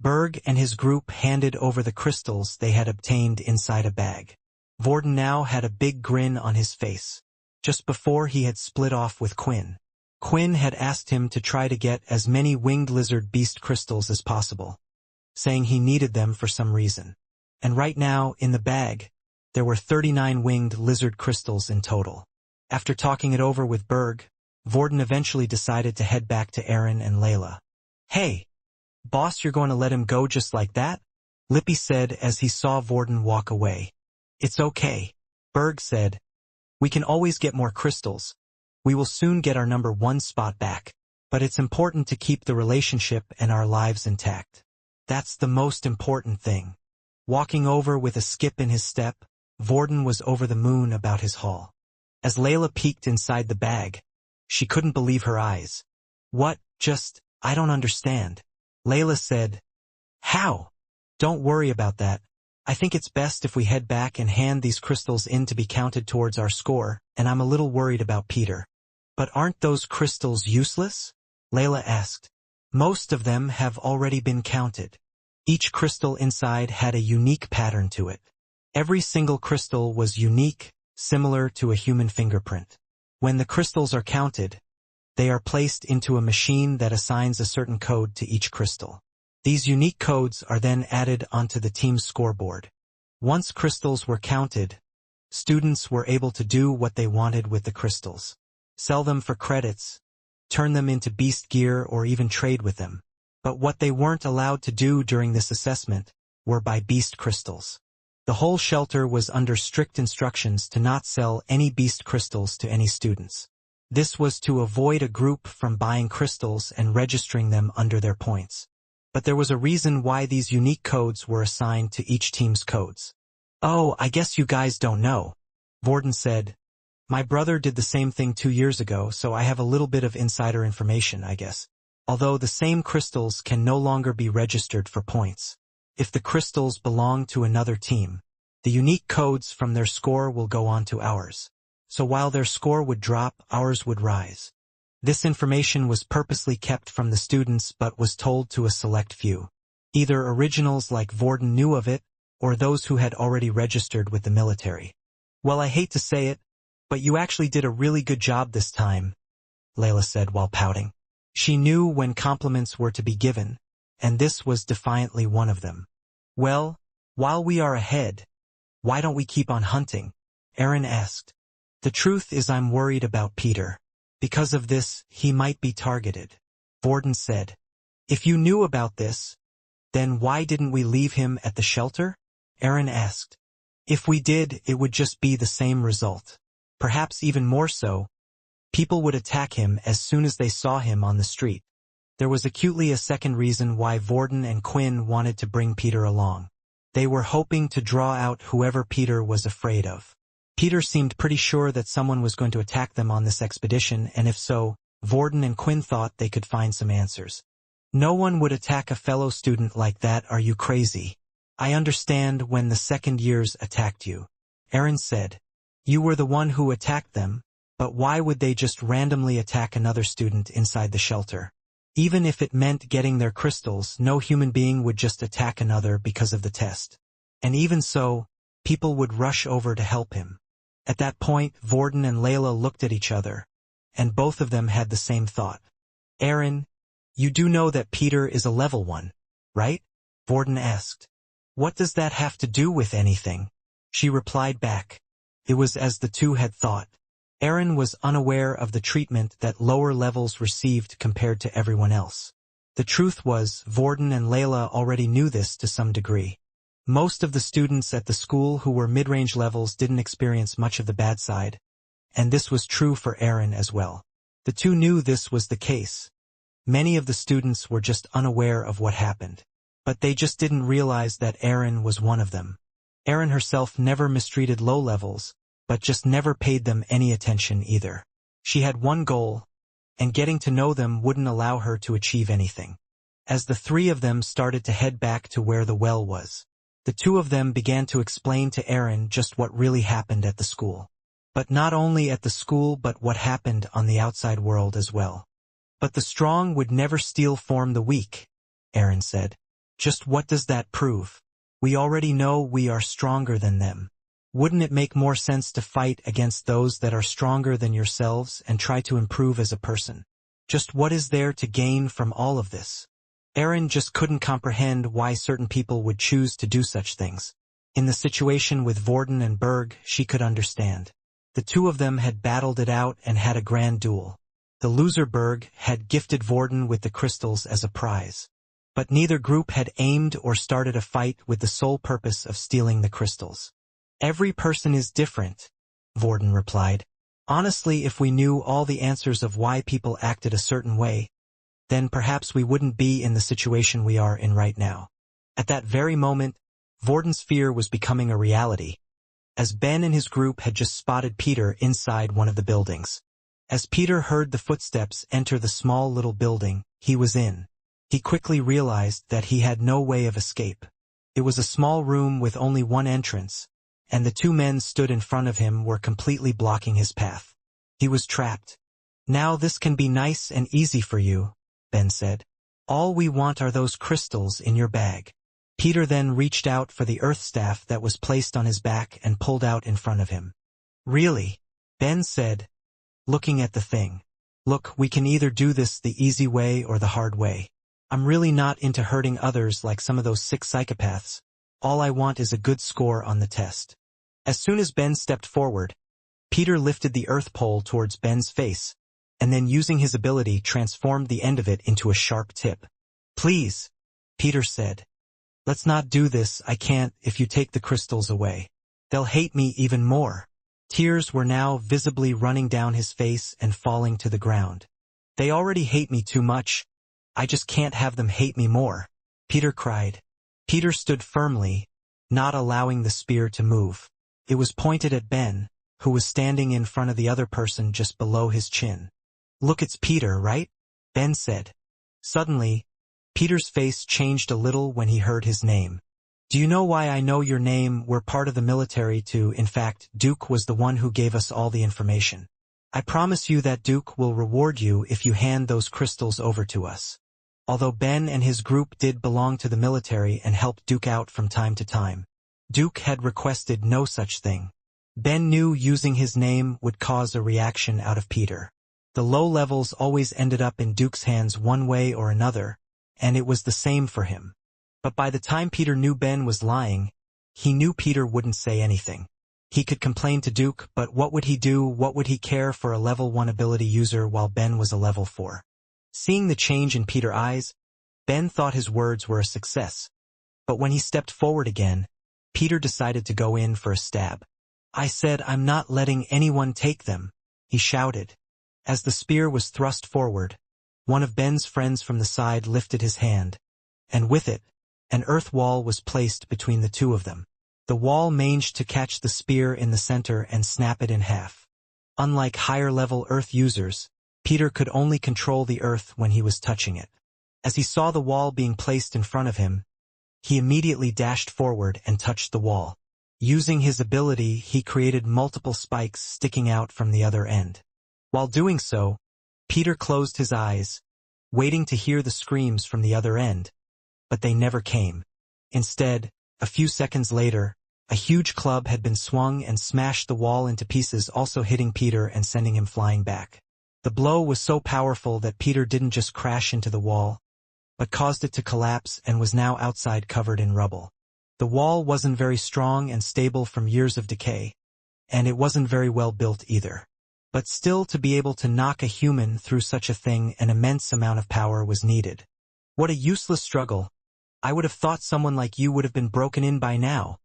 Berg and his group handed over the crystals they had obtained inside a bag. Vorden now had a big grin on his face. Just before he had split off with Quinn. Quinn had asked him to try to get as many winged lizard beast crystals as possible, saying he needed them for some reason. And right now, in the bag, there were 39 winged lizard crystals in total. After talking it over with Berg, Vorden eventually decided to head back to Aaron and Layla. "Hey, boss, you're going to let him go just like that?" Lippy said as he saw Vorden walk away. "It's okay," Berg said. "We can always get more crystals. We will soon get our number 1 spot back. But it's important to keep the relationship and our lives intact. That's the most important thing." Walking over with a skip in his step, Vorden was over the moon about his haul. As Layla peeked inside the bag, she couldn't believe her eyes. "What, I don't understand." Layla said, "How?" "Don't worry about that. I think it's best if we head back and hand these crystals in to be counted towards our score, and I'm a little worried about Peter." "But aren't those crystals useless?" Layla asked. "Most of them have already been counted. Each crystal inside had a unique pattern to it. Every single crystal was unique, similar to a human fingerprint. When the crystals are counted, they are placed into a machine that assigns a certain code to each crystal. These unique codes are then added onto the team's scoreboard. Once crystals were counted, students were able to do what they wanted with the crystals. Sell them for credits, turn them into beast gear, or even trade with them. But what they weren't allowed to do during this assessment were buy beast crystals. The whole shelter was under strict instructions to not sell any beast crystals to any students. This was to avoid a group from buying crystals and registering them under their points. But there was a reason why these unique codes were assigned to each team's codes. "Oh, I guess you guys don't know," Vorden said. "My brother did the same thing 2 years ago, so I have a little bit of insider information, I guess. Although the same crystals can no longer be registered for points. If the crystals belong to another team, the unique codes from their score will go on to ours. So while their score would drop, ours would rise. This information was purposely kept from the students but was told to a select few. Either originals like Vorden knew of it, or those who had already registered with the military. Well, I hate to say it, but you actually did a really good job this time," Layla said while pouting. She knew when compliments were to be given, and this was defiantly one of them. "Well, while we are ahead, why don't we keep on hunting?" Aaron asked. "The truth is I'm worried about Peter. Because of this, he might be targeted," Vorden said. "If you knew about this, then why didn't we leave him at the shelter?" Aaron asked. "If we did, it would just be the same result. Perhaps even more so. People would attack him as soon as they saw him on the street." There was acutely a second reason why Vorden and Quinn wanted to bring Peter along. They were hoping to draw out whoever Peter was afraid of. Peter seemed pretty sure that someone was going to attack them on this expedition, and if so, Vorden and Quinn thought they could find some answers. "No one would attack a fellow student like that, are you crazy? I understand when the second years attacked you," Aaron said. "You were the one who attacked them. But why would they just randomly attack another student inside the shelter? Even if it meant getting their crystals, no human being would just attack another because of the test. And even so, people would rush over to help him." At that point, Vorden and Layla looked at each other, and both of them had the same thought. "Aaron, you do know that Peter is a level 1, right?" Vorden asked. "What does that have to do with anything?" She replied back. It was as the two had thought. Aaron was unaware of the treatment that lower levels received compared to everyone else. The truth was, Vorden and Layla already knew this to some degree. Most of the students at the school who were mid-range levels didn't experience much of the bad side, and this was true for Aaron as well. The two knew this was the case. Many of the students were just unaware of what happened. But they just didn't realize that Aaron was one of them. Aaron herself never mistreated low levels, but just never paid them any attention either. She had one goal, and getting to know them wouldn't allow her to achieve anything. As the three of them started to head back to where the well was, the two of them began to explain to Aaron just what really happened at the school. But not only at the school but what happened on the outside world as well. "But the strong would never steal from the weak," Aaron said. Just what does that prove? We already know we are stronger than them. Wouldn't it make more sense to fight against those that are stronger than yourselves and try to improve as a person? Just what is there to gain from all of this? Erin just couldn't comprehend why certain people would choose to do such things. In the situation with Vorden and Berg, she could understand. The two of them had battled it out and had a grand duel. The loser Berg had gifted Vorden with the crystals as a prize. But neither group had aimed or started a fight with the sole purpose of stealing the crystals. Every person is different, Vorden replied. Honestly, if we knew all the answers of why people acted a certain way, then perhaps we wouldn't be in the situation we are in right now. At that very moment, Vorden's fear was becoming a reality, as Ben and his group had just spotted Peter inside one of the buildings. As Peter heard the footsteps enter the small little building he was in, he quickly realized that he had no way of escape. It was a small room with only one entrance, and the two men stood in front of him were completely blocking his path. He was trapped. Now this can be nice and easy for you, Ben said. All we want are those crystals in your bag. Peter then reached out for the earth staff that was placed on his back and pulled out in front of him. Really? Ben said, looking at the thing. Look, we can either do this the easy way or the hard way. I'm really not into hurting others like some of those sick psychopaths. All I want is a good score on the test. As soon as Ben stepped forward, Peter lifted the earth pole towards Ben's face, and then using his ability transformed the end of it into a sharp tip. Please, Peter said. Let's not do this, I can't if you take the crystals away. They'll hate me even more. Tears were now visibly running down his face and falling to the ground. They already hate me too much. I just can't have them hate me more, Peter cried. Peter stood firmly, not allowing the spear to move. It was pointed at Ben, who was standing in front of the other person just below his chin. Look, it's Peter, right? Ben said. Suddenly, Peter's face changed a little when he heard his name. Do you know why I know your name? We're part of the military too. In fact, Duke was the one who gave us all the information. I promise you that Duke will reward you if you hand those crystals over to us. Although Ben and his group did belong to the military and helped Duke out from time to time, Duke had requested no such thing. Ben knew using his name would cause a reaction out of Peter. The low levels always ended up in Duke's hands one way or another, and it was the same for him. But by the time Peter knew Ben was lying, he knew Peter wouldn't say anything. He could complain to Duke, but what would he do? What would he care for a level 1 ability user while Ben was a level 4? Seeing the change in Peter's eyes, Ben thought his words were a success. But when he stepped forward again, Peter decided to go in for a stab. I said I'm not letting anyone take them, he shouted. As the spear was thrust forward, one of Ben's friends from the side lifted his hand, and with it, an earth wall was placed between the two of them. The wall managed to catch the spear in the center and snap it in half. Unlike higher-level earth users, Peter could only control the earth when he was touching it. As he saw the wall being placed in front of him, he immediately dashed forward and touched the wall. Using his ability, he created multiple spikes sticking out from the other end. While doing so, Peter closed his eyes, waiting to hear the screams from the other end, but they never came. Instead, a few seconds later, a huge club had been swung and smashed the wall into pieces, also hitting Peter and sending him flying back. The blow was so powerful that Peter didn't just crash into the wall, but caused it to collapse and was now outside covered in rubble. The wall wasn't very strong and stable from years of decay, and it wasn't very well built either. But still, to be able to knock a human through such a thing, an immense amount of power was needed. What a useless struggle. I would have thought someone like you would have been broken in by now,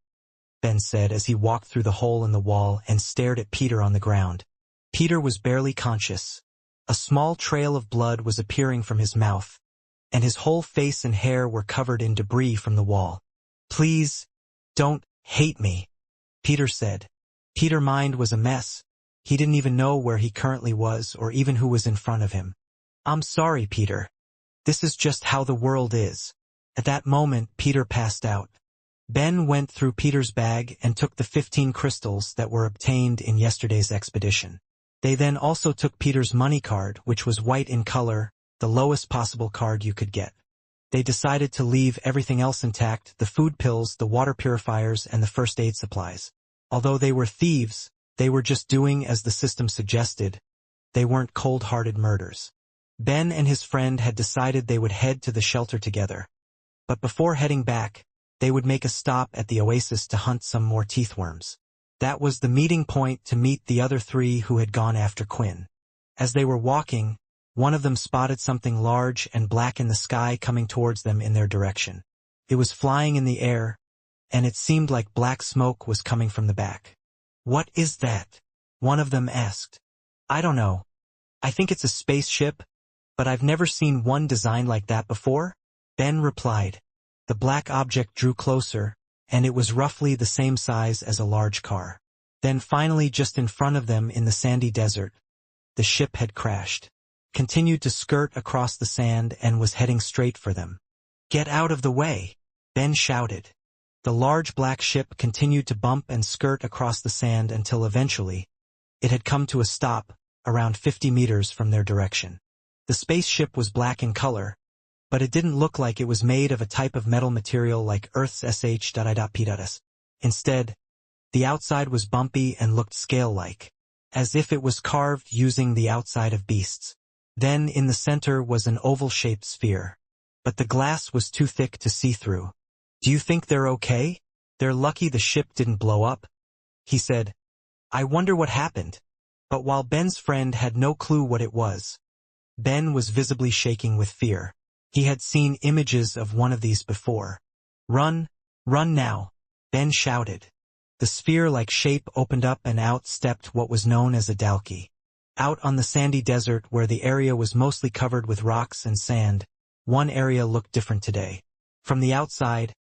Ben said as he walked through the hole in the wall and stared at Peter on the ground. Peter was barely conscious. A small trail of blood was appearing from his mouth, and his whole face and hair were covered in debris from the wall. Please, don't hate me, Peter said. Peter's mind was a mess. He didn't even know where he currently was or even who was in front of him. I'm sorry, Peter. This is just how the world is. At that moment, Peter passed out. Ben went through Peter's bag and took the 15 crystals that were obtained in yesterday's expedition. They then also took Peter's money card, which was white in color, the lowest possible card you could get. They decided to leave everything else intact, the food pills, the water purifiers, and the first aid supplies. Although they were thieves, they were just doing as the system suggested. They weren't cold-hearted murders. Ben and his friend had decided they would head to the shelter together. But before heading back, they would make a stop at the oasis to hunt some more teethworms. That was the meeting point to meet the other three who had gone after Quinn. As they were walking, one of them spotted something large and black in the sky coming towards them in their direction. It was flying in the air, and it seemed like black smoke was coming from the back. "What is that?" one of them asked. "I don't know. I think it's a spaceship, but I've never seen one designed like that before," Ben replied. The black object drew closer, and it was roughly the same size as a large car. Then finally, just in front of them in the sandy desert, the ship had crashed, continued to skirt across the sand, and was heading straight for them. "Get out of the way!" Ben shouted. The large black ship continued to bump and skirt across the sand until eventually, it had come to a stop, around 50 meters from their direction. The spaceship was black in color, but it didn't look like it was made of a type of metal material like Earth's sh.I.P.S. Instead, the outside was bumpy and looked scale-like, as if it was carved using the outside of beasts. Then in the center was an oval-shaped sphere, but the glass was too thick to see through. "Do you think they're okay? They're lucky the ship didn't blow up," he said. "I wonder what happened." But while Ben's friend had no clue what it was, Ben was visibly shaking with fear. He had seen images of one of these before. "Run! Run now!" Ben shouted. The sphere-like shape opened up and out stepped what was known as a dalki. Out on the sandy desert where the area was mostly covered with rocks and sand, one area looked different today. From the outside,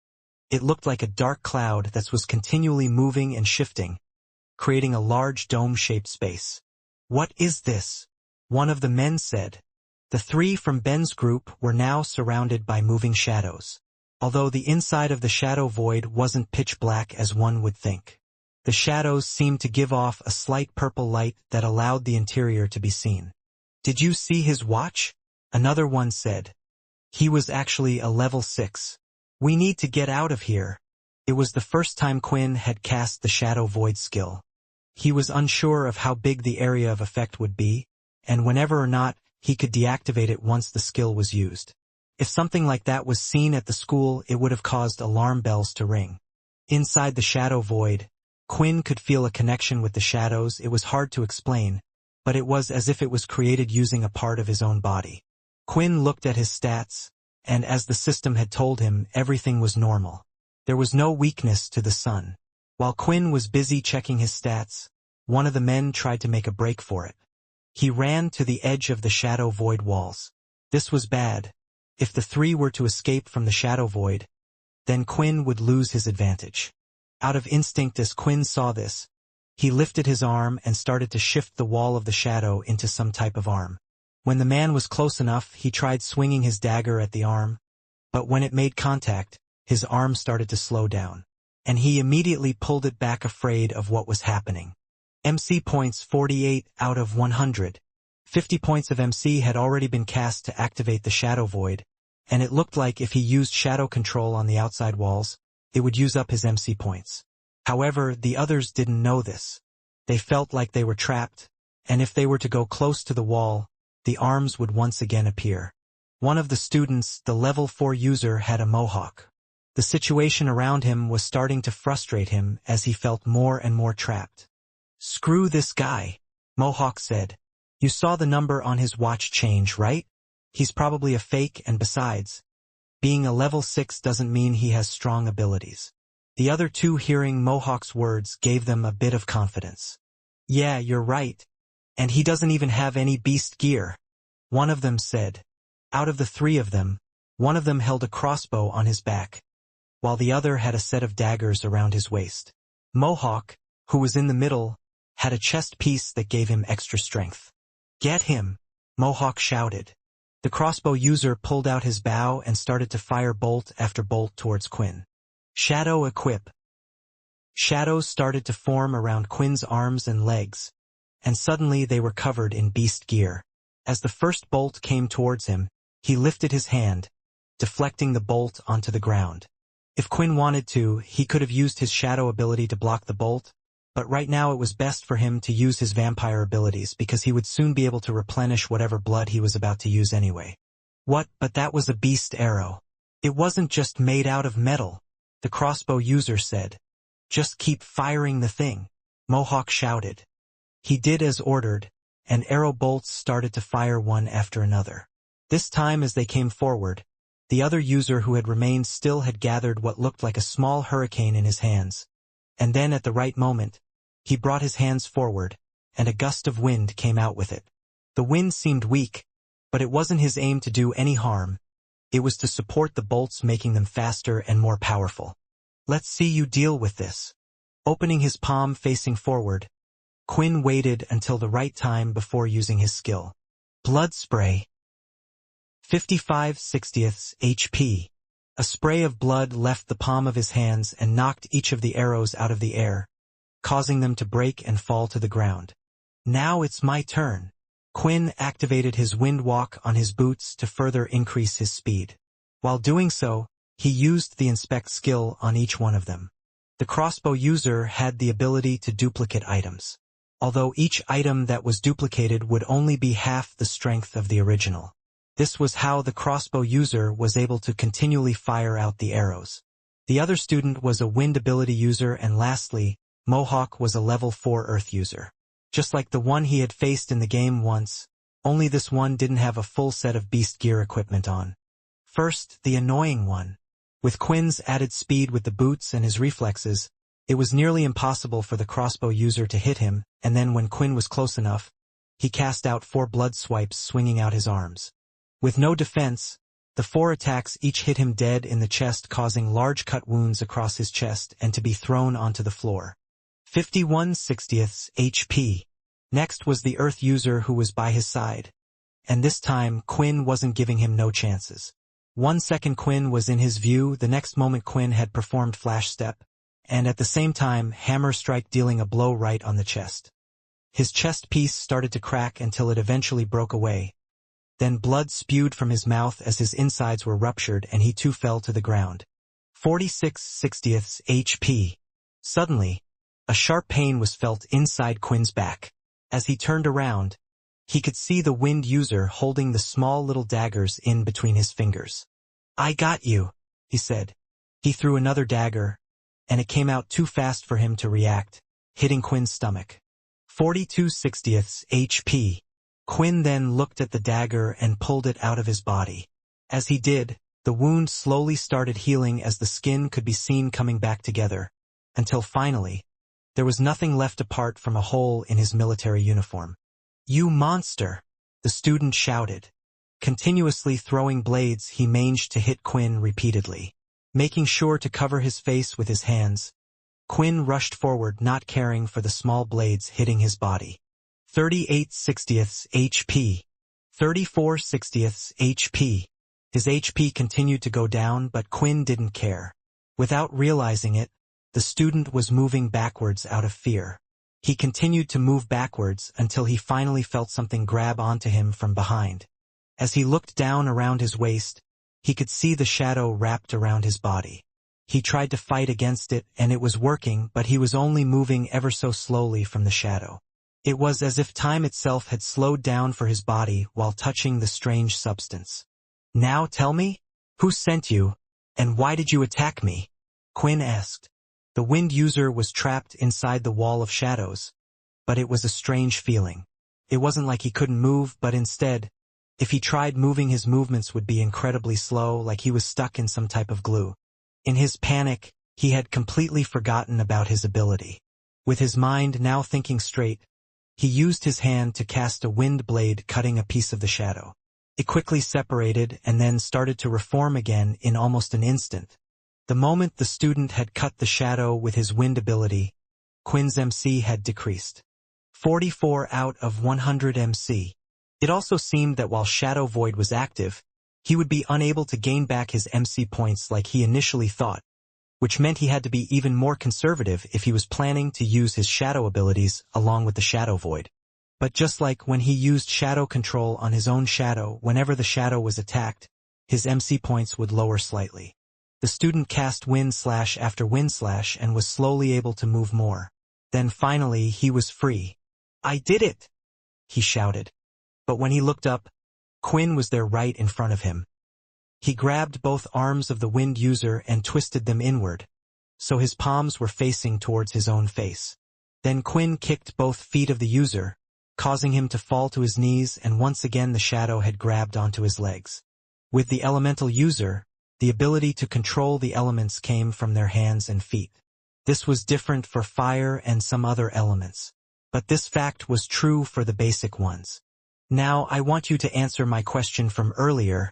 it looked like a dark cloud that was continually moving and shifting, creating a large dome-shaped space. "What is this?" one of the men said. The three from Ben's group were now surrounded by moving shadows, although the inside of the shadow void wasn't pitch black as one would think. The shadows seemed to give off a slight purple light that allowed the interior to be seen. "Did you see his watch?" another one said. "He was actually a level 6. We need to get out of here." It was the first time Quinn had cast the shadow void skill. He was unsure of how big the area of effect would be, and whenever or not, he could deactivate it once the skill was used. If something like that was seen at the school, it would have caused alarm bells to ring. Inside the shadow void, Quinn could feel a connection with the shadows. It was hard to explain, but it was as if it was created using a part of his own body. Quinn looked at his stats, and as the system had told him, everything was normal. There was no weakness to the sun. While Quinn was busy checking his stats, one of the men tried to make a break for it. He ran to the edge of the shadow void walls. This was bad. If the three were to escape from the shadow void, then Quinn would lose his advantage. Out of instinct, as Quinn saw this, he lifted his arm and started to shift the wall of the shadow into some type of arm. When the man was close enough, he tried swinging his dagger at the arm, but when it made contact, his arm started to slow down, and he immediately pulled it back, afraid of what was happening. MC points 48 out of 100. 50 points of MC had already been cast to activate the shadow void, and it looked like if he used shadow control on the outside walls, it would use up his MC points. However, the others didn't know this. They felt like they were trapped, and if they were to go close to the wall, the arms would once again appear. One of the students, the level 4 user, had a mohawk. The situation around him was starting to frustrate him as he felt more and more trapped. "Screw this guy," Mohawk said. "You saw the number on his watch change, right? He's probably a fake, and besides, being a level 6 doesn't mean he has strong abilities." The other two, hearing Mohawk's words, gave them a bit of confidence. "Yeah, you're right. And he doesn't even have any beast gear," one of them said. Out of the three of them, one of them held a crossbow on his back, while the other had a set of daggers around his waist. Mohawk, who was in the middle, had a chest piece that gave him extra strength. "Get him!" Mohawk shouted. The crossbow user pulled out his bow and started to fire bolt after bolt towards Quinn. Shadow equip. Shadows started to form around Quinn's arms and legs, and suddenly they were covered in beast gear. As the first bolt came towards him, he lifted his hand, deflecting the bolt onto the ground. If Quinn wanted to, he could have used his shadow ability to block the bolt, but right now it was best for him to use his vampire abilities because he would soon be able to replenish whatever blood he was about to use anyway. What? But that was a beast arrow. It wasn't just made out of metal, the crossbow user said. Just keep firing the thing, Mohawk shouted. He did as ordered, and arrow bolts started to fire one after another. This time as they came forward, the other user who had remained still had gathered what looked like a small hurricane in his hands. And then at the right moment, he brought his hands forward, and a gust of wind came out with it. The wind seemed weak, but it wasn't his aim to do any harm. It was to support the bolts, making them faster and more powerful. Let's see you deal with this. Opening his palm facing forward, Quinn waited until the right time before using his skill. Blood spray. 55/60 HP. A spray of blood left the palm of his hands and knocked each of the arrows out of the air, causing them to break and fall to the ground. Now it's my turn. Quinn activated his wind walk on his boots to further increase his speed. While doing so, he used the inspect skill on each one of them. The crossbow user had the ability to duplicate items, although each item that was duplicated would only be half the strength of the original. This was how the crossbow user was able to continually fire out the arrows. The other student was a wind ability user, and lastly, Mohawk was a level 4 earth user. Just like the one he had faced in the game once, only this one didn't have a full set of beast gear equipment on. First, the annoying one. With Quinn's added speed with the boots and his reflexes, it was nearly impossible for the crossbow user to hit him, and then when Quinn was close enough, he cast out 4 blood swipes swinging out his arms. With no defense, the 4 attacks each hit him dead in the chest, causing large cut wounds across his chest and to be thrown onto the floor. 51/60 HP. Next was the earth user who was by his side. And this time, Quinn wasn't giving him no chances. 1 second Quinn was in his view, the next moment Quinn had performed flash step, and at the same time hammer strike, dealing a blow right on the chest. His chest piece started to crack until it eventually broke away. Then blood spewed from his mouth as his insides were ruptured and he too fell to the ground. 46/60 HP. Suddenly, a sharp pain was felt inside Quinn's back. As he turned around, he could see the wind user holding the small little daggers in between his fingers. I got you, he said. He threw another dagger, and it came out too fast for him to react, hitting Quinn's stomach. 42/60 HP. Quinn then looked at the dagger and pulled it out of his body. As he did, the wound slowly started healing as the skin could be seen coming back together, until finally, there was nothing left apart from a hole in his military uniform. You monster! The student shouted. Continuously throwing blades, he managed to hit Quinn repeatedly. Making sure to cover his face with his hands, Quinn rushed forward, not caring for the small blades hitting his body. 38/60 HP. 34/60 HP. His HP continued to go down, but Quinn didn't care. Without realizing it, the student was moving backwards out of fear. He continued to move backwards until he finally felt something grab onto him from behind. As he looked down around his waist, he could see the shadow wrapped around his body. He tried to fight against it, and it was working, but he was only moving ever so slowly from the shadow. It was as if time itself had slowed down for his body while touching the strange substance. Now tell me, who sent you, and why did you attack me? Quinn asked. The wind user was trapped inside the wall of shadows, but it was a strange feeling. It wasn't like he couldn't move, but instead, if he tried moving, his movements would be incredibly slow, like he was stuck in some type of glue. In his panic, he had completely forgotten about his ability. With his mind now thinking straight, he used his hand to cast a wind blade, cutting a piece of the shadow. It quickly separated and then started to reform again in almost an instant. The moment the student had cut the shadow with his wind ability, Quinn's MC had decreased. 44 out of 100 MC. It also seemed that while Shadow Void was active, he would be unable to gain back his MC points like he initially thought, which meant he had to be even more conservative if he was planning to use his shadow abilities along with the Shadow Void. But just like when he used shadow control on his own shadow, whenever the shadow was attacked, his MC points would lower slightly. The student cast wind slash after wind slash and was slowly able to move more. Then finally he was free. "I did it!" he shouted. But when he looked up, Quinn was there right in front of him. He grabbed both arms of the wind user and twisted them inward, so his palms were facing towards his own face. Then Quinn kicked both feet of the user, causing him to fall to his knees, and once again the shadow had grabbed onto his legs. With the elemental user, the ability to control the elements came from their hands and feet. This was different for fire and some other elements, but this fact was true for the basic ones. Now I want you to answer my question from earlier.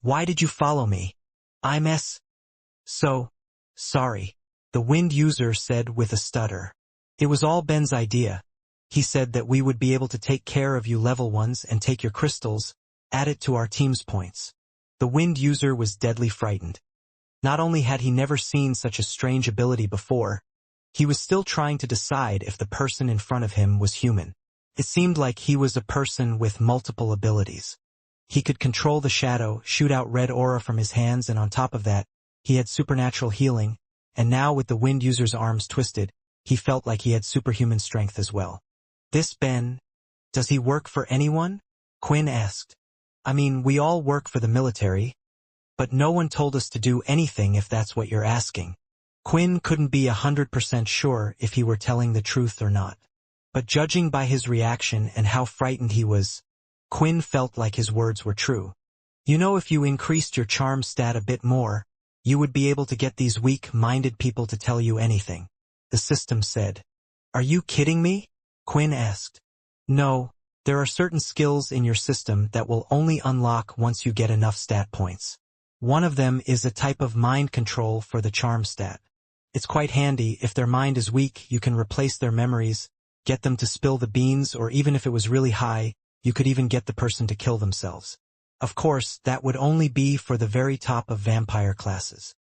Why did you follow me? I'm so sorry, the wind user said with a stutter. It was all Ben's idea. He said that we would be able to take care of you level ones and take your crystals, add it to our team's points. The wind user was deadly frightened. Not only had he never seen such a strange ability before, he was still trying to decide if the person in front of him was human. It seemed like he was a person with multiple abilities. He could control the shadow, shoot out red aura from his hands, and on top of that, he had supernatural healing, and now with the wind user's arms twisted, he felt like he had superhuman strength as well. This Ben, does he work for anyone? Quinn asked. I mean, we all work for the military, but no one told us to do anything if that's what you're asking. Quinn couldn't be 100% sure if he were telling the truth or not. But judging by his reaction and how frightened he was, Quinn felt like his words were true. You know, if you increased your charm stat a bit more, you would be able to get these weak-minded people to tell you anything, the system said. Are you kidding me? Quinn asked. No, there are certain skills in your system that will only unlock once you get enough stat points. One of them is a type of mind control for the charm stat. It's quite handy. If their mind is weak, you can replace their memories, get them to spill the beans, or even if it was really high, you could even get the person to kill themselves. Of course, that would only be for the very top of vampire classes.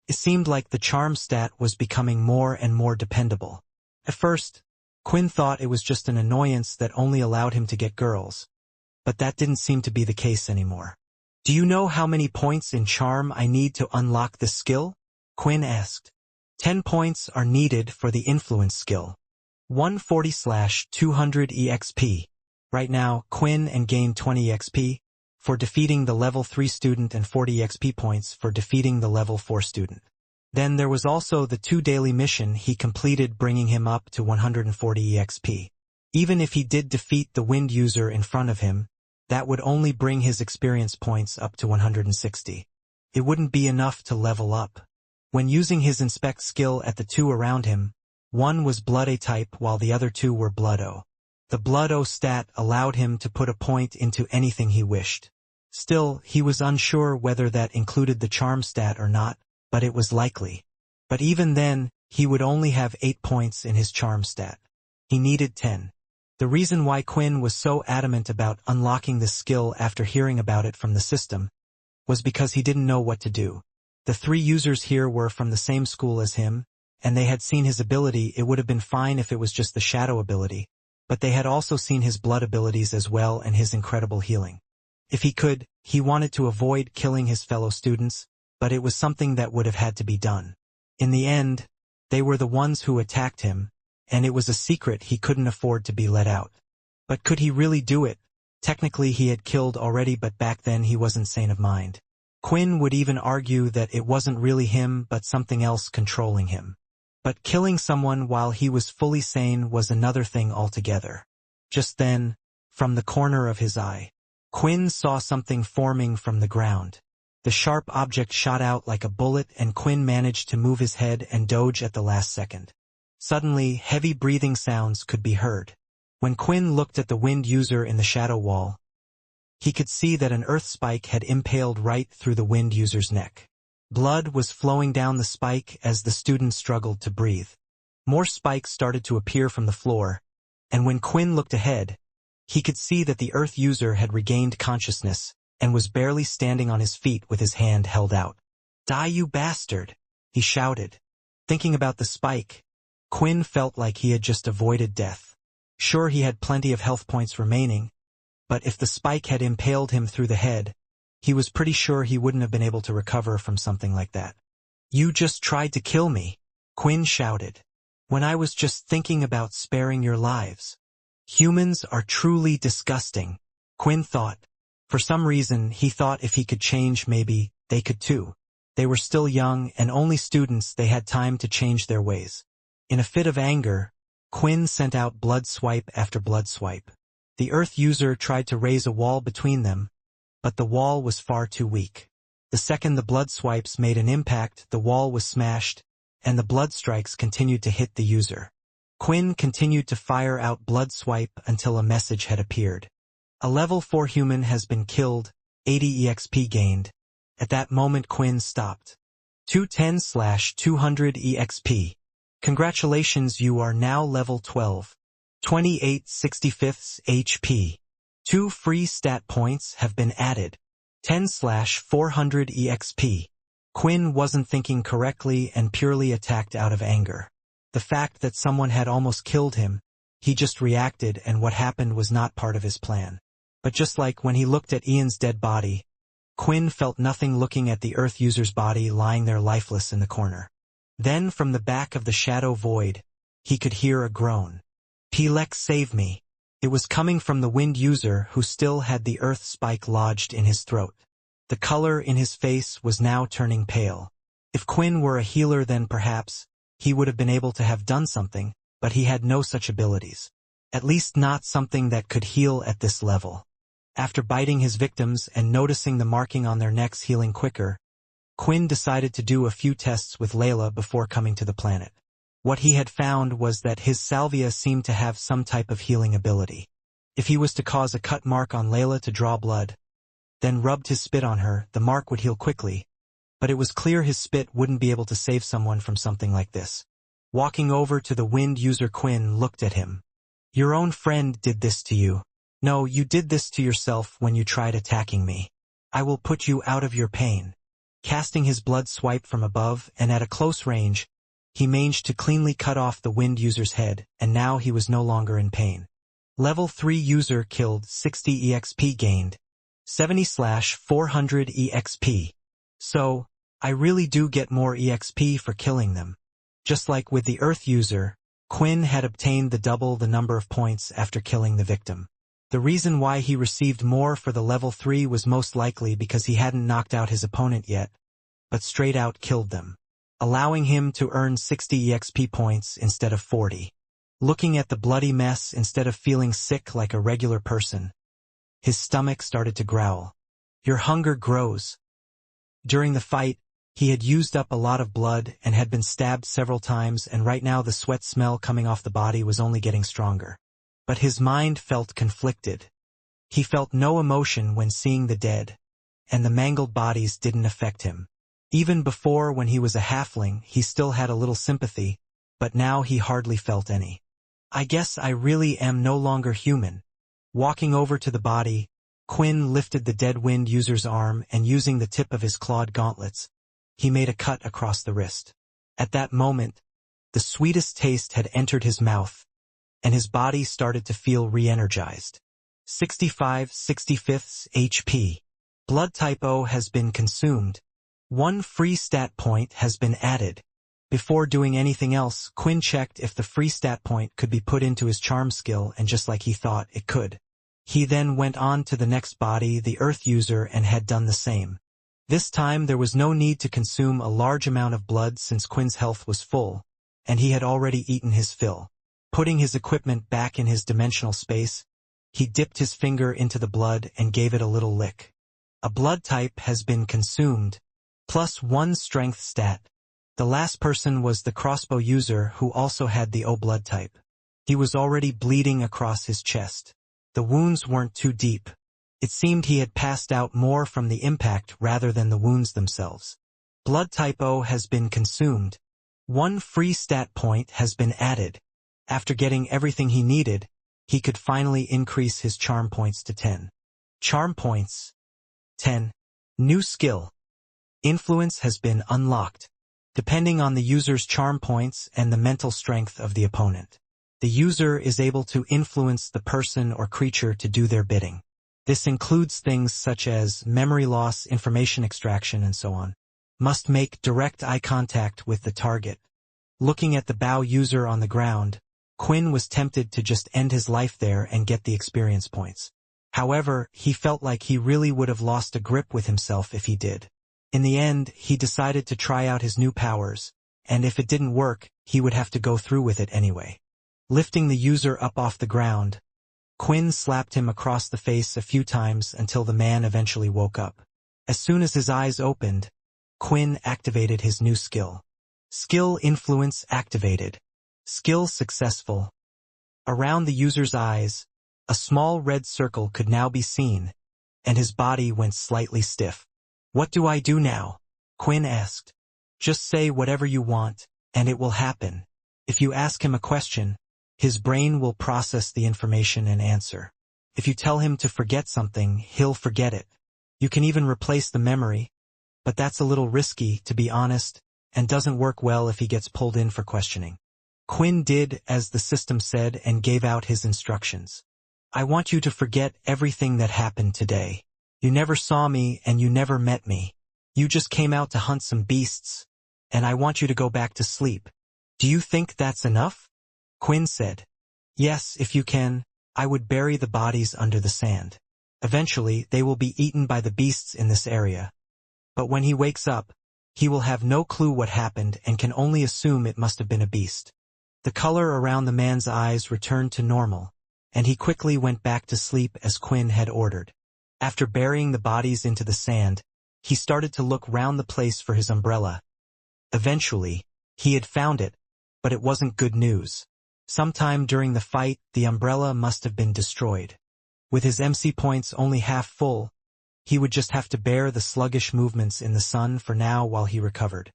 It seemed like the charm stat was becoming more and more dependable. At first, Quinn thought it was just an annoyance that only allowed him to get girls. But that didn't seem to be the case anymore. Do you know how many points in charm I need to unlock this skill? Quinn asked. 10 points are needed for the influence skill. 140/200 EXP. Right now, Quinn and gained 20 EXP for defeating the level 3 student and 40 EXP points for defeating the level 4 student. Then there was also the 2 daily mission he completed, bringing him up to 140 EXP. Even if he did defeat the wind user in front of him, that would only bring his experience points up to 160. It wouldn't be enough to level up. When using his inspect skill at the 2 around him, one was Blood A type while the other 2 were Blood O. The Blood O stat allowed him to put a point into anything he wished. Still, he was unsure whether that included the charm stat or not, but it was likely. But even then, he would only have 8 points in his charm stat. He needed 10. The reason why Quinn was so adamant about unlocking this skill after hearing about it from the system was because he didn't know what to do. The 3 users here were from the same school as him, and they had seen his ability. It would have been fine if it was just the shadow ability, but they had also seen his blood abilities as well and his incredible healing. If he could, he wanted to avoid killing his fellow students, but it was something that would have had to be done. In the end, they were the ones who attacked him, and it was a secret he couldn't afford to be let out. But could he really do it? Technically he had killed already, but back then he wasn't sane of mind. Quinn would even argue that it wasn't really him but something else controlling him. But killing someone while he was fully sane was another thing altogether. Just then, from the corner of his eye, Quinn saw something forming from the ground. The sharp object shot out like a bullet, and Quinn managed to move his head and dodge at the last second. Suddenly, heavy breathing sounds could be heard. When Quinn looked at the wind user in the shadow wall, he could see that an earth spike had impaled right through the wind user's neck. Blood was flowing down the spike as the student struggled to breathe. More spikes started to appear from the floor, and when Quinn looked ahead, he could see that the earth user had regained consciousness and was barely standing on his feet with his hand held out. "Die, you bastard!" he shouted. Thinking about the spike, Quinn felt like he had just avoided death. Sure, he had plenty of health points remaining, but if the spike had impaled him through the head, He was pretty sure he wouldn't have been able to recover from something like that. "You just tried to kill me," Quinn shouted, "when I was just thinking about sparing your lives." Humans are truly disgusting, Quinn thought. For some reason, he thought if he could change, maybe they could too. They were still young and only students. They had time to change their ways. In a fit of anger, Quinn sent out blood swipe after blood swipe. The Earth user tried to raise a wall between them, but the wall was far too weak. The second the blood swipes made an impact, the wall was smashed, and the blood strikes continued to hit the user. Quinn continued to fire out blood swipe until a message had appeared. "A level 4 human has been killed, 80 EXP gained." At that moment Quinn stopped. 210/200 EXP. "Congratulations, you are now level 12. 28/65 HP. 2 free stat points have been added. 10/400 EXP. Quinn wasn't thinking correctly and purely attacked out of anger. The fact that someone had almost killed him, he just reacted, and what happened was not part of his plan. But just like when he looked at Ian's dead body, Quinn felt nothing looking at the Earth user's body lying there lifeless in the corner. Then from the back of the shadow void, he could hear a groan. "Pelek, save me." It was coming from the wind user, who still had the earth spike lodged in his throat. The color in his face was now turning pale. If Quinn were a healer, then perhaps he would have been able to have done something, but he had no such abilities. At least not something that could heal at this level. After biting his victims and noticing the marking on their necks healing quicker, Quinn decided to do a few tests with Layla before coming to the planet. What he had found was that his salvia seemed to have some type of healing ability. If he was to cause a cut mark on Layla to draw blood, then rubbed his spit on her, the mark would heal quickly. But it was clear his spit wouldn't be able to save someone from something like this. Walking over to the wind user, Quinn looked at him. "Your own friend did this to you. No, you did this to yourself when you tried attacking me. I will put you out of your pain." Casting his blood swipe from above and at a close range, he managed to cleanly cut off the wind user's head, and now he was no longer in pain. Level 3 user killed, 60 EXP gained. 70/400 EXP. So, I really do get more EXP for killing them. Just like with the Earth user, Quinn had obtained double the number of points after killing the victim. The reason why he received more for the level 3 was most likely because he hadn't knocked out his opponent yet, but straight out killed them, allowing him to earn 60 EXP points instead of 40. Looking at the bloody mess instead of feeling sick like a regular person, his stomach started to growl. Your hunger grows. During the fight, he had used up a lot of blood and had been stabbed several times, and right now the sweat smell coming off the body was only getting stronger. But his mind felt conflicted. He felt no emotion when seeing the dead, and the mangled bodies didn't affect him. Even before, when he was a halfling, he still had a little sympathy, but now he hardly felt any. I guess I really am no longer human. Walking over to the body, Quinn lifted the dead wind user's arm, and using the tip of his clawed gauntlets, he made a cut across the wrist. At that moment, the sweetest taste had entered his mouth, and his body started to feel re-energized. 65/65 HP. Blood type O has been consumed. 1 free stat point has been added. Before doing anything else, Quinn checked if the free stat point could be put into his charm skill, and just like he thought, it could. He then went on to the next body, the Earth user, and had done the same. This time there was no need to consume a large amount of blood since Quinn's health was full, and he had already eaten his fill. Putting his equipment back in his dimensional space, he dipped his finger into the blood and gave it a little lick. A blood type has been consumed. +1 strength stat. The last person was the crossbow user, who also had the O blood type. He was already bleeding across his chest. The wounds weren't too deep. It seemed he had passed out more from the impact rather than the wounds themselves. Blood type O has been consumed. 1 free stat point has been added. After getting everything he needed, he could finally increase his charm points to 10. Charm points. 10. New skill. Influence has been unlocked. Depending on the user's charm points and the mental strength of the opponent, the user is able to influence the person or creature to do their bidding. This includes things such as memory loss, information extraction, and so on. Must make direct eye contact with the target. Looking at the bow user on the ground, Quinn was tempted to just end his life there and get the experience points. However, he felt like he really would have lost a grip with himself if he did. In the end, he decided to try out his new powers, and if it didn't work, he would have to go through with it anyway. Lifting the user up off the ground, Quinn slapped him across the face a few times until the man eventually woke up. As soon as his eyes opened, Quinn activated his new skill. Skill influence activated. Skill successful. Around the user's eyes, a small red circle could now be seen, and his body went slightly stiff. "What do I do now?" Quinn asked. "Just say whatever you want, and it will happen." If you ask him a question, his brain will process the information and answer. If you tell him to forget something, he'll forget it. You can even replace the memory, but that's a little risky, to be honest, and doesn't work well if he gets pulled in for questioning. Quinn did as the system said and gave out his instructions. "I want you to forget everything that happened today. You never saw me and you never met me. You just came out to hunt some beasts, and I want you to go back to sleep. Do you think that's enough?" Quinn said, "Yes, if you can. I would bury the bodies under the sand. Eventually, they will be eaten by the beasts in this area. But when he wakes up, he will have no clue what happened and can only assume it must have been a beast." The color around the man's eyes returned to normal, and he quickly went back to sleep as Quinn had ordered. After burying the bodies into the sand, he started to look round the place for his umbrella. Eventually, he had found it, but it wasn't good news. Sometime during the fight, the umbrella must have been destroyed. With his MC points only half full, he would just have to bear the sluggish movements in the sun for now while he recovered.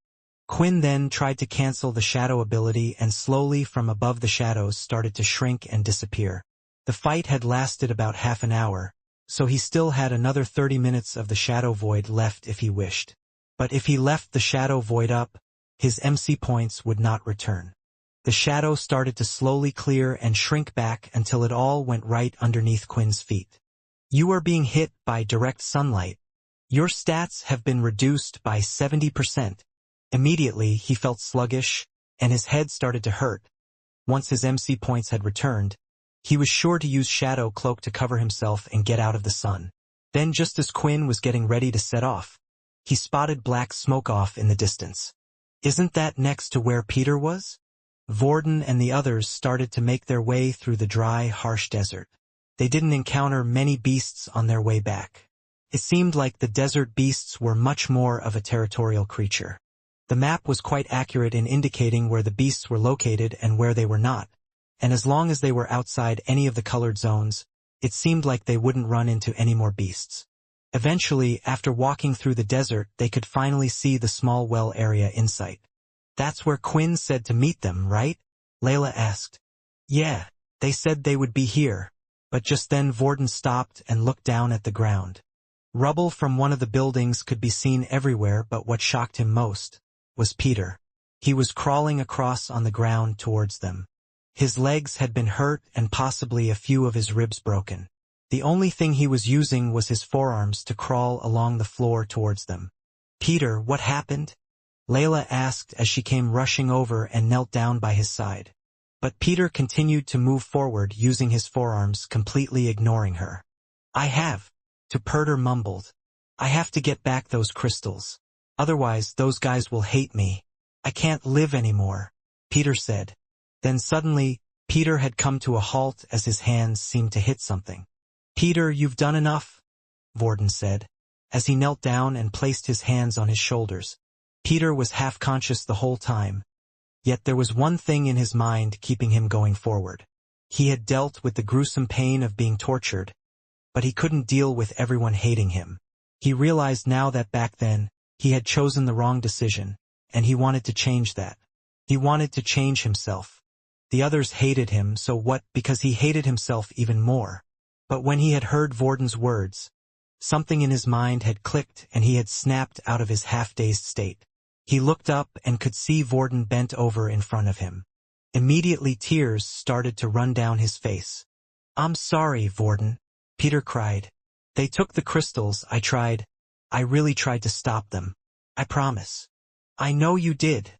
Quinn then tried to cancel the shadow ability and slowly from above the shadows started to shrink and disappear. The fight had lasted about half an hour, so he still had another 30 minutes of the shadow void left if he wished. But if he left the shadow void up, his MC points would not return. The shadow started to slowly clear and shrink back until it all went right underneath Quinn's feet. "You are being hit by direct sunlight. Your stats have been reduced by 70%. Immediately, he felt sluggish, and his head started to hurt. Once his MC points had returned, he was sure to use Shadow Cloak to cover himself and get out of the sun. Then just as Quinn was getting ready to set off, he spotted black smoke off in the distance. "Isn't that next to where Peter was?" Vorden and the others started to make their way through the dry, harsh desert. They didn't encounter many beasts on their way back. It seemed like the desert beasts were much more of a territorial creature. The map was quite accurate in indicating where the beasts were located and where they were not, and as long as they were outside any of the colored zones, it seemed like they wouldn't run into any more beasts. Eventually, after walking through the desert, they could finally see the small well area in sight. "That's where Quinn said to meet them, right?" Layla asked. "Yeah, they said they would be here." But just then Vorden stopped and looked down at the ground. Rubble from one of the buildings could be seen everywhere, but what shocked him most was Peter. He was crawling across on the ground towards them. His legs had been hurt and possibly a few of his ribs broken. The only thing he was using was his forearms to crawl along the floor towards them. "Peter, what happened?" Layla asked as she came rushing over and knelt down by his side. But Peter continued to move forward using his forearms, completely ignoring her. Perter mumbled. "I have to get back those crystals. Otherwise, those guys will hate me. I can't live anymore," Peter said. Then suddenly, Peter had come to a halt as his hands seemed to hit something. "Peter, you've done enough," Vorden said, as he knelt down and placed his hands on his shoulders. Peter was half-conscious the whole time, yet there was one thing in his mind keeping him going forward. He had dealt with the gruesome pain of being tortured, but he couldn't deal with everyone hating him. He realized now that back then, he had chosen the wrong decision, and he wanted to change that. He wanted to change himself. The others hated him, so what, because he hated himself even more. But when he had heard Vorden's words, something in his mind had clicked and he had snapped out of his half-dazed state. He looked up and could see Vorden bent over in front of him. Immediately tears started to run down his face. "I'm sorry, Vorden," Peter cried. They took the crystals. I really tried to stop them. I promise. I know you did,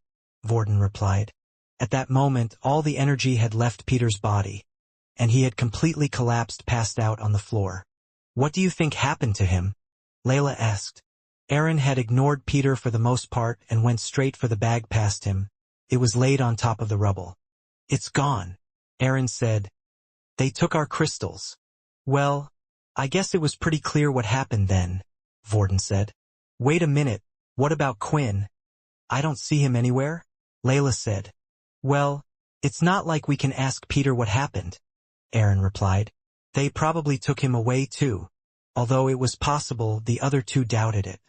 Vorden replied. At that moment, all the energy had left Peter's body, and he had completely collapsed, passed out on the floor. What do you think happened to him? Layla asked. Aaron had ignored Peter for the most part and went straight for the bag past him. It was laid on top of the rubble. It's gone, Aaron said. They took our crystals. Well, I guess it was pretty clear what happened then, Vorden said. Wait a minute, what about Quinn? I don't see him anywhere, Layla said. Well, it's not like we can ask Peter what happened, Aaron replied. They probably took him away too, although it was possible the other two doubted it.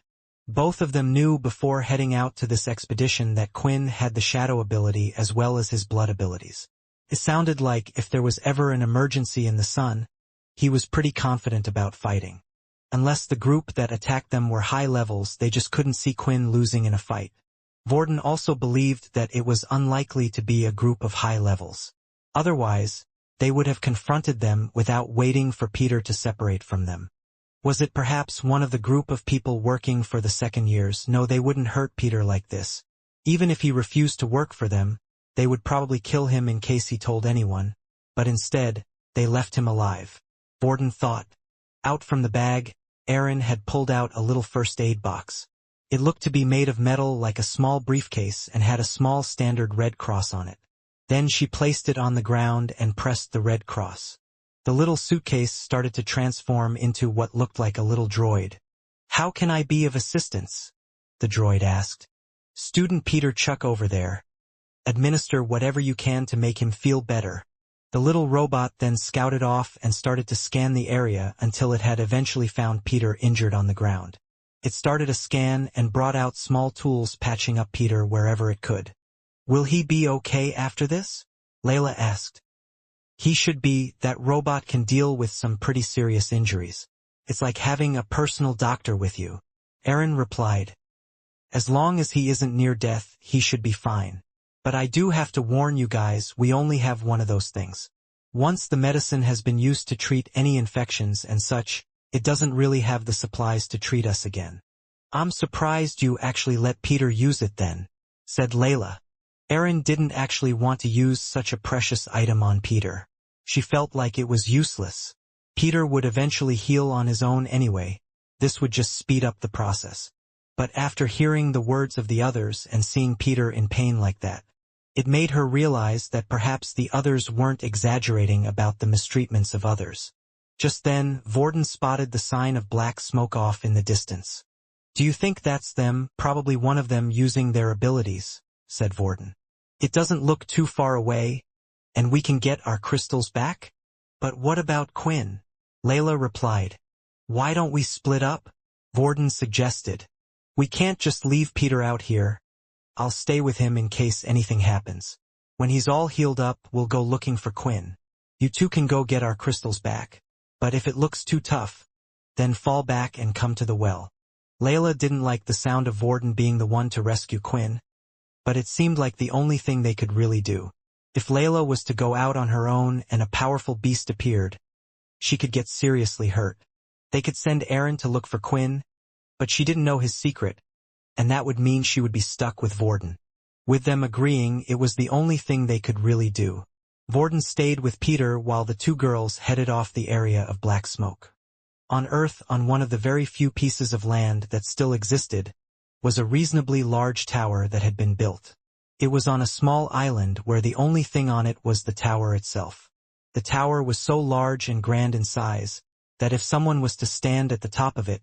Both of them knew before heading out to this expedition that Quinn had the shadow ability as well as his blood abilities. It sounded like if there was ever an emergency in the sun, he was pretty confident about fighting. Unless the group that attacked them were high levels, they just couldn't see Quinn losing in a fight. Vorden also believed that it was unlikely to be a group of high levels. Otherwise, they would have confronted them without waiting for Peter to separate from them. Was it perhaps one of the group of people working for the second years? No, they wouldn't hurt Peter like this. Even if he refused to work for them, they would probably kill him in case he told anyone. But instead, they left him alive. Vorden thought. Out from the bag, Aaron had pulled out a little first aid box. It looked to be made of metal like a small briefcase and had a small standard red cross on it. Then she placed it on the ground and pressed the red cross. The little suitcase started to transform into what looked like a little droid. How can I be of assistance? The droid asked. Student Peter Chuck over there. Administer whatever you can to make him feel better. The little robot then scouted off and started to scan the area until it had eventually found Peter injured on the ground. It started a scan and brought out small tools patching up Peter wherever it could. Will he be okay after this? Layla asked. He should be. That robot can deal with some pretty serious injuries. It's like having a personal doctor with you. Aaron replied. As long as he isn't near death, he should be fine. But I do have to warn you guys, we only have one of those things. Once the medicine has been used to treat any infections and such, it doesn't really have the supplies to treat us again. I'm surprised you actually let Peter use it then, said Layla. Aaron didn't actually want to use such a precious item on Peter. She felt like it was useless. Peter would eventually heal on his own anyway. This would just speed up the process. But after hearing the words of the others and seeing Peter in pain like that, it made her realize that perhaps the others weren't exaggerating about the mistreatments of others. Just then, Vorden spotted the sign of black smoke off in the distance. Do you think that's them, probably one of them using their abilities, said Vorden. It doesn't look too far away, and we can get our crystals back? But what about Quinn? Layla replied. Why don't we split up? Vorden suggested. We can't just leave Peter out here. I'll stay with him in case anything happens. When he's all healed up, we'll go looking for Quinn. You two can go get our crystals back. But if it looks too tough, then fall back and come to the well. Layla didn't like the sound of Vorden being the one to rescue Quinn, but it seemed like the only thing they could really do. If Layla was to go out on her own and a powerful beast appeared, she could get seriously hurt. They could send Aaron to look for Quinn, but she didn't know his secret, and that would mean she would be stuck with Vorden. With them agreeing, it was the only thing they could really do. Vorden stayed with Peter while the two girls headed off the area of black smoke. On Earth, on one of the very few pieces of land that still existed, was a reasonably large tower that had been built. It was on a small island where the only thing on it was the tower itself. The tower was so large and grand in size that if someone was to stand at the top of it,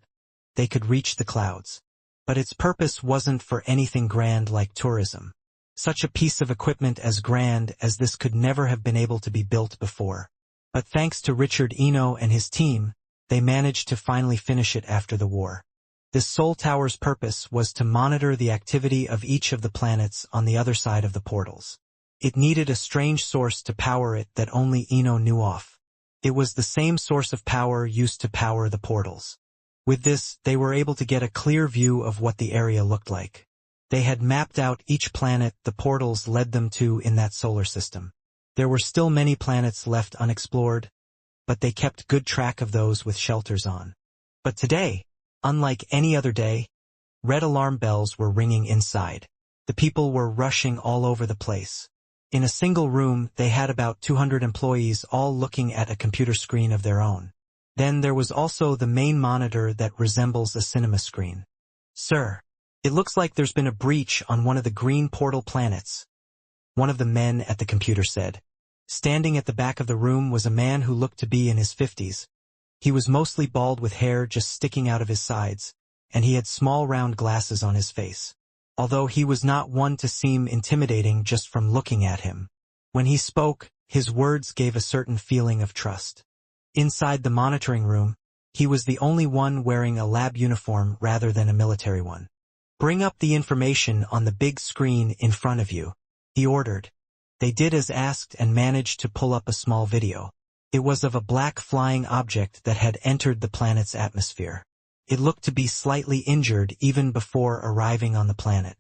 they could reach the clouds. But its purpose wasn't for anything grand like tourism. Such a piece of equipment as grand as this could never have been able to be built before. But thanks to Richard Eno and his team, they managed to finally finish it after the war. This Soul Tower's purpose was to monitor the activity of each of the planets on the other side of the portals. It needed a strange source to power it that only Eno knew of. It was the same source of power used to power the portals. With this, they were able to get a clear view of what the area looked like. They had mapped out each planet the portals led them to in that solar system. There were still many planets left unexplored, but they kept good track of those with shelters on. But today, unlike any other day, red alarm bells were ringing inside. The people were rushing all over the place. In a single room, they had about 200 employees all looking at a computer screen of their own. Then there was also the main monitor that resembles a cinema screen. "Sir, it looks like there's been a breach on one of the green portal planets," one of the men at the computer said. Standing at the back of the room was a man who looked to be in his 50s. He was mostly bald with hair just sticking out of his sides, and he had small round glasses on his face. Although he was not one to seem intimidating just from looking at him. When he spoke, his words gave a certain feeling of trust. Inside the monitoring room, he was the only one wearing a lab uniform rather than a military one. "Bring up the information on the big screen in front of you," he ordered. They did as asked and managed to pull up a small video. It was of a black flying object that had entered the planet's atmosphere. It looked to be slightly injured even before arriving on the planet.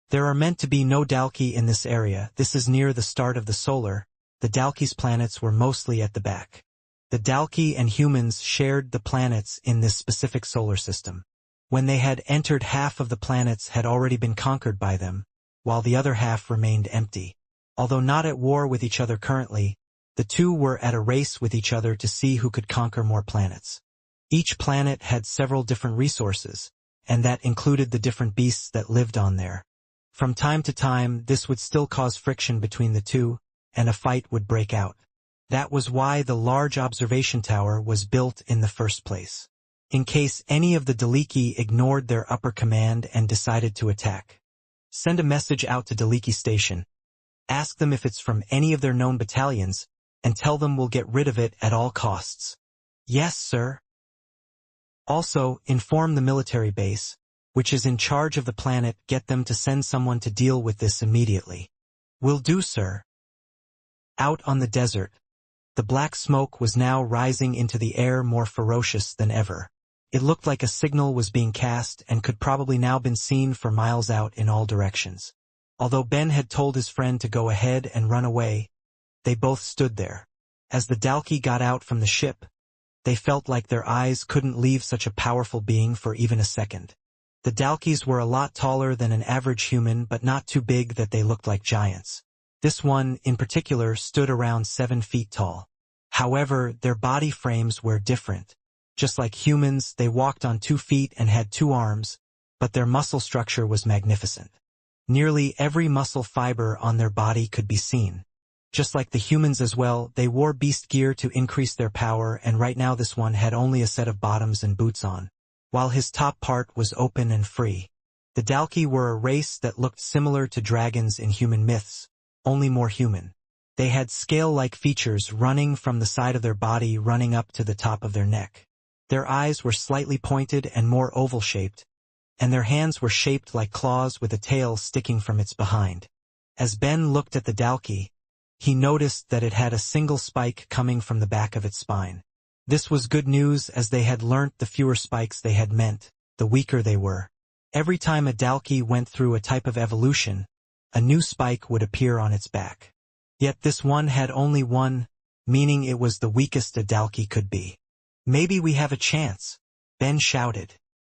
There are meant to be no Dalki in this area. This is near the start of the solar. The Dalki's planets were mostly at the back. The Dalki and humans shared the planets in this specific solar system. When they had entered, half of the planets had already been conquered by them, while the other half remained empty. Although not at war with each other currently, the two were at a race with each other to see who could conquer more planets. Each planet had several different resources, and that included the different beasts that lived on there. From time to time, this would still cause friction between the two, and a fight would break out. That was why the large observation tower was built in the first place. In case any of the Daleki ignored their upper command and decided to attack. Send a message out to Daleki Station. Ask them if it's from any of their known battalions, and tell them we'll get rid of it at all costs. Yes, sir. Also, inform the military base, which is in charge of the planet, get them to send someone to deal with this immediately. Will do, sir. Out on the desert, the black smoke was now rising into the air more ferocious than ever. It looked like a signal was being cast and could probably now been seen for miles out in all directions. Although Ben had told his friend to go ahead and run away, they both stood there. As the Dalki got out from the ship, they felt like their eyes couldn't leave such a powerful being for even a second. The Dalkis were a lot taller than an average human, but not too big that they looked like giants. This one, in particular, stood around 7 feet tall. However, their body frames were different. Just like humans, they walked on 2 feet and had 2 arms, but their muscle structure was magnificent. Nearly every muscle fiber on their body could be seen. Just like the humans as well, they wore beast gear to increase their power, and right now this one had only a set of bottoms and boots on, while his top part was open and free. The Dalki were a race that looked similar to dragons in human myths, only more human. They had scale-like features running from the side of their body running up to the top of their neck. Their eyes were slightly pointed and more oval-shaped, and their hands were shaped like claws with a tail sticking from its behind. As Ben looked at the Dalki, he noticed that it had a single spike coming from the back of its spine. This was good news, as they had learnt the fewer spikes they had meant, the weaker they were. Every time a Dalki went through a type of evolution, a new spike would appear on its back. Yet this one had only one, meaning it was the weakest a Dalki could be. "Maybe we have a chance," Ben shouted.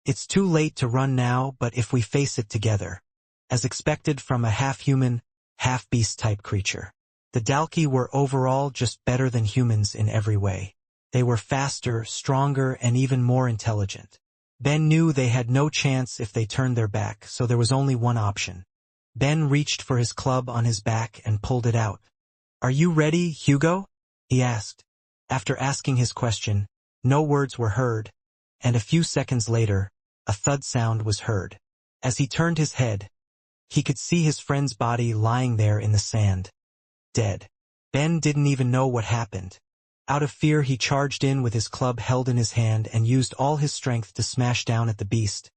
"It's too late to run now, but if we face it together." As expected from a half-human, half-beast type creature. The Dalki were overall just better than humans in every way. They were faster, stronger, and even more intelligent. Ben knew they had no chance if they turned their back, so there was only one option. Ben reached for his club on his back and pulled it out. "Are you ready, Hugo?" he asked. After asking his question, no words were heard, and a few seconds later, a thud sound was heard. As he turned his head, he could see his friend's body lying there in the sand. Dead. Ben didn't even know what happened. Out of fear, he charged in with his club held in his hand and used all his strength to smash down at the beast.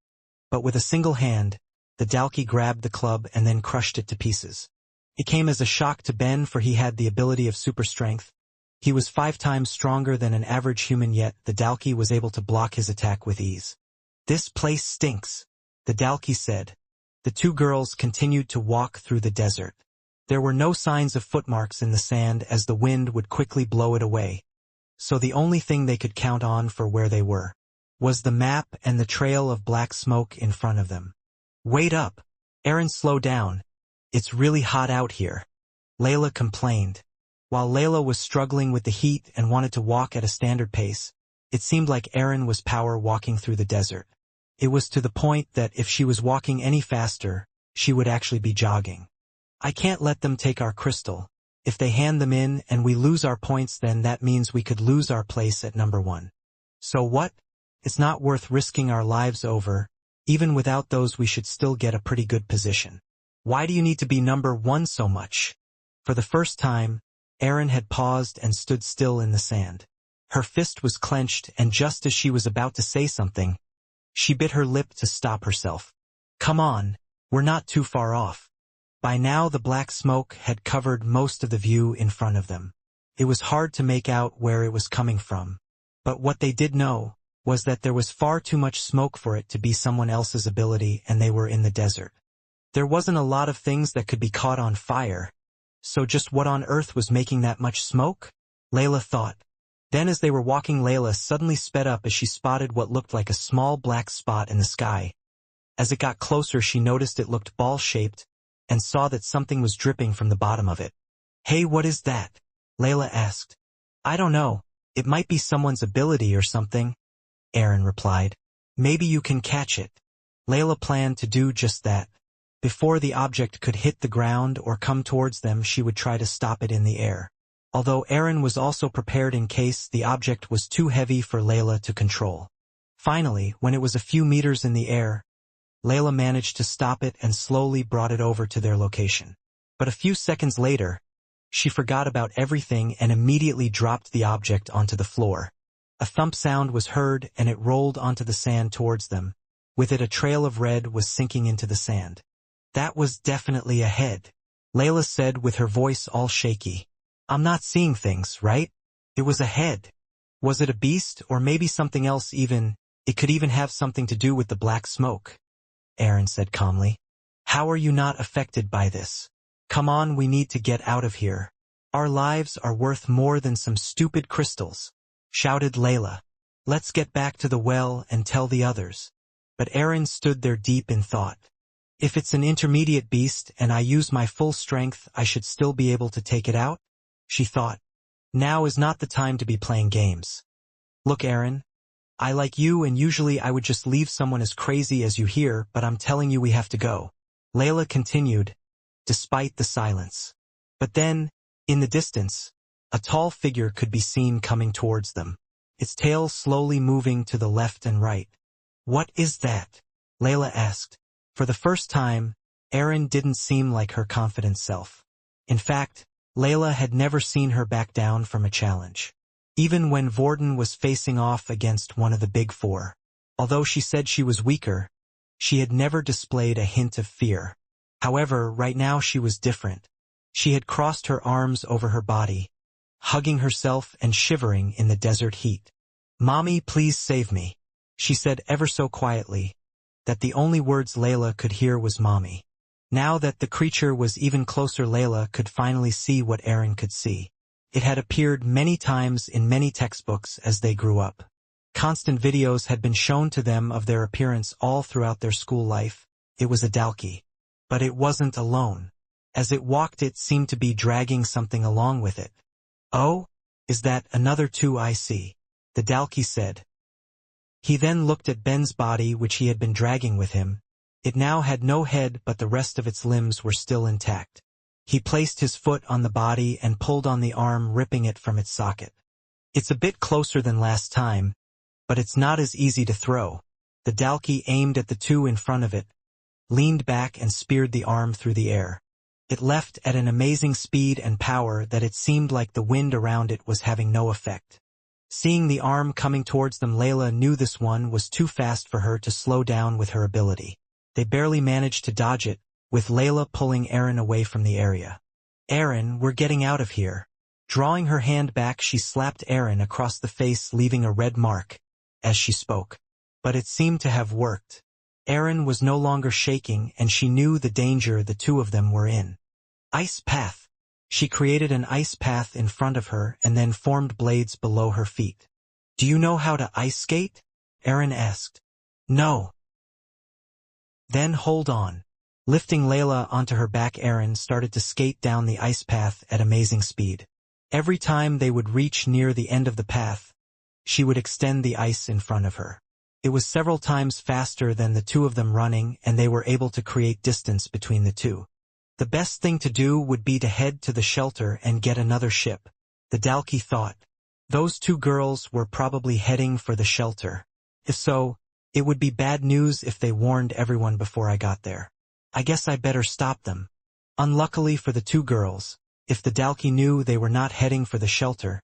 But with a single hand, the Dalki grabbed the club and then crushed it to pieces. It came as a shock to Ben, for he had the ability of super strength. He was 5 times stronger than an average human, yet the Dalki was able to block his attack with ease. "This place stinks," the Dalki said. The 2 girls continued to walk through the desert. There were no signs of footmarks in the sand, as the wind would quickly blow it away, so the only thing they could count on for where they were was the map and the trail of black smoke in front of them. "Wait up! Aaron, slow down. It's really hot out here," Layla complained. While Layla was struggling with the heat and wanted to walk at a standard pace, it seemed like Aaron was power walking through the desert. It was to the point that if she was walking any faster, she would actually be jogging. "I can't let them take our crystal. If they hand them in and we lose our points, then that means we could lose our place at number 1. So what? It's not worth risking our lives over. Even without those, we should still get a pretty good position. Why do you need to be number 1 so much?" For the first time, Erin had paused and stood still in the sand. Her fist was clenched, and just as she was about to say something, she bit her lip to stop herself. "Come on, we're not too far off." By now the black smoke had covered most of the view in front of them. It was hard to make out where it was coming from. But what they did know was that there was far too much smoke for it to be someone else's ability, and they were in the desert. There wasn't a lot of things that could be caught on fire. So just what on earth was making that much smoke? Layla thought. Then as they were walking, Layla suddenly sped up as she spotted what looked like a small black spot in the sky. As it got closer, she noticed it looked ball-shaped and saw that something was dripping from the bottom of it. "Hey, what is that?" Layla asked. "I don't know. It might be someone's ability or something," Aaron replied. "Maybe you can catch it." Layla planned to do just that. Before the object could hit the ground or come towards them, she would try to stop it in the air. Although Aaron was also prepared in case the object was too heavy for Layla to control. Finally, when it was a few meters in the air, Layla managed to stop it and slowly brought it over to their location. But a few seconds later, she forgot about everything and immediately dropped the object onto the floor. A thump sound was heard and it rolled onto the sand towards them. With it, a trail of red was sinking into the sand. "That was definitely a head," Layla said with her voice all shaky. "I'm not seeing things, right? It was a head. Was it a beast or maybe something else even? It could even have something to do with the black smoke," Aaron said calmly. "How are you not affected by this? Come on, we need to get out of here. Our lives are worth more than some stupid crystals," shouted Layla. "Let's get back to the well and tell the others." But Aaron stood there deep in thought. "If it's an intermediate beast and I use my full strength, I should still be able to take it out," she thought. "Now is not the time to be playing games. Look, Aaron, I like you and usually I would just leave someone as crazy as you here, but I'm telling you we have to go," Layla continued, despite the silence. But then, in the distance, a tall figure could be seen coming towards them, its tail slowly moving to the left and right. "What is that?" Layla asked. For the first time, Aaron didn't seem like her confident self. In fact, Layla had never seen her back down from a challenge. Even when Vorden was facing off against one of the big four. Although she said she was weaker, she had never displayed a hint of fear. However, right now she was different. She had crossed her arms over her body, hugging herself and shivering in the desert heat. "Mommy, please save me," she said ever so quietly, that the only words Layla could hear was "mommy." Now that the creature was even closer, Layla could finally see what Aaron could see. It had appeared many times in many textbooks as they grew up. Constant videos had been shown to them of their appearance all throughout their school life. It was a Dalki. But it wasn't alone. As it walked, it seemed to be dragging something along with it. "Oh, is that another 2 I see?" the Dalki said. He then looked at Ben's body, which he had been dragging with him. It now had no head, but the rest of its limbs were still intact. He placed his foot on the body and pulled on the arm, ripping it from its socket. "It's a bit closer than last time, but it's not as easy to throw." The Dalki aimed at the 2 in front of it, leaned back and speared the arm through the air. It left at an amazing speed and power that it seemed like the wind around it was having no effect. Seeing the arm coming towards them, Layla knew this one was too fast for her to slow down with her ability. They barely managed to dodge it, with Layla pulling Aaron away from the area. "Aaron, we're getting out of here." Drawing her hand back, she slapped Aaron across the face, leaving a red mark as she spoke. But it seemed to have worked. Aaron was no longer shaking, and she knew the danger the 2 of them were in. "Ice path." She created an ice path in front of her and then formed blades below her feet. "Do you know how to ice skate?" Aaron asked. No. Then hold on. Lifting Layla onto her back, Aaron started to skate down the ice path at amazing speed. Every time they would reach near the end of the path, she would extend the ice in front of her. It was several times faster than the two of them running, and they were able to create distance between the two. The best thing to do would be to head to the shelter and get another ship, the Dalki thought. Those two girls were probably heading for the shelter. If so, it would be bad news if they warned everyone before I got there. I guess I better stop them. Unluckily for the two girls, if the Dalki knew they were not heading for the shelter,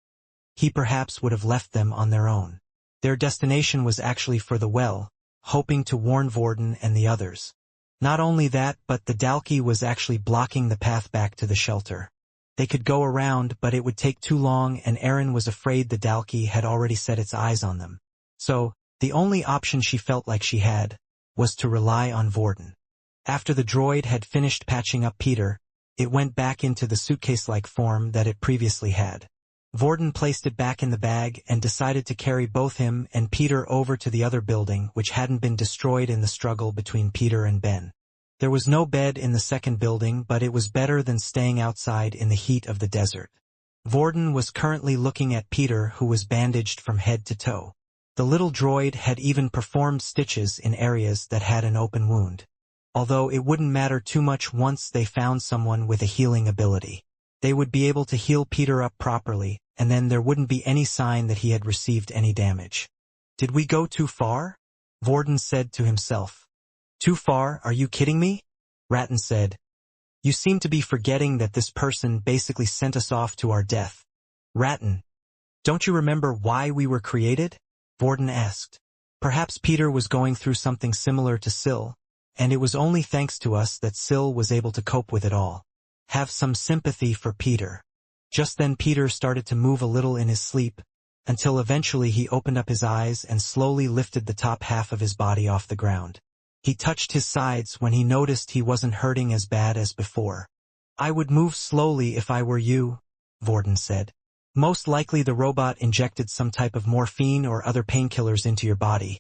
he perhaps would have left them on their own. Their destination was actually for the well, hoping to warn Vorden and the others. Not only that, but the Dalki was actually blocking the path back to the shelter. They could go around, but it would take too long, and Aaron was afraid the Dalki had already set its eyes on them. So, the only option she felt like she had was to rely on Vorden. After the droid had finished patching up Peter, it went back into the suitcase-like form that it previously had. Vorden placed it back in the bag and decided to carry both him and Peter over to the other building, which hadn't been destroyed in the struggle between Peter and Ben. There was no bed in the second building, but it was better than staying outside in the heat of the desert. Vorden was currently looking at Peter, who was bandaged from head to toe. The little droid had even performed stitches in areas that had an open wound. Although it wouldn't matter too much once they found someone with a healing ability. They would be able to heal Peter up properly, and then there wouldn't be any sign that he had received any damage. Did we go too far? Vorden said to himself. Too far? Are you kidding me? Ratton said. You seem to be forgetting that this person basically sent us off to our death. Ratton, don't you remember why we were created? Vorden asked. Perhaps Peter was going through something similar to Syl, and it was only thanks to us that Syl was able to cope with it all. Have some sympathy for Peter. Just then Peter started to move a little in his sleep, until eventually he opened up his eyes and slowly lifted the top half of his body off the ground. He touched his sides when he noticed he wasn't hurting as bad as before. I would move slowly if I were you, Vorden said. Most likely the robot injected some type of morphine or other painkillers into your body.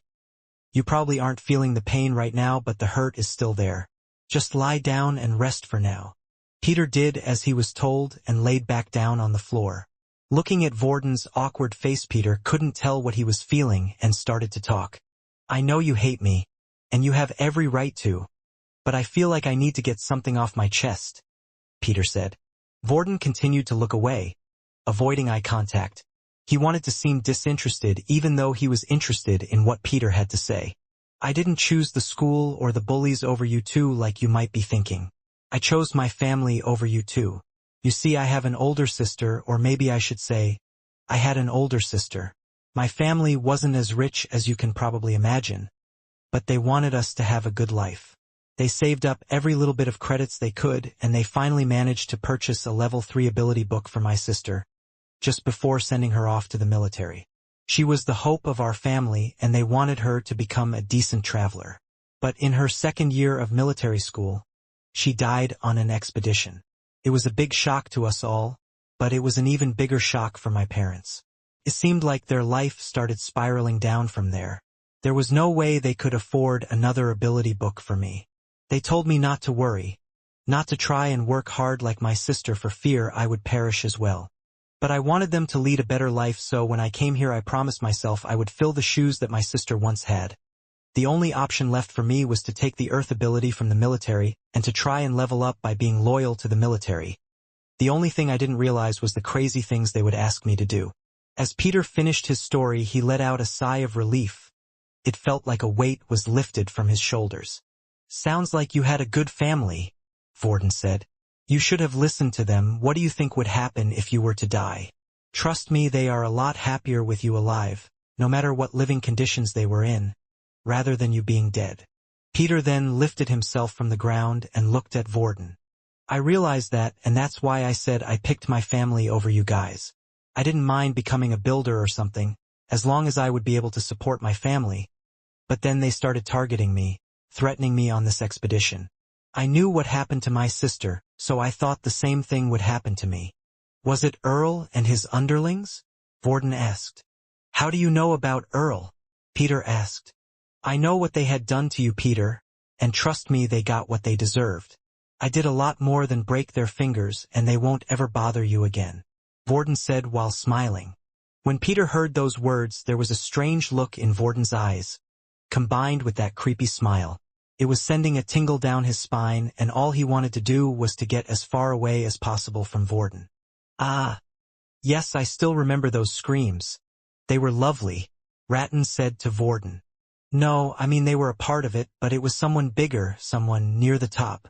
You probably aren't feeling the pain right now, but the hurt is still there. Just lie down and rest for now. Peter did as he was told and laid back down on the floor. Looking at Vorden's awkward face, Peter couldn't tell what he was feeling and started to talk. I know you hate me, and you have every right to, but I feel like I need to get something off my chest, Peter said. Vorden continued to look away, avoiding eye contact. He wanted to seem disinterested even though he was interested in what Peter had to say. I didn't choose the school or the bullies over you two like you might be thinking. I chose my family over you two. You see, I have an older sister, or maybe I should say, I had an older sister. My family wasn't as rich as you can probably imagine, but they wanted us to have a good life. They saved up every little bit of credits they could, and they finally managed to purchase a level 3 ability book for my sister, just before sending her off to the military. She was the hope of our family, and they wanted her to become a decent traveler. But in her second year of military school, she died on an expedition. It was a big shock to us all, but it was an even bigger shock for my parents. It seemed like their life started spiraling down from there. There was no way they could afford another ability book for me. They told me not to worry, not to try and work hard like my sister for fear I would perish as well. But I wanted them to lead a better life, so when I came here I promised myself I would fill the shoes that my sister once had. The only option left for me was to take the Earth ability from the military and to try and level up by being loyal to the military. The only thing I didn't realize was the crazy things they would ask me to do. As Peter finished his story, he let out a sigh of relief. It felt like a weight was lifted from his shoulders. Sounds like you had a good family, Vorden said. You should have listened to them. What do you think would happen if you were to die? Trust me, they are a lot happier with you alive, no matter what living conditions they were in, rather than you being dead. Peter then lifted himself from the ground and looked at Vorden. I realized that, and that's why I said I picked my family over you guys. I didn't mind becoming a builder or something, as long as I would be able to support my family. But then they started targeting me, threatening me on this expedition. I knew what happened to my sister, so I thought the same thing would happen to me. Was it Earl and his underlings? Vorden asked. How do you know about Earl? Peter asked. I know what they had done to you, Peter, and trust me, they got what they deserved. I did a lot more than break their fingers, and they won't ever bother you again, Vorden said while smiling. When Peter heard those words, there was a strange look in Vorden's eyes, combined with that creepy smile. It was sending a tingle down his spine, and all he wanted to do was to get as far away as possible from Vorden. Ah, yes, I still remember those screams. They were lovely, Ratton said to Vorden. No, I mean they were a part of it, but it was someone bigger, someone near the top.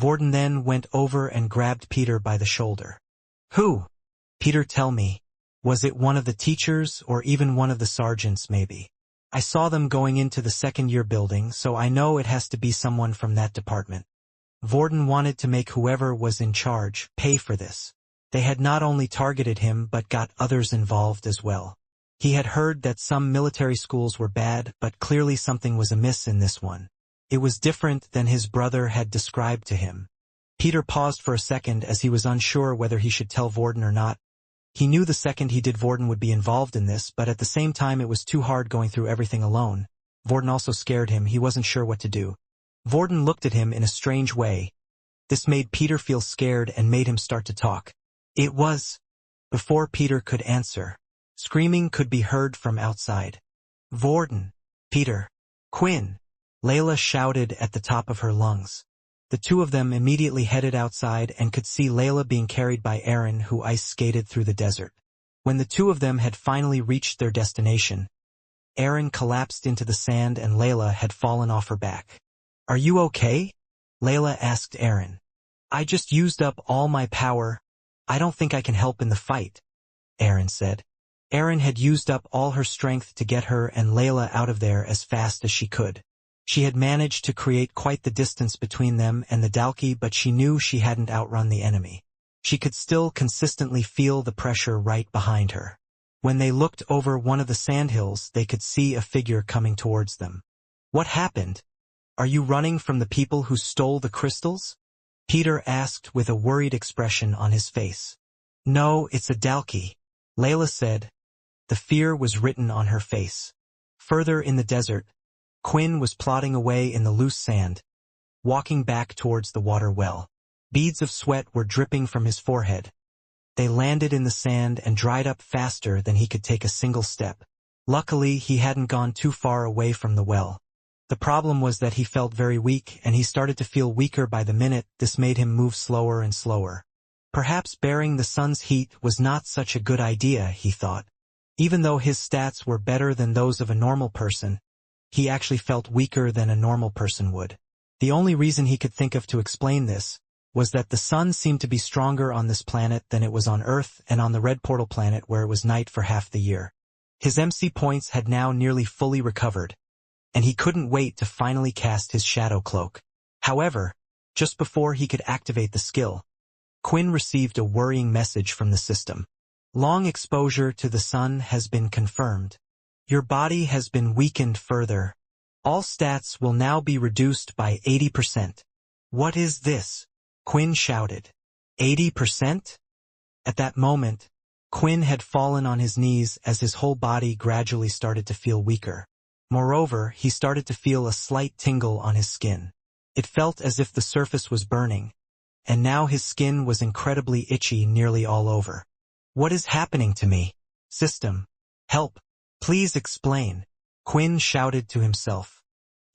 Vorden then went over and grabbed Peter by the shoulder. Who? Peter, tell me. Was it one of the teachers or even one of the sergeants maybe? I saw them going into the second-year building, so I know it has to be someone from that department. Vorden wanted to make whoever was in charge pay for this. They had not only targeted him but got others involved as well. He had heard that some military schools were bad, but clearly something was amiss in this one. It was different than his brother had described to him. Peter paused for a second as he was unsure whether he should tell Vorden or not. He knew the second he did Vorden would be involved in this, but at the same time it was too hard going through everything alone. Vorden also scared him, he wasn't sure what to do. Vorden looked at him in a strange way. This made Peter feel scared and made him start to talk. It was... Before Peter could answer, screaming could be heard from outside. Vorden, Peter, Quinn, Layla shouted at the top of her lungs. The two of them immediately headed outside and could see Layla being carried by Aaron, who ice-skated through the desert. When the two of them had finally reached their destination, Aaron collapsed into the sand and Layla had fallen off her back. Are you okay? Layla asked Aaron. I just used up all my power. I don't think I can help in the fight, Aaron said. Aaron had used up all her strength to get her and Layla out of there as fast as she could. She had managed to create quite the distance between them and the Dalki, but she knew she hadn't outrun the enemy. She could still consistently feel the pressure right behind her. When they looked over one of the sandhills, they could see a figure coming towards them. What happened? Are you running from the people who stole the crystals? Peter asked with a worried expression on his face. No, it's a Dalki, Layla said. The fear was written on her face. Further in the desert, Quinn was plodding away in the loose sand, walking back towards the water well. Beads of sweat were dripping from his forehead. They landed in the sand and dried up faster than he could take a single step. Luckily, he hadn't gone too far away from the well. The problem was that he felt very weak, and he started to feel weaker by the minute. This made him move slower and slower. Perhaps bearing the sun's heat was not such a good idea, he thought. Even though his stats were better than those of a normal person, he actually felt weaker than a normal person would. The only reason he could think of to explain this was that the sun seemed to be stronger on this planet than it was on Earth and on the Red Portal planet where it was night for half the year. His MC points had now nearly fully recovered, and he couldn't wait to finally cast his shadow cloak. However, just before he could activate the skill, Quinn received a worrying message from the system. Long exposure to the sun has been confirmed. Your body has been weakened further. All stats will now be reduced by 80%. What is this? Quinn shouted. 80%? At that moment, Quinn had fallen on his knees as his whole body gradually started to feel weaker. Moreover, he started to feel a slight tingle on his skin. It felt as if the surface was burning, and now his skin was incredibly itchy nearly all over. What is happening to me? System, help. Please explain, Quinn shouted to himself.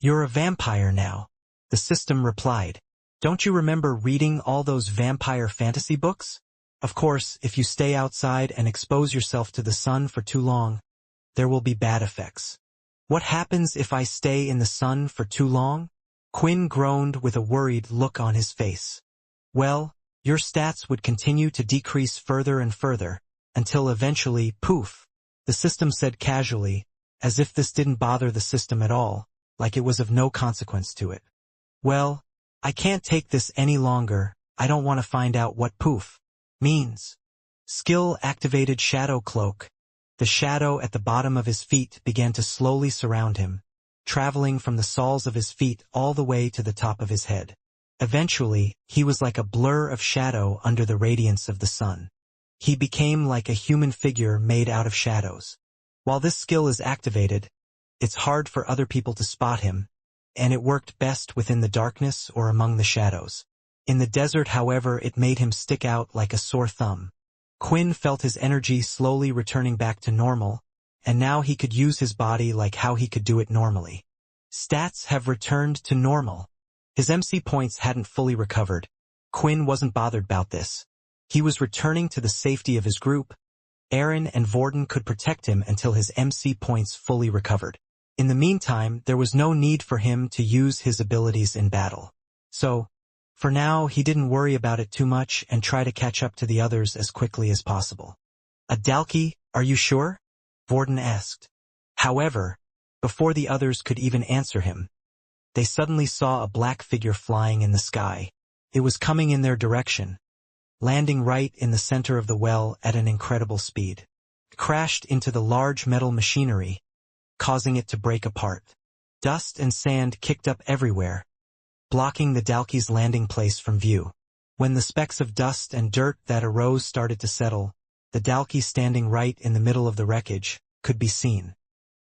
You're a vampire now, the system replied. Don't you remember reading all those vampire fantasy books? Of course, if you stay outside and expose yourself to the sun for too long, there will be bad effects. What happens if I stay in the sun for too long? Quinn groaned with a worried look on his face. Well, your stats would continue to decrease further and further, until eventually, poof. The system said casually, as if this didn't bother the system at all, like it was of no consequence to it. Well, I can't take this any longer. I don't want to find out what poof means. Skill activated shadow cloak. The shadow at the bottom of his feet began to slowly surround him, traveling from the soles of his feet all the way to the top of his head. Eventually, he was like a blur of shadow under the radiance of the sun. He became like a human figure made out of shadows. While this skill is activated, It's hard for other people to spot him, and it worked best within the darkness or among the shadows. In the desert, however, it made him stick out like a sore thumb. Quinn felt his energy slowly returning back to normal, and now he could use his body like how he could do it normally. Stats have returned to normal. His MC points hadn't fully recovered. Quinn wasn't bothered about this. He was returning to the safety of his group. Aaron and Vorden could protect him until his MC points fully recovered. In the meantime, there was no need for him to use his abilities in battle. So, for now, he didn't worry about it too much and try to catch up to the others as quickly as possible. "Adalki, are you sure?" Vorden asked. However, before the others could even answer him, they suddenly saw a black figure flying in the sky. It was coming in their direction, landing right in the center of the well at an incredible speed. It crashed into the large metal machinery, causing it to break apart. Dust and sand kicked up everywhere, blocking the Dalki's landing place from view. When the specks of dust and dirt that arose started to settle, the Dalki standing right in the middle of the wreckage could be seen.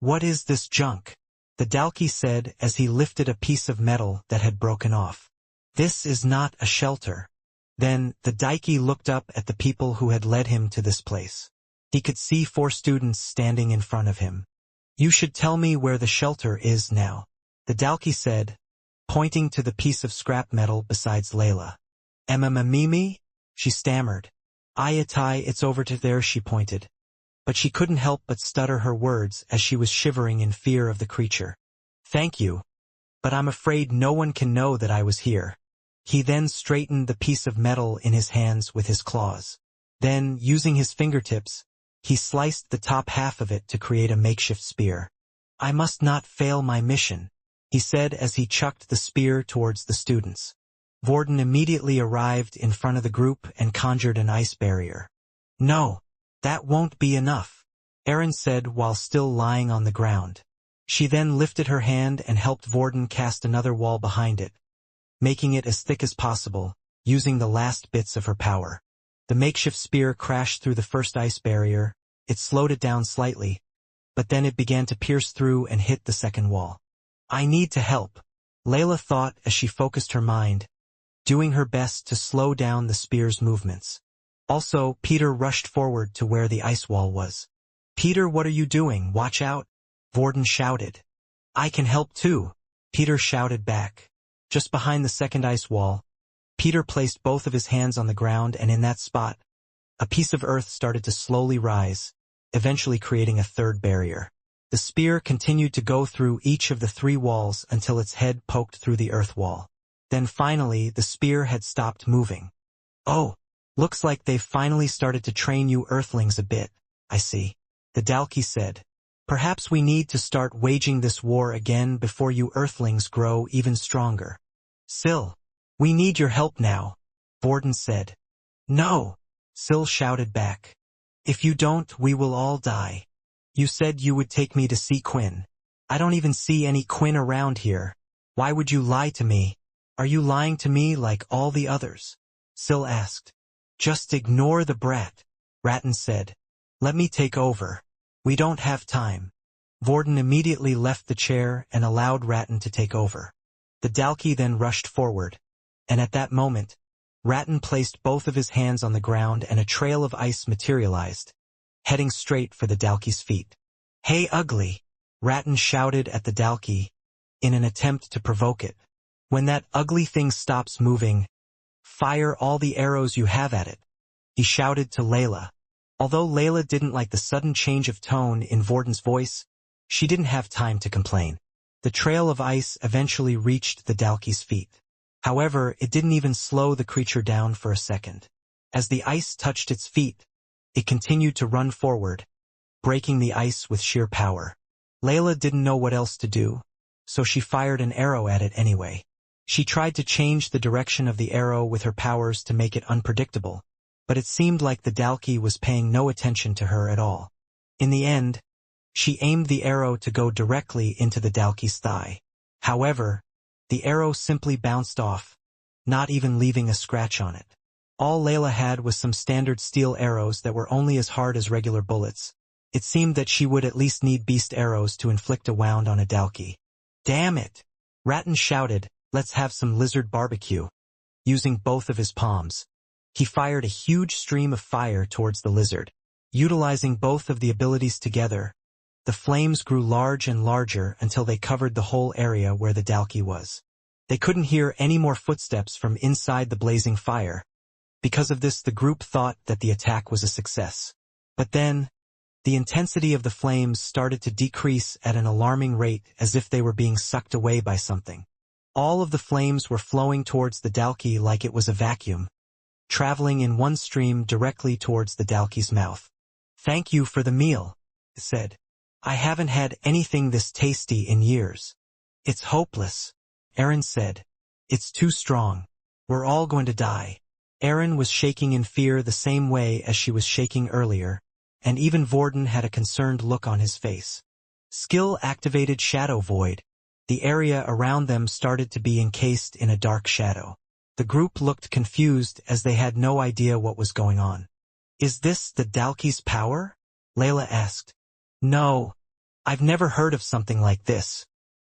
"What is this junk?" the Dalki said as he lifted a piece of metal that had broken off. "This is not a shelter." Then, the Daiki looked up at the people who had led him to this place. He could see 4 students standing in front of him. "You should tell me where the shelter is now," the Dalki said, pointing to the piece of scrap metal besides Layla. "Mimi?" she stammered. "Ayatai, it's over to there," she pointed. But she couldn't help but stutter her words as she was shivering in fear of the creature. "Thank you, but I'm afraid no one can know that I was here." He then straightened the piece of metal in his hands with his claws. Then, using his fingertips, he sliced the top half of it to create a makeshift spear. "I must not fail my mission," he said as he chucked the spear towards the students. Vorden immediately arrived in front of the group and conjured an ice barrier. "No, that won't be enough," Aaron said while still lying on the ground. She then lifted her hand and helped Vorden cast another wall behind it, making it as thick as possible, using the last bits of her power. The makeshift spear crashed through the first ice barrier. It slowed it down slightly, but then it began to pierce through and hit the second wall. "I need to help," Layla thought as she focused her mind, doing her best to slow down the spear's movements. Also, Peter rushed forward to where the ice wall was. "Peter, what are you doing? Watch out!" Vorden shouted. "I can help too," Peter shouted back. Just behind the second ice wall, Peter placed both of his hands on the ground, and in that spot, a piece of earth started to slowly rise, eventually creating a third barrier. The spear continued to go through each of the 3 walls until its head poked through the earth wall. Then finally, the spear had stopped moving. "Oh, looks like they've finally started to train you Earthlings a bit, I see," the Dalki said. "Perhaps we need to start waging this war again before you Earthlings grow even stronger." "Syl, we need your help now," Vorden said. "No," Syl shouted back. "If you don't, we will all die. You said you would take me to see Quinn. I don't even see any Quinn around here. Why would you lie to me? Are you lying to me like all the others?" Syl asked. "Just ignore the brat," Rattan said. "Let me take over. We don't have time." Vorden immediately left the chair and allowed Rattan to take over. The Dalki then rushed forward, and at that moment, Rattan placed both of his hands on the ground and a trail of ice materialized, heading straight for the Dalki's feet. "Hey, ugly!" Rattan shouted at the Dalki, in an attempt to provoke it. "When that ugly thing stops moving, fire all the arrows you have at it," he shouted to Layla. Although Layla didn't like the sudden change of tone in Vorden's voice, she didn't have time to complain. The trail of ice eventually reached the Dalki's feet. However, it didn't even slow the creature down for a second. As the ice touched its feet, it continued to run forward, breaking the ice with sheer power. Layla didn't know what else to do, so she fired an arrow at it anyway. She tried to change the direction of the arrow with her powers to make it unpredictable, but it seemed like the Dalki was paying no attention to her at all. In the end, she aimed the arrow to go directly into the Dalki's thigh. However, the arrow simply bounced off, not even leaving a scratch on it. All Layla had was some standard steel arrows that were only as hard as regular bullets. It seemed that she would at least need beast arrows to inflict a wound on a Dalki. Damn it! Rattan shouted, let's have some lizard barbecue. Using both of his palms, he fired a huge stream of fire towards the lizard. Utilizing both of the abilities together, the flames grew large and larger until they covered the whole area where the Dalki was. They couldn't hear any more footsteps from inside the blazing fire. Because of this, the group thought that the attack was a success. But then, the intensity of the flames started to decrease at an alarming rate, as if they were being sucked away by something. All of the flames were flowing towards the Dalki like it was a vacuum, traveling in one stream directly towards the Dalki's mouth. Thank you for the meal, it said. I haven't had anything this tasty in years. It's hopeless, Aaron said. It's too strong. We're all going to die. Aaron was shaking in fear the same way as she was shaking earlier, and even Vorden had a concerned look on his face. Skill activated Shadow Void. The area around them started to be encased in a dark shadow. The group looked confused as they had no idea what was going on. Is this the Dalki's power? Layla asked. No. I've never heard of something like this.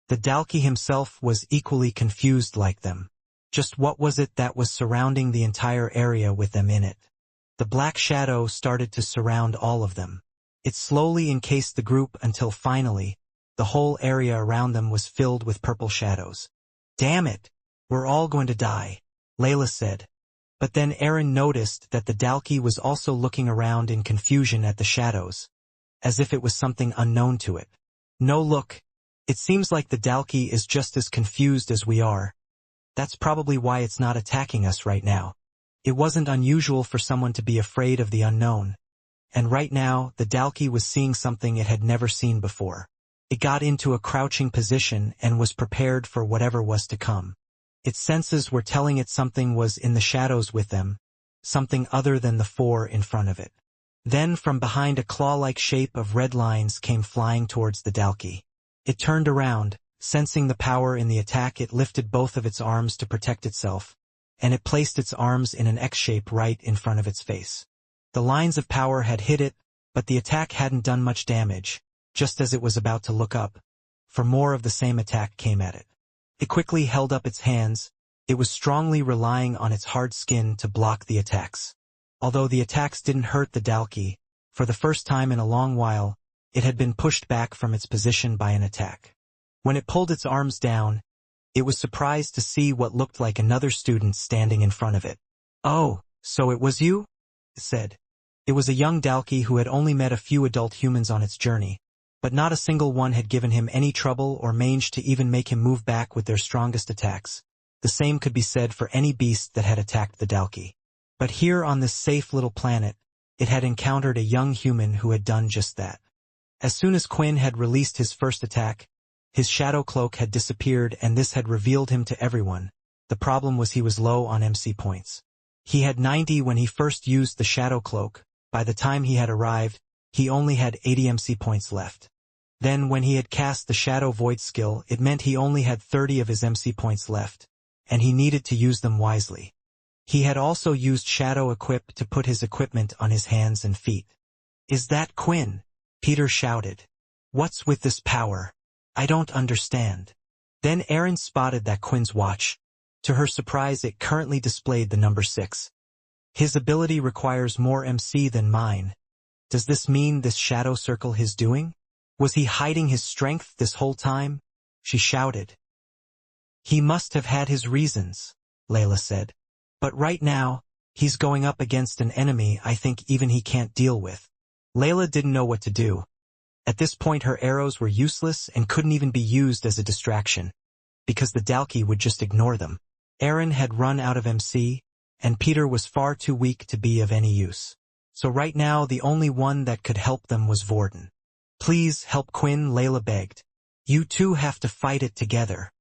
The Dalki himself was equally confused like them. Just what was it that was surrounding the entire area with them in it? The black shadow started to surround all of them. It slowly encased the group until finally, the whole area around them was filled with purple shadows. Damn it! We're all going to die, Layla said. But then Aaron noticed that the Dalki was also looking around in confusion at the shadows, as if it was something unknown to it. No, look. It seems like the Dalki is just as confused as we are. That's probably why it's not attacking us right now. It wasn't unusual for someone to be afraid of the unknown. And right now, the Dalki was seeing something it had never seen before. It got into a crouching position and was prepared for whatever was to come. Its senses were telling it something was in the shadows with them, something other than the four in front of it. Then from behind a claw-like shape of red lines came flying towards the Dalki. It turned around, sensing the power in the attack. It lifted both of its arms to protect itself, and it placed its arms in an X shape right in front of its face. The lines of power had hit it, but the attack hadn't done much damage. Just as it was about to look up, for more of the same attack came at it. It quickly held up its hands. It was strongly relying on its hard skin to block the attacks. Although the attacks didn't hurt the Dalki, for the first time in a long while, it had been pushed back from its position by an attack. When it pulled its arms down, it was surprised to see what looked like another student standing in front of it. Oh, so it was you? It said. It was a young Dalki who had only met a few adult humans on its journey, but not a single one had given him any trouble or managed to even make him move back with their strongest attacks. The same could be said for any beast that had attacked the Dalki. But here on this safe little planet, it had encountered a young human who had done just that. As soon as Quinn had released his first attack, his shadow cloak had disappeared, and this had revealed him to everyone. The problem was he was low on MC points. He had 90 when he first used the shadow cloak. By the time he had arrived, he only had 80 MC points left. Then when he had cast the Shadow Void skill, it meant he only had 30 of his MC points left, and he needed to use them wisely. He had also used Shadow Equip to put his equipment on his hands and feet. Is that Quinn? Peter shouted. What's with this power? I don't understand. Then Aaron spotted that Quinn's watch. To her surprise, it currently displayed the number 6. His ability requires more MC than mine. Does this mean this shadow circle he's doing? Was he hiding his strength this whole time? She shouted. He must have had his reasons, Layla said. But right now, he's going up against an enemy I think even he can't deal with. Layla didn't know what to do. At this point her arrows were useless and couldn't even be used as a distraction, because the Dalki would just ignore them. Aaron had run out of MC, and Peter was far too weak to be of any use. So right now the only one that could help them was Vorden. Please help Quinn, Layla begged. You two have to fight it together.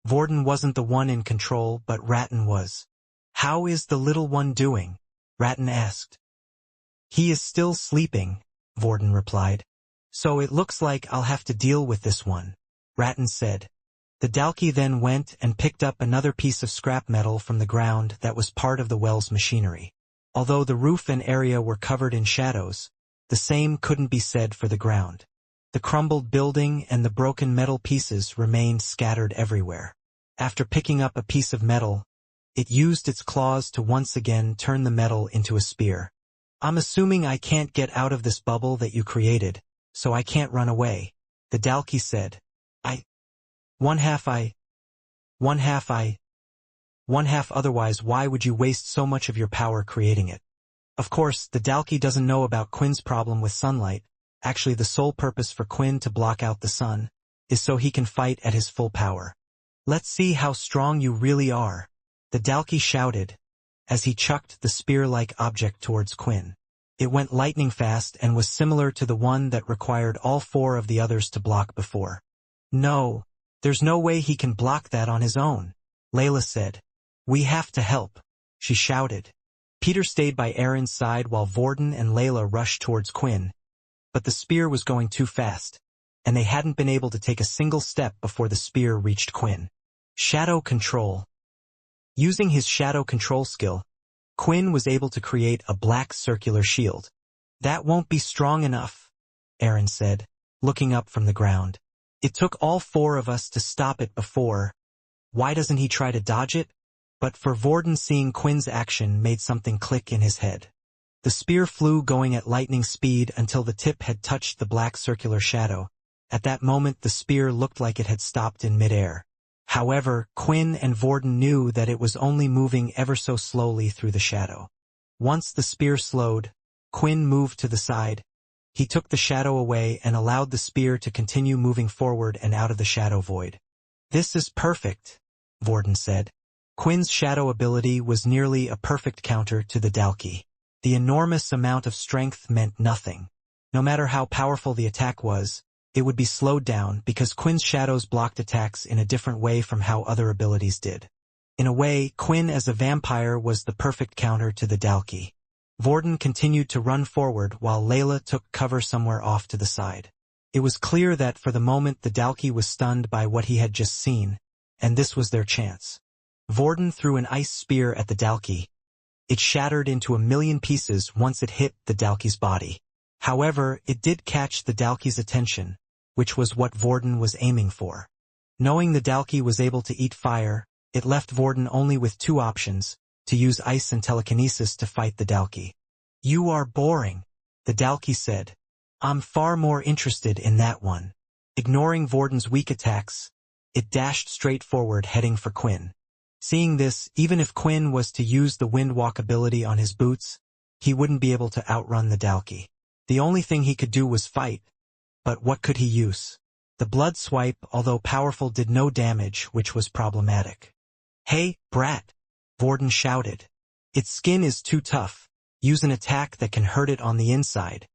Vorden wasn't the one in control, but Rattan was. How is the little one doing? Rattan asked. He is still sleeping, Vorden replied. So it looks like I'll have to deal with this one, Rattan said. The Dalki then went and picked up another piece of scrap metal from the ground that was part of the well's machinery. Although the roof and area were covered in shadows, The same couldn't be said for the ground. The crumbled building and the broken metal pieces remained scattered everywhere. After picking up a piece of metal, it used its claws to once again turn the metal into a spear. I'm assuming I can't get out of this bubble that you created, so I can't run away, the Dalki said. One half otherwise why would you waste so much of your power creating it? Of course, the Dalki doesn't know about Quinn's problem with sunlight. Actually, the sole purpose for Quinn to block out the sun is so he can fight at his full power. Let's see how strong you really are, the Dalki shouted, as he chucked the spear-like object towards Quinn. It went lightning fast and was similar to the one that required all 4 of the others to block before. No, there's no way he can block that on his own, Layla said. We have to help, she shouted. Peter stayed by Aaron's side while Vorden and Layla rushed towards Quinn, but the spear was going too fast, and they hadn't been able to take a single step before the spear reached Quinn. Shadow control. Using his shadow control skill, Quinn was able to create a black circular shield. That won't be strong enough, Aaron said, looking up from the ground. It took all 4 of us to stop it before. Why doesn't he try to dodge it? But for Vorden, seeing Quinn's action made something click in his head. The spear flew going at lightning speed until the tip had touched the black circular shadow. At that moment the spear looked like it had stopped in midair. However, Quinn and Vorden knew that it was only moving ever so slowly through the shadow. Once the spear slowed, Quinn moved to the side. He took the shadow away and allowed the spear to continue moving forward and out of the shadow void. This is perfect, Vorden said. Quinn's shadow ability was nearly a perfect counter to the Dalki. The enormous amount of strength meant nothing. No matter how powerful the attack was, it would be slowed down because Quinn's shadows blocked attacks in a different way from how other abilities did. In a way, Quinn as a vampire was the perfect counter to the Dalki. Vorden continued to run forward while Layla took cover somewhere off to the side. It was clear that for the moment the Dalki was stunned by what he had just seen, and this was their chance. Vorden threw an ice spear at the Dalki. It shattered into 1,000,000 pieces once it hit the Dalki's body. However, it did catch the Dalki's attention, which was what Vorden was aiming for. Knowing the Dalki was able to eat fire, it left Vorden only with 2 options, to use ice and telekinesis to fight the Dalki. You are boring, the Dalki said. I'm far more interested in that one. Ignoring Vorden's weak attacks, it dashed straight forward heading for Quinn. Seeing this, even if Quinn was to use the windwalk ability on his boots, he wouldn't be able to outrun the Dalki. The only thing he could do was fight, but what could he use? The blood swipe, although powerful, did no damage, which was problematic. Hey, brat, Vorden shouted. Its skin is too tough. Use an attack that can hurt it on the inside.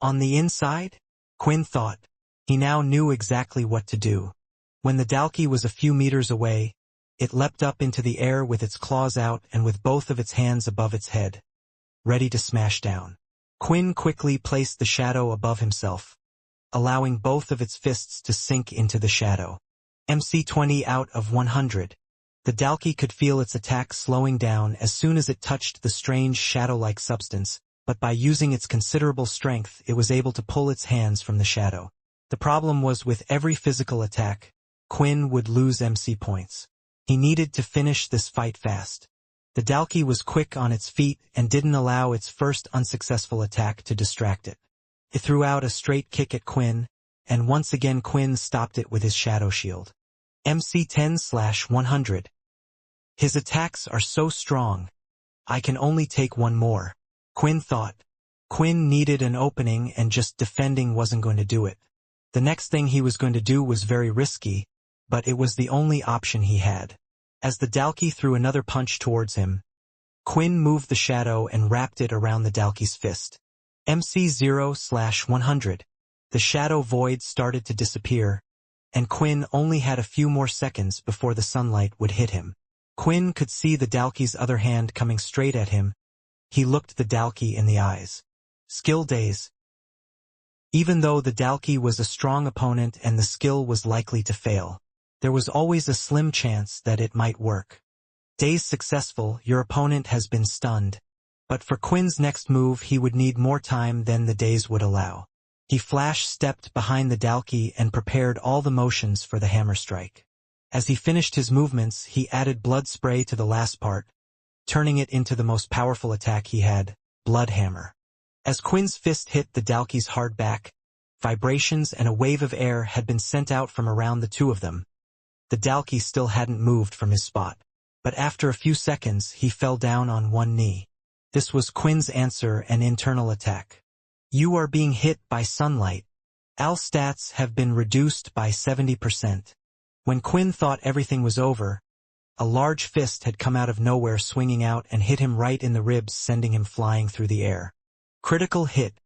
On the inside? Quinn thought. He now knew exactly what to do. When the Dalki was a few meters away, it leapt up into the air with its claws out and with both of its hands above its head, ready to smash down. Quinn quickly placed the shadow above himself, allowing both of its fists to sink into the shadow. MC 20 out of 100. The Dalki could feel its attack slowing down as soon as it touched the strange shadow-like substance, but by using its considerable strength it was able to pull its hands from the shadow. The problem was with every physical attack, Quinn would lose MC points. He needed to finish this fight fast. The Dalki was quick on its feet and didn't allow its first unsuccessful attack to distract it. It threw out a straight kick at Quinn, and once again Quinn stopped it with his shadow shield. MC 10/100. His attacks are so strong. I can only take one more, Quinn thought. Quinn needed an opening and just defending wasn't going to do it. The next thing he was going to do was very risky, but it was the only option he had. As the Dalki threw another punch towards him, Quinn moved the shadow and wrapped it around the Dalki's fist. MC 0/100. The shadow void started to disappear, and Quinn only had a few more seconds before the sunlight would hit him. Quinn could see the Dalki's other hand coming straight at him. He looked the Dalki in the eyes. Skill days. Even though the Dalki was a strong opponent and the skill was likely to fail, there was always a slim chance that it might work. Days successful, your opponent has been stunned. But for Quinn's next move he would need more time than the days would allow. He flash-stepped behind the Dalki and prepared all the motions for the hammer strike. As he finished his movements, he added blood spray to the last part, turning it into the most powerful attack he had, Blood Hammer. As Quinn's fist hit the Dalki's hard back, vibrations and a wave of air had been sent out from around the two of them. The Dalki still hadn't moved from his spot, but after a few seconds he fell down on one knee. This was Quinn's answer, an internal attack. You are being hit by sunlight. All stats have been reduced by 70%. When Quinn thought everything was over, a large fist had come out of nowhere, swinging out and hit him right in the ribs, sending him flying through the air. Critical hit.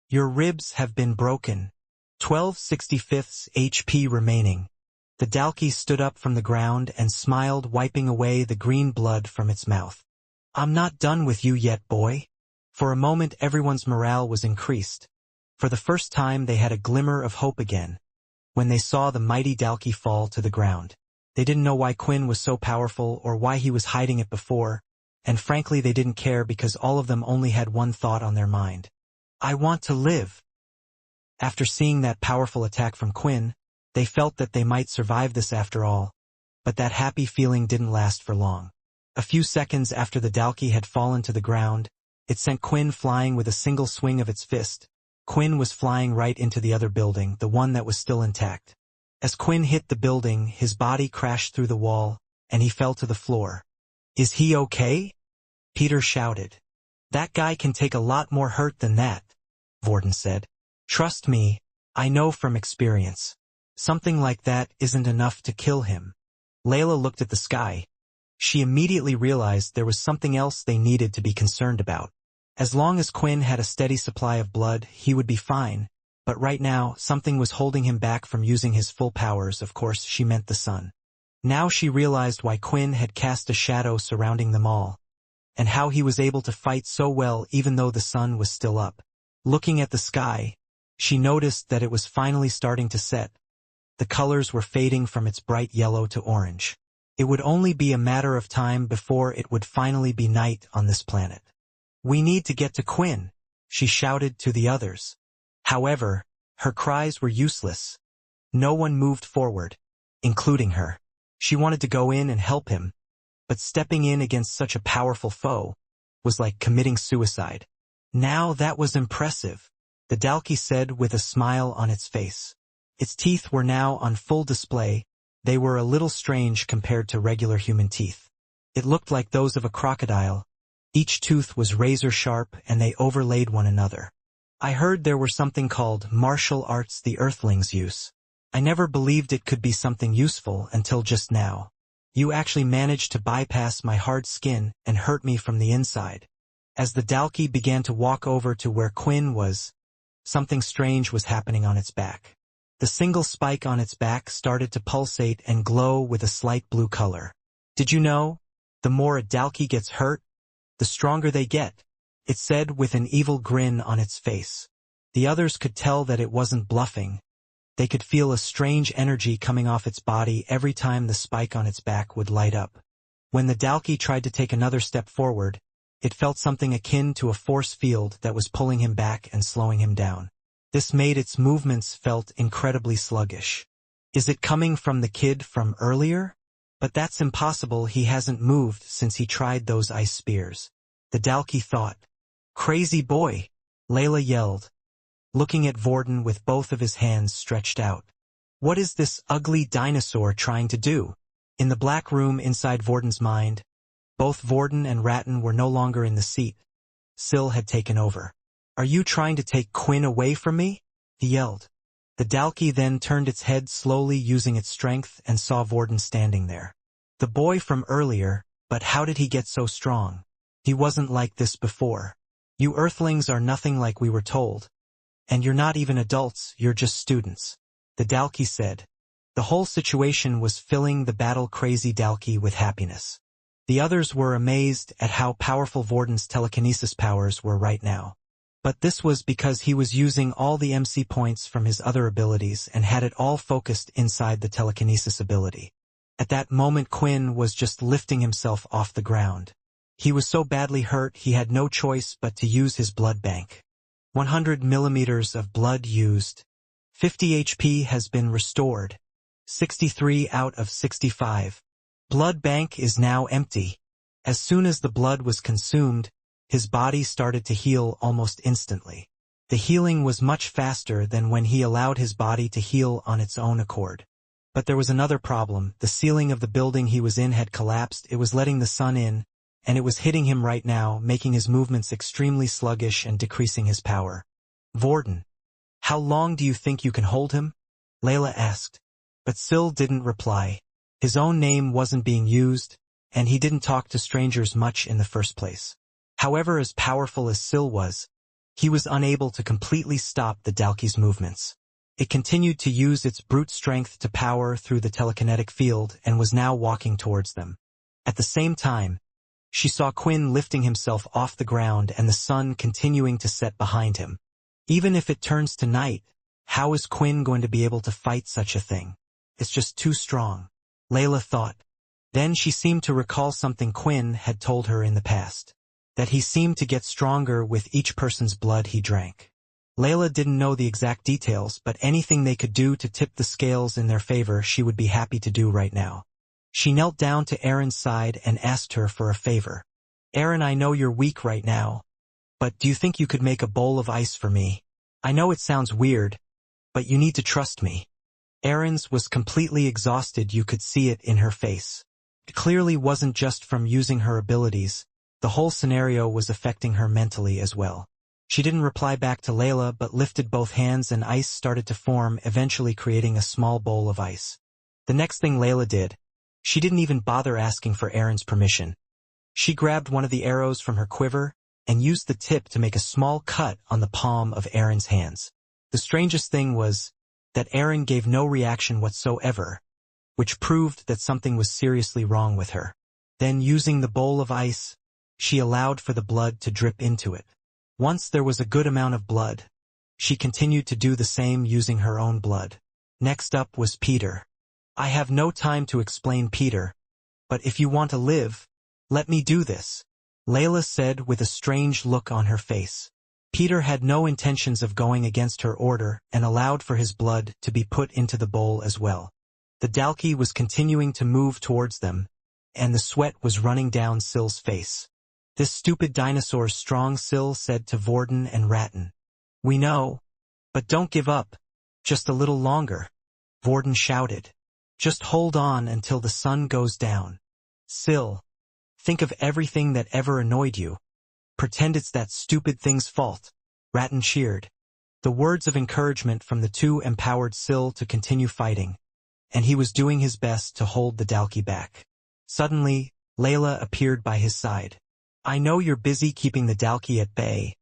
Your ribs have been broken. 12/65 HP remaining. The Dalki stood up from the ground and smiled, wiping away the green blood from its mouth. I'm not done with you yet, boy. For a moment everyone's morale was increased. For the first time they had a glimmer of hope again. When they saw the mighty Dalki fall to the ground. They didn't know why Quinn was so powerful or why he was hiding it before, and frankly they didn't care because all of them only had one thought on their mind. I want to live. After seeing that powerful attack from Quinn, they felt that they might survive this after all, but that happy feeling didn't last for long. A few seconds after the Dalki had fallen to the ground, it sent Quinn flying with a single swing of its fist. Quinn was flying right into the other building, the one that was still intact. As Quinn hit the building, his body crashed through the wall, and he fell to the floor. Is he okay? Peter shouted. That guy can take a lot more hurt than that, Vorden said. Trust me, I know from experience. Something like that isn't enough to kill him. Layla looked at the sky. She immediately realized there was something else they needed to be concerned about. As long as Quinn had a steady supply of blood, he would be fine, but right now something was holding him back from using his full powers. Of course, she meant the sun. Now she realized why Quinn had cast a shadow surrounding them all, and how he was able to fight so well even though the sun was still up. Looking at the sky, she noticed that it was finally starting to set. The colors were fading from its bright yellow to orange. It would only be a matter of time before it would finally be night on this planet. We need to get to Quinn, she shouted to the others. However, her cries were useless. No one moved forward, including her. She wanted to go in and help him, but stepping in against such a powerful foe was like committing suicide. Now that was impressive, the Dalki said with a smile on its face. Its teeth were now on full display. They were a little strange compared to regular human teeth. It looked like those of a crocodile. Each tooth was razor sharp and they overlaid one another. I heard there were something called martial arts the Earthlings use. I never believed it could be something useful until just now. You actually managed to bypass my hard skin and hurt me from the inside. As the Dalki began to walk over to where Quinn was, something strange was happening on its back. The single spike on its back started to pulsate and glow with a slight blue color. Did you know? The more a Dalki gets hurt, the stronger they get, it said with an evil grin on its face. The others could tell that it wasn't bluffing. They could feel a strange energy coming off its body every time the spike on its back would light up. When the Dalki tried to take another step forward, it felt something akin to a force field that was pulling him back and slowing him down. This made its movements felt incredibly sluggish. Is it coming from the kid from earlier? But that's impossible, he hasn't moved since he tried those ice spears. The Dalki thought. Crazy boy, Layla yelled, looking at Vorden with both of his hands stretched out. What is this ugly dinosaur trying to do? In the black room inside Vorden's mind, both Vorden and Ratton were no longer in the seat. Syl had taken over. Are you trying to take Quinn away from me? He yelled. The Dalki then turned its head slowly using its strength and saw Vorden standing there. The boy from earlier, but how did he get so strong? He wasn't like this before. You Earthlings are nothing like we were told. And you're not even adults, you're just students, the Dalki said. The whole situation was filling the battle-crazy Dalki with happiness. The others were amazed at how powerful Vorden's telekinesis powers were right now. But this was because he was using all the MC points from his other abilities and had it all focused inside the telekinesis ability. At that moment Quinn was just lifting himself off the ground. He was so badly hurt he had no choice but to use his blood bank. 100 millimeters of blood used. 50 HP has been restored. 63 out of 65. Blood bank is now empty. As soon as the blood was consumed, his body started to heal almost instantly. The healing was much faster than when he allowed his body to heal on its own accord. But there was another problem. The ceiling of the building he was in had collapsed. It was letting the sun in, and it was hitting him right now, making his movements extremely sluggish and decreasing his power. Vorden, how long do you think you can hold him? Layla asked. But Syl didn't reply. His own name wasn't being used, and he didn't talk to strangers much in the first place. However, as powerful as Syl was, he was unable to completely stop the Dalki's movements. It continued to use its brute strength to power through the telekinetic field and was now walking towards them. At the same time, she saw Quinn lifting himself off the ground and the sun continuing to set behind him. Even if it turns to night, how is Quinn going to be able to fight such a thing? It's just too strong, Layla thought. Then she seemed to recall something Quinn had told her in the past, that he seemed to get stronger with each person's blood he drank. Layla didn't know the exact details, but anything they could do to tip the scales in their favor she would be happy to do right now. She knelt down to Erin's side and asked her for a favor. Erin, I know you're weak right now, but do you think you could make a bowl of ice for me? I know it sounds weird, but you need to trust me. Erin's was completely exhausted, you could see it in her face. It clearly wasn't just from using her abilities, the whole scenario was affecting her mentally as well. She didn't reply back to Layla but lifted both hands and ice started to form, eventually creating a small bowl of ice. The next thing Layla did, she didn't even bother asking for Erin's permission. She grabbed one of the arrows from her quiver and used the tip to make a small cut on the palm of Erin's hands. The strangest thing was that Erin gave no reaction whatsoever, which proved that something was seriously wrong with her. Then, using the bowl of ice, she allowed for the blood to drip into it. Once there was a good amount of blood, she continued to do the same using her own blood. Next up was Peter. I have no time to explain Peter, but if you want to live, let me do this, Layla said with a strange look on her face. Peter had no intentions of going against her order and allowed for his blood to be put into the bowl as well. The Dalki was continuing to move towards them, and the sweat was running down Syl's face. This stupid dinosaur's strong, Syl said to Vorden and Ratton. We know, but don't give up, just a little longer, Vorden shouted. Just hold on until the sun goes down. Syl, think of everything that ever annoyed you. Pretend it's that stupid thing's fault, Ratton cheered. The words of encouragement from the two empowered Syl to continue fighting, and he was doing his best to hold the Dalki back. Suddenly, Layla appeared by his side. I know you're busy keeping the Dalki at bay,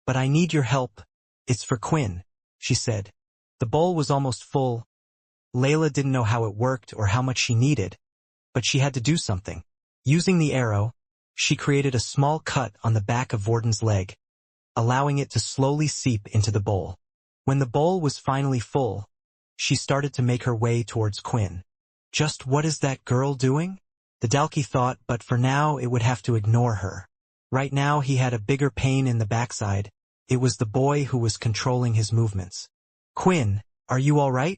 but I need your help. It's for Quinn, she said. The bowl was almost full. Layla didn't know how it worked or how much she needed, but she had to do something. Using the arrow, she created a small cut on the back of Vorden's leg, allowing it to slowly seep into the bowl. When the bowl was finally full, she started to make her way towards Quinn. Just what is that girl doing? The Dalki thought, but for now it would have to ignore her. Right now he had a bigger pain in the backside. It was the boy who was controlling his movements. Quinn, are you all right?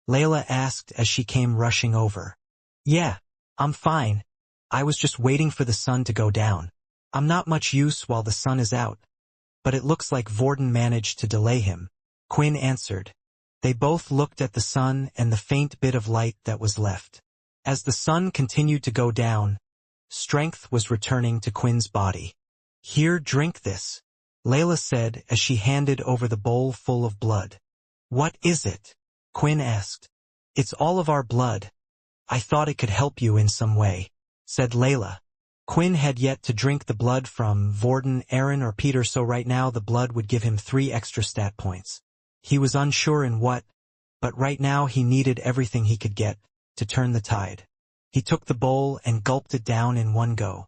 Layla asked as she came rushing over. Yeah, I'm fine. I was just waiting for the sun to go down. I'm not much use while the sun is out. But it looks like Vorden managed to delay him, Quinn answered. They both looked at the sun and the faint bit of light that was left. As the sun continued to go down, strength was returning to Quinn's body. Here, drink this, Layla said as she handed over the bowl full of blood. What is it? Quinn asked. It's all of our blood. I thought it could help you in some way, said Layla. Quinn had yet to drink the blood from Vorden, Erin, or Peter, so right now the blood would give him 3 extra stat points. He was unsure in what, but right now he needed everything he could get to turn the tide. He took the bowl and gulped it down in one go.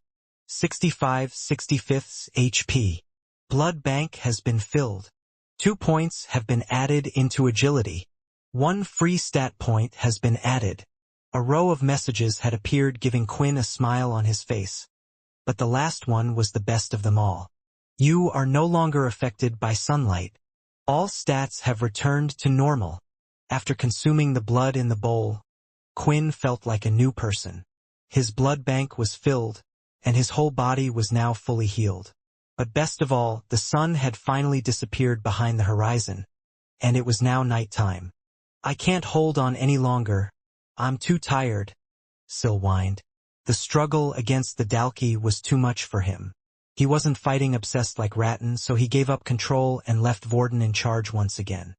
65/65 HP. Blood bank has been filled. 2 points have been added into agility. 1 free stat point has been added. A row of messages had appeared, giving Quinn a smile on his face. but the last one was the best of them all. You are no longer affected by sunlight. All stats have returned to normal. After consuming the blood in the bowl, Quinn felt like a new person. His blood bank was filled, and his whole body was now fully healed. But best of all, the sun had finally disappeared behind the horizon, and it was now nighttime. I can't hold on any longer. I'm too tired, Sil whined. The struggle against the Dalki was too much for him. He wasn't fighting obsessed like Ratton, so he gave up control and left Vorden in charge once again.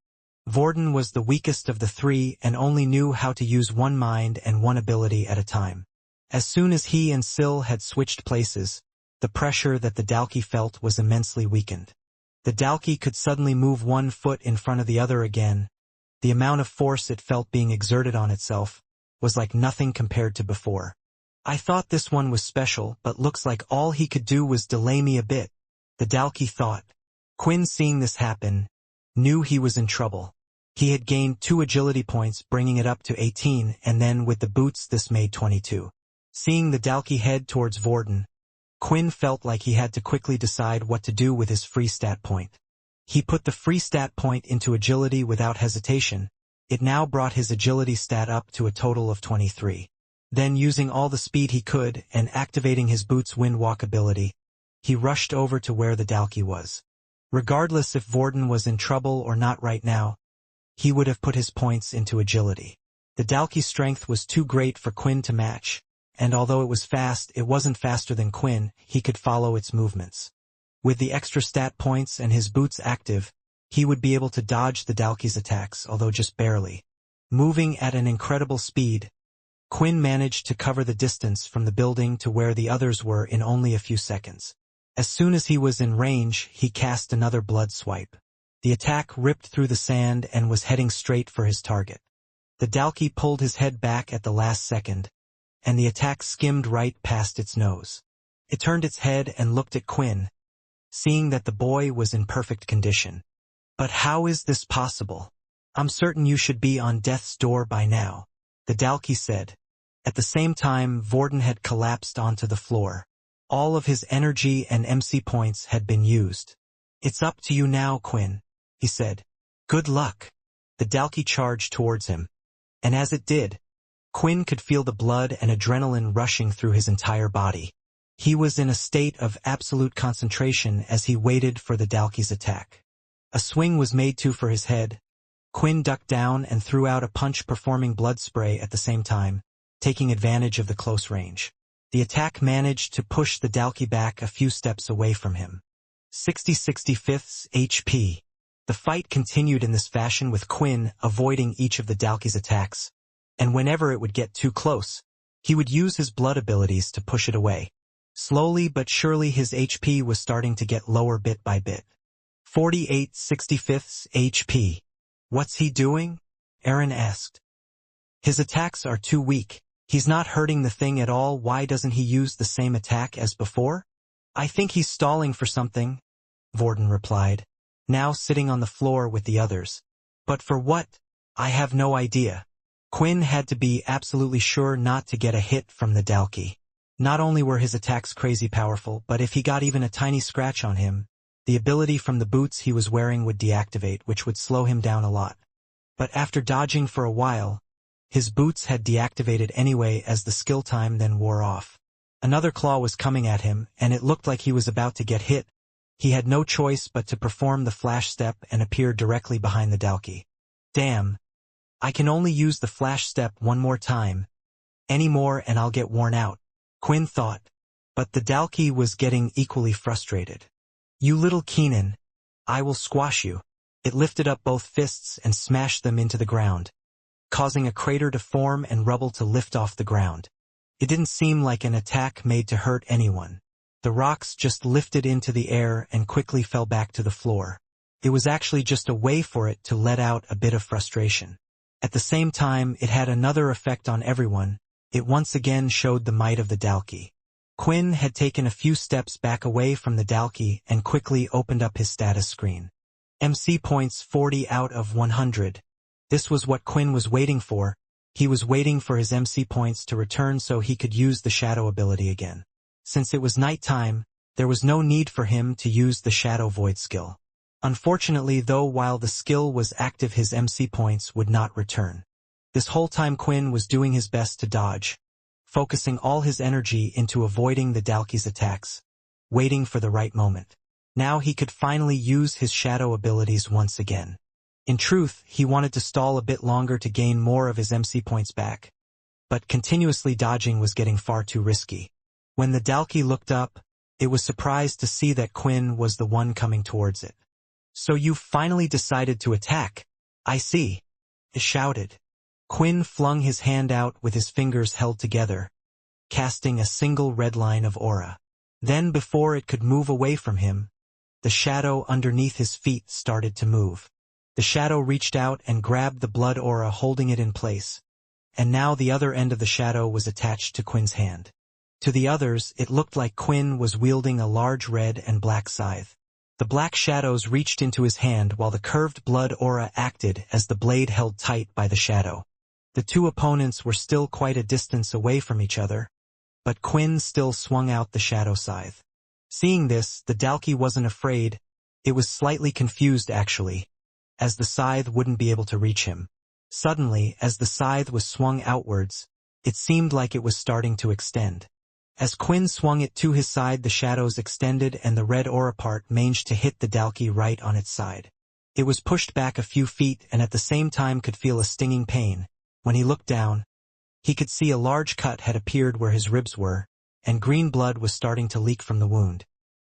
Vorden was the weakest of the three and only knew how to use one mind and one ability at a time. As soon as he and Sil had switched places, the pressure that the Dalki felt was immensely weakened. The Dalki could suddenly move one foot in front of the other again. The amount of force it felt being exerted on itself was like nothing compared to before. I thought this one was special, but looks like all he could do was delay me a bit, the Dalki thought. Quinn, seeing this happen, knew he was in trouble. He had gained 2 agility points, bringing it up to 18, and then with the boots this made 22. Seeing the Dalki head towards Vorden, Quinn felt like he had to quickly decide what to do with his free stat point. He put the free stat point into agility without hesitation. It now brought his agility stat up to a total of 23. Then, using all the speed he could and activating his boots windwalk ability, he rushed over to where the Dalki was. Regardless if Vorden was in trouble or not right now, he would have put his points into agility. The Dalki's strength was too great for Quinn to match, and although it was fast, it wasn't faster than Quinn. He could follow its movements. With the extra stat points and his boots active, he would be able to dodge the Dalki's attacks, although just barely. Moving at an incredible speed, Quinn managed to cover the distance from the building to where the others were in only a few seconds. As soon as he was in range, he cast another blood swipe. The attack ripped through the sand and was heading straight for his target. The Dalki pulled his head back at the last second, and the attack skimmed right past its nose. It turned its head and looked at Quinn, seeing that the boy was in perfect condition. But how is this possible? I'm certain you should be on death's door by now, the Dalki said. At the same time, Vorden had collapsed onto the floor. All of his energy and MC points had been used. It's up to you now, Quinn, he said. Good luck. The Dalki charged towards him. And as it did, Quinn could feel the blood and adrenaline rushing through his entire body. He was in a state of absolute concentration as he waited for the Dalki's attack. A swing was made for his head. Quinn ducked down and threw out a punch, performing blood spray at the same time, taking advantage of the close range. The attack managed to push the Dalki back a few steps away from him. 60/65 HP. The fight continued in this fashion, with Quinn avoiding each of the Dalki's attacks, and whenever it would get too close, he would use his blood abilities to push it away. Slowly but surely his HP was starting to get lower bit by bit. 48/65 HP. What's he doing? Aaron asked. His attacks are too weak. He's not hurting the thing at all. Why doesn't he use the same attack as before? I think he's stalling for something, Vorden replied, now sitting on the floor with the others. But for what? I have no idea. Quinn had to be absolutely sure not to get a hit from the Dalki. Not only were his attacks crazy powerful, but if he got even a tiny scratch on him, the ability from the boots he was wearing would deactivate, which would slow him down a lot. But after dodging for a while, his boots had deactivated anyway as the skill time then wore off. Another claw was coming at him, and it looked like he was about to get hit. He had no choice but to perform the flash step and appear directly behind the Dalki. Damn. I can only use the flash step one more time. Any more and I'll get worn out, Quinn thought. But the Dalki was getting equally frustrated. You little Keenan. I will squash you. It lifted up both fists and smashed them into the ground, causing a crater to form and rubble to lift off the ground. It didn't seem like an attack made to hurt anyone. The rocks just lifted into the air and quickly fell back to the floor. It was actually just a way for it to let out a bit of frustration. At the same time, it had another effect on everyone. It once again showed the might of the Dalki. Quinn had taken a few steps back away from the Dalki and quickly opened up his status screen. MC points 40 out of 100. This was what Quinn was waiting for. He was waiting for his MC points to return so he could use the shadow ability again. Since it was nighttime, there was no need for him to use the Shadow Void skill. Unfortunately though, while the skill was active, his MC points would not return. This whole time Quinn was doing his best to dodge, focusing all his energy into avoiding the Dalki's attacks, waiting for the right moment. Now he could finally use his shadow abilities once again. In truth, he wanted to stall a bit longer to gain more of his MC points back, but continuously dodging was getting far too risky. When the Dalki looked up, it was surprised to see that Quinn was the one coming towards it. "So you finally decided to attack, I see," he shouted. Quinn flung his hand out with his fingers held together, casting a single red line of aura. Then before it could move away from him, the shadow underneath his feet started to move. The shadow reached out and grabbed the blood aura, holding it in place, and now the other end of the shadow was attached to Quinn's hand. To the others, it looked like Quinn was wielding a large red and black scythe. The black shadows reached into his hand while the curved blood aura acted as the blade held tight by the shadow. The two opponents were still quite a distance away from each other, but Quinn still swung out the shadow scythe. Seeing this, the Dalki wasn't afraid. It was slightly confused actually, as the scythe wouldn't be able to reach him. Suddenly, as the scythe was swung outwards, it seemed like it was starting to extend. As Quinn swung it to his side, the shadows extended and the red aura part managed to hit the Dalki right on its side. It was pushed back a few feet and at the same time could feel a stinging pain. When he looked down, he could see a large cut had appeared where his ribs were, and green blood was starting to leak from the wound.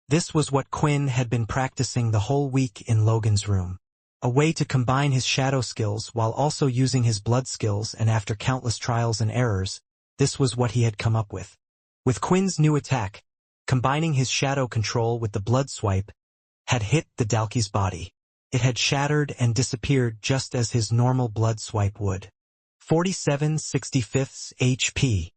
This was what Quinn had been practicing the whole week in Logan's room. A way to combine his shadow skills while also using his blood skills, and after countless trials and errors, this was what he had come up with. With Quinn's new attack, combining his shadow control with the blood swipe, had hit the Dalki's body. It had shattered and disappeared just as his normal blood swipe would. 47/65 HP.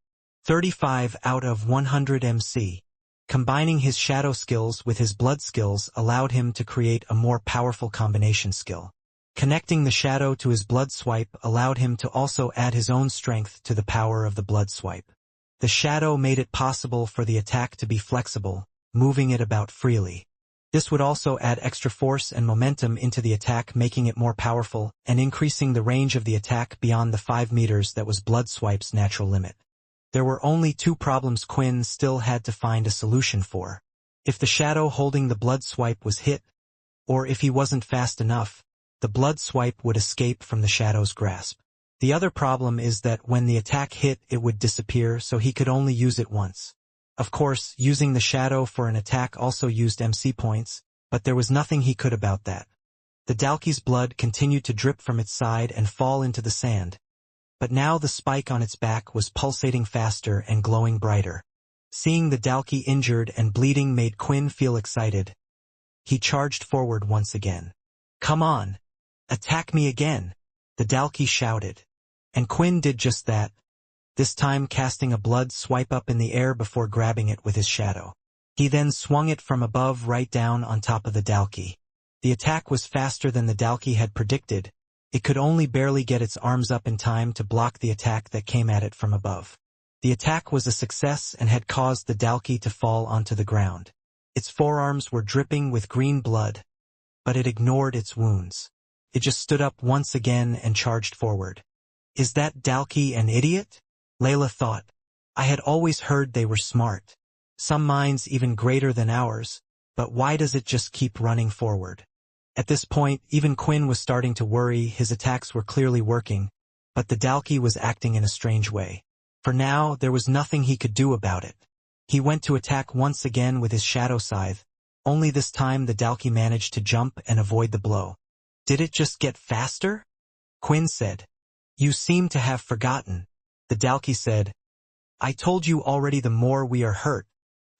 35 out of 100 MC. Combining his shadow skills with his blood skills allowed him to create a more powerful combination skill. Connecting the shadow to his blood swipe allowed him to also add his own strength to the power of the blood swipe. The shadow made it possible for the attack to be flexible, moving it about freely. This would also add extra force and momentum into the attack, making it more powerful and increasing the range of the attack beyond the 5 meters that was blood swipe's natural limit. There were only two problems Quinn still had to find a solution for. If the shadow holding the blood swipe was hit, or if he wasn't fast enough, the blood swipe would escape from the shadow's grasp. The other problem is that when the attack hit, it would disappear, so he could only use it once. Of course, using the shadow for an attack also used MC points, but there was nothing he could about that. The Dalki's blood continued to drip from its side and fall into the sand, but now the spike on its back was pulsating faster and glowing brighter. Seeing the Dalki injured and bleeding made Quinn feel excited. He charged forward once again. "Come on! Attack me again!" the Dalki shouted. And Quinn did just that, this time casting a blood swipe up in the air before grabbing it with his shadow. He then swung it from above right down on top of the Dalki. The attack was faster than the Dalki had predicted. It could only barely get its arms up in time to block the attack that came at it from above. The attack was a success and had caused the Dalki to fall onto the ground. Its forearms were dripping with green blood, but it ignored its wounds. It just stood up once again and charged forward. "Is that Dalki an idiot?" Layla thought. "I had always heard they were smart. Some minds even greater than ours, but why does it just keep running forward?" At this point, even Quinn was starting to worry. His attacks were clearly working, but the Dalki was acting in a strange way. For now, there was nothing he could do about it. He went to attack once again with his shadow scythe, only this time the Dalki managed to jump and avoid the blow. "Did it just get faster?" Quinn said. "You seem to have forgotten." The Dalki said, "I told you already, the more we are hurt,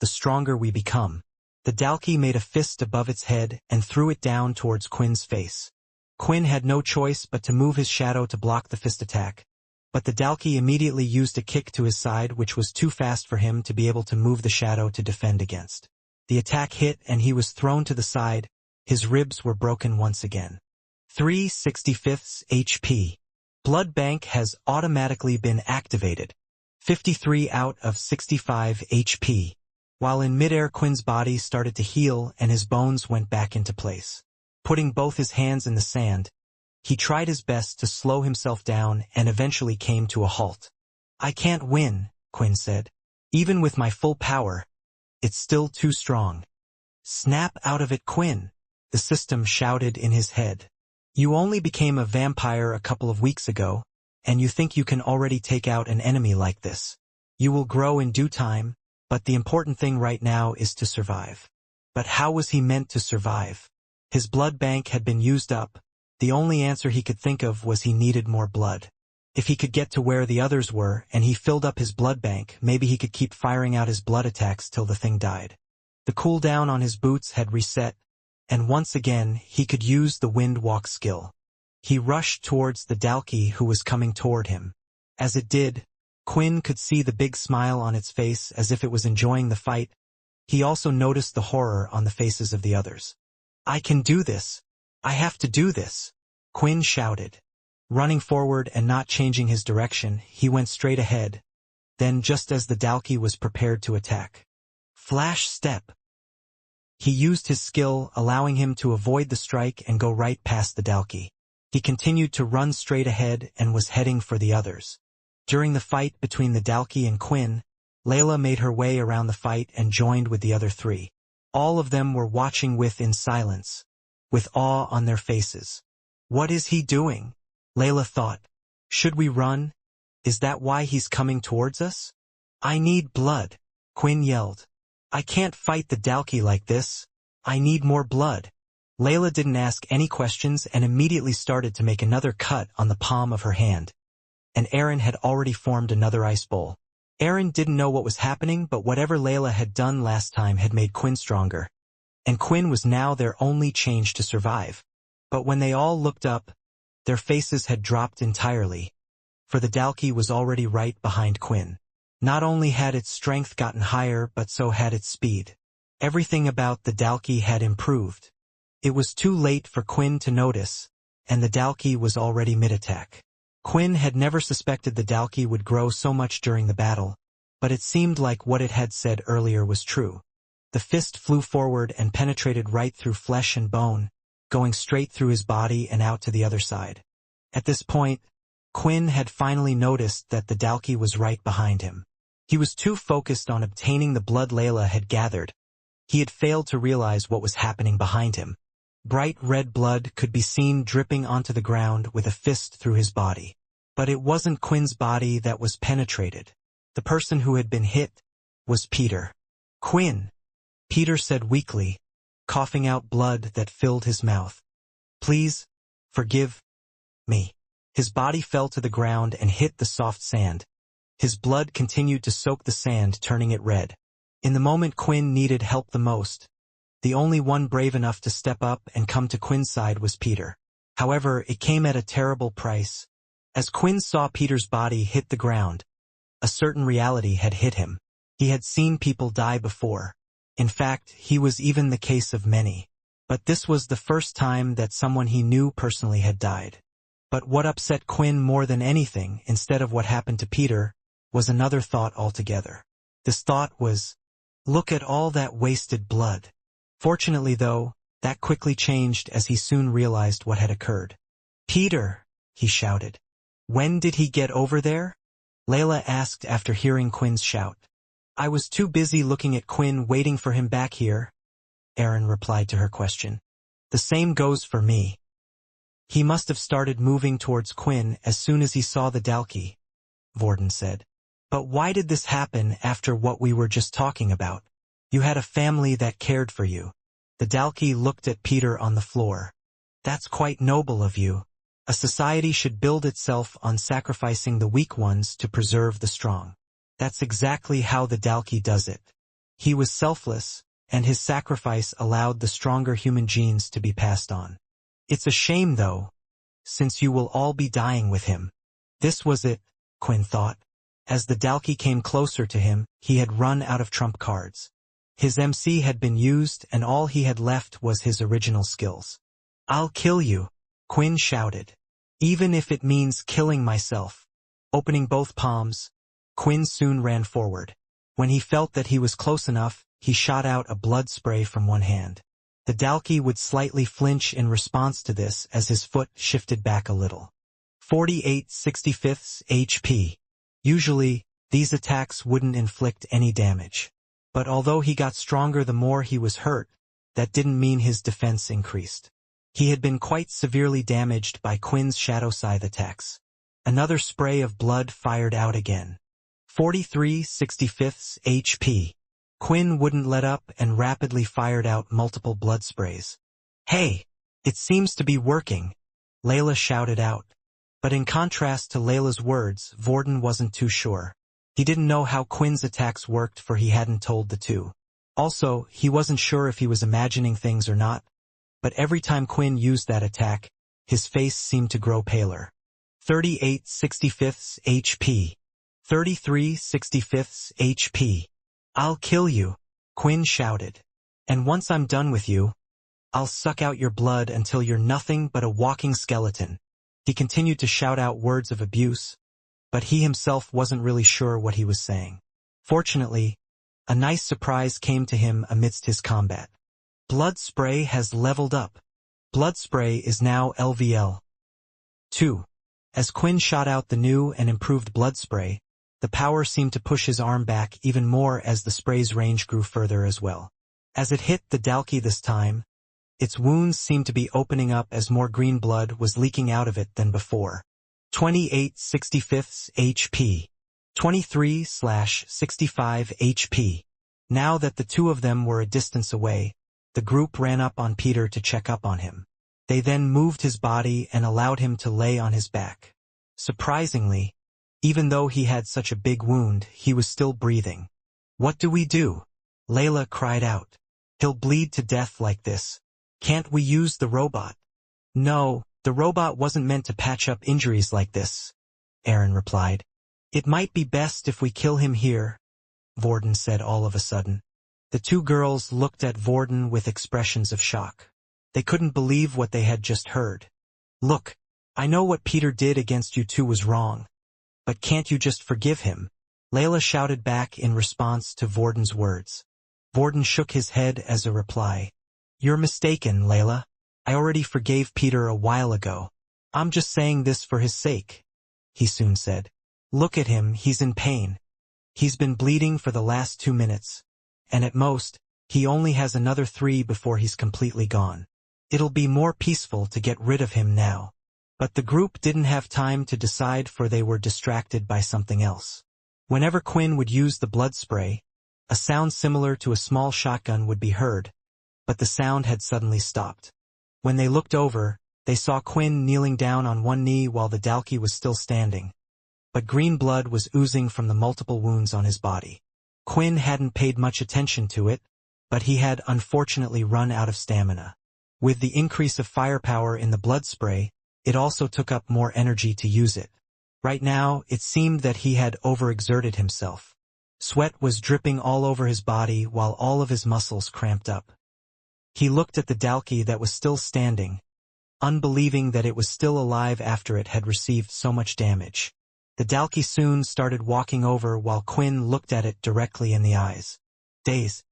the stronger we become." The Dalki made a fist above its head and threw it down towards Quinn's face. Quinn had no choice but to move his shadow to block the fist attack, but the Dalki immediately used a kick to his side which was too fast for him to be able to move the shadow to defend against. The attack hit and he was thrown to the side. His ribs were broken once again. 3/65 HP. Blood Bank has automatically been activated. 53 out of 65 HP. While in midair, Quinn's body started to heal and his bones went back into place. Putting both his hands in the sand, he tried his best to slow himself down and eventually came to a halt. "I can't win," Quinn said. "Even with my full power, it's still too strong." "Snap out of it, Quinn," the system shouted in his head. "You only became a vampire a couple of weeks ago, and you think you can already take out an enemy like this. You will grow in due time, but the important thing right now is to survive." But how was he meant to survive? His blood bank had been used up. The only answer he could think of was he needed more blood. If he could get to where the others were and he filled up his blood bank, maybe he could keep firing out his blood attacks till the thing died. The cooldown on his boots had reset, and once again he could use the wind walk skill. He rushed towards the Dalki who was coming toward him. As it did, Quinn could see the big smile on its face as if it was enjoying the fight. He also noticed the horror on the faces of the others. "I can do this! I have to do this!" Quinn shouted. Running forward and not changing his direction, he went straight ahead. Then, just as the Dalki was prepared to attack, flash step! He used his skill, allowing him to avoid the strike and go right past the Dalki. He continued to run straight ahead and was heading for the others. During the fight between the Dalki and Quinn, Layla made her way around the fight and joined with the other three. All of them were watching in silence, with awe on their faces. "What is he doing?" Layla thought. "Should we run? Is that why he's coming towards us?" "I need blood," Quinn yelled. "I can't fight the Dalki like this. I need more blood." Layla didn't ask any questions and immediately started to make another cut on the palm of her hand. And Aaron had already formed another ice bowl. Aaron didn't know what was happening, but whatever Layla had done last time had made Quinn stronger. And Quinn was now their only change to survive. But when they all looked up, their faces had dropped entirely. For the Dalki was already right behind Quinn. Not only had its strength gotten higher, but so had its speed. Everything about the Dalki had improved. It was too late for Quinn to notice, and the Dalki was already mid-attack. Quinn had never suspected the Dalki would grow so much during the battle, but it seemed like what it had said earlier was true. The fist flew forward and penetrated right through flesh and bone, going straight through his body and out to the other side. At this point, Quinn had finally noticed that the Dalki was right behind him. He was too focused on obtaining the blood Layla had gathered. He had failed to realize what was happening behind him. Bright red blood could be seen dripping onto the ground with a fist through his body. But it wasn't Quinn's body that was penetrated. The person who had been hit was Peter. "Quinn," Peter said weakly, coughing out blood that filled his mouth. "Please, forgive me." His body fell to the ground and hit the soft sand. His blood continued to soak the sand, turning it red. In the moment Quinn needed help the most, the only one brave enough to step up and come to Quinn's side was Peter. However, it came at a terrible price. As Quinn saw Peter's body hit the ground, a certain reality had hit him. He had seen people die before. In fact, he was even the case of many. But this was the first time that someone he knew personally had died. But what upset Quinn more than anything, instead of what happened to Peter, was another thought altogether. This thought was, "Look at all that wasted blood." Fortunately, though, that quickly changed as he soon realized what had occurred. "Peter," he shouted. "When did he get over there?" Layla asked after hearing Quinn's shout. "I was too busy looking at Quinn waiting for him back here," Aaron replied to her question. "The same goes for me." "He must have started moving towards Quinn as soon as he saw the Dalki," Vorden said. "But why did this happen after what we were just talking about? You had a family that cared for you." The Dalki looked at Peter on the floor. "That's quite noble of you. A society should build itself on sacrificing the weak ones to preserve the strong. That's exactly how the Dalki does it. He was selfless, and his sacrifice allowed the stronger human genes to be passed on. It's a shame, though, since you will all be dying with him." This was it, Quinn thought. As the Dalki came closer to him, he had run out of trump cards. His MC had been used, and all he had left was his original skills. "I'll kill you," Quinn shouted. "Even if it means killing myself." Opening both palms, Quinn soon ran forward. When he felt that he was close enough, he shot out a blood spray from one hand. The Dalki would slightly flinch in response to this as his foot shifted back a little. 48/65 HP. Usually, these attacks wouldn't inflict any damage. But although he got stronger the more he was hurt, that didn't mean his defense increased. He had been quite severely damaged by Quinn's shadow scythe attacks. Another spray of blood fired out again. 43/65 HP. Quinn wouldn't let up and rapidly fired out multiple blood sprays. "Hey! It seems to be working," Layla shouted out. But in contrast to Layla's words, Vorden wasn't too sure. He didn't know how Quinn's attacks worked, for he hadn't told the two. Also, he wasn't sure if he was imagining things or not. But every time Quinn used that attack, his face seemed to grow paler. 38/65 HP. 33/65 HP. "I'll kill you," Quinn shouted. "And once I'm done with you, I'll suck out your blood until you're nothing but a walking skeleton." He continued to shout out words of abuse, but he himself wasn't really sure what he was saying. Fortunately, a nice surprise came to him amidst his combat. Blood spray has leveled up. Blood spray is now LVL 2. As Quinn shot out the new and improved blood spray, the power seemed to push his arm back even more as the spray's range grew further as well. As it hit the Dalki this time, its wounds seemed to be opening up as more green blood was leaking out of it than before. 28/65 HP. 23/65 HP. Now that the two of them were a distance away, the group ran up on Peter to check up on him. They then moved his body and allowed him to lay on his back. Surprisingly, even though he had such a big wound, he was still breathing. "What do we do?" Layla cried out. "He'll bleed to death like this. Can't we use the robot?" "No, the robot wasn't meant to patch up injuries like this," Aaron replied. "It might be best if we kill him here," Vorden said all of a sudden. The two girls looked at Vorden with expressions of shock. They couldn't believe what they had just heard. "Look, I know what Peter did against you two was wrong. But can't you just forgive him?" Layla shouted back in response to Vorden's words. Vorden shook his head as a reply. "You're mistaken, Layla. I already forgave Peter a while ago. I'm just saying this for his sake," he soon said. "Look at him, he's in pain. He's been bleeding for the last 2 minutes. And at most, he only has another 3 before he's completely gone. It'll be more peaceful to get rid of him now." But the group didn't have time to decide, for they were distracted by something else. Whenever Quinn would use the blood spray, a sound similar to a small shotgun would be heard, but the sound had suddenly stopped. When they looked over, they saw Quinn kneeling down on one knee while the Dalki was still standing. But green blood was oozing from the multiple wounds on his body. Quinn hadn't paid much attention to it, but he had unfortunately run out of stamina. With the increase of firepower in the blood spray, it also took up more energy to use it. Right now, it seemed that he had overexerted himself. Sweat was dripping all over his body while all of his muscles cramped up. He looked at the Dalki that was still standing, unbelieving that it was still alive after it had received so much damage. The Dalki soon started walking over while Quinn looked at it directly in the eyes. Daze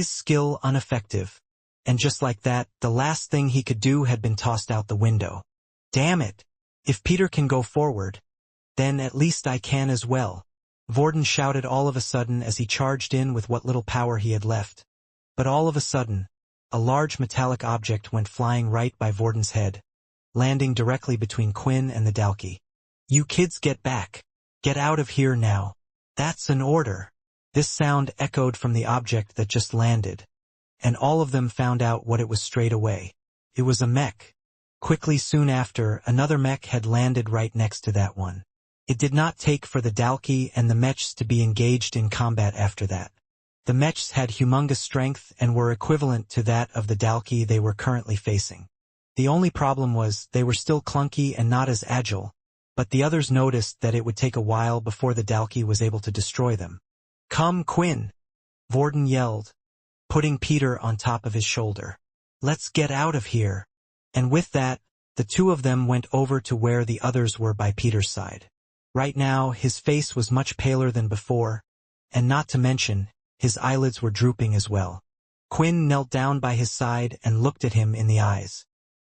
skill ineffective. And just like that, the last thing he could do had been tossed out the window. "Damn it! If Peter can go forward, then at least I can as well," Vorden shouted all of a sudden as he charged in with what little power he had left. But all of a sudden, a large metallic object went flying right by Vorden's head, landing directly between Quinn and the Dalki. "You kids get back. Get out of here now. That's an order." This sound echoed from the object that just landed, and all of them found out what it was straight away. It was a mech. Quickly soon after, another mech had landed right next to that one. It did not take for the Dalki and the mechs to be engaged in combat after that. The mechs had humongous strength and were equivalent to that of the Dalki they were currently facing. The only problem was they were still clunky and not as agile, but the others noticed that it would take a while before the Dalki was able to destroy them. "Come, Quinn!" Vorden yelled, putting Peter on top of his shoulder. "Let's get out of here." And with that, the two of them went over to where the others were by Peter's side. Right now, his face was much paler than before, and not to mention, His eyelids were drooping as well. Quinn knelt down by his side and looked at him in the eyes.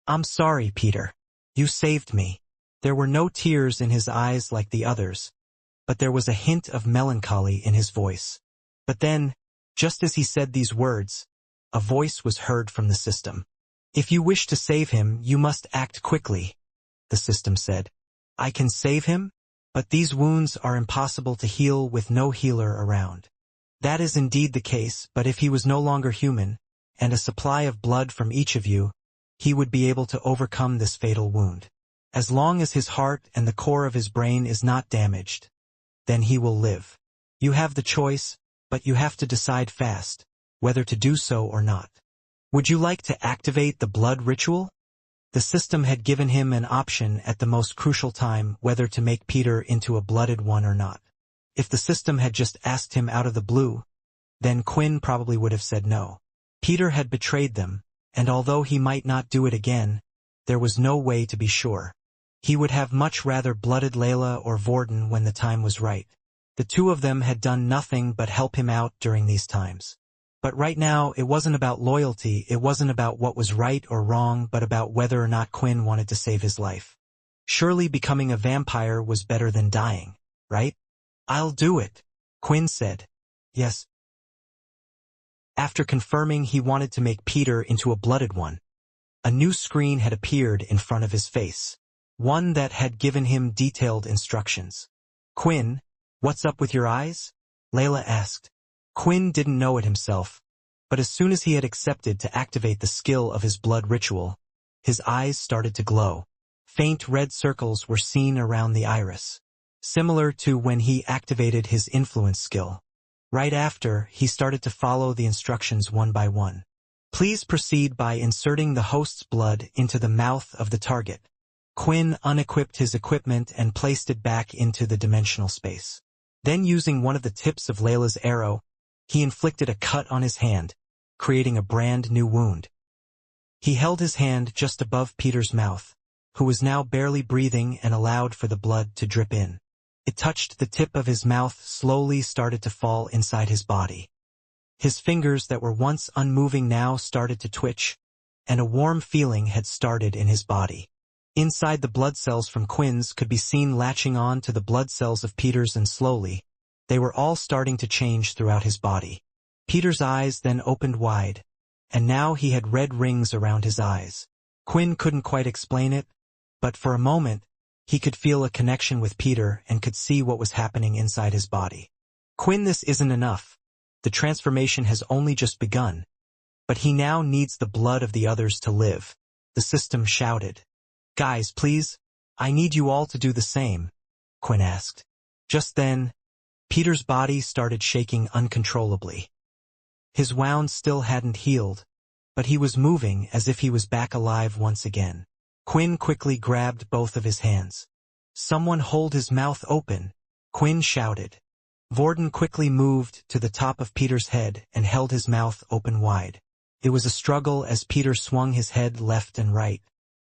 "I'm sorry, Peter. You saved me." There were no tears in his eyes like the others, but there was a hint of melancholy in his voice. But then, just as he said these words, a voice was heard from the system. "If you wish to save him, you must act quickly," the system said. "I can save him, but these wounds are impossible to heal with no healer around." That is indeed the case, but if he was no longer human, and a supply of blood from each of you, he would be able to overcome this fatal wound. As long as his heart and the core of his brain is not damaged, then he will live. You have the choice, but you have to decide fast, whether to do so or not. Would you like to activate the blood ritual? The system had given him an option at the most crucial time whether to make Peter into a blooded one or not. If the system had just asked him out of the blue, then Quinn probably would have said no. Peter had betrayed them, and although he might not do it again, there was no way to be sure. He would have much rather blooded Layla or Vorden when the time was right. The two of them had done nothing but help him out during these times. But right now, it wasn't about loyalty, it wasn't about what was right or wrong, but about whether or not Quinn wanted to save his life. Surely becoming a vampire was better than dying, right? "I'll do it," Quinn said. "Yes." After confirming he wanted to make Peter into a blooded one, a new screen had appeared in front of his face, one that had given him detailed instructions. "Quinn, what's up with your eyes?" Layla asked. Quinn didn't know it himself, but as soon as he had accepted to activate the skill of his blood ritual, his eyes started to glow. Faint red circles were seen around the iris, similar to when he activated his influence skill. Right after, he started to follow the instructions one by one. "Please proceed by inserting the host's blood into the mouth of the target." Quinn unequipped his equipment and placed it back into the dimensional space. Then using one of the tips of Layla's arrow, he inflicted a cut on his hand, creating a brand new wound. He held his hand just above Peter's mouth, who was now barely breathing, and allowed for the blood to drip in. It touched the tip of his mouth, slowly started to fall inside his body. His fingers that were once unmoving now started to twitch, and a warm feeling had started in his body. Inside, the blood cells from Quinn's could be seen latching on to the blood cells of Peter's, and slowly, they were all starting to change throughout his body. Peter's eyes then opened wide, and now he had red rings around his eyes. Quinn couldn't quite explain it, but for a moment, he could feel a connection with Peter and could see what was happening inside his body. "Quinn, this isn't enough. The transformation has only just begun. But he now needs the blood of the others to live," the system shouted. "Guys, please, I need you all to do the same," Quinn asked. Just then, Peter's body started shaking uncontrollably. His wound still hadn't healed, but he was moving as if he was back alive once again. Quinn quickly grabbed both of his hands. "Someone hold his mouth open," Quinn shouted. Vorden quickly moved to the top of Peter's head and held his mouth open wide. It was a struggle as Peter swung his head left and right.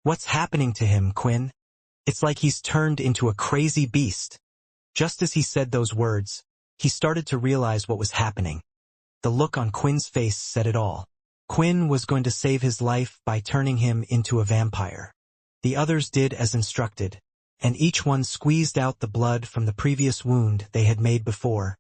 "What's happening to him, Quinn? It's like he's turned into a crazy beast." Just as he said those words, he started to realize what was happening. The look on Quinn's face said it all. Quinn was going to save his life by turning him into a vampire. The others did as instructed, and each one squeezed out the blood from the previous wound they had made before,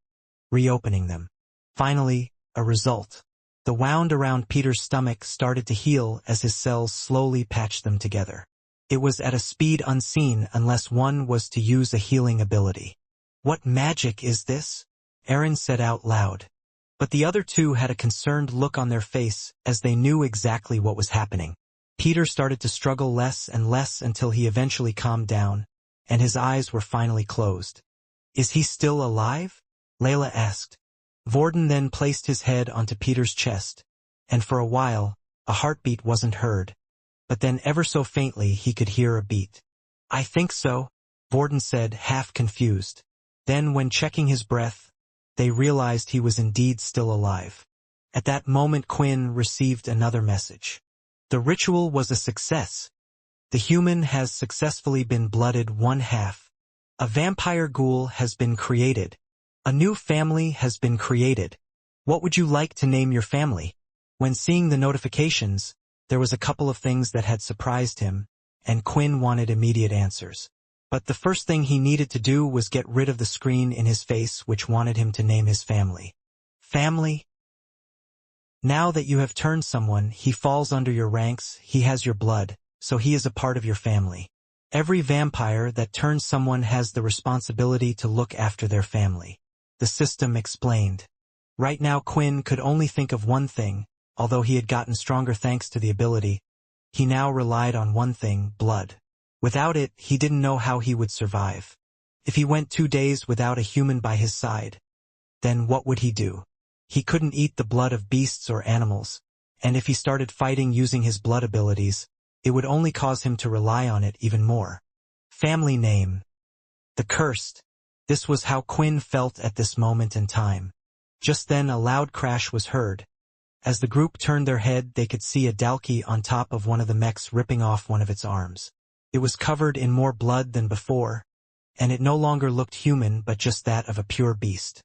reopening them. Finally, a result. The wound around Peter's stomach started to heal as his cells slowly patched them together. It was at a speed unseen unless one was to use a healing ability. "What magic is this?" Aaron said out loud. But the other two had a concerned look on their face as they knew exactly what was happening. Peter started to struggle less and less until he eventually calmed down, and his eyes were finally closed. "Is he still alive?" Layla asked. Vorden then placed his head onto Peter's chest, and for a while, a heartbeat wasn't heard. But then ever so faintly he could hear a beat. "I think so," Vorden said, half confused. Then when checking his breath, they realized he was indeed still alive. At that moment Quinn received another message. The ritual was a success. The human has successfully been blooded one half. A vampire ghoul has been created. A new family has been created. What would you like to name your family? When seeing the notifications, there was a couple of things that had surprised him, and Quinn wanted immediate answers. But the first thing he needed to do was get rid of the screen in his face which wanted him to name his family. Family? Now that you have turned someone, he falls under your ranks, he has your blood, so he is a part of your family. Every vampire that turns someone has the responsibility to look after their family. The system explained. Right now Quinn could only think of one thing, although he had gotten stronger thanks to the ability. He now relied on one thing, blood. Without it, he didn't know how he would survive. If he went 2 days without a human by his side, then what would he do? He couldn't eat the blood of beasts or animals, and if he started fighting using his blood abilities, it would only cause him to rely on it even more. Family name. The Cursed. This was how Quinn felt at this moment in time. Just then a loud crash was heard. As the group turned their head, they could see a Dalki on top of one of the mechs ripping off one of its arms. It was covered in more blood than before, and it no longer looked human but just that of a pure beast.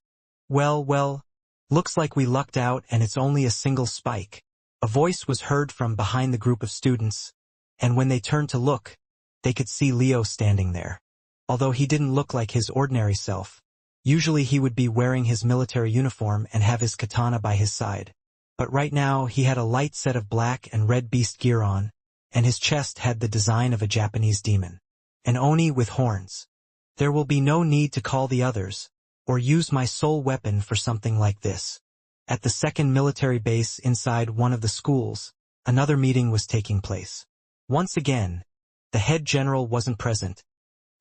Well, looks like we lucked out and it's only a single spike. A voice was heard from behind the group of students, and when they turned to look, they could see Leo standing there. Although he didn't look like his ordinary self, usually he would be wearing his military uniform and have his katana by his side. But right now he had a light set of black and red beast gear on, and his chest had the design of a Japanese demon. An Oni with horns. There will be no need to call the others, or use my sole weapon for something like this. At the second military base inside one of the schools, another meeting was taking place. Once again, the head general wasn't present,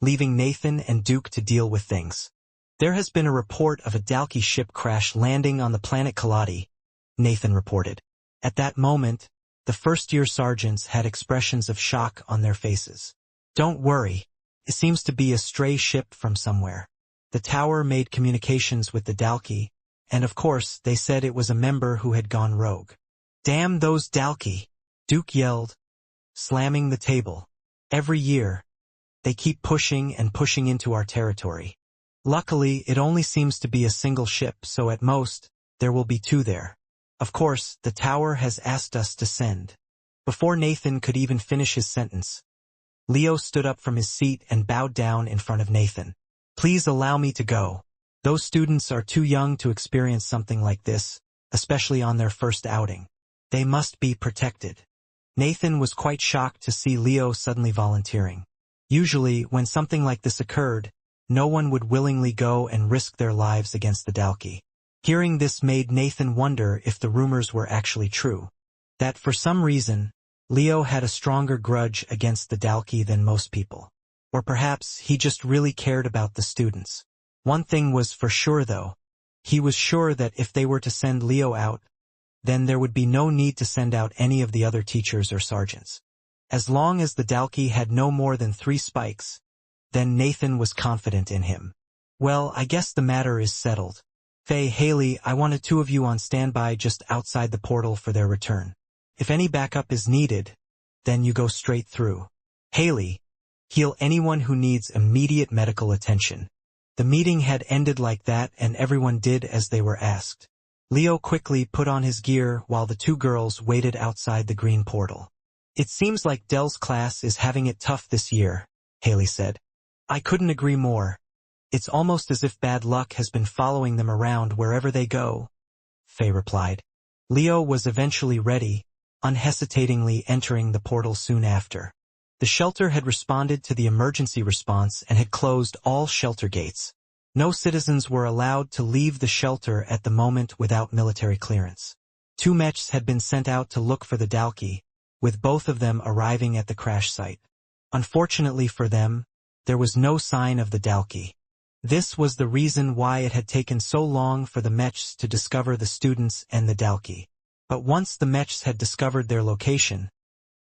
leaving Nathan and Duke to deal with things. There has been a report of a Dalki ship crash landing on the planet Kaladi, Nathan reported. At that moment, the first-year sergeants had expressions of shock on their faces. Don't worry, it seems to be a stray ship from somewhere. The tower made communications with the Dalki, and of course they said it was a member who had gone rogue. Damn those Dalki! Duke yelled, slamming the table. Every year, they keep pushing and pushing into our territory. Luckily, it only seems to be a single ship, so at most, there will be 2 there. Of course, the tower has asked us to send. Before Nathan could even finish his sentence, Leo stood up from his seat and bowed down in front of Nathan. Please allow me to go. Those students are too young to experience something like this, especially on their first outing. They must be protected. Nathan was quite shocked to see Leo suddenly volunteering. Usually, when something like this occurred, no one would willingly go and risk their lives against the Dalki. Hearing this made Nathan wonder if the rumors were actually true. That for some reason, Leo had a stronger grudge against the Dalki than most people. Or perhaps he just really cared about the students. One thing was for sure though. He was sure that if they were to send Leo out, then there would be no need to send out any of the other teachers or sergeants. As long as the Dalki had no more than 3 spikes, then Nathan was confident in him. Well, I guess the matter is settled. Faye, Haley, I wanted 2 of you on standby just outside the portal for their return. If any backup is needed, then you go straight through. Haley, heal anyone who needs immediate medical attention. The meeting had ended like that and everyone did as they were asked. Leo quickly put on his gear while the 2 girls waited outside the green portal. It seems like Dell's class is having it tough this year, Haley said. I couldn't agree more. It's almost as if bad luck has been following them around wherever they go, Faye replied. Leo was eventually ready, unhesitatingly entering the portal soon after. The shelter had responded to the emergency response and had closed all shelter gates. No citizens were allowed to leave the shelter at the moment without military clearance. 2 mechs had been sent out to look for the Dalki, with both of them arriving at the crash site. Unfortunately for them, there was no sign of the Dalki. This was the reason why it had taken so long for the mechs to discover the students and the Dalki. But once the mechs had discovered their location,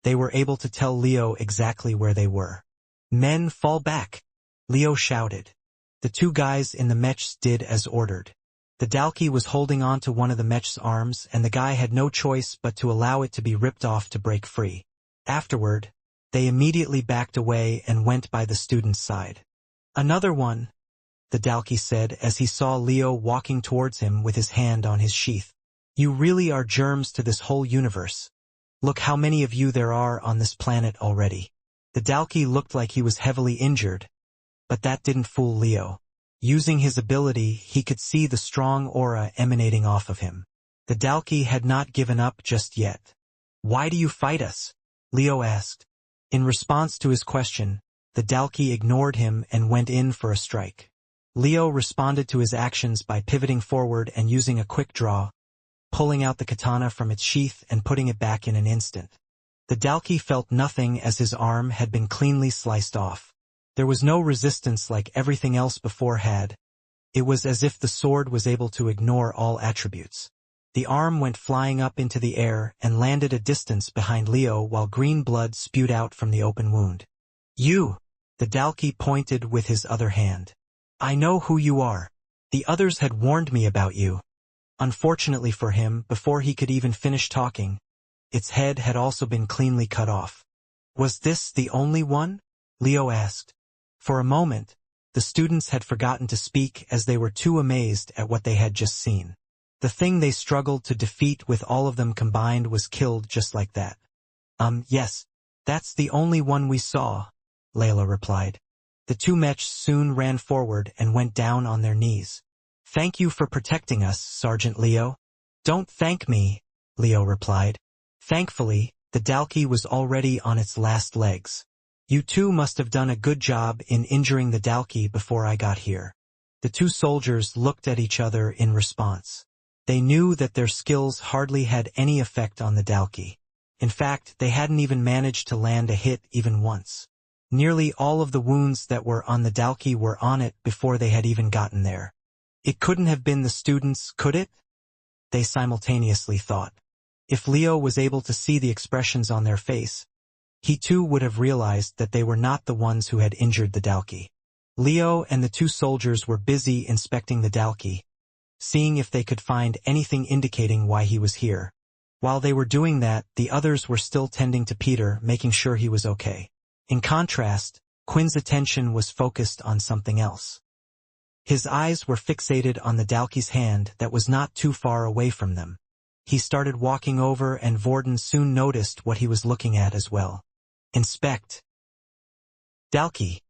they were able to tell Leo exactly where they were. Men, fall back, Leo shouted. The 2 guys in the mechs did as ordered. The Dalki was holding on to one of the mech's arms and the guy had no choice but to allow it to be ripped off to break free. Afterward, they immediately backed away and went by the student's side. Another one, the Dalki said as he saw Leo walking towards him with his hand on his sheath. You really are germs to this whole universe. Look how many of you there are on this planet already. The Dalki looked like he was heavily injured, but that didn't fool Leo. Using his ability, he could see the strong aura emanating off of him. The Dalki had not given up just yet. Why do you fight us? Leo asked. In response to his question, the Dalki ignored him and went in for a strike. Leo responded to his actions by pivoting forward and using a quick draw, pulling out the katana from its sheath and putting it back in an instant. The Dalki felt nothing as his arm had been cleanly sliced off. There was no resistance like everything else before had. It was as if the sword was able to ignore all attributes. The arm went flying up into the air and landed a distance behind Leo while green blood spewed out from the open wound. You! The Dalki pointed with his other hand. I know who you are. The others had warned me about you. Unfortunately for him, before he could even finish talking, its head had also been cleanly cut off. Was this the only one? Leo asked. For a moment, the students had forgotten to speak as they were too amazed at what they had just seen. The thing they struggled to defeat with all of them combined was killed just like that. Yes, that's the only one we saw, Layla replied. The two mechs soon ran forward and went down on their knees. Thank you for protecting us, Sergeant Leo. Don't thank me, Leo replied. Thankfully, the Dalki was already on its last legs. You two must have done a good job in injuring the Dalki before I got here. The two soldiers looked at each other in response. They knew that their skills hardly had any effect on the Dalki. In fact, they hadn't even managed to land a hit even once. Nearly all of the wounds that were on the Dalki were on it before they had even gotten there. It couldn't have been the students, could it? They simultaneously thought. If Leo was able to see the expressions on their face, he too would have realized that they were not the ones who had injured the Dalki. Leo and the two soldiers were busy inspecting the Dalki, seeing if they could find anything indicating why he was here. While they were doing that, the others were still tending to Peter, making sure he was okay. In contrast, Quinn's attention was focused on something else. His eyes were fixated on the Dalki's hand that was not too far away from them. He started walking over and Vorden soon noticed what he was looking at as well. Inspect. Dalki.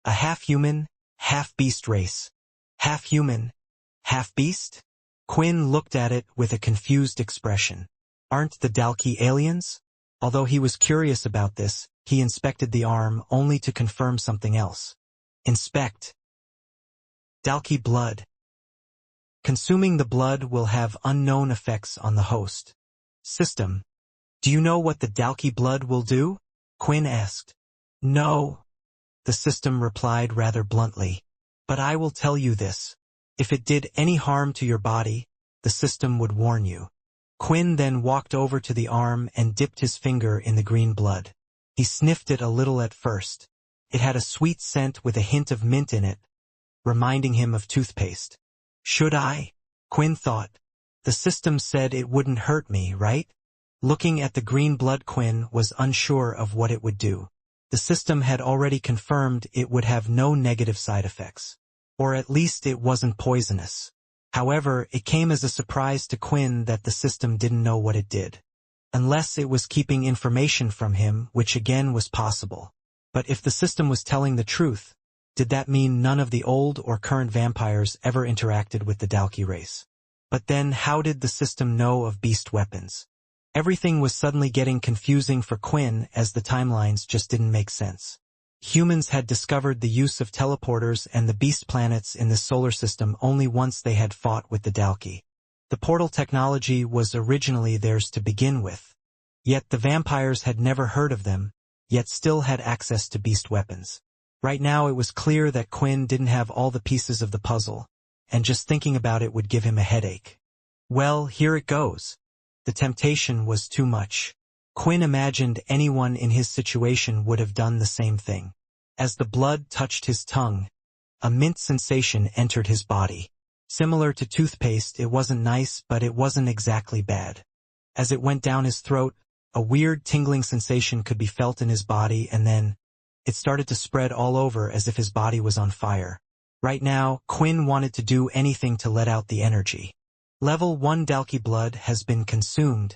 A half-human, half-beast race. Half-human, half-beast? Quinn looked at it with a confused expression. Aren't the Dalki aliens? Although he was curious about this, he inspected the arm only to confirm something else. Inspect. Dalki blood. Consuming the blood will have unknown effects on the host. System. Do you know what the Dalki blood will do? Quinn asked. No. The system replied rather bluntly. But I will tell you this. If it did any harm to your body, the system would warn you. Quinn then walked over to the arm and dipped his finger in the green blood. He sniffed it a little at first. It had a sweet scent with a hint of mint in it, reminding him of toothpaste. Should I? Quinn thought. The system said it wouldn't hurt me, right? Looking at the green blood, Quinn was unsure of what it would do. The system had already confirmed it would have no negative side effects. Or at least it wasn't poisonous. However, it came as a surprise to Quinn that the system didn't know what it did. Unless it was keeping information from him, which again was possible. But if the system was telling the truth, did that mean none of the old or current vampires ever interacted with the Dalki race? But then how did the system know of beast weapons? Everything was suddenly getting confusing for Quinn as the timelines just didn't make sense. Humans had discovered the use of teleporters and the beast planets in the solar system only once they had fought with the Dalki. The portal technology was originally theirs to begin with. Yet the vampires had never heard of them, yet still had access to beast weapons. Right now it was clear that Quinn didn't have all the pieces of the puzzle, and just thinking about it would give him a headache. Well, here it goes. The temptation was too much. Quinn imagined anyone in his situation would have done the same thing. As the blood touched his tongue, a mint sensation entered his body. Similar to toothpaste, it wasn't nice, but it wasn't exactly bad. As it went down his throat, a weird tingling sensation could be felt in his body, and then it started to spread all over as if his body was on fire. Right now, Quinn wanted to do anything to let out the energy. Level 1 Dalki blood has been consumed.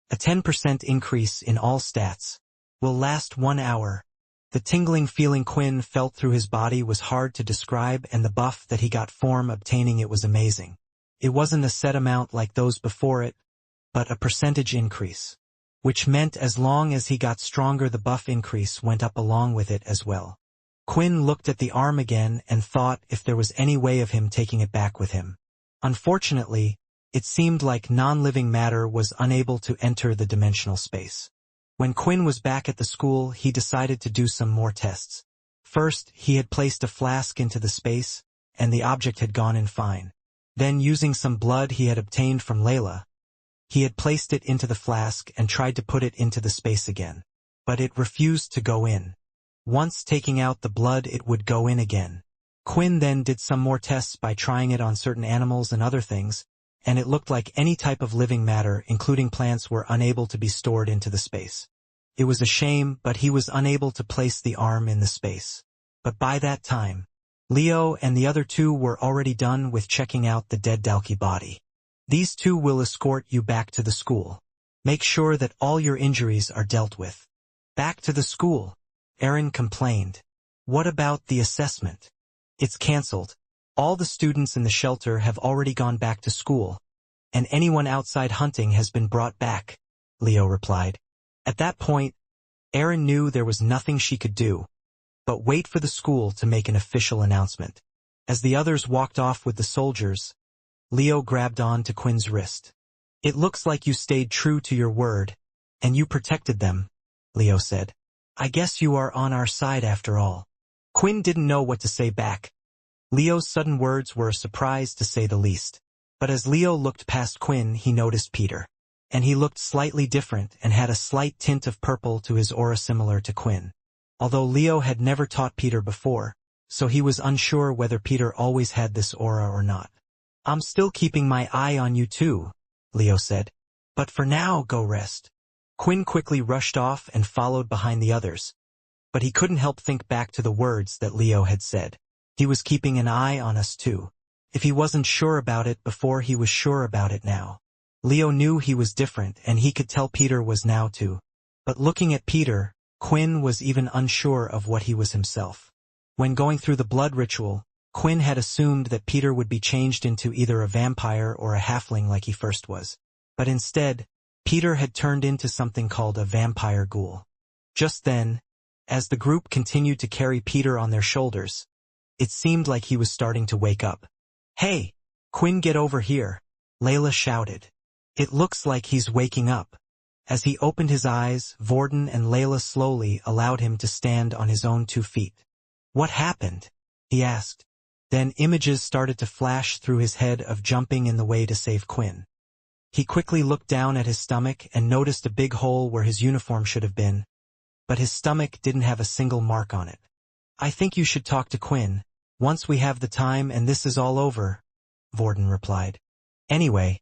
A 10% increase in all stats. Will last 1 hour. The tingling feeling Quinn felt through his body was hard to describe, and the buff that he got from obtaining it was amazing. It wasn't a set amount like those before it, but a percentage increase. Which meant as long as he got stronger, the buff increase went up along with it as well. Quinn looked at the arm again and thought if there was any way of him taking it back with him. Unfortunately, it seemed like non-living matter was unable to enter the dimensional space. When Quinn was back at the school, he decided to do some more tests. First, he had placed a flask into the space, and the object had gone in fine. Then, using some blood he had obtained from Layla, he had placed it into the flask and tried to put it into the space again. But it refused to go in. Once taking out the blood, it would go in again. Quinn then did some more tests by trying it on certain animals and other things, and it looked like any type of living matter, including plants, were unable to be stored into the space. It was a shame, but he was unable to place the arm in the space. But by that time, Leo and the other two were already done with checking out the dead Dalki body. These two will escort you back to the school. Make sure that all your injuries are dealt with. Back to the school, Aaron complained. What about the assessment? It's cancelled. All the students in the shelter have already gone back to school, and anyone outside hunting has been brought back, Leo replied. At that point, Aaron knew there was nothing she could do but wait for the school to make an official announcement. As the others walked off with the soldiers, Leo grabbed on to Quinn's wrist. It looks like you stayed true to your word, and you protected them, Leo said. I guess you are on our side after all. Quinn didn't know what to say back. Leo's sudden words were a surprise to say the least. But as Leo looked past Quinn, he noticed Peter. And he looked slightly different and had a slight tint of purple to his aura similar to Quinn. Although Leo had never taught Peter before, so he was unsure whether Peter always had this aura or not. I'm still keeping my eye on you too, Leo said. But for now, go rest. Quinn quickly rushed off and followed behind the others. But he couldn't help think back to the words that Leo had said. He was keeping an eye on us too. If he wasn't sure about it before, he was sure about it now. Leo knew he was different, and he could tell Peter was now too. But looking at Peter, Quinn was even unsure of what he was himself. When going through the blood ritual, Quinn had assumed that Peter would be changed into either a vampire or a halfling like he first was. But instead, Peter had turned into something called a vampire ghoul. Just then, as the group continued to carry Peter on their shoulders, it seemed like he was starting to wake up. Hey, Quinn, get over here, Layla shouted. It looks like he's waking up. As he opened his eyes, Vorden and Layla slowly allowed him to stand on his own 2 feet. What happened? He asked. Then images started to flash through his head of jumping in the way to save Quinn. He quickly looked down at his stomach and noticed a big hole where his uniform should have been, but his stomach didn't have a single mark on it. I think you should talk to Quinn, once we have the time and this is all over, Vorden replied. Anyway,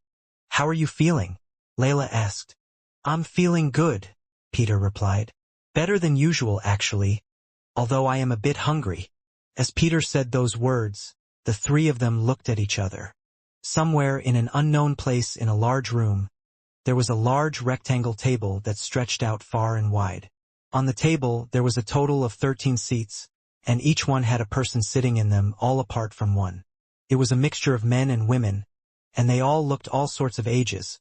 how are you feeling? Layla asked. I'm feeling good, Peter replied. Better than usual, actually, although I am a bit hungry. As Peter said those words, the three of them looked at each other. Somewhere in an unknown place in a large room, there was a large rectangle table that stretched out far and wide. On the table, there was a total of 13 seats, and each one had a person sitting in them, all apart from one. It was a mixture of men and women, and they all looked all sorts of ages.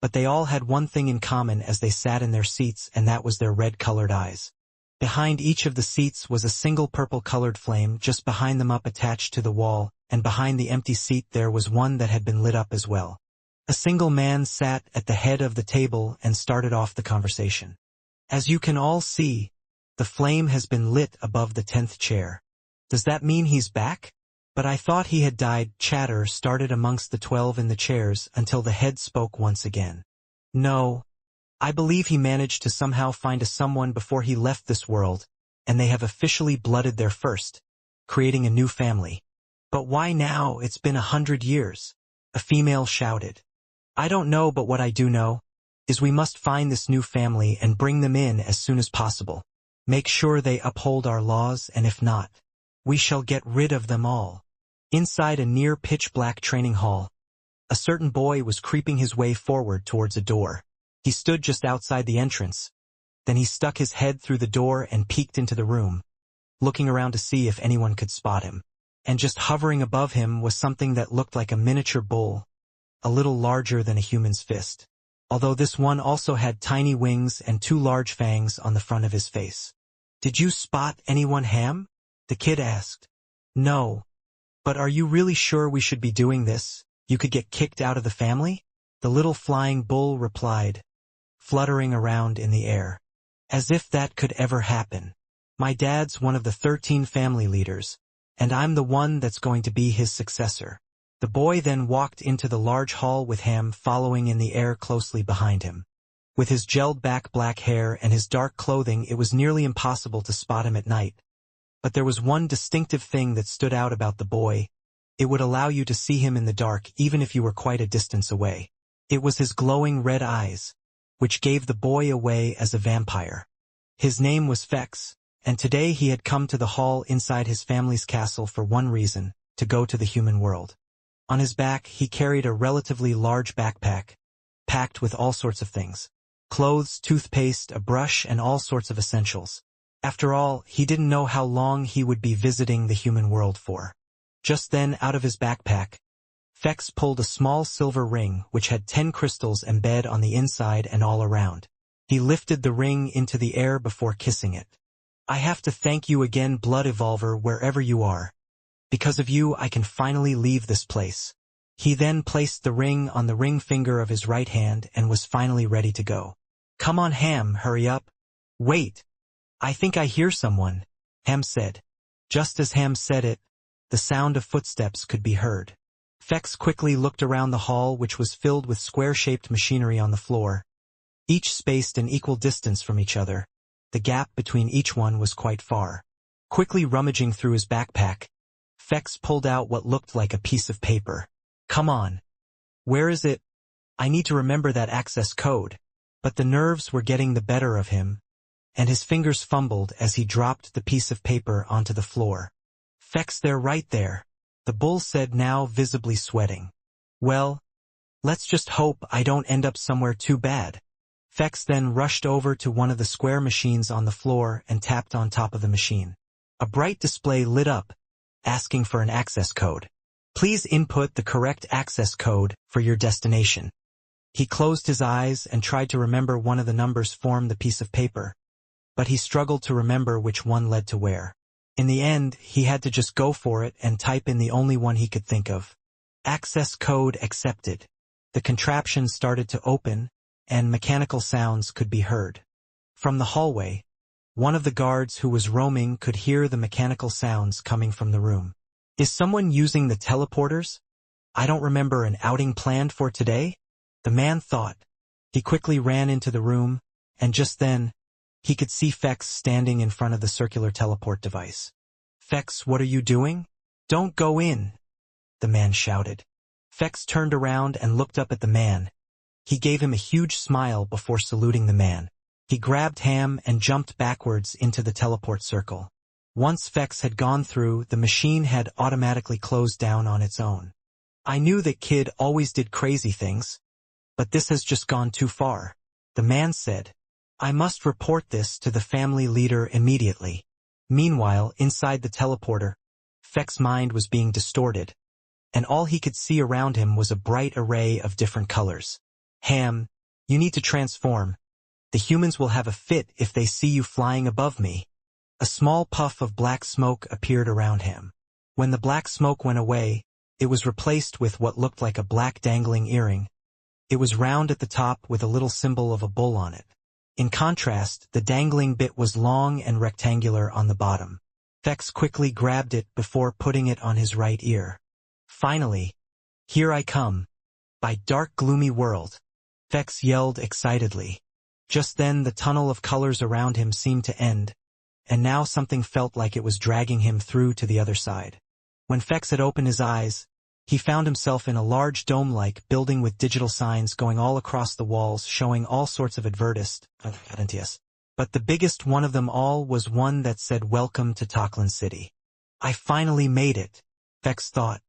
But they all had one thing in common as they sat in their seats, and that was their red-colored eyes. Behind each of the seats was a single purple-colored flame just behind them up attached to the wall, and behind the empty seat there was one that had been lit up as well. A single man sat at the head of the table and started off the conversation. As you can all see, the flame has been lit above the 10th chair. Does that mean he's back? But I thought he had died. Chatter started amongst the 12 in the chairs until the head spoke once again. No. I believe he managed to somehow find someone before he left this world, and they have officially blooded their first, creating a new family. But why now? It's been 100 years. A female shouted. I don't know, but what I do know is we must find this new family and bring them in as soon as possible. Make sure they uphold our laws, and if not, we shall get rid of them all. Inside a near pitch-black training hall, a certain boy was creeping his way forward towards a door. He stood just outside the entrance. Then he stuck his head through the door and peeked into the room, looking around to see if anyone could spot him. And just hovering above him was something that looked like a miniature bull, a little larger than a human's fist. Although this one also had tiny wings and 2 large fangs on the front of his face. "Did you spot anyone, Ham?" the kid asked. "No. But are you really sure we should be doing this? You could get kicked out of the family?" the little flying bull replied, fluttering around in the air. "As if that could ever happen. My dad's one of the 13 family leaders, and I'm the one that's going to be his successor." The boy then walked into the large hall with Ham following in the air closely behind him. With his gelled-back black hair and his dark clothing, it was nearly impossible to spot him at night. But there was one distinctive thing that stood out about the boy. It would allow you to see him in the dark even if you were quite a distance away. It was his glowing red eyes, which gave the boy away as a vampire. His name was Fex, and today he had come to the hall inside his family's castle for one reason: to go to the human world. On his back he carried a relatively large backpack, packed with all sorts of things: clothes, toothpaste, a brush, and all sorts of essentials. After all, he didn't know how long he would be visiting the human world for. Just then, out of his backpack, Fex pulled a small silver ring which had 10 crystals embedded on the inside and all around. He lifted the ring into the air before kissing it. "I have to thank you again, Blood Evolver, wherever you are. Because of you, I can finally leave this place." He then placed the ring on the ring finger of his right hand and was finally ready to go. "Come on, Ham, hurry up." "Wait. I think I hear someone," Ham said. Just as Ham said it, the sound of footsteps could be heard. Fex quickly looked around the hall, which was filled with square-shaped machinery on the floor, each spaced an equal distance from each other. The gap between each one was quite far. Quickly rummaging through his backpack, Fex pulled out what looked like a piece of paper. "Come on. Where is it? I need to remember that access code." But the nerves were getting the better of him, and his fingers fumbled as he dropped the piece of paper onto the floor. "Fex, they're right there," the bull said, now visibly sweating. "Well, let's just hope I don't end up somewhere too bad." Fex then rushed over to one of the square machines on the floor and tapped on top of the machine. A bright display lit up, asking for an access code. "Please input the correct access code for your destination." He closed his eyes and tried to remember one of the numbers formed the piece of paper, but he struggled to remember which one led to where. In the end, he had to just go for it and type in the only one he could think of. Access code accepted. The contraption started to open, and mechanical sounds could be heard. From the hallway, one of the guards who was roaming could hear the mechanical sounds coming from the room. "Is someone using the teleporters? I don't remember an outing planned for today," the man thought. He quickly ran into the room, and just then, he could see Fex standing in front of the circular teleport device. "Fex, what are you doing?" "Don't go in," the man shouted. Fex turned around and looked up at the man. He gave him a huge smile before saluting the man. He grabbed Ham and jumped backwards into the teleport circle. Once Fex had gone through, the machine had automatically closed down on its own. "I knew that kid always did crazy things, but this has just gone too far," the man said. "I must report this to the family leader immediately." Meanwhile, inside the teleporter, Fex's mind was being distorted, and all he could see around him was a bright array of different colors. "Ham, you need to transform. The humans will have a fit if they see you flying above me." A small puff of black smoke appeared around him. When the black smoke went away, it was replaced with what looked like a black dangling earring. It was round at the top with a little symbol of a bull on it. In contrast, the dangling bit was long and rectangular on the bottom. Fex quickly grabbed it before putting it on his right ear. "Finally, here I come, by dark gloomy world," Fex yelled excitedly. Just then the tunnel of colors around him seemed to end, and now something felt like it was dragging him through to the other side. When Fex had opened his eyes, he found himself in a large dome-like building with digital signs going all across the walls showing all sorts of advertisements. But the biggest one of them all was one that said, "Welcome to Talkland City. I finally made it." Fex thought.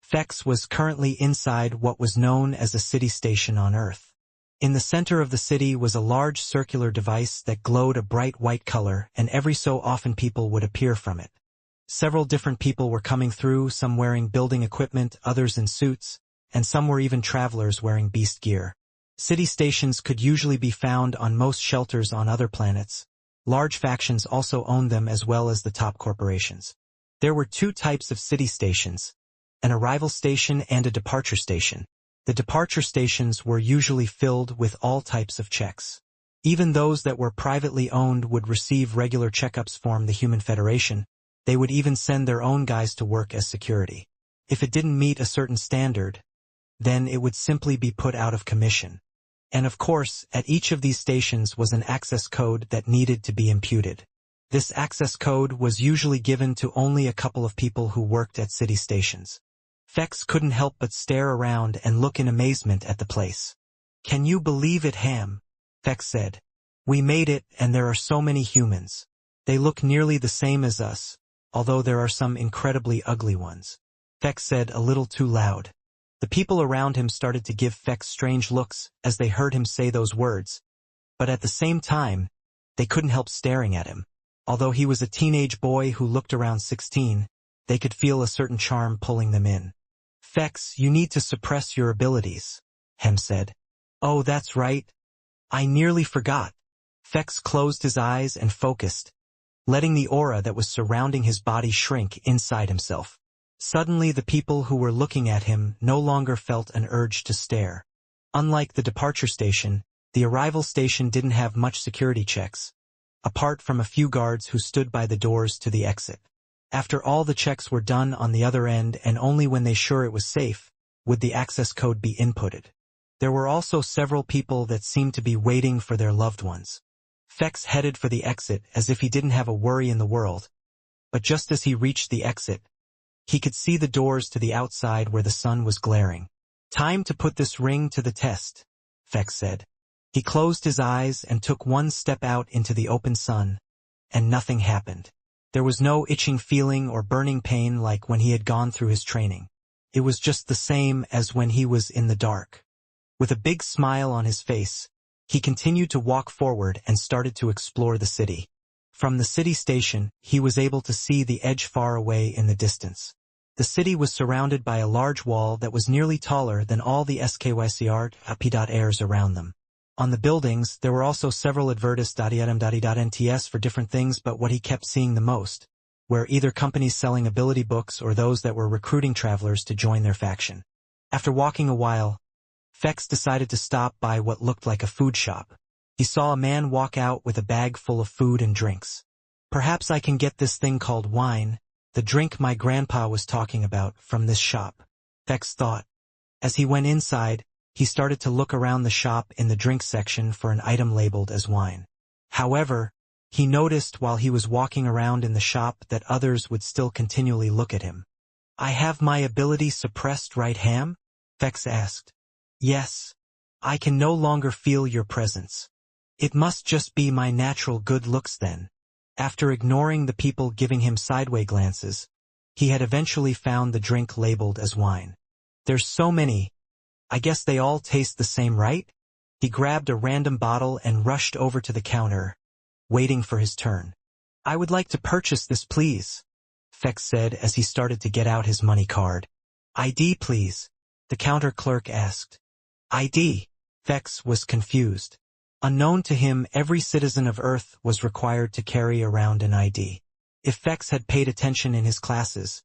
Fex was currently inside what was known as a city station on Earth. In the center of the city was a large circular device that glowed a bright white color, and every so often people would appear from it. Several different people were coming through, some wearing building equipment, others in suits, and some were even travelers wearing beast gear. City stations could usually be found on most shelters on other planets. Large factions also owned them as well as the top corporations. There were two types of city stations, an arrival station and a departure station. The departure stations were usually filled with all types of checks. Even those that were privately owned would receive regular checkups from the Human Federation. They would even send their own guys to work as security. If it didn't meet a certain standard, then it would simply be put out of commission. And of course, at each of these stations was an access code that needed to be imputed. This access code was usually given to only a couple of people who worked at city stations. Fex couldn't help but stare around and look in amazement at the place. "Can you believe it, Ham?" Fex said. "We made it, and there are so many humans. They look nearly the same as us, although there are some incredibly ugly ones." Fex said a little too loud. The people around him started to give Fex strange looks as they heard him say those words, but at the same time, they couldn't help staring at him. Although he was a teenage boy who looked around 16, they could feel a certain charm pulling them in. "Fex, you need to suppress your abilities," Hem said. "Oh, that's right. I nearly forgot." Fex closed his eyes and focused, letting the aura that was surrounding his body shrink inside himself. Suddenly the people who were looking at him no longer felt an urge to stare. Unlike the departure station, the arrival station didn't have much security checks, apart from a few guards who stood by the doors to the exit. After all the checks were done on the other end, and only when they sure it was safe, would the access code be inputted. There were also several people that seemed to be waiting for their loved ones. Fex headed for the exit as if he didn't have a worry in the world, but just as he reached the exit, he could see the doors to the outside where the sun was glaring. "Time to put this ring to the test," Fex said. He closed his eyes and took one step out into the open sun, and nothing happened. There was no itching feeling or burning pain like when he had gone through his training. It was just the same as when he was in the dark. With a big smile on his face, he continued to walk forward and started to explore the city. From the city station, he was able to see the edge far away in the distance. The city was surrounded by a large wall that was nearly taller than all the SKYCR.airs around them. On the buildings, there were also several advertised.nts for different things, but what he kept seeing the most were either companies selling ability books or those that were recruiting travelers to join their faction. After walking a while, Fex decided to stop by what looked like a food shop. He saw a man walk out with a bag full of food and drinks. "Perhaps I can get this thing called wine, the drink my grandpa was talking about, from this shop," Fex thought. As he went inside, he started to look around the shop in the drink section for an item labeled as wine. However, he noticed while he was walking around in the shop that others would still continually look at him. "I have my ability suppressed, right, Ham?" Fex asked. "Yes. I can no longer feel your presence. It must just be my natural good looks then." After ignoring the people giving him sideway glances, he had eventually found the drink labeled as wine. "There's so many. I guess they all taste the same, right?" He grabbed a random bottle and rushed over to the counter, waiting for his turn. "I would like to purchase this, please," Fex said as he started to get out his money card. "ID, please," the counter clerk asked. "ID?" Fex was confused. Unknown to him, every citizen of Earth was required to carry around an ID. If Fex had paid attention in his classes,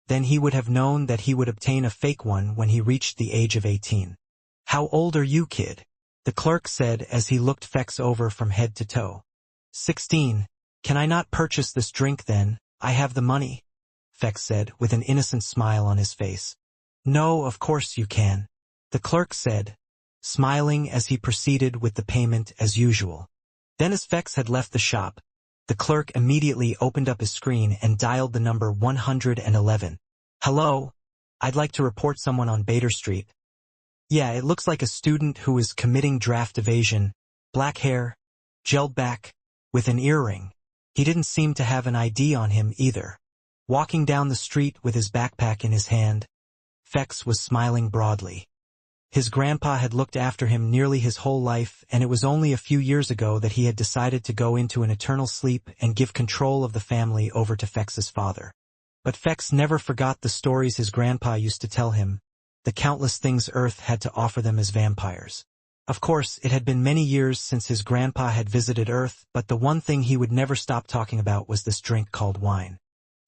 then he would have known that he would obtain a fake one when he reached the age of 18. "How old are you, kid?" the clerk said as he looked Fex over from head to toe. 16. "Can I not purchase this drink then? I have the money," Fex said with an innocent smile on his face. "No, of course you can," the clerk said, smiling as he proceeded with the payment as usual. Then as Fex had left the shop, the clerk immediately opened up his screen and dialed the number 111. "Hello? I'd like to report someone on Bader Street." "Yeah, it looks like a student who is committing draft evasion, black hair, gelled back, with an earring. He didn't seem to have an ID on him either." Walking down the street with his backpack in his hand, Fex was smiling broadly. His grandpa had looked after him nearly his whole life, and it was only a few years ago that he had decided to go into an eternal sleep and give control of the family over to Fex's father. But Fex never forgot the stories his grandpa used to tell him, the countless things Earth had to offer them as vampires. Of course, it had been many years since his grandpa had visited Earth, but the one thing he would never stop talking about was this drink called wine.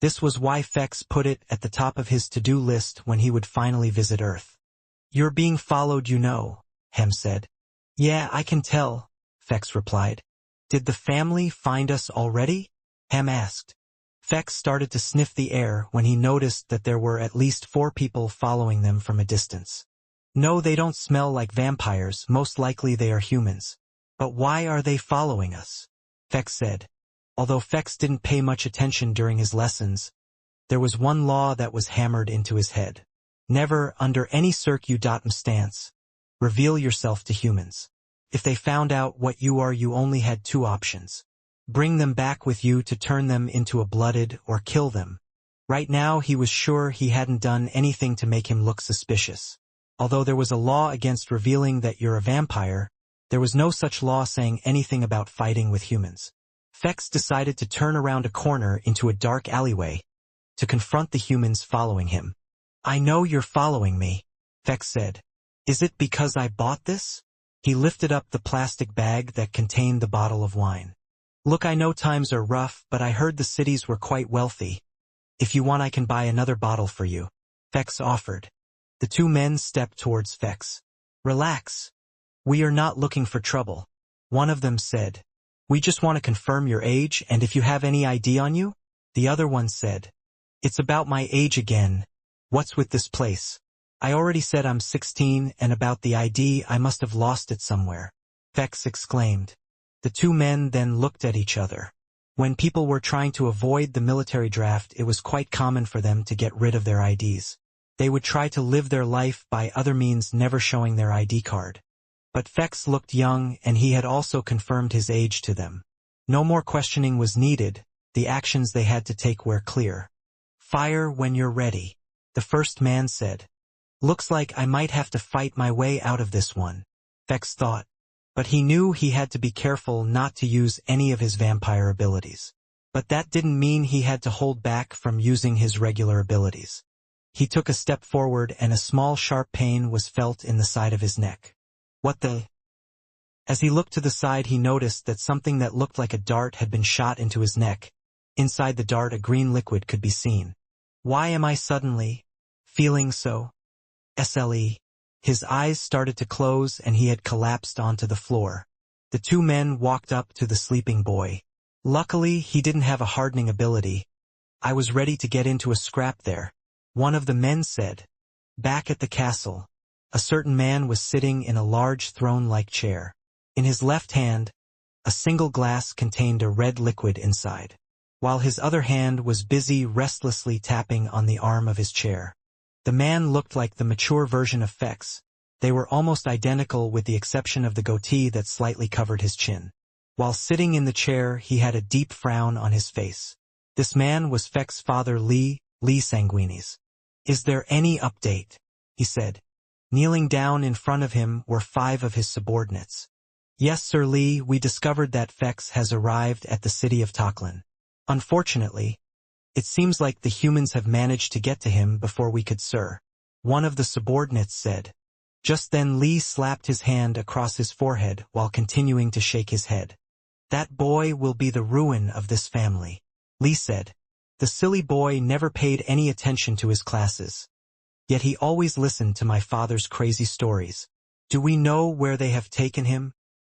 This was why Fex put it at the top of his to-do list when he would finally visit Earth. "You're being followed, you know," Hem said. "Yeah, I can tell," Fex replied. "Did the family find us already?" Hem asked. Fex started to sniff the air when he noticed that there were at least 4 people following them from a distance. "No, they don't smell like vampires, most likely they are humans. But why are they following us?" Fex said. Although Fex didn't pay much attention during his lessons, there was one law that was hammered into his head. Never, under any circumstance, reveal yourself to humans. If they found out what you are, you only had 2 options. Bring them back with you to turn them into a blooded or kill them. Right now he was sure he hadn't done anything to make him look suspicious. Although there was a law against revealing that you're a vampire, there was no such law saying anything about fighting with humans. Fex decided to turn around a corner into a dark alleyway to confront the humans following him. "I know you're following me," Fex said. "Is it because I bought this?" He lifted up the plastic bag that contained the bottle of wine. "Look, I know times are rough, but I heard the cities were quite wealthy. If you want, I can buy another bottle for you," Fex offered. The 2 men stepped towards Fex. "Relax. We are not looking for trouble," one of them said. "We just want to confirm your age and if you have any ID on you," the other one said. "It's about my age again. What's with this place? I already said I'm 16, and about the ID, I must have lost it somewhere," Fex exclaimed. The 2 men then looked at each other. When people were trying to avoid the military draft, it was quite common for them to get rid of their IDs. They would try to live their life by other means, never showing their ID card. But Fex looked young, and he had also confirmed his age to them. No more questioning was needed. The actions they had to take were clear. "Fire when you're ready," the first man said. "Looks like I might have to fight my way out of this one," Fex thought. But he knew he had to be careful not to use any of his vampire abilities. But that didn't mean he had to hold back from using his regular abilities. He took a step forward, and a small sharp pain was felt in the side of his neck. "What the?" As he looked to the side, he noticed that something that looked like a dart had been shot into his neck. Inside the dart, a green liquid could be seen. "Why am I suddenly feeling so sle?" His eyes started to close, and he had collapsed onto the floor. The 2 men walked up to the sleeping boy. "Luckily, he didn't have a hardening ability. I was ready to get into a scrap there," one of the men said. Back at the castle, a certain man was sitting in a large throne-like chair. In his left hand, a single glass contained a red liquid inside, while his other hand was busy restlessly tapping on the arm of his chair. The man looked like the mature version of Fex. They were almost identical with the exception of the goatee that slightly covered his chin. While sitting in the chair, he had a deep frown on his face. This man was Fex's father, Lee Sanguinis. "Is there any update?" he said. Kneeling down in front of him were 5 of his subordinates. "Yes, Sir Lee, we discovered that Fex has arrived at the city of Tocklin. Unfortunately, it seems like the humans have managed to get to him before we could, sir," one of the subordinates said. Just then Lee slapped his hand across his forehead while continuing to shake his head. "That boy will be the ruin of this family," Lee said. "The silly boy never paid any attention to his classes. Yet he always listened to my father's crazy stories. Do we know where they have taken him?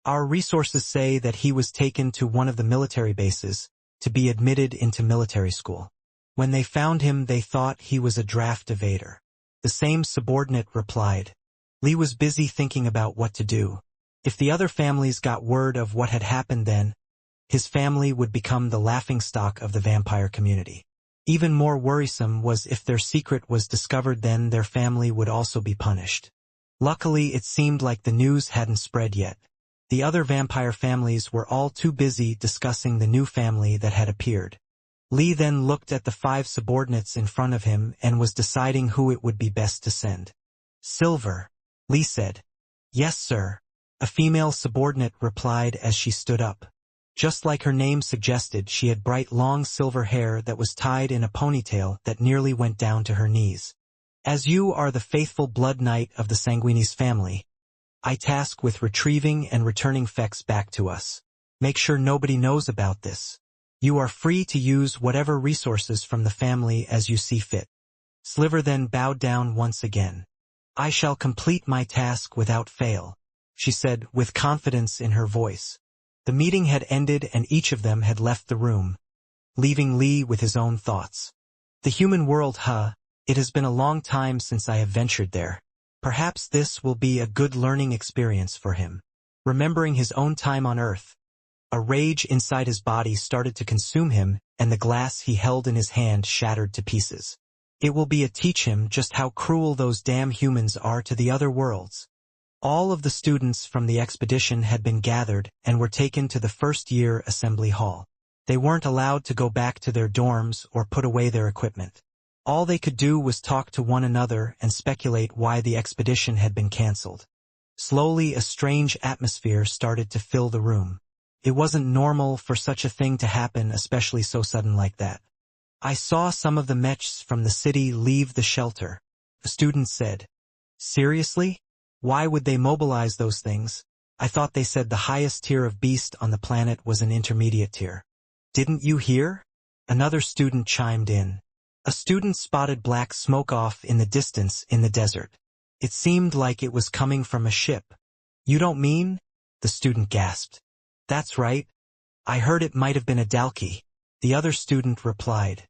Our resources say that he was taken to one of the military bases to be admitted into military school. When they found him, they thought he was a draft evader," the same subordinate replied. Lee was busy thinking about what to do. If the other families got word of what had happened, then his family would become the laughingstock of the vampire community. Even more worrisome was if their secret was discovered, then their family would also be punished. Luckily, it seemed like the news hadn't spread yet. The other vampire families were all too busy discussing the new family that had appeared. Lee then looked at the 5 subordinates in front of him and was deciding who it would be best to send. Silver, Lee said. Yes, sir, a female subordinate replied as she stood up. Just like her name suggested, she had bright long silver hair that was tied in a ponytail that nearly went down to her knees. As you are the faithful blood knight of the Sanguinis family, I task with retrieving and returning Fex back to us. Make sure nobody knows about this. You are free to use whatever resources from the family as you see fit. Sliver then bowed down once again. I shall complete my task without fail, she said with confidence in her voice. The meeting had ended and each of them had left the room, leaving Lee with his own thoughts. The human world, it has been a long time since I have ventured there. Perhaps this will be a good learning experience for him. Remembering his own time on Earth, a rage inside his body started to consume him, and the glass he held in his hand shattered to pieces. It will be a teach him just how cruel those damn humans are to the other worlds. All of the students from the expedition had been gathered and were taken to the first-year assembly hall. They weren't allowed to go back to their dorms or put away their equipment. All they could do was talk to one another and speculate why the expedition had been cancelled. Slowly, a strange atmosphere started to fill the room. It wasn't normal for such a thing to happen, especially so sudden like that. I saw some of the mechs from the city leave the shelter, a student said. Seriously? Why would they mobilize those things? I thought they said the highest tier of beast on the planet was an intermediate tier. Didn't you hear? Another student chimed in. A student spotted black smoke off in the distance in the desert. It seemed like it was coming from a ship. You don't mean? The student gasped. That's right. I heard it might have been a Dalki. The other student replied.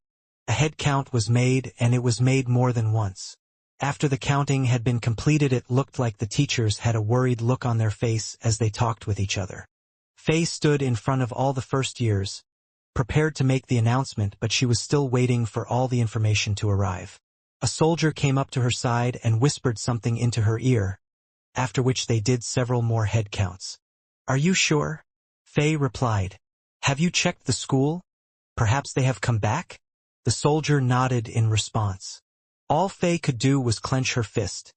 A head count was made, and it was made more than once. After the counting had been completed, it looked like the teachers had a worried look on their face as they talked with each other. Faye stood in front of all the first years, prepared to make the announcement, but she was still waiting for all the information to arrive. A soldier came up to her side and whispered something into her ear, after which they did several more head counts. Are you sure? Faye replied. Have you checked the school? Perhaps they have come back? The soldier nodded in response. All Faye could do was clench her fist.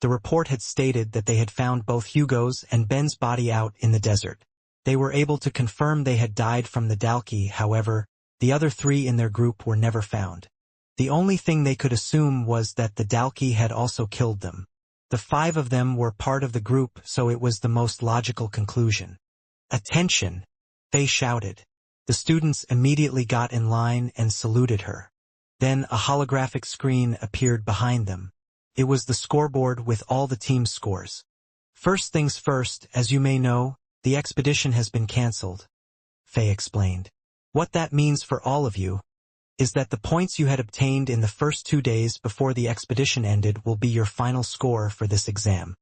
The report had stated that they had found both Hugo's and Ben's body out in the desert. They were able to confirm they had died from the Dalki, however, the other 3 in their group were never found. The only thing they could assume was that the Dalki had also killed them. The 5 of them were part of the group, so it was the most logical conclusion. Attention! Faye shouted. The students immediately got in line and saluted her. Then a holographic screen appeared behind them. It was the scoreboard with all the team's scores. First things first, as you may know, the expedition has been cancelled, Faye explained. What that means for all of you is that the points you had obtained in the first 2 days before the expedition ended will be your final score for this exam.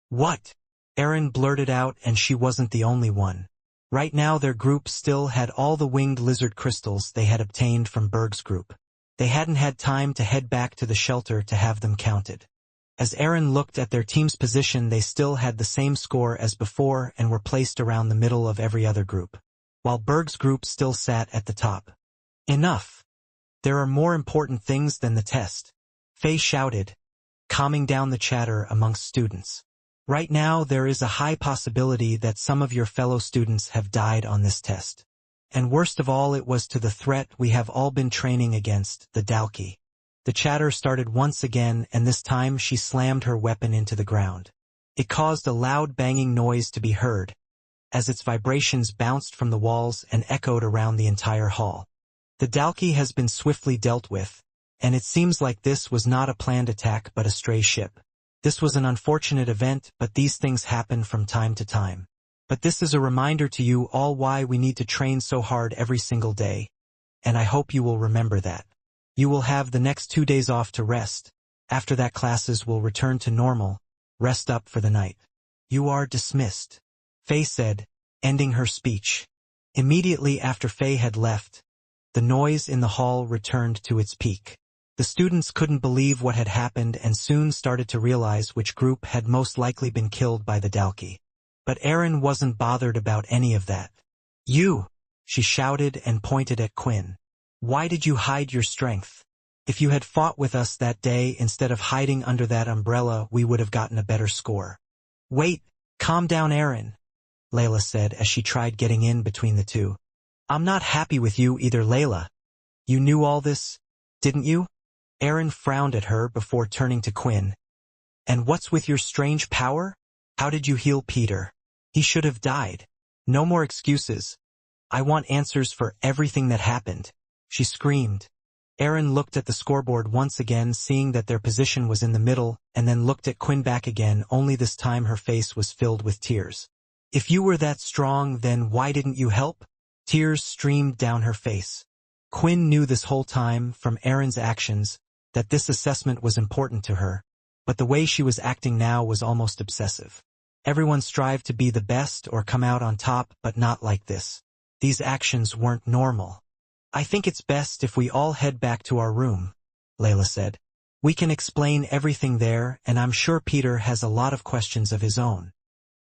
What? Erin blurted out, and she wasn't the only one. Right now their group still had all the winged lizard crystals they had obtained from Berg's group. They hadn't had time to head back to the shelter to have them counted. As Erin looked at their team's position, they still had the same score as before and were placed around the middle of every other group, while Berg's group still sat at the top. Enough! There are more important things than the test, Faye shouted, calming down the chatter amongst students. Right now there is a high possibility that some of your fellow students have died on this test. And worst of all, it was to the threat we have all been training against, the Dalki. The chatter started once again, and this time she slammed her weapon into the ground. It caused a loud banging noise to be heard, as its vibrations bounced from the walls and echoed around the entire hall. The Dalki has been swiftly dealt with, and it seems like this was not a planned attack but a stray ship. This was an unfortunate event, but these things happen from time to time. But this is a reminder to you all why we need to train so hard every single day, and I hope you will remember that. You will have the next 2 days off to rest. After that, classes will return to normal. Rest up for the night. You are dismissed, Faye said, ending her speech. Immediately after Faye had left, the noise in the hall returned to its peak. The students couldn't believe what had happened and soon started to realize which group had most likely been killed by the Dalki. But Erin wasn't bothered about any of that. You! She shouted and pointed at Quinn. Why did you hide your strength? If you had fought with us that day instead of hiding under that umbrella, we would have gotten a better score. Wait, calm down, Aaron, Layla said as she tried getting in between the two. I'm not happy with you either, Layla. You knew all this, didn't you? Aaron frowned at her before turning to Quinn. And what's with your strange power? How did you heal Peter? He should have died. No more excuses. I want answers for everything that happened, she screamed. Aaron looked at the scoreboard once again, seeing that their position was in the middle, and then looked at Quinn back again, only this time her face was filled with tears. If you were that strong, then why didn't you help? Tears streamed down her face. Quinn knew this whole time, from Aaron's actions, that this assessment was important to her, but the way she was acting now was almost obsessive. Everyone strived to be the best or come out on top, but not like this. These actions weren't normal. I think it's best if we all head back to our room, Layla said. We can explain everything there, and I'm sure Peter has a lot of questions of his own.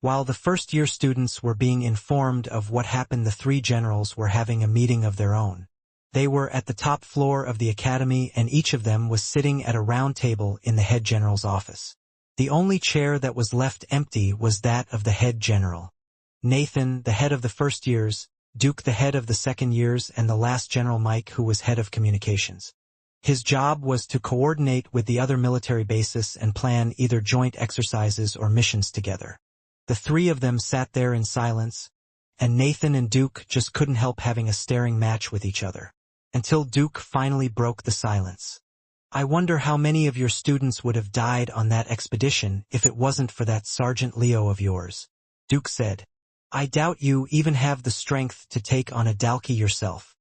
While the first-year students were being informed of what happened, the three generals were having a meeting of their own. They were at the top floor of the academy, and each of them was sitting at a round table in the head general's office. The only chair that was left empty was that of the head general. Nathan, the head of the first years, Duke, the head of the second years, and the last general, Mike, who was head of communications. His job was to coordinate with the other military bases and plan either joint exercises or missions together. The three of them sat there in silence, and Nathan and Duke just couldn't help having a staring match with each other. Until Duke finally broke the silence. I wonder how many of your students would have died on that expedition if it wasn't for that Sergeant Leo of yours, Duke said. I doubt you even have the strength to take on a Dalkey yourself.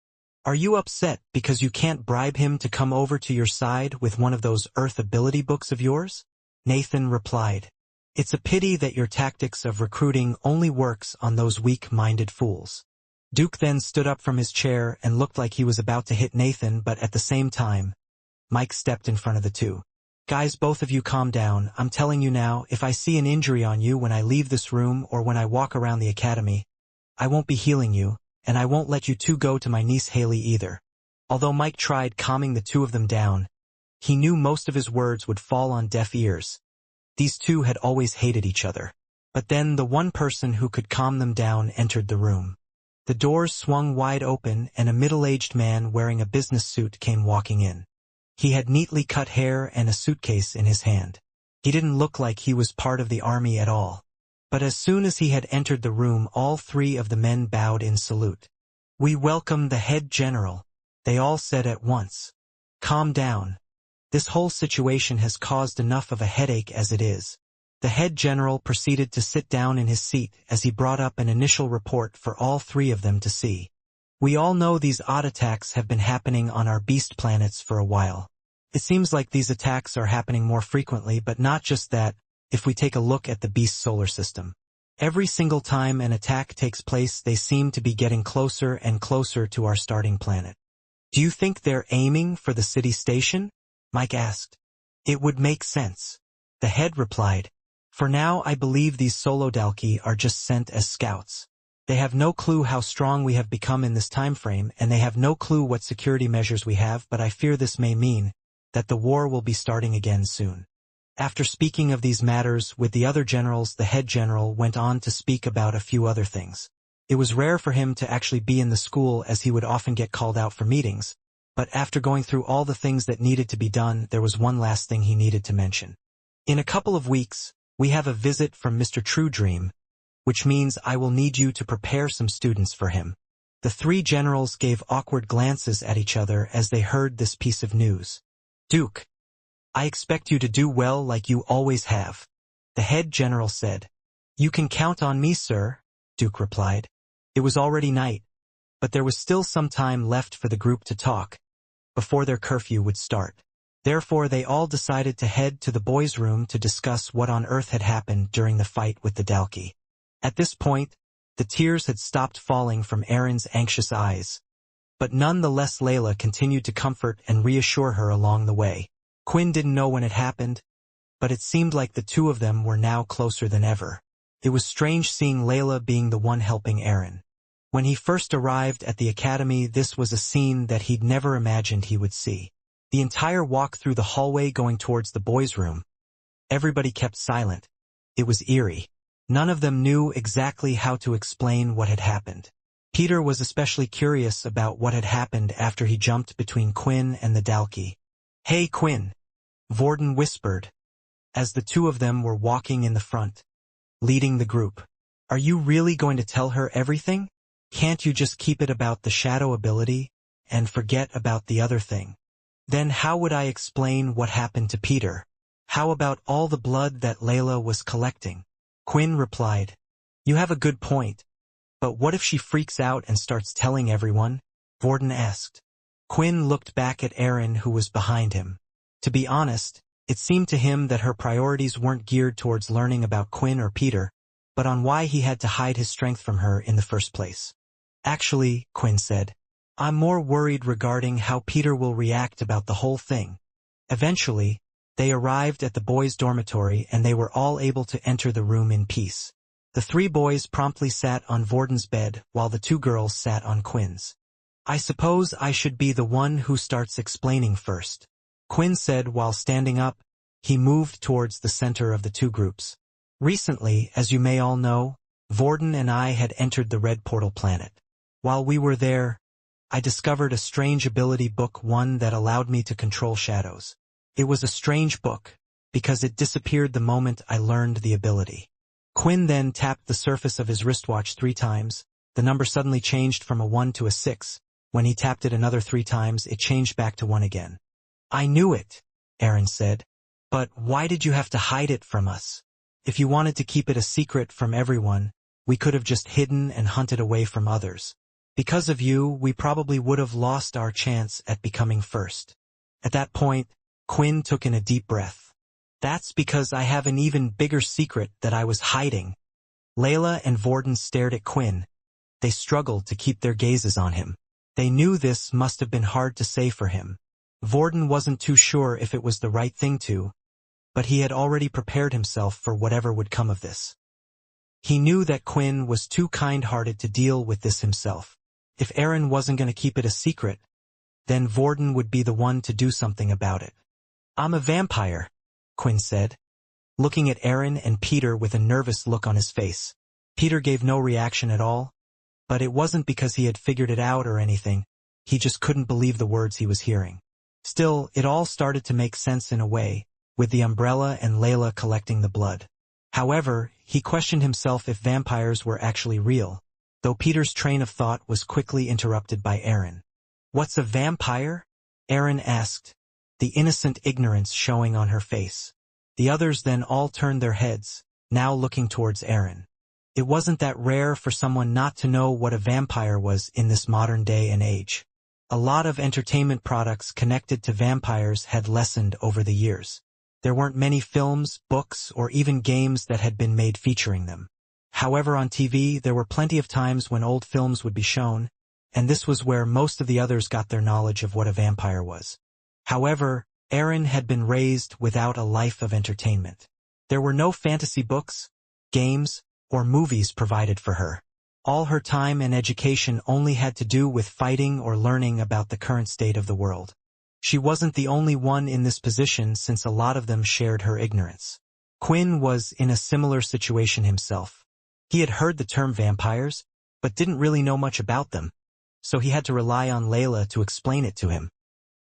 Are you upset because you can't bribe him to come over to your side with one of those Earth ability books of yours? Nathan replied. It's a pity that your tactics of recruiting only works on those weak-minded fools. Duke then stood up from his chair and looked like he was about to hit Nathan, but at the same time, Mike stepped in front of the two. Guys, both of you calm down. I'm telling you now, if I see an injury on you when I leave this room or when I walk around the academy, I won't be healing you, and I won't let you two go to my niece Haley either. Although Mike tried calming the two of them down, he knew most of his words would fall on deaf ears. These two had always hated each other. But then the one person who could calm them down entered the room. The doors swung wide open and a middle-aged man wearing a business suit came walking in. He had neatly cut hair and a suitcase in his hand. He didn't look like he was part of the army at all. But as soon as he had entered the room, all three of the men bowed in salute. We welcome the head general, they all said at once. Calm down. This whole situation has caused enough of a headache as it is. The head general proceeded to sit down in his seat as he brought up an initial report for all three of them to see. We all know these odd attacks have been happening on our beast planets for a while. It seems like these attacks are happening more frequently, but not just that, if we take a look at the beast solar system. Every single time an attack takes place, they seem to be getting closer and closer to our starting planet. Do you think they're aiming for the city station? Mike asked. It would make sense. The head replied. For now, I believe these Solodalki are just sent as scouts. They have no clue how strong we have become in this time frame, and they have no clue what security measures we have, but I fear this may mean that the war will be starting again soon. After speaking of these matters with the other generals, the head general went on to speak about a few other things. It was rare for him to actually be in the school as he would often get called out for meetings, but after going through all the things that needed to be done, there was one last thing he needed to mention. In a couple of weeks, we have a visit from Mr. True Dream, which means I will need you to prepare some students for him. The three generals gave awkward glances at each other as they heard this piece of news. Duke, I expect you to do well like you always have, the head general said. You can count on me, sir, Duke replied. It was already night, but there was still some time left for the group to talk, before their curfew would start. Therefore, they all decided to head to the boys' room to discuss what on earth had happened during the fight with the Dalki. At this point, the tears had stopped falling from Aaron's anxious eyes. But nonetheless, Layla continued to comfort and reassure her along the way. Quinn didn't know when it happened, but it seemed like the two of them were now closer than ever. It was strange seeing Layla being the one helping Aaron. When he first arrived at the academy, this was a scene that he'd never imagined he would see. The entire walk through the hallway going towards the boys' room, everybody kept silent. It was eerie. None of them knew exactly how to explain what had happened. Peter was especially curious about what had happened after he jumped between Quinn and the Dalkey. "Hey, Quinn," Vorden whispered, as the two of them were walking in the front, leading the group. "Are you really going to tell her everything? Can't you just keep it about the shadow ability and forget about the other thing?" "Then how would I explain what happened to Peter? How about all the blood that Layla was collecting?" Quinn replied, "You have a good point. But what if she freaks out and starts telling everyone?" Vorden asked. Quinn looked back at Aaron, who was behind him. To be honest, it seemed to him that her priorities weren't geared towards learning about Quinn or Peter, but on why he had to hide his strength from her in the first place. "Actually," Quinn said, "I'm more worried regarding how Peter will react about the whole thing." Eventually, they arrived at the boys' dormitory and they were all able to enter the room in peace. The three boys promptly sat on Vorden's bed while the two girls sat on Quinn's. "I suppose I should be the one who starts explaining first," Quinn said while standing up. He moved towards the center of the two groups. "Recently, as you may all know, Vorden and I had entered the Red Portal planet. While we were there, I discovered a strange ability book, one that allowed me to control shadows. It was a strange book, because it disappeared the moment I learned the ability." Quinn then tapped the surface of his wristwatch 3 times. The number suddenly changed from a 1 to a 6. When he tapped it another 3 times, it changed back to 1 again. "I knew it," Aaron said. "But why did you have to hide it from us? If you wanted to keep it a secret from everyone, we could have just hidden and hunted away from others. Because of you, we probably would have lost our chance at becoming first." At that point, Quinn took in a deep breath. "That's because I have an even bigger secret that I was hiding." Layla and Vorden stared at Quinn. They struggled to keep their gazes on him. They knew this must have been hard to say for him. Vorden wasn't too sure if it was the right thing to, but he had already prepared himself for whatever would come of this. He knew that Quinn was too kind-hearted to deal with this himself. If Aaron wasn't going to keep it a secret, then Vorden would be the one to do something about it. "I'm a vampire," Quinn said, looking at Aaron and Peter with a nervous look on his face. Peter gave no reaction at all, but it wasn't because he had figured it out or anything. He just couldn't believe the words he was hearing. Still, it all started to make sense in a way, with the umbrella and Layla collecting the blood. However, he questioned himself if vampires were actually real, though Peter's train of thought was quickly interrupted by Aaron. "What's a vampire?" Aaron asked, the innocent ignorance showing on her face. The others then all turned their heads, now looking towards Aaron. It wasn't that rare for someone not to know what a vampire was in this modern day and age. A lot of entertainment products connected to vampires had lessened over the years. There weren't many films, books, or even games that had been made featuring them. However, on TV, there were plenty of times when old films would be shown, and this was where most of the others got their knowledge of what a vampire was. However, Aaron had been raised without a life of entertainment. There were no fantasy books, games, or movies provided for her. All her time and education only had to do with fighting or learning about the current state of the world. She wasn't the only one in this position, since a lot of them shared her ignorance. Quinn was in a similar situation himself. He had heard the term vampires, but didn't really know much about them, so he had to rely on Layla to explain it to him.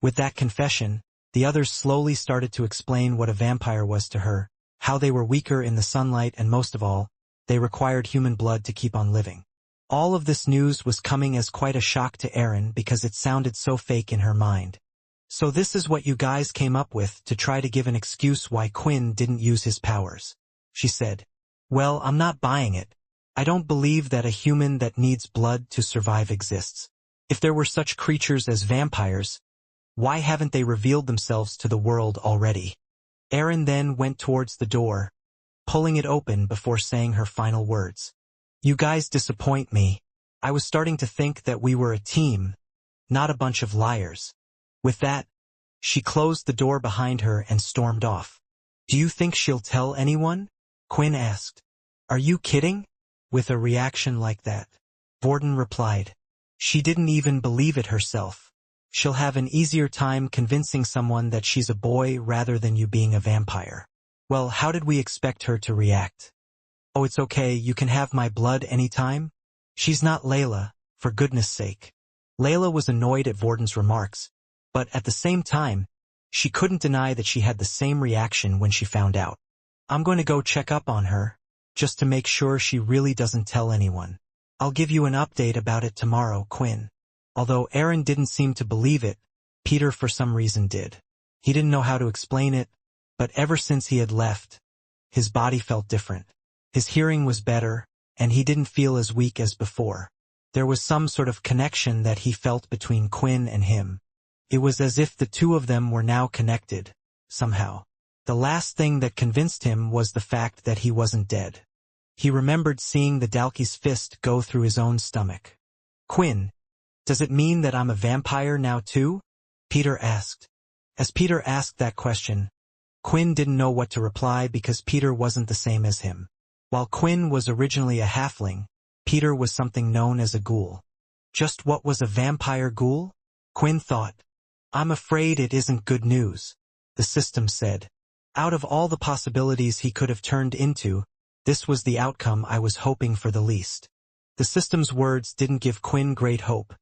With that confession, the others slowly started to explain what a vampire was to her, how they were weaker in the sunlight, and most of all, they required human blood to keep on living. All of this news was coming as quite a shock to Aaron because it sounded so fake in her mind. "So this is what you guys came up with to try to give an excuse why Quinn didn't use his powers," she said. "Well, I'm not buying it. I don't believe that a human that needs blood to survive exists. If there were such creatures as vampires, why haven't they revealed themselves to the world already?" Aaron then went towards the door, pulling it open before saying her final words. "You guys disappoint me. I was starting to think that we were a team, not a bunch of liars." With that, she closed the door behind her and stormed off. "Do you think she'll tell anyone?" Quinn asked. "Are you kidding?" With a reaction like that, Vorden replied. She didn't even believe it herself. She'll have an easier time convincing someone that she's a boy rather than you being a vampire. Well, how did we expect her to react? Oh, it's okay, you can have my blood anytime? She's not Layla, for goodness sake. Layla was annoyed at Vorden's remarks, but at the same time, she couldn't deny that she had the same reaction when she found out. I'm going to go check up on her, just to make sure she really doesn't tell anyone. I'll give you an update about it tomorrow, Quinn. Although Aaron didn't seem to believe it, Peter for some reason did. He didn't know how to explain it, but ever since he had left, his body felt different. His hearing was better, and he didn't feel as weak as before. There was some sort of connection that he felt between Quinn and him. It was as if the two of them were now connected, somehow. The last thing that convinced him was the fact that he wasn't dead. He remembered seeing the Dalky's fist go through his own stomach. Quinn, does it mean that I'm a vampire now too? Peter asked. As Peter asked that question, Quinn didn't know what to reply because Peter wasn't the same as him. While Quinn was originally a halfling, Peter was something known as a ghoul. Just what was a vampire ghoul? Quinn thought. I'm afraid it isn't good news, the system said. Out of all the possibilities he could have turned into, this was the outcome I was hoping for the least. The system's words didn't give Quinn great hope,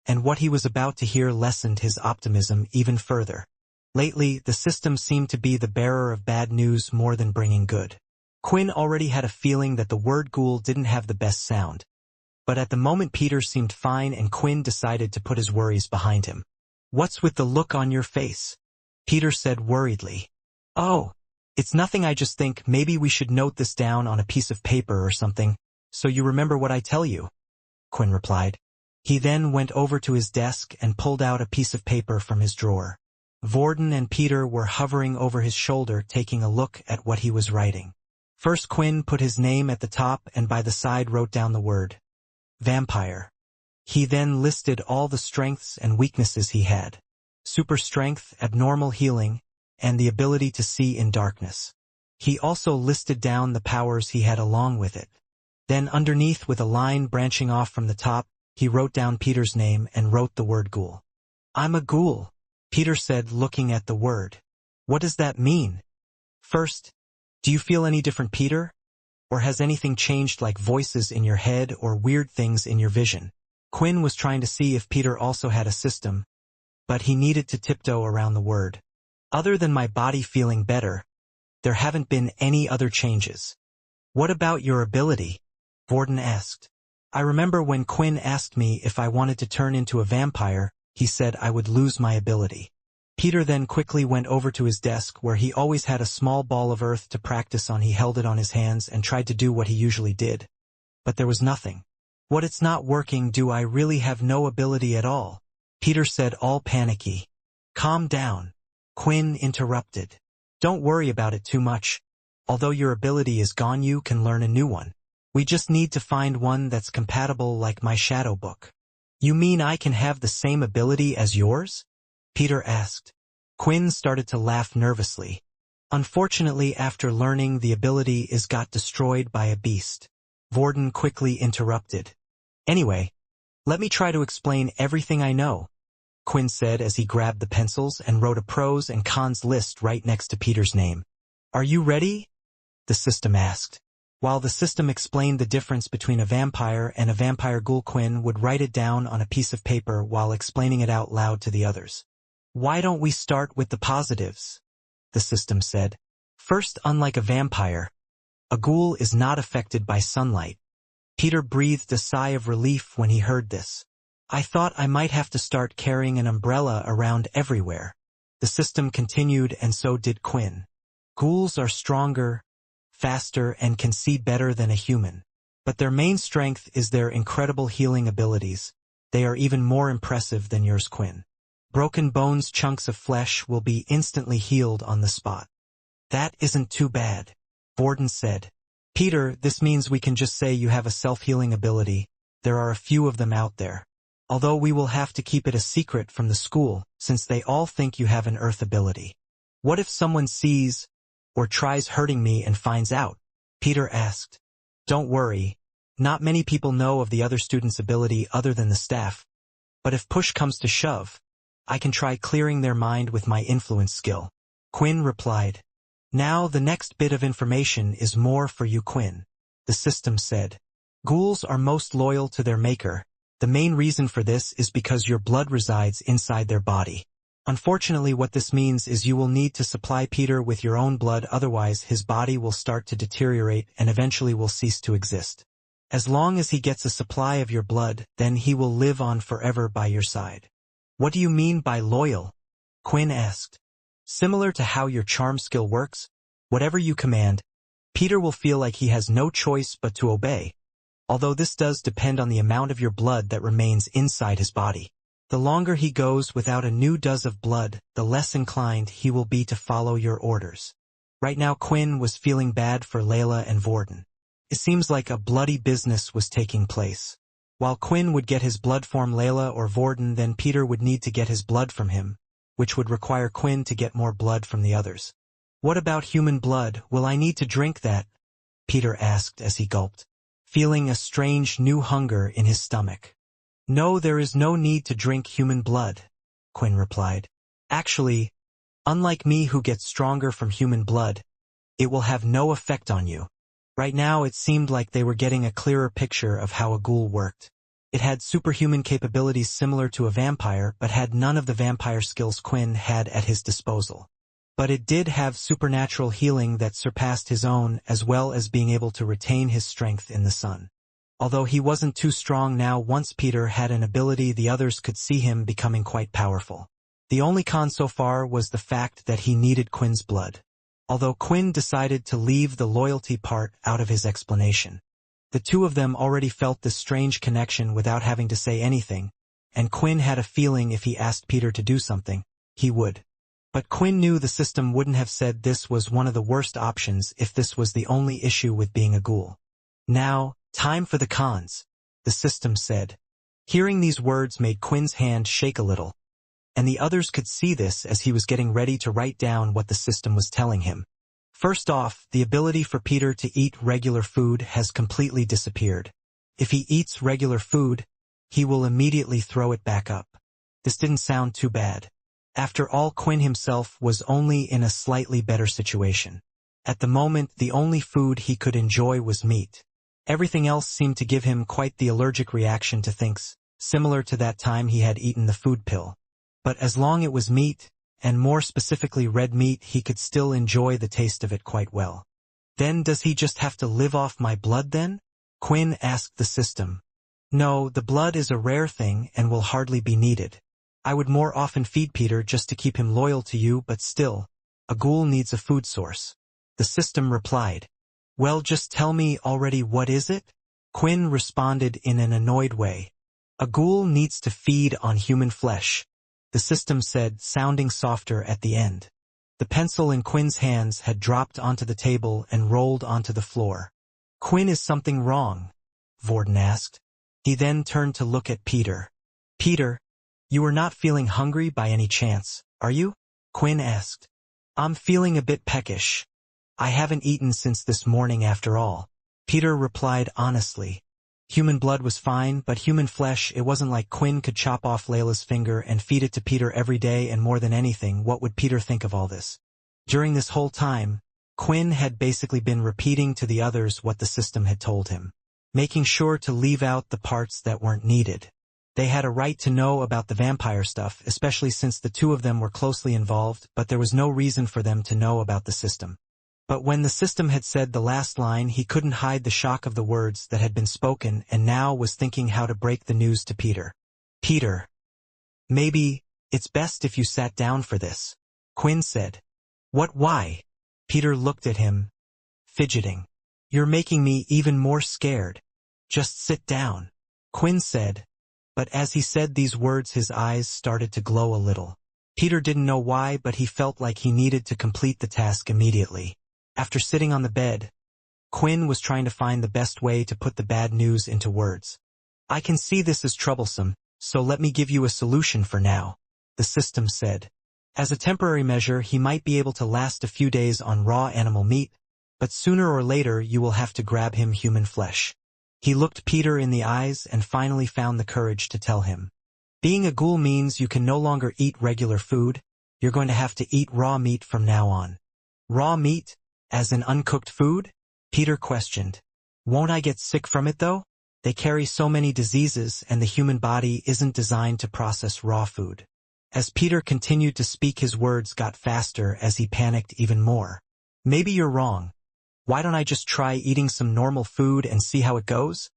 and what he was about to hear lessened his optimism even further. Lately, the system seemed to be the bearer of bad news more than bringing good. Quinn already had a feeling that the word ghoul didn't have the best sound. But at the moment Peter seemed fine and Quinn decided to put his worries behind him. What's with the look on your face? Peter said worriedly. Oh, it's nothing, I just think maybe we should note this down on a piece of paper or something, so you remember what I tell you, Quinn replied. He then went over to his desk and pulled out a piece of paper from his drawer. Vorden and Peter were hovering over his shoulder taking a look at what he was writing. First Quinn put his name at the top and by the side wrote down the word vampire. He then listed all the strengths and weaknesses he had. Super strength, abnormal healing, and the ability to see in darkness. He also listed down the powers he had along with it. Then underneath, with a line branching off from the top, he wrote down Peter's name and wrote the word ghoul. I'm a ghoul, Peter said, looking at the word. What does that mean? First, do you feel any different, Peter? Or has anything changed, like voices in your head or weird things in your vision? Quinn was trying to see if Peter also had a system, but he needed to tiptoe around the word. Other than my body feeling better, there haven't been any other changes. What about your ability? Vorden asked. I remember when Quinn asked me if I wanted to turn into a vampire, he said I would lose my ability. Peter then quickly went over to his desk where he always had a small ball of earth to practice on. He held it on his hands and tried to do what he usually did. But there was nothing. What, it's not working? Do I really have no ability at all? Peter said, all panicky. Calm down, Quinn interrupted. Don't worry about it too much. Although your ability is gone, you can learn a new one. We just need to find one that's compatible, like my shadow book. You mean I can have the same ability as yours? Peter asked. Quinn started to laugh nervously. Unfortunately, after learning, the ability is got destroyed by a beast. Vorden quickly interrupted. Anyway, let me try to explain everything I know, Quinn said as he grabbed the pencils and wrote a pros and cons list right next to Peter's name. Are you ready? The system asked. While the system explained the difference between a vampire and a vampire ghoul, Quinn would write it down on a piece of paper while explaining it out loud to the others. Why don't we start with the positives? The system said. First, unlike a vampire, a ghoul is not affected by sunlight. Peter breathed a sigh of relief when he heard this. I thought I might have to start carrying an umbrella around everywhere. The system continued, and so did Quinn. Ghouls are stronger, faster, and can see better than a human. But their main strength is their incredible healing abilities. They are even more impressive than yours, Quinn. Broken bones, chunks of flesh will be instantly healed on the spot. That isn't too bad, Vorden said. Peter, this means we can just say you have a self-healing ability. There are a few of them out there. Although we will have to keep it a secret from the school, since they all think you have an earth ability. What if someone sees or tries hurting me and finds out? Peter asked. Don't worry, Not many people know of the other students' ability other than the staff, but if push comes to shove, I can try clearing their mind with my influence skill. Quinn replied. Now the next bit of information is more for you, Quinn. The system said. Ghouls are most loyal to their maker. The main reason for this is because your blood resides inside their body. Unfortunately, what this means is you will need to supply Peter with your own blood, otherwise his body will start to deteriorate and eventually will cease to exist. As long as he gets a supply of your blood, then he will live on forever by your side. What do you mean by loyal? Quinn asked. Similar to how your charm skill works, whatever you command, Peter will feel like he has no choice but to obey, although this does depend on the amount of your blood that remains inside his body. The longer he goes without a new dose of blood, the less inclined he will be to follow your orders. Right now Quinn was feeling bad for Layla and Vorden. It seems like a bloody business was taking place. While Quinn would get his blood from Layla or Vorden, then Peter would need to get his blood from him, which would require Quinn to get more blood from the others. What about human blood? Will I need to drink that? Peter asked as he gulped, feeling a strange new hunger in his stomach. No, there is no need to drink human blood, Quinn replied. Actually, unlike me who gets stronger from human blood, it will have no effect on you. Right now it seemed like they were getting a clearer picture of how a ghoul worked. It had superhuman capabilities similar to a vampire, but had none of the vampire skills Quinn had at his disposal. But it did have supernatural healing that surpassed his own, as well as being able to retain his strength in the sun. Although he wasn't too strong now, once Peter had an ability, the others could see him becoming quite powerful. The only con so far was the fact that he needed Quinn's blood. Although Quinn decided to leave the loyalty part out of his explanation. The two of them already felt this strange connection without having to say anything, and Quinn had a feeling if he asked Peter to do something, he would. But Quinn knew the system wouldn't have said this was one of the worst options if this was the only issue with being a ghoul. Now, time for the cons, the system said. Hearing these words made Quinn's hand shake a little, and the others could see this as he was getting ready to write down what the system was telling him. First off, the ability for Peter to eat regular food has completely disappeared. If he eats regular food, he will immediately throw it back up. This didn't sound too bad. After all, Quinn himself was only in a slightly better situation. At the moment, the only food he could enjoy was meat. Everything else seemed to give him quite the allergic reaction to things, similar to that time he had eaten the food pill. But as long as it was meat, and more specifically red meat, he could still enjoy the taste of it quite well. Then does he just have to live off my blood then? Quinn asked the system. No, the blood is a rare thing and will hardly be needed. I would more often feed Peter just to keep him loyal to you, but still, a ghoul needs a food source. The system replied. Well, just tell me already, what is it? Quinn responded in an annoyed way. A ghoul needs to feed on human flesh, the system said, sounding softer at the end. The pencil in Quinn's hands had dropped onto the table and rolled onto the floor. Quinn, is something wrong? Vorden asked. He then turned to look at Peter. Peter, you are not feeling hungry by any chance, are you? Quinn asked. I'm feeling a bit peckish. I haven't eaten since this morning after all, Peter replied honestly. Human blood was fine, but human flesh, it wasn't like Quinn could chop off Layla's finger and feed it to Peter every day, and more than anything, what would Peter think of all this? During this whole time, Quinn had basically been repeating to the others what the system had told him, making sure to leave out the parts that weren't needed. They had a right to know about the vampire stuff, especially since the two of them were closely involved, but there was no reason for them to know about the system. But when the system had said the last line, he couldn't hide the shock of the words that had been spoken, and now was thinking how to break the news to Peter. Peter, maybe it's best if you sat down for this, Quinn said. What, why? Peter looked at him, fidgeting. You're making me even more scared. Just sit down, Quinn said. But as he said these words, his eyes started to glow a little. Peter didn't know why, but he felt like he needed to complete the task immediately. After sitting on the bed, Quinn was trying to find the best way to put the bad news into words. I can see this is troublesome, so let me give you a solution for now, the system said. As a temporary measure, he might be able to last a few days on raw animal meat, but sooner or later you will have to grab him human flesh. He looked Peter in the eyes and finally found the courage to tell him. Being a ghoul means you can no longer eat regular food, you're going to have to eat raw meat from now on. Raw meat? As in uncooked food? Peter questioned. Won't I get sick from it though? They carry so many diseases and the human body isn't designed to process raw food. As Peter continued to speak, his words got faster as he panicked even more. Maybe you're wrong. Why don't I just try eating some normal food and see how it goes?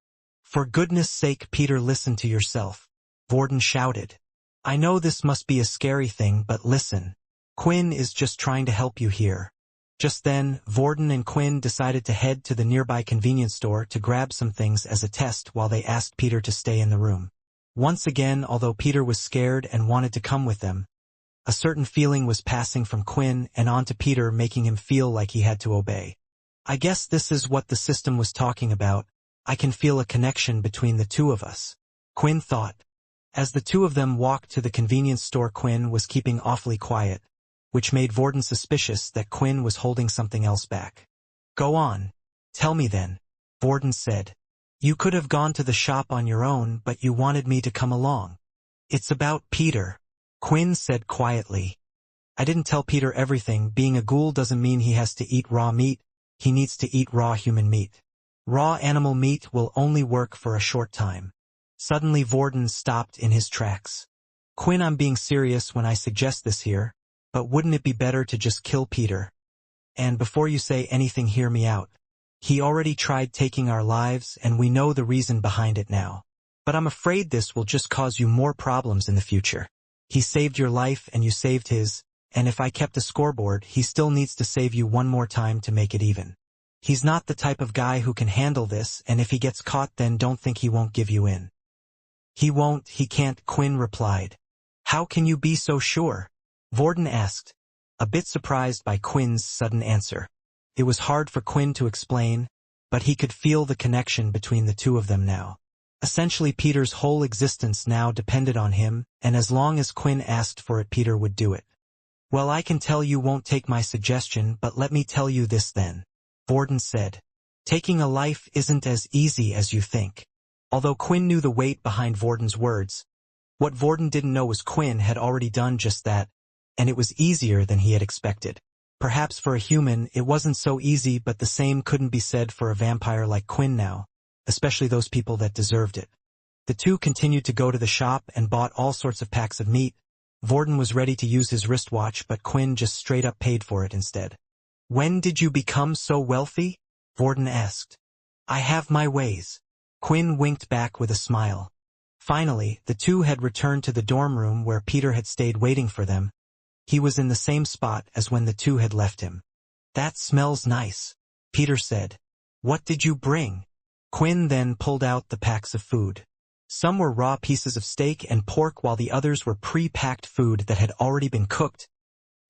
For goodness sake, Peter, listen to yourself. Vorden shouted. I know this must be a scary thing, but listen. Quinn is just trying to help you here. Just then, Vorden and Quinn decided to head to the nearby convenience store to grab some things as a test while they asked Peter to stay in the room. Once again, although Peter was scared and wanted to come with them, a certain feeling was passing from Quinn and on to Peter, making him feel like he had to obey. I guess this is what the system was talking about. I can feel a connection between the two of us, Quinn thought. As the two of them walked to the convenience store, Quinn was keeping awfully quiet, which made Vorden suspicious that Quinn was holding something else back. Go on. Tell me then, Vorden said. You could have gone to the shop on your own, but you wanted me to come along. It's about Peter, Quinn said quietly. I didn't tell Peter everything. Being a ghoul doesn't mean he has to eat raw meat. He needs to eat raw human meat. Raw animal meat will only work for a short time. Suddenly Vorden stopped in his tracks. Quinn, I'm being serious when I suggest this here, but wouldn't it be better to just kill Peter? And before you say anything, hear me out. He already tried taking our lives and we know the reason behind it now. But I'm afraid this will just cause you more problems in the future. He saved your life and you saved his, and if I kept a scoreboard, he still needs to save you one more time to make it even. He's not the type of guy who can handle this, and if he gets caught, then don't think he won't give you in. He won't, he can't, Quinn replied. How can you be so sure? Vorden asked, a bit surprised by Quinn's sudden answer. It was hard for Quinn to explain, but he could feel the connection between the two of them now. Essentially, Peter's whole existence now depended on him, and as long as Quinn asked for it, Peter would do it. Well, I can tell you won't take my suggestion, but let me tell you this then, Vorden said. Taking a life isn't as easy as you think. Although Quinn knew the weight behind Vorden's words, what Vorden didn't know was Quinn had already done just that, and it was easier than he had expected. Perhaps for a human it wasn't so easy, but the same couldn't be said for a vampire like Quinn now, especially those people that deserved it. The two continued to go to the shop and bought all sorts of packs of meat. Vorden was ready to use his wristwatch, but Quinn just straight up paid for it instead. When did you become so wealthy? Vorden asked. I have my ways. Quinn winked back with a smile. Finally, the two had returned to the dorm room where Peter had stayed waiting for them. He was in the same spot as when the two had left him. That smells nice, Peter said. What did you bring? Quinn then pulled out the packs of food. Some were raw pieces of steak and pork, while the others were pre-packed food that had already been cooked.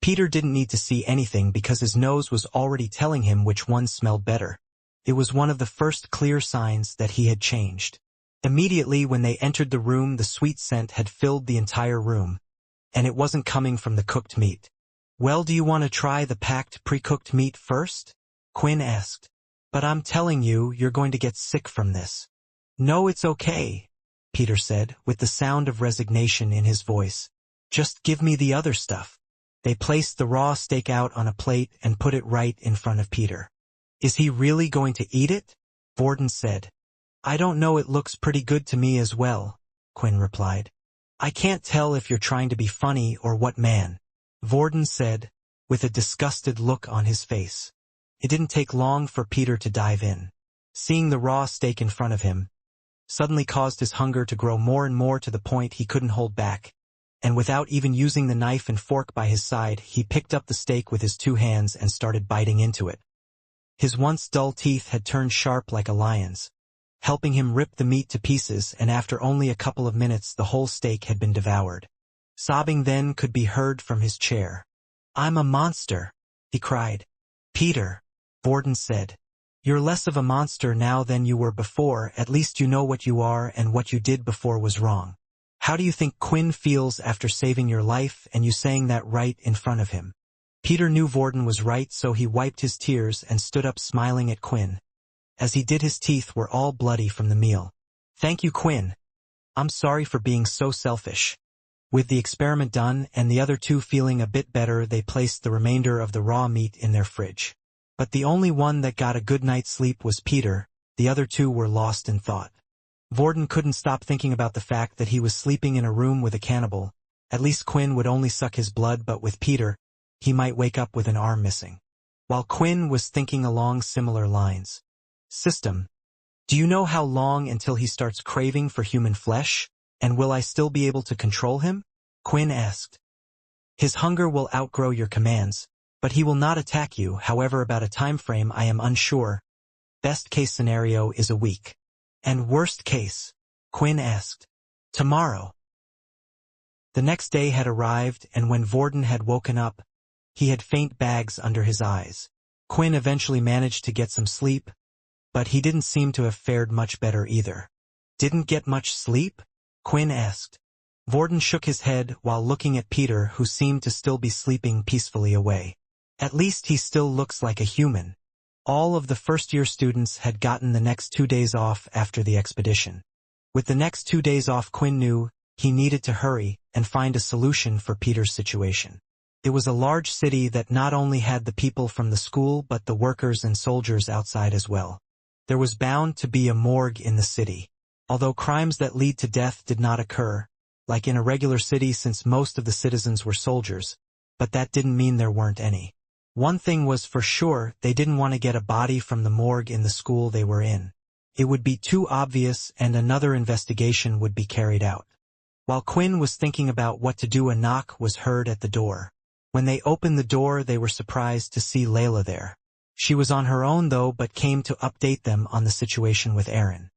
Peter didn't need to see anything because his nose was already telling him which one smelled better. It was one of the first clear signs that he had changed. Immediately when they entered the room, the sweet scent had filled the entire room, and it wasn't coming from the cooked meat. Well, do you want to try the packed pre-cooked meat first? Quinn asked. But I'm telling you, you're going to get sick from this. No, it's okay, Peter said, with the sound of resignation in his voice. Just give me the other stuff. They placed the raw steak out on a plate and put it right in front of Peter. Is he really going to eat it? Vorden said. I don't know, it looks pretty good to me as well, Quinn replied. I can't tell if you're trying to be funny or what, man, Vorden said, with a disgusted look on his face. It didn't take long for Peter to dive in. Seeing the raw steak in front of him suddenly caused his hunger to grow more and more, to the point he couldn't hold back, and without even using the knife and fork by his side, he picked up the steak with his two hands and started biting into it. His once dull teeth had turned sharp like a lion's, helping him rip the meat to pieces, and after only a couple of minutes the whole steak had been devoured. Sobbing then could be heard from his chair. I'm a monster, he cried. Peter, Vorden said. You're less of a monster now than you were before. At least you know what you are, and what you did before was wrong. How do you think Quinn feels after saving your life and you saying that right in front of him? Peter knew Vorden was right, so he wiped his tears and stood up, smiling at Quinn. As he did, his teeth were all bloody from the meal. "Thank you, Quinn. I'm sorry for being so selfish." With the experiment done and the other two feeling a bit better, they placed the remainder of the raw meat in their fridge. But the only one that got a good night's sleep was Peter. The other two were lost in thought. Vorden couldn't stop thinking about the fact that he was sleeping in a room with a cannibal. At least Quinn would only suck his blood, but with Peter, he might wake up with an arm missing. While Quinn was thinking along similar lines. "System, do you know how long until he starts craving for human flesh? And will I still be able to control him?" Quinn asked. "His hunger will outgrow your commands, but he will not attack you. However, about a time frame I am unsure. Best case scenario is a week." "And worst case?" Quinn asked. "Tomorrow." The next day had arrived, and when Vorden had woken up, he had faint bags under his eyes. Quinn eventually managed to get some sleep, but he didn't seem to have fared much better either. "Didn't get much sleep?" Quinn asked. Vorden shook his head while looking at Peter, who seemed to still be sleeping peacefully away. "At least he still looks like a human." All of the first-year students had gotten the next 2 days off after the expedition. With the next 2 days off, Quinn knew he needed to hurry and find a solution for Peter's situation. It was a large city that not only had the people from the school but the workers and soldiers outside as well. There was bound to be a morgue in the city. Although crimes that lead to death did not occur, like in a regular city since most of the citizens were soldiers, but that didn't mean there weren't any. One thing was for sure, they didn't want to get a body from the morgue in the school they were in. It would be too obvious and another investigation would be carried out. While Quinn was thinking about what to do, a knock was heard at the door. When they opened the door, they were surprised to see Layla there. She was on her own though, but came to update them on the situation with Aaron.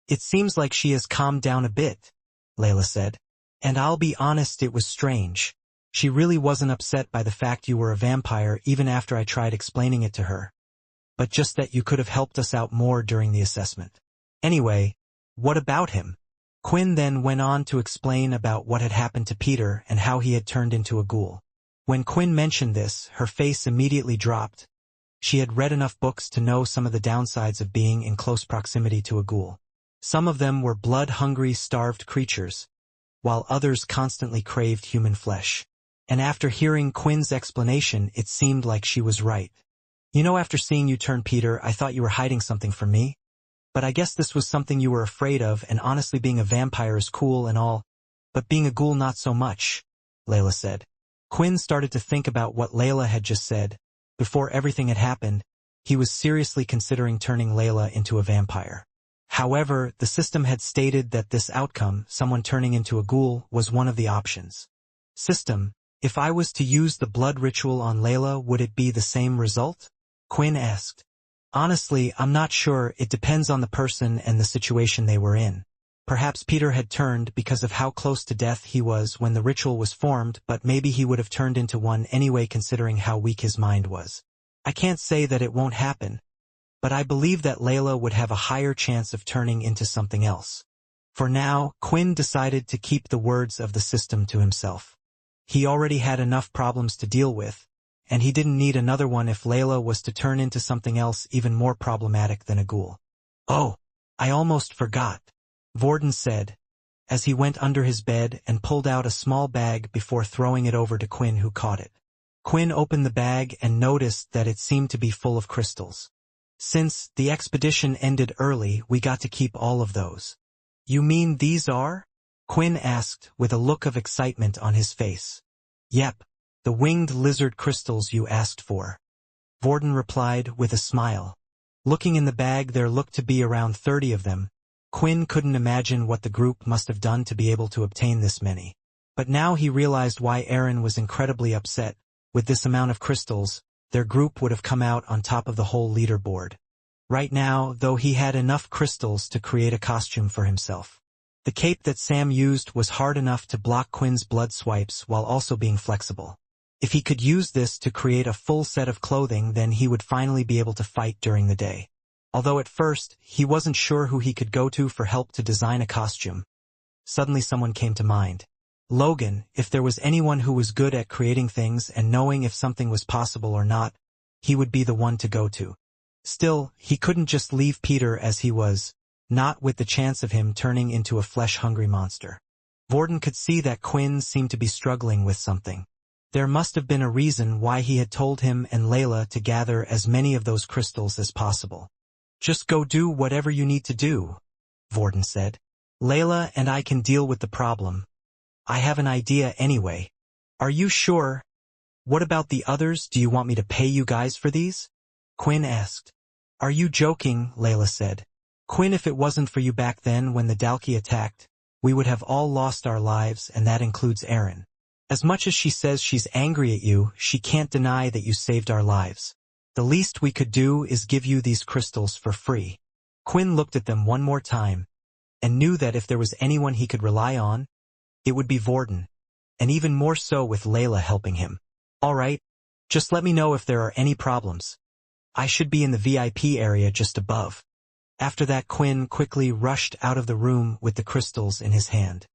"It seems like she has calmed down a bit," Layla said. "And I'll be honest, it was strange. She really wasn't upset by the fact you were a vampire even after I tried explaining it to her. But just that you could have helped us out more during the assessment. Anyway, what about him?" Quinn then went on to explain about what had happened to Peter and how he had turned into a ghoul. When Quinn mentioned this, her face immediately dropped. She had read enough books to know some of the downsides of being in close proximity to a ghoul. Some of them were blood-hungry, starved creatures, while others constantly craved human flesh. And after hearing Quinn's explanation, it seemed like she was right. "You know, after seeing you turn Peter, I thought you were hiding something from me. But I guess this was something you were afraid of, and honestly, being a vampire is cool and all, but being a ghoul not so much," Layla said. Quinn started to think about what Layla had just said. Before everything had happened, he was seriously considering turning Layla into a vampire. However, the system had stated that this outcome, someone turning into a ghoul, was one of the options. "System, if I was to use the blood ritual on Layla, would it be the same result?" Quinn asked. "Honestly, I'm not sure. It depends on the person and the situation they were in. Perhaps Peter had turned because of how close to death he was when the ritual was formed, but maybe he would have turned into one anyway considering how weak his mind was. I can't say that it won't happen, but I believe that Layla would have a higher chance of turning into something else." For now, Quinn decided to keep the words of the system to himself. He already had enough problems to deal with, and he didn't need another one if Layla was to turn into something else even more problematic than a ghoul. "Oh, I almost forgot," Vorden said, as he went under his bed and pulled out a small bag before throwing it over to Quinn, who caught it. Quinn opened the bag and noticed that it seemed to be full of crystals. "Since the expedition ended early, we got to keep all of those." "You mean these are?" Quinn asked with a look of excitement on his face. "Yep, the winged lizard crystals you asked for," Vorden replied with a smile. Looking in the bag, there looked to be around 30 of them. Quinn couldn't imagine what the group must have done to be able to obtain this many. But now he realized why Aaron was incredibly upset. With this amount of crystals, their group would have come out on top of the whole leaderboard. Right now, though, he had enough crystals to create a costume for himself. The cape that Sam used was hard enough to block Quinn's blood swipes while also being flexible. If he could use this to create a full set of clothing, then he would finally be able to fight during the day. Although at first, he wasn't sure who he could go to for help to design a costume. Suddenly someone came to mind. Logan. If there was anyone who was good at creating things and knowing if something was possible or not, he would be the one to go to. Still, he couldn't just leave Peter as he was, not with the chance of him turning into a flesh-hungry monster. Vorden could see that Quinn seemed to be struggling with something. There must have been a reason why he had told him and Layla to gather as many of those crystals as possible. "Just go do whatever you need to do," Vorden said. "Layla and I can deal with the problem. I have an idea anyway." "Are you sure? What about the others? Do you want me to pay you guys for these?" Quinn asked. "Are you joking?" Layla said. "Quinn, if it wasn't for you back then when the Dalki attacked, we would have all lost our lives, and that includes Aaron. As much as she says she's angry at you, she can't deny that you saved our lives. The least we could do is give you these crystals for free." Quinn looked at them one more time, and knew that if there was anyone he could rely on, it would be Vorden, and even more so with Layla helping him. "All right, just let me know if there are any problems. I should be in the VIP area just above." After that, Quinn quickly rushed out of the room with the crystals in his hand.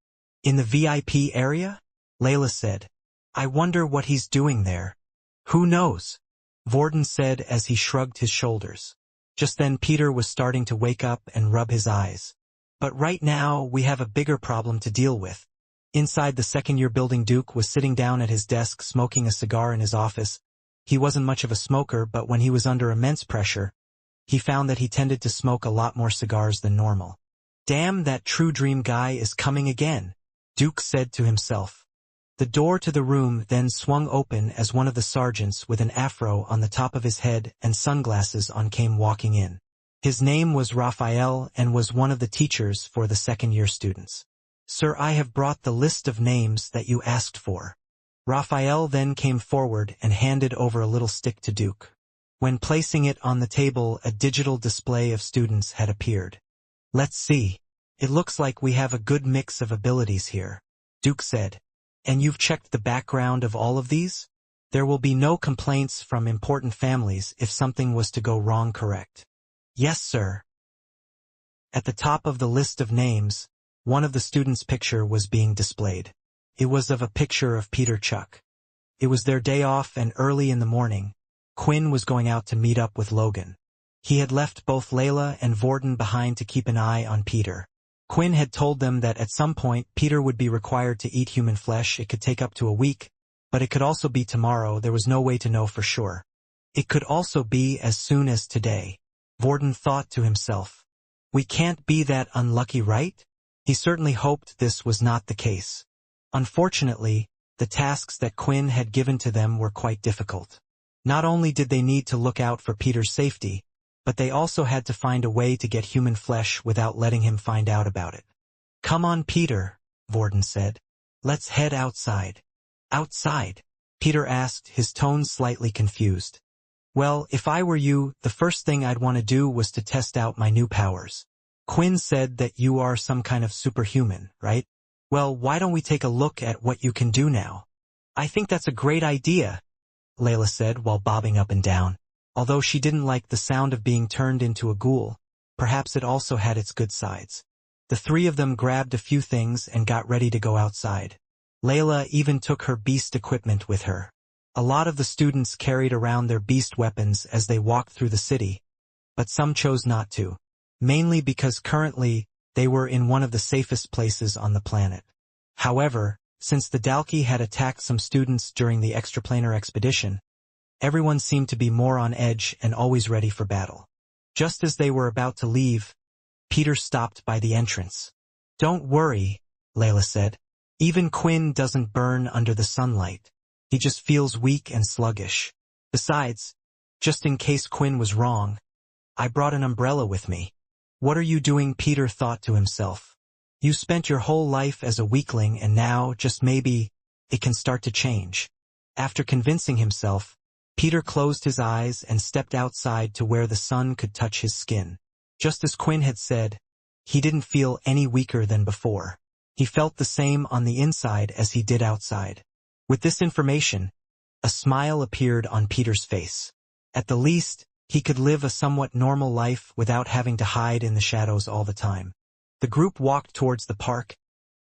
"In the VIP area?" Layla said. "I wonder what he's doing there." "Who knows?" Vorden said as he shrugged his shoulders. Just then Peter was starting to wake up and rub his eyes. "But right now we have a bigger problem to deal with." Inside the second-year building, Duke was sitting down at his desk smoking a cigar in his office. He wasn't much of a smoker, but when he was under immense pressure, he found that he tended to smoke a lot more cigars than normal. "Damn, that True Dream guy is coming again," Duke said to himself. The door to the room then swung open as one of the sergeants with an afro on the top of his head and sunglasses on came walking in. His name was Raphael and was one of the teachers for the second-year students. "Sir, I have brought the list of names that you asked for." Raphael then came forward and handed over a little stick to Duke. When placing it on the table, a digital display of students had appeared. "Let's see. It looks like we have a good mix of abilities here," Duke said. "And you've checked the background of all of these? There will be no complaints from important families if something was to go wrong, correct?" "Yes, sir." At the top of the list of names, one of the students' picture was being displayed. It was of a picture of Peter Chuck. It was their day off, and early in the morning, Quinn was going out to meet up with Logan. He had left both Layla and Vorden behind to keep an eye on Peter. Quinn had told them that at some point Peter would be required to eat human flesh. It could take up to a week, but it could also be tomorrow. There was no way to know for sure. It could also be as soon as today. Vorden thought to himself. We can't be that unlucky, right? He certainly hoped this was not the case. Unfortunately, the tasks that Quinn had given to them were quite difficult. Not only did they need to look out for Peter's safety, but they also had to find a way to get human flesh without letting him find out about it. "Come on, Peter," Vorden said. "Let's head outside." "Outside?" Peter asked, his tone slightly confused. "Well, if I were you, the first thing I'd want to do was to test out my new powers. Quinn said that you are some kind of superhuman, right? Well, why don't we take a look at what you can do now?" "I think that's a great idea," Layla said while bobbing up and down. Although she didn't like the sound of being turned into a ghoul, perhaps it also had its good sides. The three of them grabbed a few things and got ready to go outside. Layla even took her beast equipment with her. A lot of the students carried around their beast weapons as they walked through the city, but some chose not to, mainly because currently they were in one of the safest places on the planet. However, since the Dalki had attacked some students during the extraplanar expedition, everyone seemed to be more on edge and always ready for battle. Just as they were about to leave, Peter stopped by the entrance. "Don't worry," Layla said. "Even Quinn doesn't burn under the sunlight. He just feels weak and sluggish. Besides, just in case Quinn was wrong, I brought an umbrella with me." "What are you doing?" Peter thought to himself. "You spent your whole life as a weakling, and now, just maybe, it can start to change." After convincing himself, Peter closed his eyes and stepped outside to where the sun could touch his skin. Just as Quinn had said, he didn't feel any weaker than before. He felt the same on the inside as he did outside. With this information, a smile appeared on Peter's face. At the least, he could live a somewhat normal life without having to hide in the shadows all the time. The group walked towards the park,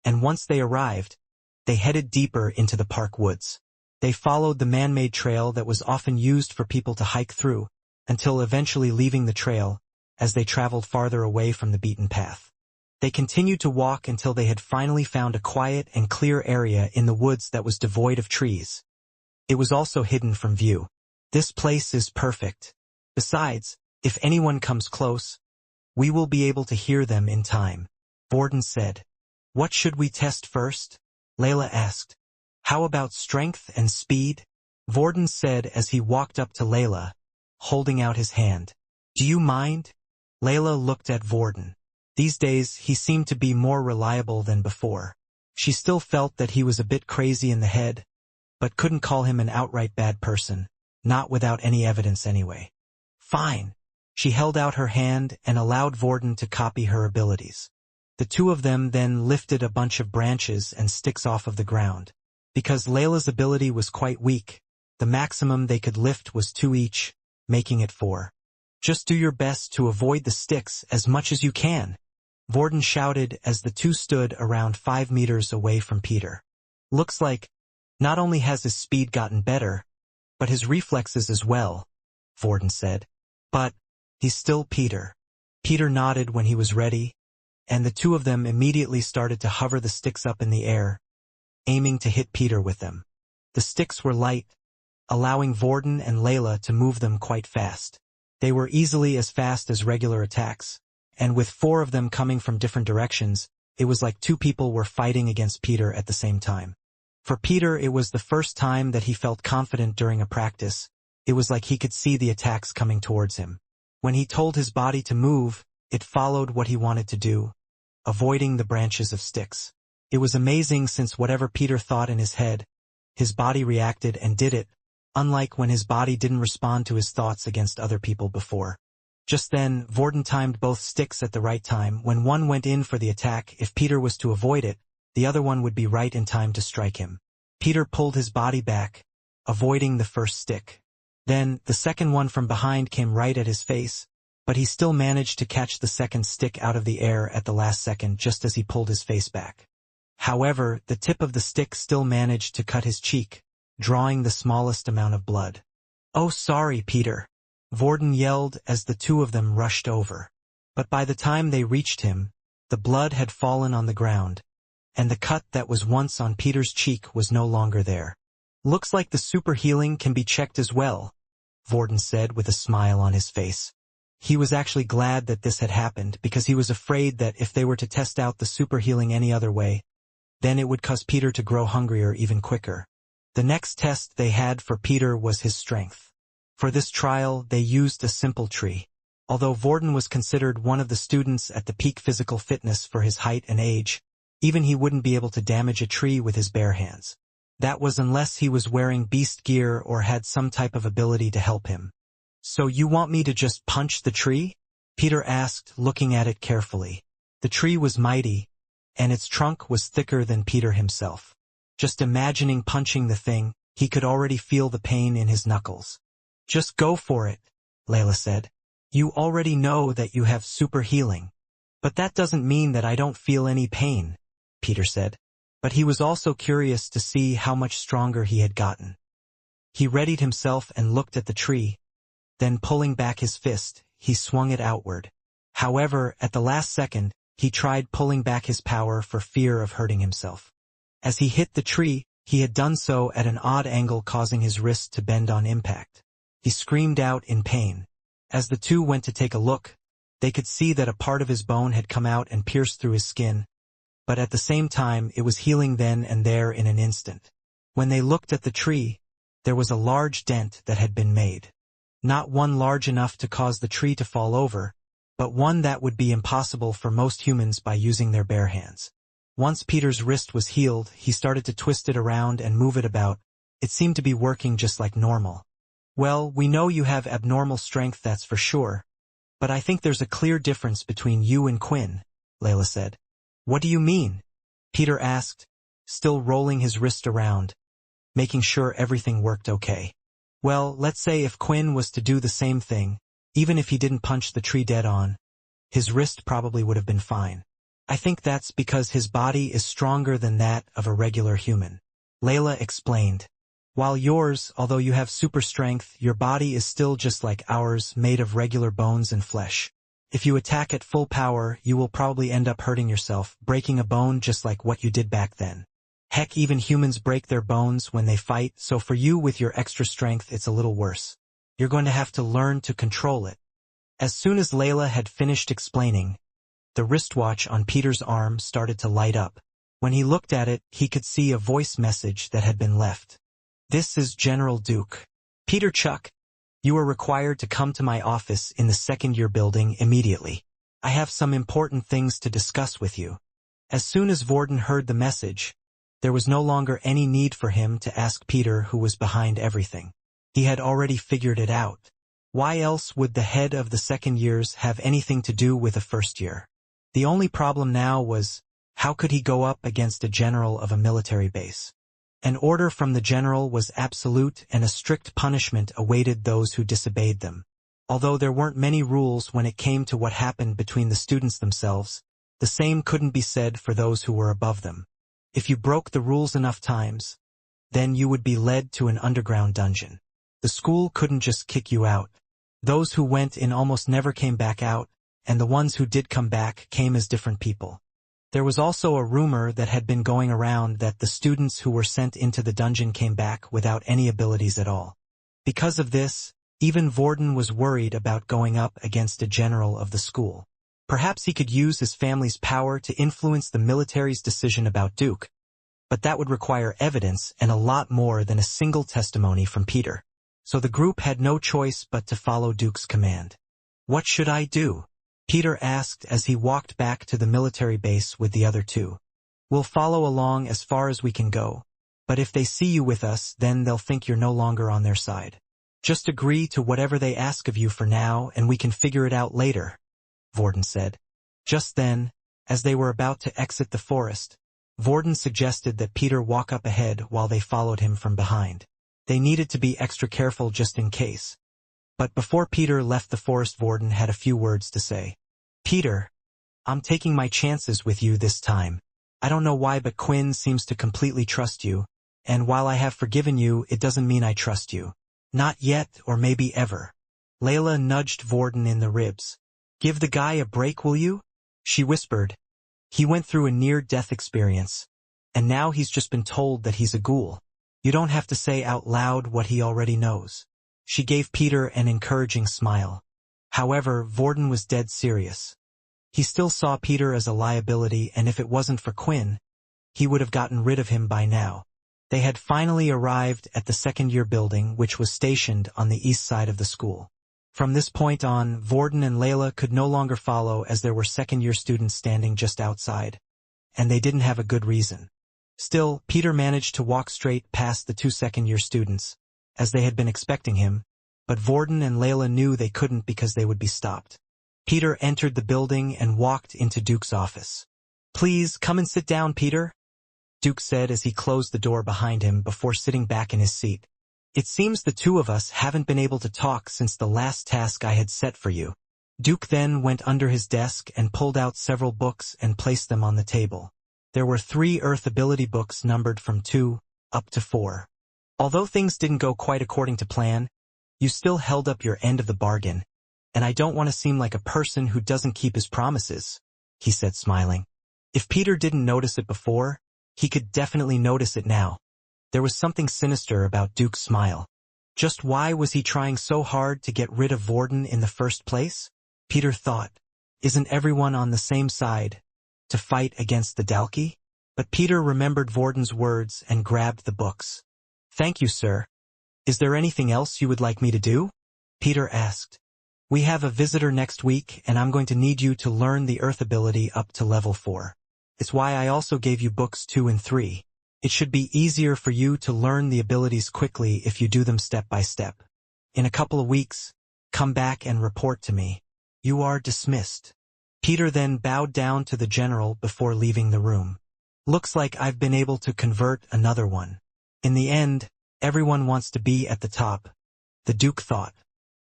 and once they arrived, they headed deeper into the park woods. They followed the man-made trail that was often used for people to hike through, until eventually leaving the trail as they traveled farther away from the beaten path. They continued to walk until they had finally found a quiet and clear area in the woods that was devoid of trees. It was also hidden from view. "This place is perfect. Besides, if anyone comes close, we will be able to hear them in time," Vorden said. "What should we test first?" Layla asked. "How about strength and speed?" Vorden said as he walked up to Layla, holding out his hand. "Do you mind?" Layla looked at Vorden. These days, he seemed to be more reliable than before. She still felt that he was a bit crazy in the head, but couldn't call him an outright bad person, not without any evidence anyway. "Fine." She held out her hand and allowed Vorden to copy her abilities. The two of them then lifted a bunch of branches and sticks off of the ground. Because Layla's ability was quite weak, the maximum they could lift was 2 each, making it 4. "Just do your best to avoid the sticks as much as you can," Vorden shouted as the two stood around 5 meters away from Peter. "Looks like not only has his speed gotten better, but his reflexes as well," Vorden said. "But he's still Peter." Peter nodded when he was ready, and the two of them immediately started to hover the sticks up in the air, aiming to hit Peter with them. The sticks were light, allowing Vorden and Layla to move them quite fast. They were easily as fast as regular attacks, and with 4 of them coming from different directions, it was like 2 people were fighting against Peter at the same time. For Peter, it was the first time that he felt confident during a practice. It was like he could see the attacks coming towards him. When he told his body to move, it followed what he wanted to do, avoiding the branches of sticks. It was amazing since whatever Peter thought in his head, his body reacted and did it, unlike when his body didn't respond to his thoughts against other people before. Just then, Vorden timed both sticks at the right time. When one went in for the attack, if Peter was to avoid it, the other one would be right in time to strike him. Peter pulled his body back, avoiding the first stick. Then, the second one from behind came right at his face, but he still managed to catch the second stick out of the air at the last second just as he pulled his face back. However, the tip of the stick still managed to cut his cheek, drawing the smallest amount of blood. "Oh, sorry, Peter," Vorden yelled as the two of them rushed over. But by the time they reached him, the blood had fallen on the ground, and the cut that was once on Peter's cheek was no longer there. "Looks like the super healing can be checked as well," Vorden said with a smile on his face. He was actually glad that this had happened because he was afraid that if they were to test out the super healing any other way, then it would cause Peter to grow hungrier even quicker. The next test they had for Peter was his strength. For this trial, they used a simple tree. Although Vorden was considered one of the students at the peak physical fitness for his height and age, even he wouldn't be able to damage a tree with his bare hands. That was unless he was wearing beast gear or had some type of ability to help him. "So you want me to just punch the tree?" Peter asked, looking at it carefully. The tree was mighty, and its trunk was thicker than Peter himself. Just imagining punching the thing, he could already feel the pain in his knuckles. "Just go for it," Layla said. "You already know that you have super healing." "But that doesn't mean that I don't feel any pain," Peter said. But he was also curious to see how much stronger he had gotten. He readied himself and looked at the tree. Then pulling back his fist, he swung it outward. However, at the last second, he tried pulling back his power for fear of hurting himself. As he hit the tree, he had done so at an odd angle, causing his wrist to bend on impact. He screamed out in pain. As the two went to take a look, they could see that a part of his bone had come out and pierced through his skin, but at the same time it was healing then and there in an instant. When they looked at the tree, there was a large dent that had been made. Not one large enough to cause the tree to fall over, but one that would be impossible for most humans by using their bare hands. Once Peter's wrist was healed, he started to twist it around and move it about. It seemed to be working just like normal. "Well, we know you have abnormal strength, that's for sure. But I think there's a clear difference between you and Quinn," Layla said. "What do you mean?" Peter asked, still rolling his wrist around, making sure everything worked okay. "Well, let's say if Quinn was to do the same thing, even if he didn't punch the tree dead on, his wrist probably would have been fine. I think that's because his body is stronger than that of a regular human," Layla explained. While yours, although you have super strength, your body is still just like ours, made of regular bones and flesh. If you attack at full power, you will probably end up hurting yourself, breaking a bone just like what you did back then. Heck, even humans break their bones when they fight, so for you with your extra strength it's a little worse. You're going to have to learn to control it. As soon as Layla had finished explaining, the wristwatch on Peter's arm started to light up. When he looked at it, he could see a voice message that had been left. "This is General Duke. Peter Chuck. You are required to come to my office in the second-year building immediately. I have some important things to discuss with you." As soon as Vorden heard the message, there was no longer any need for him to ask Peter who was behind everything. He had already figured it out. Why else would the head of the second years have anything to do with a first year? The only problem now was, how could he go up against a general of a military base? An order from the general was absolute, and a strict punishment awaited those who disobeyed them. Although there weren't many rules when it came to what happened between the students themselves, the same couldn't be said for those who were above them. If you broke the rules enough times, then you would be led to an underground dungeon. The school couldn't just kick you out. Those who went in almost never came back out, and the ones who did come back came as different people. There was also a rumor that had been going around that the students who were sent into the dungeon came back without any abilities at all. Because of this, even Vorden was worried about going up against a general of the school. Perhaps he could use his family's power to influence the military's decision about Duke, but that would require evidence and a lot more than a single testimony from Peter. So the group had no choice but to follow Duke's command. "What should I do?" Peter asked as he walked back to the military base with the other two. "We'll follow along as far as we can go, but if they see you with us, then they'll think you're no longer on their side. Just agree to whatever they ask of you for now, and we can figure it out later," Vorden said. Just then, as they were about to exit the forest, Vorden suggested that Peter walk up ahead while they followed him from behind. They needed to be extra careful just in case. But before Peter left the forest, Vorden had a few words to say. "Peter, I'm taking my chances with you this time. I don't know why, but Quinn seems to completely trust you, and while I have forgiven you, it doesn't mean I trust you. Not yet, or maybe ever." Layla nudged Vorden in the ribs. "Give the guy a break, will you?" she whispered. "He went through a near-death experience, and now he's just been told that he's a ghoul. You don't have to say out loud what he already knows." She gave Peter an encouraging smile. However, Vorden was dead serious. He still saw Peter as a liability, and if it wasn't for Quinn, he would have gotten rid of him by now. They had finally arrived at the second-year building, which was stationed on the east side of the school. From this point on, Vorden and Layla could no longer follow as there were second-year students standing just outside, and they didn't have a good reason. Still, Peter managed to walk straight past the two second-year students, as they had been expecting him, but Vorden and Layla knew they couldn't because they would be stopped. Peter entered the building and walked into Duke's office. "Please, come and sit down, Peter," Duke said as he closed the door behind him before sitting back in his seat. "It seems the two of us haven't been able to talk since the last task I had set for you." Duke then went under his desk and pulled out several books and placed them on the table. There were 3 Earth ability books numbered from 2 up to 4. "Although things didn't go quite according to plan, you still held up your end of the bargain, and I don't want to seem like a person who doesn't keep his promises," he said, smiling. If Peter didn't notice it before, he could definitely notice it now. There was something sinister about Duke's smile. Just why was he trying so hard to get rid of Vorden in the first place? Peter thought. Isn't everyone on the same side to fight against the Dalki? But Peter remembered Vorden's words and grabbed the books. "Thank you, sir. Is there anything else you would like me to do?" Peter asked. "We have a visitor next week, and I'm going to need you to learn the Earth ability up to level 4. It's why I also gave you books 2 and 3. It should be easier for you to learn the abilities quickly if you do them step by step. In a couple of weeks, come back and report to me. You are dismissed." Peter then bowed down to the general before leaving the room. "Looks like I've been able to convert another one. In the end, everyone wants to be at the top," the Duke thought.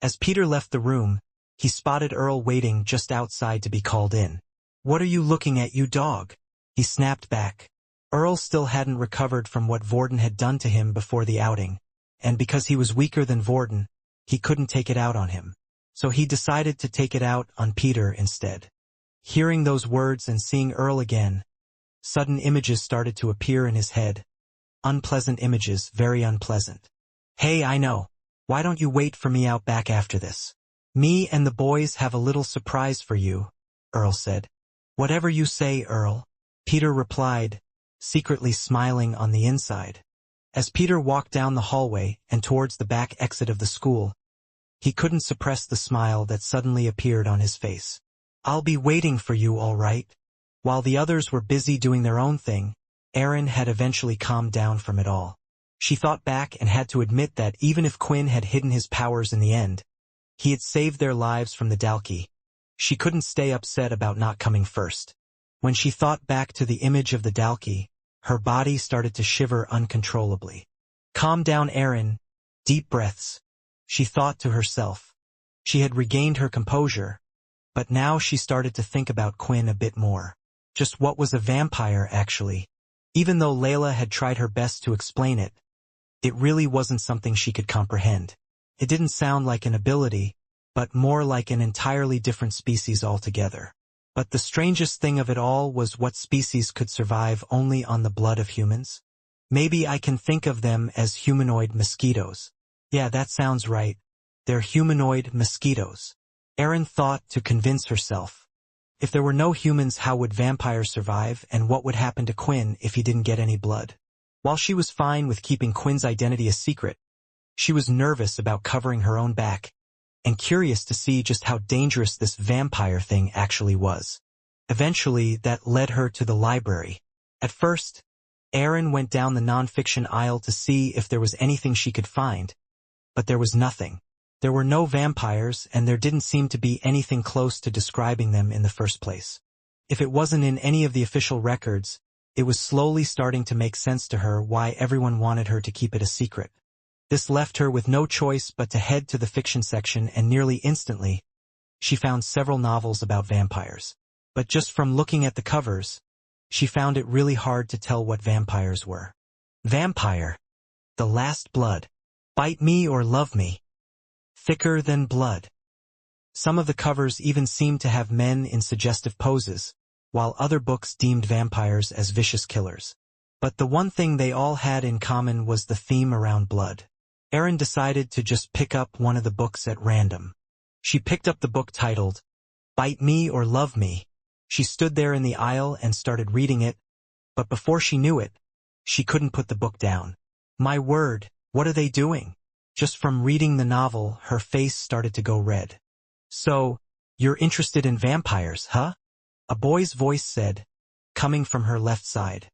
As Peter left the room, he spotted Earl waiting just outside to be called in. "What are you looking at, you dog?" he snapped back. Earl still hadn't recovered from what Vorden had done to him before the outing, and because he was weaker than Vorden, he couldn't take it out on him. So he decided to take it out on Peter instead. Hearing those words and seeing Earl again, sudden images started to appear in his head. Unpleasant images, very unpleasant. "Hey, I know. Why don't you wait for me out back after this? Me and the boys have a little surprise for you," Earl said. "Whatever you say, Earl," Peter replied, secretly smiling on the inside. As Peter walked down the hallway and towards the back exit of the school, he couldn't suppress the smile that suddenly appeared on his face. "I'll be waiting for you, all right." While the others were busy doing their own thing, Erin had eventually calmed down from it all. She thought back and had to admit that even if Quinn had hidden his powers in the end, he had saved their lives from the Dalki. She couldn't stay upset about not coming first. When she thought back to the image of the Dalki, her body started to shiver uncontrollably. "Calm down, Erin. Deep breaths," she thought to herself. She had regained her composure, but now she started to think about Quinn a bit more. Just what was a vampire, actually? Even though Layla had tried her best to explain it, it really wasn't something she could comprehend. It didn't sound like an ability, but more like an entirely different species altogether. But the strangest thing of it all was what species could survive only on the blood of humans? Maybe I can think of them as humanoid mosquitoes. Yeah, that sounds right. They're humanoid mosquitoes. Erin thought to convince herself. If there were no humans, how would vampires survive, and what would happen to Quinn if he didn't get any blood? While she was fine with keeping Quinn's identity a secret, she was nervous about covering her own back, and curious to see just how dangerous this vampire thing actually was. Eventually, that led her to the library. At first, Erin went down the nonfiction aisle to see if there was anything she could find, but there was nothing. There were no vampires, and there didn't seem to be anything close to describing them in the first place. If it wasn't in any of the official records, it was slowly starting to make sense to her why everyone wanted her to keep it a secret. This left her with no choice but to head to the fiction section, and nearly instantly, she found several novels about vampires. But just from looking at the covers, she found it really hard to tell what vampires were. Vampire. The Last Blood. Bite Me or Love Me. Thicker Than Blood. Some of the covers even seemed to have men in suggestive poses, while other books deemed vampires as vicious killers. But the one thing they all had in common was the theme around blood. Erin decided to just pick up one of the books at random. She picked up the book titled, Bite Me or Love Me. She stood there in the aisle and started reading it, but before she knew it, she couldn't put the book down. My word, what are they doing? Just from reading the novel, her face started to go red. "So, you're interested in vampires, huh?" a boy's voice said, coming from her left side.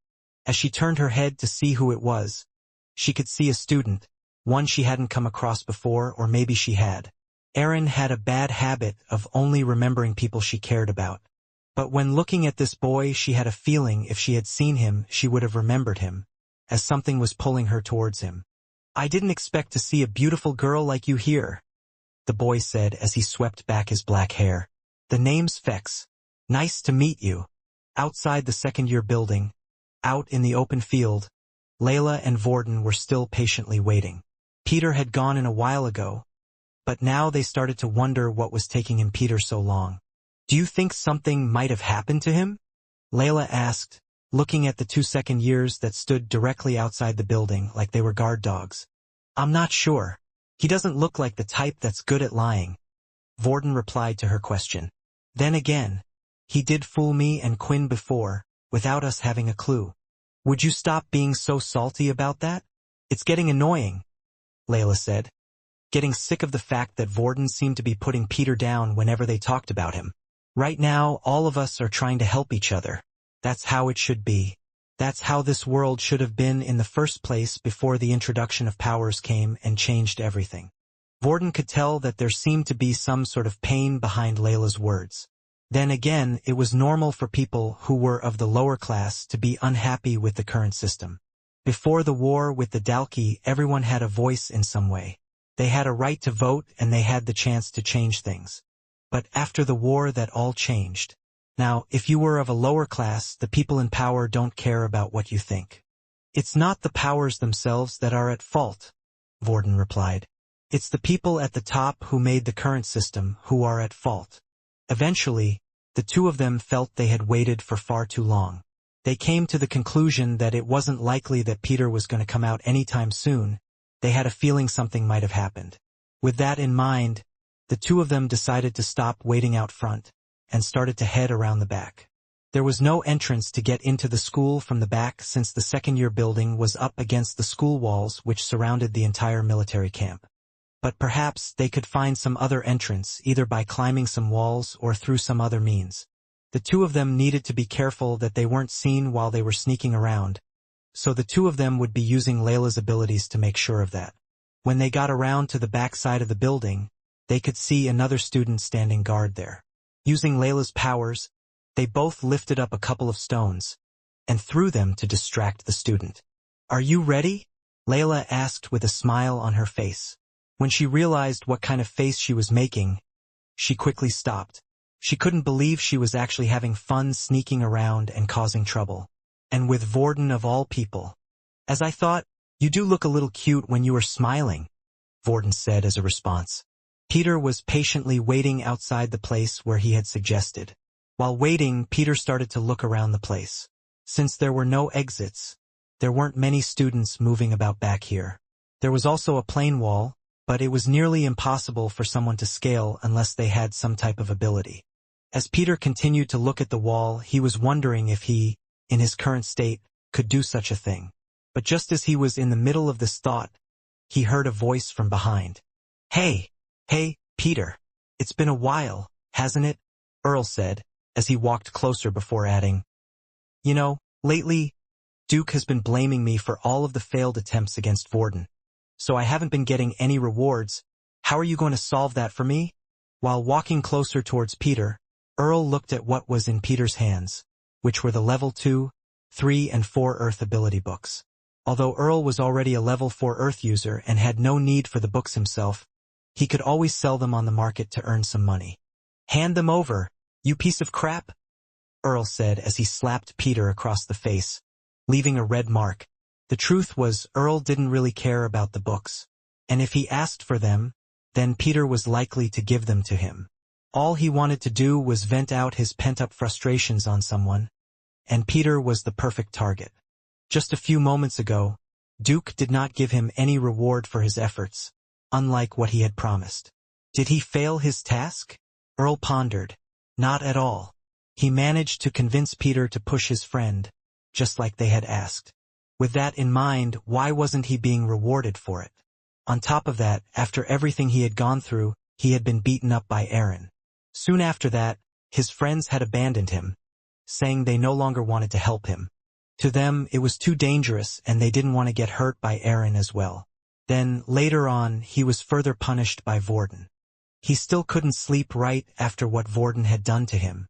As she turned her head to see who it was, she could see a student, one she hadn't come across before, or maybe she had. Erin had a bad habit of only remembering people she cared about. But when looking at this boy, she had a feeling if she had seen him, she would have remembered him, as something was pulling her towards him. "I didn't expect to see a beautiful girl like you here," the boy said as he swept back his black hair. "The name's Fex. Nice to meet you." Outside the second-year building, out in the open field, Layla and Vorden were still patiently waiting. Peter had gone in a while ago, but now they started to wonder what was taking him Peter so long. "Do you think something might have happened to him?" Layla asked, looking at the 2 second years that stood directly outside the building like they were guard dogs. "I'm not sure. He doesn't look like the type that's good at lying," Vorden replied to her question. "Then again, he did fool me and Quinn before, without us having a clue. Would you stop being so salty about that? It's getting annoying," Layla said, getting sick of the fact that Vorden seemed to be putting Peter down whenever they talked about him. "Right now, all of us are trying to help each other. That's how it should be. That's how this world should have been in the first place before the introduction of powers came and changed everything." Vorden could tell that there seemed to be some sort of pain behind Layla's words. Then again, it was normal for people who were of the lower class to be unhappy with the current system. Before the war with the Dalki, everyone had a voice in some way. They had a right to vote and they had the chance to change things. But after the war, that all changed. Now, if you were of a lower class, the people in power don't care about what you think. It's not the powers themselves that are at fault, Vorden replied. It's the people at the top who made the current system who are at fault. Eventually, the two of them felt they had waited for far too long. They came to the conclusion that it wasn't likely that Peter was going to come out anytime soon. They had a feeling something might have happened. With that in mind, the two of them decided to stop waiting out front and started to head around the back. There was no entrance to get into the school from the back since the second-year building was up against the school walls which surrounded the entire military camp. But perhaps they could find some other entrance either by climbing some walls or through some other means. The two of them needed to be careful that they weren't seen while they were sneaking around, so the two of them would be using Layla's abilities to make sure of that. When they got around to the back side of the building, they could see another student standing guard there. Using Layla's powers, they both lifted up a couple of stones and threw them to distract the student. "Are you ready?" Layla asked with a smile on her face. When she realized what kind of face she was making, she quickly stopped. She couldn't believe she was actually having fun sneaking around and causing trouble. And with Vorden of all people. "As I thought, you do look a little cute when you are smiling," Vorden said as a response. Peter was patiently waiting outside the place where he had suggested. While waiting, Peter started to look around the place. Since there were no exits, there weren't many students moving about back here. There was also a plain wall, but it was nearly impossible for someone to scale unless they had some type of ability. As Peter continued to look at the wall, he was wondering if he, in his current state, could do such a thing. But just as he was in the middle of this thought, he heard a voice from behind. Hey, Peter. It's been a while, hasn't it?" Earl said, as he walked closer before adding, "You know, lately, Duke has been blaming me for all of the failed attempts against Vorden. So I haven't been getting any rewards. How are you going to solve that for me?" While walking closer towards Peter, Earl looked at what was in Peter's hands, which were the level 2, 3, and 4 Earth ability books. Although Earl was already a level 4 Earth user and had no need for the books himself, he could always sell them on the market to earn some money. "Hand them over, you piece of crap," Earl said as he slapped Peter across the face, leaving a red mark. The truth was Earl didn't really care about the books, and if he asked for them, then Peter was likely to give them to him. All he wanted to do was vent out his pent-up frustrations on someone, and Peter was the perfect target. Just a few moments ago, Duke did not give him any reward for his efforts, unlike what he had promised. Did he fail his task? Earl pondered. Not at all. He managed to convince Peter to push his friend, just like they had asked. With that in mind, why wasn't he being rewarded for it? On top of that, after everything he had gone through, he had been beaten up by Aaron. Soon after that, his friends had abandoned him, saying they no longer wanted to help him. To them, it was too dangerous and they didn't want to get hurt by Aaron as well. Then, later on, he was further punished by Vorden. He still couldn't sleep right after what Vorden had done to him.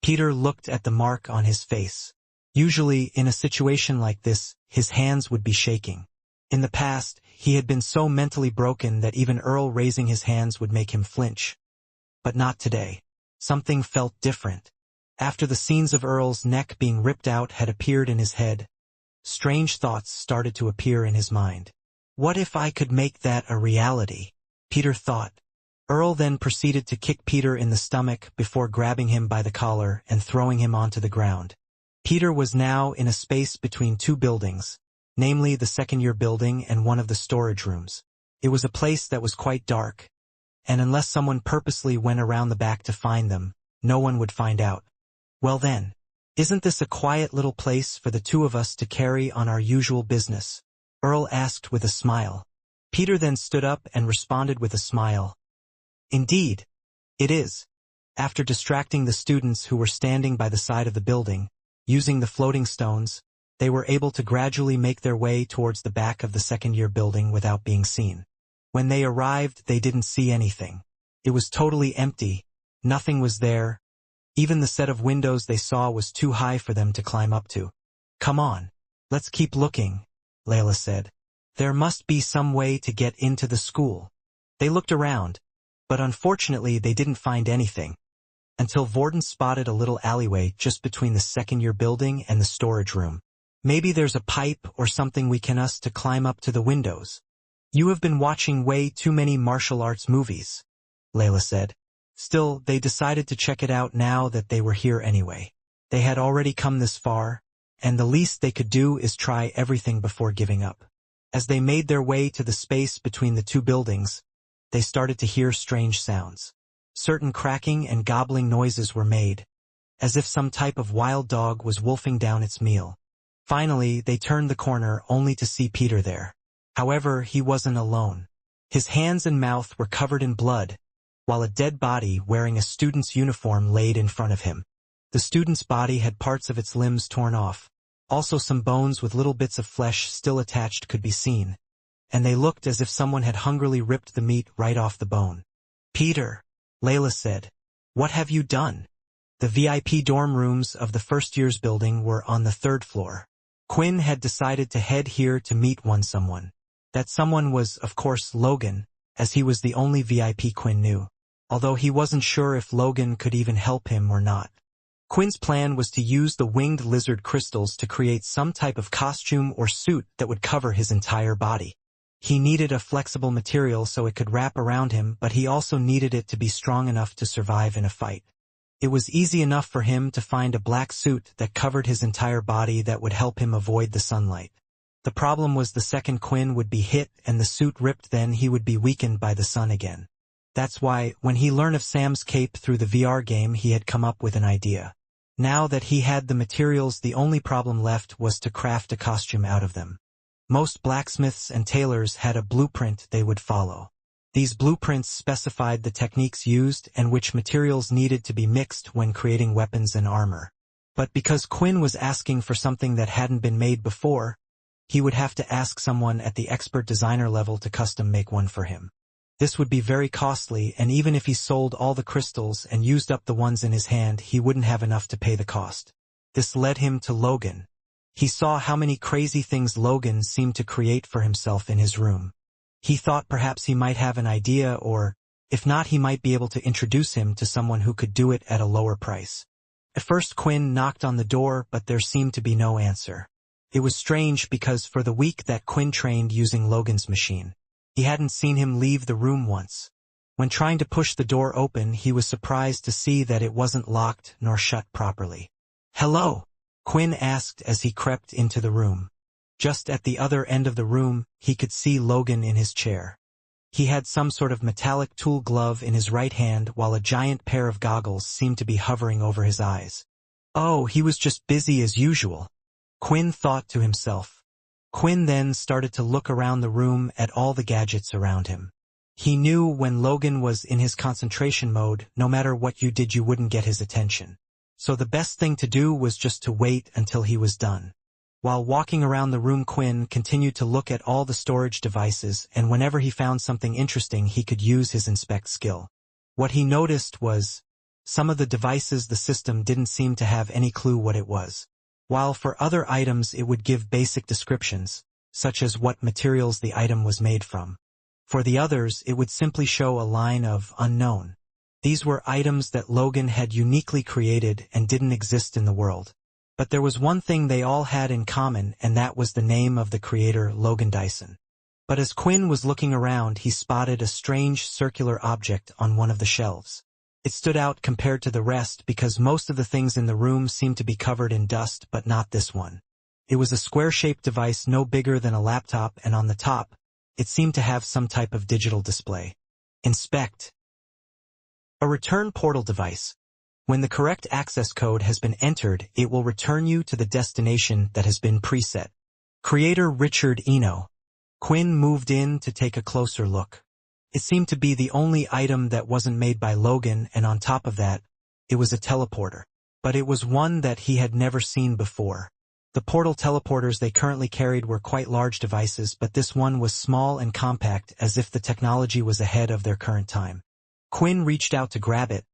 Peter looked at the mark on his face. Usually, in a situation like this, his hands would be shaking. In the past, he had been so mentally broken that even Earl raising his hands would make him flinch. But not today. Something felt different. After the scenes of Earl's neck being ripped out had appeared in his head, strange thoughts started to appear in his mind. What if I could make that a reality? Peter thought. Earl then proceeded to kick Peter in the stomach before grabbing him by the collar and throwing him onto the ground. Peter was now in a space between two buildings, namely the second-year building and one of the storage rooms. It was a place that was quite dark, and unless someone purposely went around the back to find them, no one would find out. Well then, isn't this a quiet little place for the two of us to carry on our usual business? Earl asked with a smile. Peter then stood up and responded with a smile. Indeed, it is. After distracting the students who were standing by the side of the building, using the floating stones, they were able to gradually make their way towards the back of the second-year building without being seen. When they arrived, they didn't see anything. It was totally empty. Nothing was there. Even the set of windows they saw was too high for them to climb up to. Come on, let's keep looking, Layla said. There must be some way to get into the school. They looked around, but unfortunately they didn't find anything. until Vorden spotted a little alleyway just between the second-year building and the storage room. Maybe there's a pipe or something we can use to climb up to the windows. You have been watching way too many martial arts movies, Layla said. Still, they decided to check it out now that they were here anyway. They had already come this far, and the least they could do is try everything before giving up. As they made their way to the space between the two buildings, they started to hear strange sounds. Certain cracking and gobbling noises were made, as if some type of wild dog was wolfing down its meal. Finally, they turned the corner only to see Peter there. However, he wasn't alone. His hands and mouth were covered in blood, while a dead body wearing a student's uniform laid in front of him. The student's body had parts of its limbs torn off. Also some bones with little bits of flesh still attached could be seen, and they looked as if someone had hungrily ripped the meat right off the bone. "Peter," Layla said, "what have you done?" The VIP dorm rooms of the first year's building were on the third floor. Quinn had decided to head here to meet someone. That someone was, of course, Logan, as he was the only VIP Quinn knew, although he wasn't sure if Logan could even help him or not. Quinn's plan was to use the winged lizard crystals to create some type of costume or suit that would cover his entire body. He needed a flexible material so it could wrap around him, but he also needed it to be strong enough to survive in a fight. It was easy enough for him to find a black suit that covered his entire body that would help him avoid the sunlight. The problem was the second Quinn would be hit and the suit ripped, then he would be weakened by the sun again. That's why, when he learned of Sam's cape through the VR game, he had come up with an idea. Now that he had the materials, the only problem left was to craft a costume out of them. Most blacksmiths and tailors had a blueprint they would follow. These blueprints specified the techniques used and which materials needed to be mixed when creating weapons and armor. But because Quinn was asking for something that hadn't been made before, he would have to ask someone at the expert designer level to custom make one for him. This would be very costly, and even if he sold all the crystals and used up the ones in his hand, he wouldn't have enough to pay the cost. This led him to Logan. He saw how many crazy things Logan seemed to create for himself in his room. He thought perhaps he might have an idea, or, if not, he might be able to introduce him to someone who could do it at a lower price. At first Quinn knocked on the door, but there seemed to be no answer. It was strange because for the week that Quinn trained using Logan's machine, he hadn't seen him leave the room once. When trying to push the door open, he was surprised to see that it wasn't locked nor shut properly. "Hello?" Quinn asked as he crept into the room. Just at the other end of the room, he could see Logan in his chair. He had some sort of metallic tool glove in his right hand while a giant pair of goggles seemed to be hovering over his eyes. Oh, he was just busy as usual, Quinn thought to himself. Quinn then started to look around the room at all the gadgets around him. He knew when Logan was in his concentration mode, no matter what you did, you wouldn't get his attention. So the best thing to do was just to wait until he was done. While walking around the room, Quinn continued to look at all the storage devices, and whenever he found something interesting, he could use his inspect skill. What he noticed was, some of the devices the system didn't seem to have any clue what it was. While for other items it would give basic descriptions, such as what materials the item was made from. For the others, it would simply show a line of unknown. These were items that Logan had uniquely created and didn't exist in the world. But there was one thing they all had in common, and that was the name of the creator, Logan Dyson. But as Quinn was looking around, he spotted a strange circular object on one of the shelves. It stood out compared to the rest because most of the things in the room seemed to be covered in dust, but not this one. It was a square-shaped device no bigger than a laptop, and on the top, it seemed to have some type of digital display. Inspect. A return portal device. When the correct access code has been entered, it will return you to the destination that has been preset. Creator Richard Eno. Quinn moved in to take a closer look. It seemed to be the only item that wasn't made by Logan, and on top of that, it was a teleporter. But it was one that he had never seen before. The portal teleporters they currently carried were quite large devices, but this one was small and compact, as if the technology was ahead of their current time. Quinn reached out to grab it,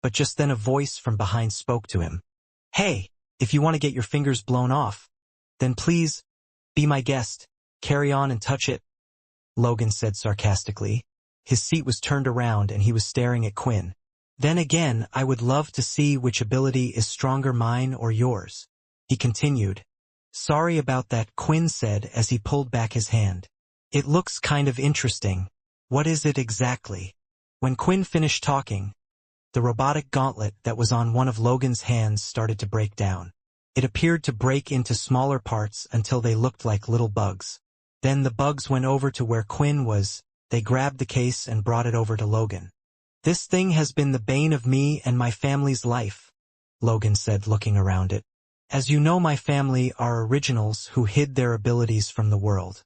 but just then a voice from behind spoke to him. "Hey, if you want to get your fingers blown off, then please, be my guest, carry on and touch it," Logan said sarcastically. His seat was turned around and he was staring at Quinn. Then again, I would love to see which ability is stronger, mine or yours. He continued. Sorry about that, Quinn said as he pulled back his hand. It looks kind of interesting. What is it exactly? When Quinn finished talking, the robotic gauntlet that was on one of Logan's hands started to break down. It appeared to break into smaller parts until they looked like little bugs. Then the bugs went over to where Quinn was. They grabbed the case and brought it over to Logan. This thing has been the bane of me and my family's life, Logan said, looking around it. As you know, my family are originals who hid their abilities from the world.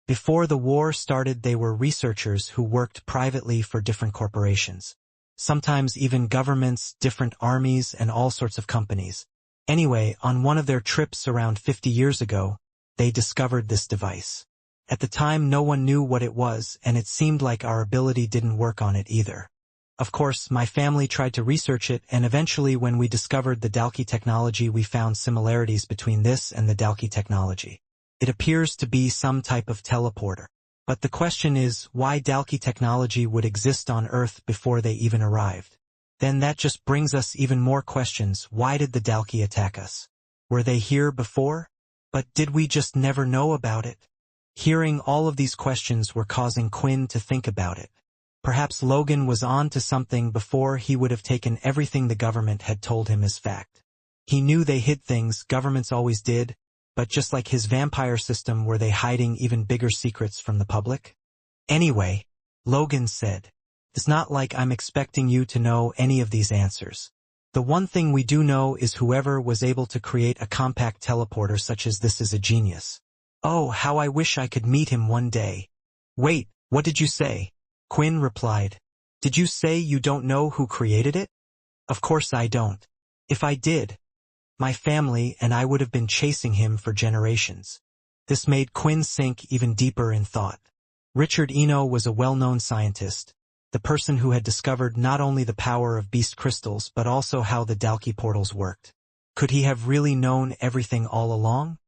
Before the war started, they were researchers who worked privately for different corporations. Sometimes even governments, different armies, and all sorts of companies. Anyway, on one of their trips around 50 years ago, they discovered this device. At the time, no one knew what it was, and it seemed like our ability didn't work on it either. Of course, my family tried to research it, and eventually when we discovered the Dalki technology, we found similarities between this and the Dalki technology. It appears to be some type of teleporter. But the question is, why Dalki technology would exist on Earth before they even arrived? Then that just brings us even more questions. Why did the Dalki attack us? Were they here before? But did we just never know about it? Hearing all of these questions were causing Quinn to think about it. Perhaps Logan was on to something. Before, he would have taken everything the government had told him as fact. He knew they hid things, governments always did, but just like his vampire system, were they hiding even bigger secrets from the public? Anyway, Logan said, it's not like I'm expecting you to know any of these answers. The one thing we do know is whoever was able to create a compact teleporter such as this is a genius. Oh, how I wish I could meet him one day. Wait, what did you say? Quinn replied. Did you say you don't know who created it? Of course I don't. If I did, my family and I would have been chasing him for generations. This made Quinn sink even deeper in thought. Richard Eno was a well-known scientist, the person who had discovered not only the power of beast crystals but also how the Dalki portals worked. Could he have really known everything all along?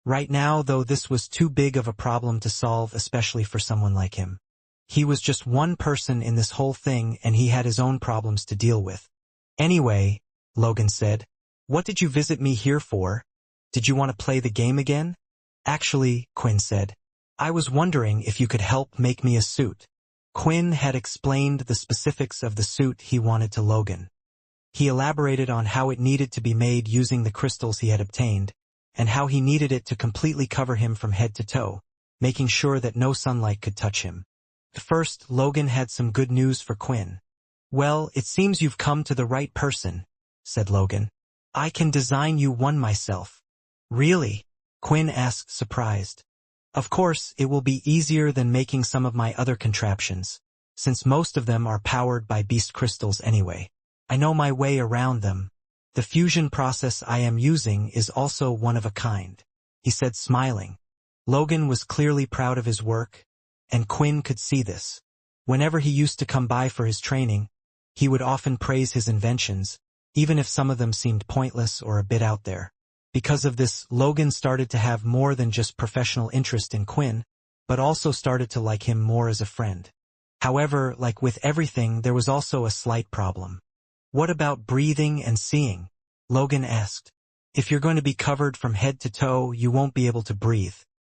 Right now, though, this was too big of a problem to solve, especially for someone like him. He was just one person in this whole thing, and he had his own problems to deal with. Anyway, Logan said, what did you visit me here for? Did you want to play the game again? Actually, Quinn said, I was wondering if you could help make me a suit. Quinn had explained the specifics of the suit he wanted to Logan. He elaborated on how it needed to be made using the crystals he had obtained, and how he needed it to completely cover him from head to toe, making sure that no sunlight could touch him. First, Logan had some good news for Quinn. Well, it seems you've come to the right person, said Logan. I can design you one myself. Really? Quinn asked, surprised. Of course, it will be easier than making some of my other contraptions, since most of them are powered by beast crystals anyway. I know my way around them. The fusion process I am using is also one of a kind, he said, smiling. Logan was clearly proud of his work, and Quinn could see this. Whenever he used to come by for his training, he would often praise his inventions, even if some of them seemed pointless or a bit out there. Because of this, Logan started to have more than just professional interest in Quinn, but also started to like him more as a friend. However, like with everything, there was also a slight problem. What about breathing and seeing? Logan asked. If you're going to be covered from head to toe, you won't be able to breathe.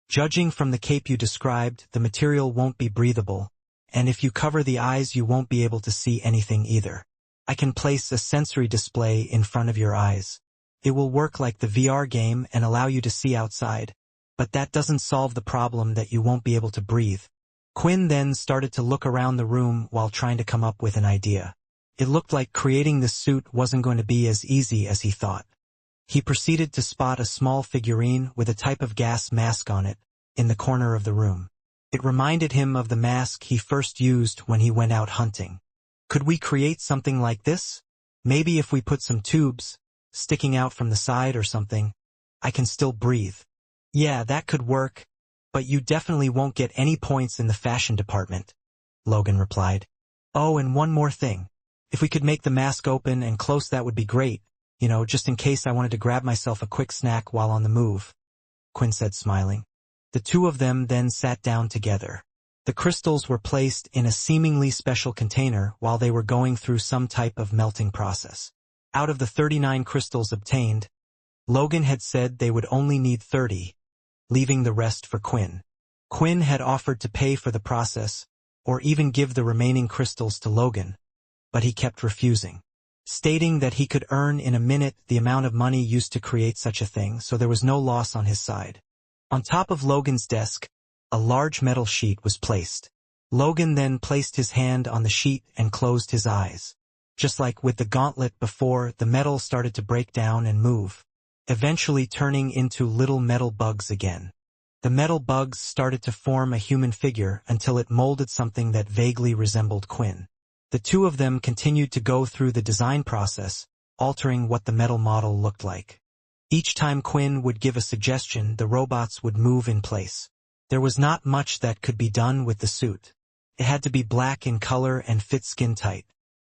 Judging from the cape you described, the material won't be breathable, and if you cover the eyes, you won't be able to see anything either. I can place a sensory display in front of your eyes. It will work like the VR game and allow you to see outside, but that doesn't solve the problem that you won't be able to breathe. Quinn then started to look around the room while trying to come up with an idea. It looked like creating this suit wasn't going to be as easy as he thought. He proceeded to spot a small figurine with a type of gas mask on it in the corner of the room. It reminded him of the mask he first used when he went out hunting. Could we create something like this? Maybe if we put some tubes sticking out from the side or something, I can still breathe. Yeah, that could work, but you definitely won't get any points in the fashion department, Logan replied. Oh, and one more thing. If we could make the mask open and close, that would be great. Just in case I wanted to grab myself a quick snack while on the move, Quinn said, smiling. The two of them then sat down together. The crystals were placed in a seemingly special container while they were going through some type of melting process. Out of the 39 crystals obtained, Logan had said they would only need 30, leaving the rest for Quinn. Quinn had offered to pay for the process, or even give the remaining crystals to Logan, but he kept refusing, stating that he could earn in a minute the amount of money used to create such a thing, so there was no loss on his side. On top of Logan's desk, a large metal sheet was placed. Logan then placed his hand on the sheet and closed his eyes. Just like with the gauntlet before, the metal started to break down and move, eventually turning into little metal bugs again. The metal bugs started to form a human figure until it molded something that vaguely resembled Quinn. The two of them continued to go through the design process, altering what the metal model looked like. Each time Quinn would give a suggestion, the robots would move in place. There was not much that could be done with the suit. It had to be black in color and fit skin tight.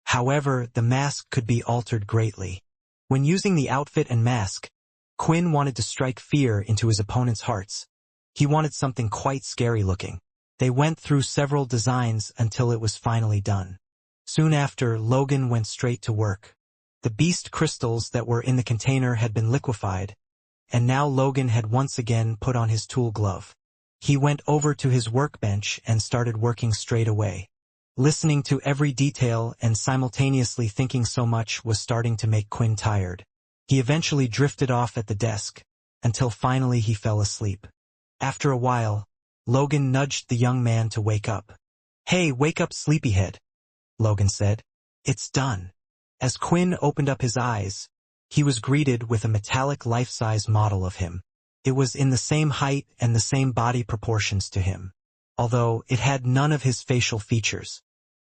However, the mask could be altered greatly. When using the outfit and mask, Quinn wanted to strike fear into his opponent's hearts. He wanted something quite scary looking. They went through several designs until it was finally done. Soon after, Logan went straight to work. The beast crystals that were in the container had been liquefied, and now Logan had once again put on his tool glove. He went over to his workbench and started working straight away. Listening to every detail and simultaneously thinking so much was starting to make Quinn tired. He eventually drifted off at the desk, until finally he fell asleep. After a while, Logan nudged the young man to wake up. "Hey, wake up, sleepyhead," Logan said. "It's done." As Quinn opened up his eyes, he was greeted with a metallic life-size model of him. It was in the same height and the same body proportions to him, although it had none of his facial features.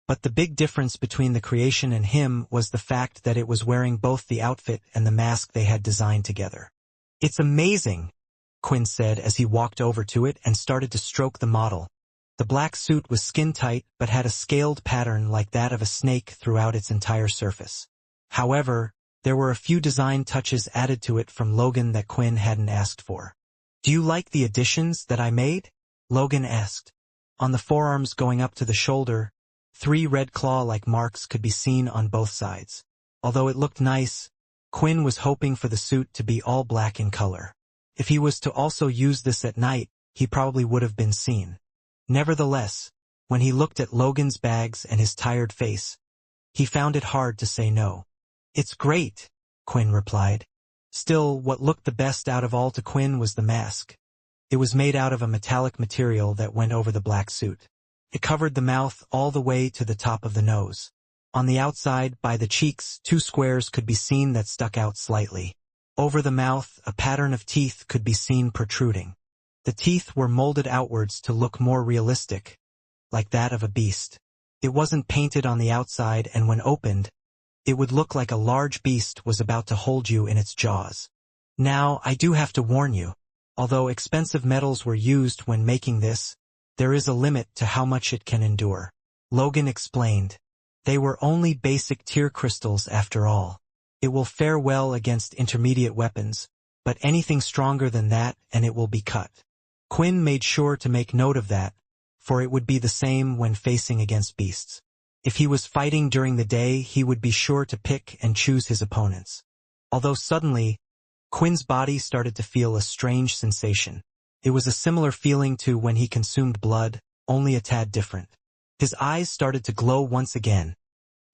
But the big difference between the creation and him was the fact that it was wearing both the outfit and the mask they had designed together. "It's amazing," Quinn said as he walked over to it and started to stroke the model. The black suit was skin-tight but had a scaled pattern like that of a snake throughout its entire surface. However, there were a few design touches added to it from Logan that Quinn hadn't asked for. "Do you like the additions that I made?" Logan asked. On the forearms going up to the shoulder, 3 red claw-like marks could be seen on both sides. Although it looked nice, Quinn was hoping for the suit to be all black in color. If he was to also use this at night, he probably would have been seen. Nevertheless, when he looked at Logan's bags and his tired face, he found it hard to say no. "It's great," Quinn replied. Still, what looked the best out of all to Quinn was the mask. It was made out of a metallic material that went over the black suit. It covered the mouth all the way to the top of the nose. On the outside, by the cheeks, 2 squares could be seen that stuck out slightly. Over the mouth, a pattern of teeth could be seen protruding. The teeth were molded outwards to look more realistic, like that of a beast. It wasn't painted on the outside, and when opened, it would look like a large beast was about to hold you in its jaws. Now, I do have to warn you. Although expensive metals were used when making this, there is a limit to how much it can endure. Logan explained. They were only basic tier crystals after all. It will fare well against intermediate weapons, but anything stronger than that and it will be cut. Quinn made sure to make note of that, for it would be the same when facing against beasts. If he was fighting during the day, he would be sure to pick and choose his opponents. Although suddenly, Quinn's body started to feel a strange sensation. It was a similar feeling to when he consumed blood, only a tad different. His eyes started to glow once again.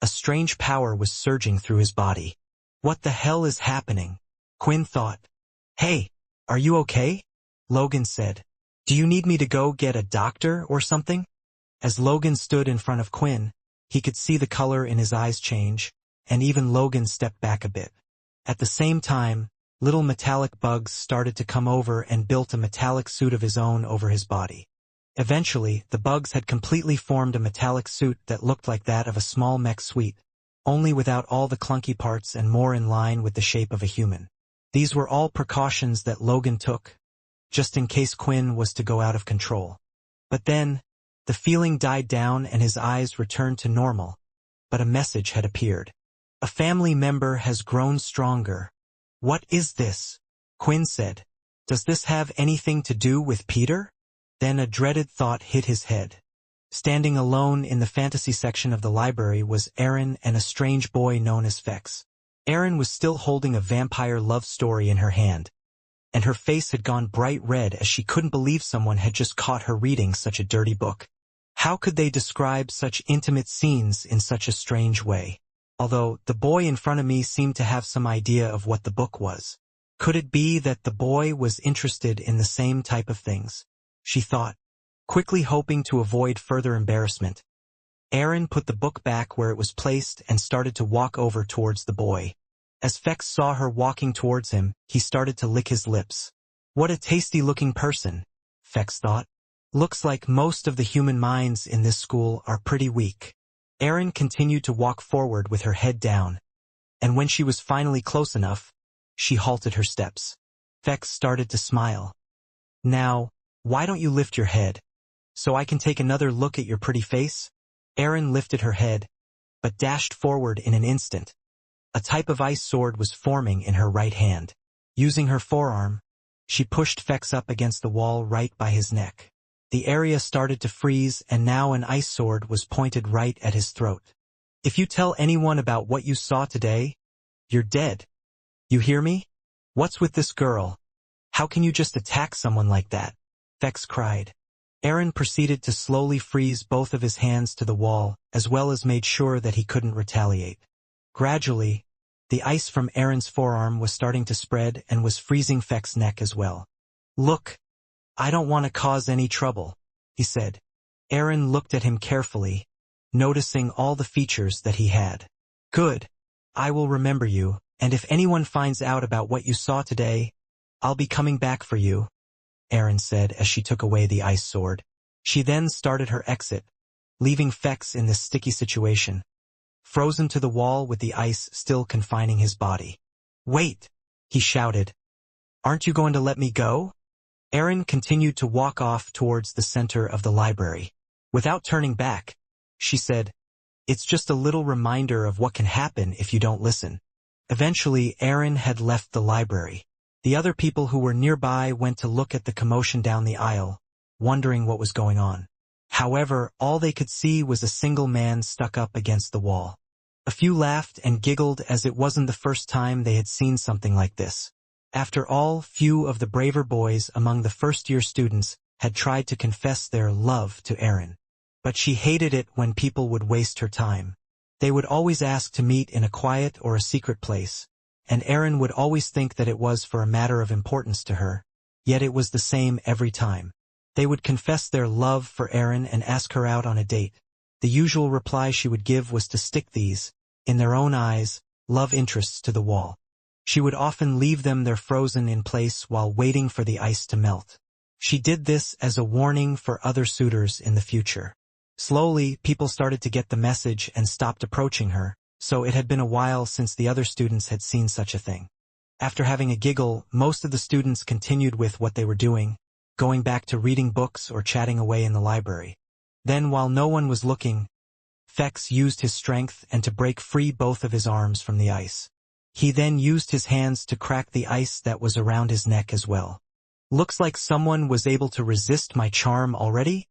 A strange power was surging through his body. What the hell is happening? Quinn thought. "Hey, are you okay?" Logan said. "Do you need me to go get a doctor or something?" As Logan stood in front of Quinn, he could see the color in his eyes change, and even Logan stepped back a bit. At the same time, little metallic bugs started to come over and built a metallic suit of his own over his body. Eventually, the bugs had completely formed a metallic suit that looked like that of a small mech suite, only without all the clunky parts and more in line with the shape of a human. These were all precautions that Logan took, just in case Quinn was to go out of control. But then, the feeling died down and his eyes returned to normal, but a message had appeared. "A family member has grown stronger." "What is this?" Quinn said. "Does this have anything to do with Peter?" Then a dreaded thought hit his head. Standing alone in the fantasy section of the library was Erin and a strange boy known as Fex. Erin was still holding a vampire love story in her hand, and her face had gone bright red as she couldn't believe someone had just caught her reading such a dirty book. How could they describe such intimate scenes in such a strange way? Although the boy in front of me seemed to have some idea of what the book was. Could it be that the boy was interested in the same type of things? She thought, quickly hoping to avoid further embarrassment. Erin put the book back where it was placed and started to walk over towards the boy. As Fex saw her walking towards him, he started to lick his lips. What a tasty-looking person, Fex thought. Looks like most of the human minds in this school are pretty weak. Erin continued to walk forward with her head down, and when she was finally close enough, she halted her steps. Fex started to smile. Now, why don't you lift your head, so I can take another look at your pretty face? Erin lifted her head, but dashed forward in an instant. A type of ice sword was forming in her right hand. Using her forearm, she pushed Fex up against the wall right by his neck. The area started to freeze, and now an ice sword was pointed right at his throat. If you tell anyone about what you saw today, you're dead. You hear me? What's with this girl? How can you just attack someone like that? Fex cried. Erin proceeded to slowly freeze both of his hands to the wall, as well as made sure that he couldn't retaliate. Gradually, the ice from Erin's forearm was starting to spread and was freezing Fex's neck as well. Look, I don't want to cause any trouble, he said. Erin looked at him carefully, noticing all the features that he had. Good. I will remember you, and if anyone finds out about what you saw today, I'll be coming back for you, Erin said as she took away the ice sword. She then started her exit, leaving Fex in this sticky situation, frozen to the wall with the ice still confining his body. Wait, he shouted. Aren't you going to let me go? Erin continued to walk off towards the center of the library. Without turning back, she said, It's just a little reminder of what can happen if you don't listen. Eventually, Erin had left the library. The other people who were nearby went to look at the commotion down the aisle, wondering what was going on. However, all they could see was a single man stuck up against the wall. A few laughed and giggled as it wasn't the first time they had seen something like this. After all, few of the braver boys among the first-year students had tried to confess their love to Erin. But she hated it when people would waste her time. They would always ask to meet in a quiet or a secret place, and Erin would always think that it was for a matter of importance to her. Yet it was the same every time. They would confess their love for Erin and ask her out on a date. The usual reply she would give was to stick these, in their own eyes, love interests to the wall. She would often leave them there frozen in place while waiting for the ice to melt. She did this as a warning for other suitors in the future. Slowly, people started to get the message and stopped approaching her, so it had been a while since the other students had seen such a thing. After having a giggle, most of the students continued with what they were doing, going back to reading books or chatting away in the library. Then, while no one was looking, Fex used his strength and to break free both of his arms from the ice. He then used his hands to crack the ice that was around his neck as well. Looks like someone was able to resist my charm already?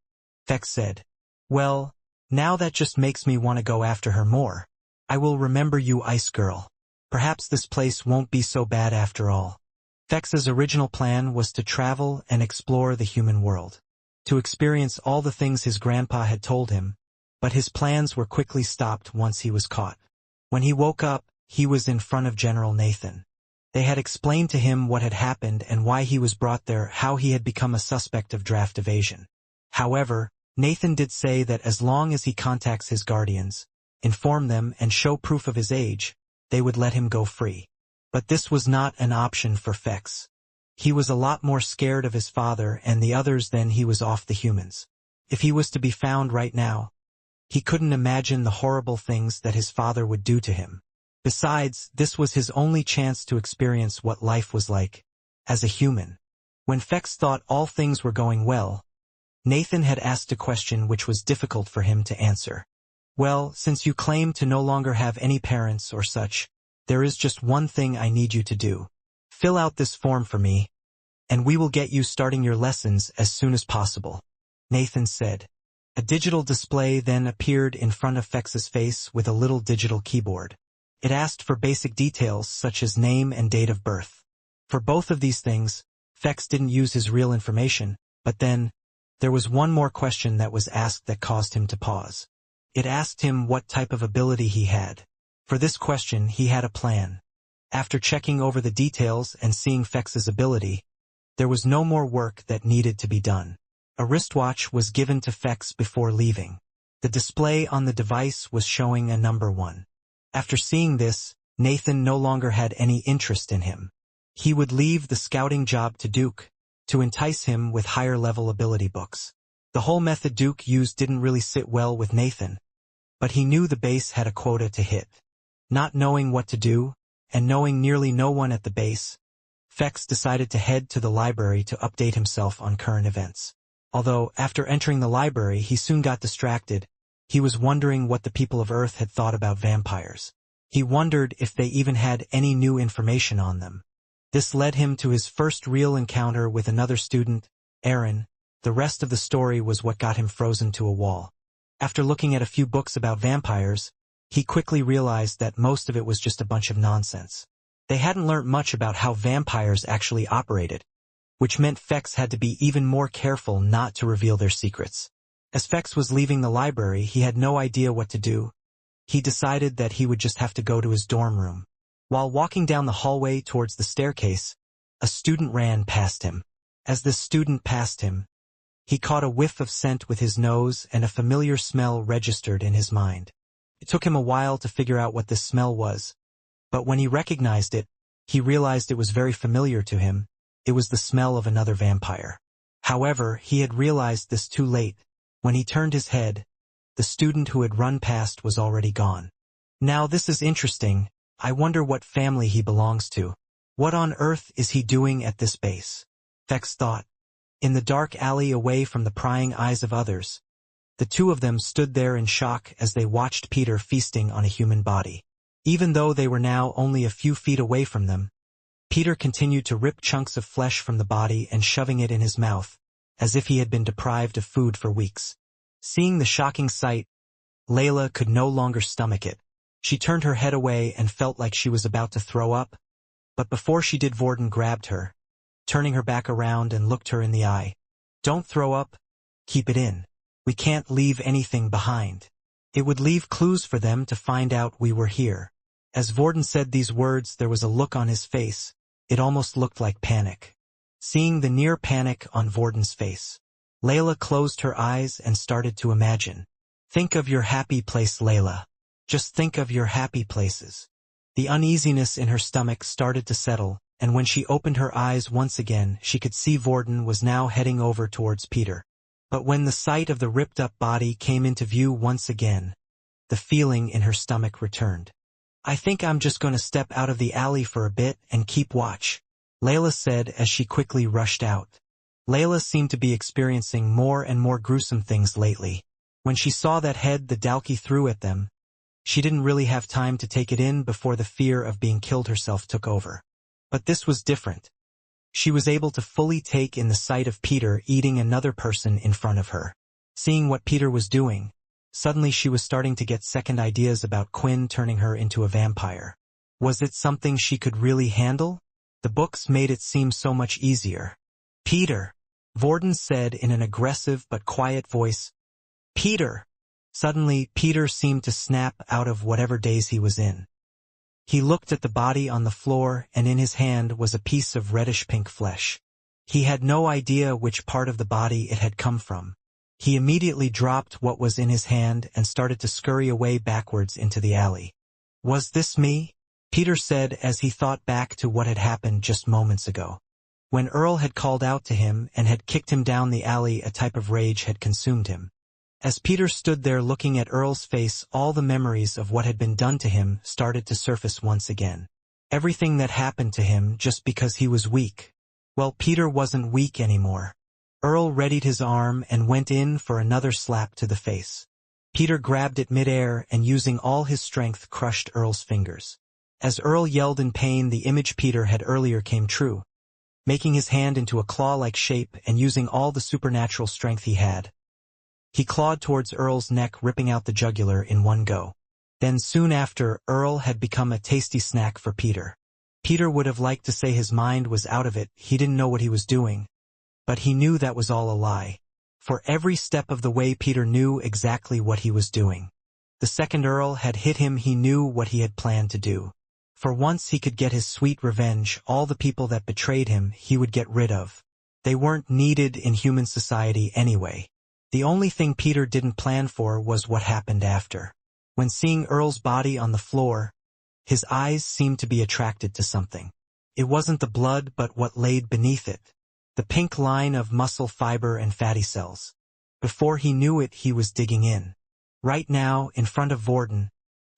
Fex said. Well, now that just makes me want to go after her more. I will remember you, Ice Girl. Perhaps this place won't be so bad after all. Fex's original plan was to travel and explore the human world, to experience all the things his grandpa had told him, but his plans were quickly stopped once he was caught. When he woke up, he was in front of General Nathan. They had explained to him what had happened and why he was brought there, how he had become a suspect of draft evasion. However, Nathan did say that as long as he contacts his guardians, inform them and show proof of his age, they would let him go free. But this was not an option for Fex. He was a lot more scared of his father and the others than he was off the humans. If he was to be found right now, he couldn't imagine the horrible things that his father would do to him. Besides, this was his only chance to experience what life was like as a human. When Fex thought all things were going well, Nathan had asked a question which was difficult for him to answer. Well, since you claim to no longer have any parents or such, there is just one thing I need you to do. Fill out this form for me, and we will get you starting your lessons as soon as possible, Nathan said. A digital display then appeared in front of Fex's face with a little digital keyboard. It asked for basic details such as name and date of birth. For both of these things, Fex didn't use his real information, but then, there was one more question that was asked that caused him to pause. It asked him what type of ability he had. For this question, he had a plan. After checking over the details and seeing Fex's ability, there was no more work that needed to be done. A wristwatch was given to Fex before leaving. The display on the device was showing a number 1. After seeing this, Nathan no longer had any interest in him. He would leave the scouting job to Duke, to entice him with higher-level ability books. The whole method Duke used didn't really sit well with Nathan, but he knew the base had a quota to hit. Not knowing what to do, and knowing nearly no one at the base, Fex decided to head to the library to update himself on current events. Although, after entering the library, he soon got distracted. He was wondering what the people of Earth had thought about vampires. He wondered if they even had any new information on them. This led him to his first real encounter with another student, Aaron. The rest of the story was what got him frozen to a wall. After looking at a few books about vampires, he quickly realized that most of it was just a bunch of nonsense. They hadn't learned much about how vampires actually operated, which meant Fex had to be even more careful not to reveal their secrets. As Fex was leaving the library, he had no idea what to do. He decided that he would just have to go to his dorm room. While walking down the hallway towards the staircase, a student ran past him. As this student passed him, he caught a whiff of scent with his nose and a familiar smell registered in his mind. It took him a while to figure out what this smell was, but when he recognized it, he realized it was very familiar to him. It was the smell of another vampire. However, he had realized this too late. When he turned his head, the student who had run past was already gone. Now this is interesting. I wonder what family he belongs to. What on earth is he doing at this base? Fex thought. In the dark alley away from the prying eyes of others, the two of them stood there in shock as they watched Peter feasting on a human body. Even though they were now only a few feet away from them, Peter continued to rip chunks of flesh from the body and shoving it in his mouth, as if he had been deprived of food for weeks. Seeing the shocking sight, Layla could no longer stomach it. She turned her head away and felt like she was about to throw up, but before she did, Vorden grabbed her, turning her back around and looked her in the eye. Don't throw up, keep it in. We can't leave anything behind. It would leave clues for them to find out we were here. As Vorden said these words, there was a look on his face. It almost looked like panic. Seeing the near panic on Vorden's face, Layla closed her eyes and started to imagine. Think of your happy place, Layla. Just think of your happy places. The uneasiness in her stomach started to settle, and when she opened her eyes once again, she could see Vorden was now heading over towards Peter. But when the sight of the ripped-up body came into view once again, the feeling in her stomach returned. I think I'm just going to step out of the alley for a bit and keep watch, Layla said as she quickly rushed out. Layla seemed to be experiencing more and more gruesome things lately. When she saw that head the Dalki threw at them, she didn't really have time to take it in before the fear of being killed herself took over. But this was different. She was able to fully take in the sight of Peter eating another person in front of her. Seeing what Peter was doing, suddenly she was starting to get second ideas about Quinn turning her into a vampire. Was it something she could really handle? The books made it seem so much easier. Peter, Vorden said in an aggressive but quiet voice. Peter! Suddenly, Peter seemed to snap out of whatever daze he was in. He looked at the body on the floor, and in his hand was a piece of reddish-pink flesh. He had no idea which part of the body it had come from. He immediately dropped what was in his hand and started to scurry away backwards into the alley. Was this me? Peter said as he thought back to what had happened just moments ago. When Earl had called out to him and had kicked him down the alley, a type of rage had consumed him. As Peter stood there looking at Earl's face, all the memories of what had been done to him started to surface once again. Everything that happened to him just because he was weak. Well, Peter wasn't weak anymore. Earl readied his arm and went in for another slap to the face. Peter grabbed it midair and using all his strength crushed Earl's fingers. As Earl yelled in pain, the image Peter had earlier came true, making his hand into a claw-like shape and using all the supernatural strength he had. He clawed towards Earl's neck, ripping out the jugular in one go. Then soon after, Earl had become a tasty snack for Peter. Peter would have liked to say his mind was out of it, he didn't know what he was doing. But he knew that was all a lie. For every step of the way Peter knew exactly what he was doing. The second Earl had hit him, he knew what he had planned to do. For once he could get his sweet revenge, all the people that betrayed him he would get rid of. They weren't needed in human society anyway. The only thing Peter didn't plan for was what happened after. When seeing Earl's body on the floor, his eyes seemed to be attracted to something. It wasn't the blood but what laid beneath it. The pink line of muscle fiber and fatty cells. Before he knew it, he was digging in. Right now, in front of Vorden,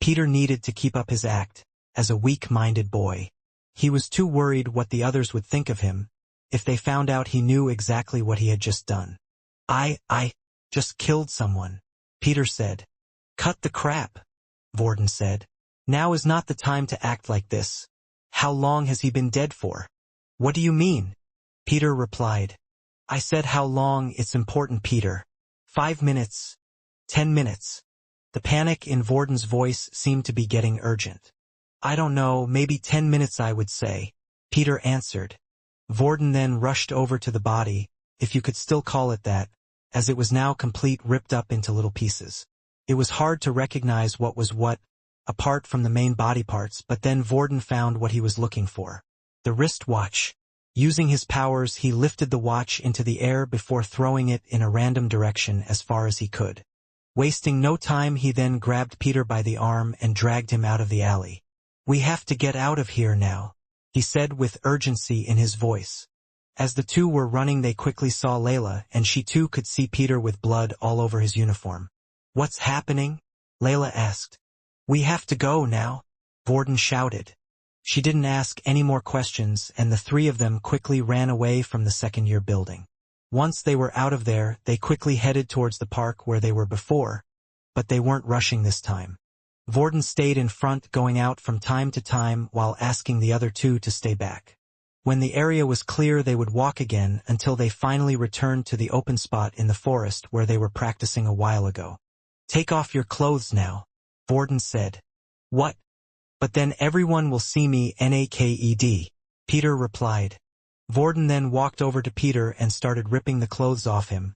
Peter needed to keep up his act, as a weak-minded boy. He was too worried what the others would think of him, if they found out he knew exactly what he had just done. I just killed someone, Peter said. Cut the crap, Vorden said. Now is not the time to act like this. How long has he been dead for? What do you mean? Peter replied. I said how long. It's important, Peter. 5 minutes. 10 minutes. The panic in Vorden's voice seemed to be getting urgent. I don't know, maybe 10 minutes I would say, Peter answered. Vorden then rushed over to the body, if you could still call it that, as it was now complete, ripped up into little pieces. It was hard to recognize what was what, apart from the main body parts, but then Vorden found what he was looking for. The wristwatch. Using his powers, he lifted the watch into the air before throwing it in a random direction as far as he could. Wasting no time, he then grabbed Peter by the arm and dragged him out of the alley. We have to get out of here now, he said with urgency in his voice. As the two were running, they quickly saw Layla, and she too could see Peter with blood all over his uniform. What's happening? Layla asked. We have to go now, Vorden shouted. She didn't ask any more questions, and the three of them quickly ran away from the second-year building. Once they were out of there, they quickly headed towards the park where they were before, but they weren't rushing this time. Vorden stayed in front, going out from time to time while asking the other two to stay back. When the area was clear, they would walk again until they finally returned to the open spot in the forest where they were practicing a while ago. Take off your clothes now, Vorden said. What? But then everyone will see me naked, Peter replied. Vorden then walked over to Peter and started ripping the clothes off him.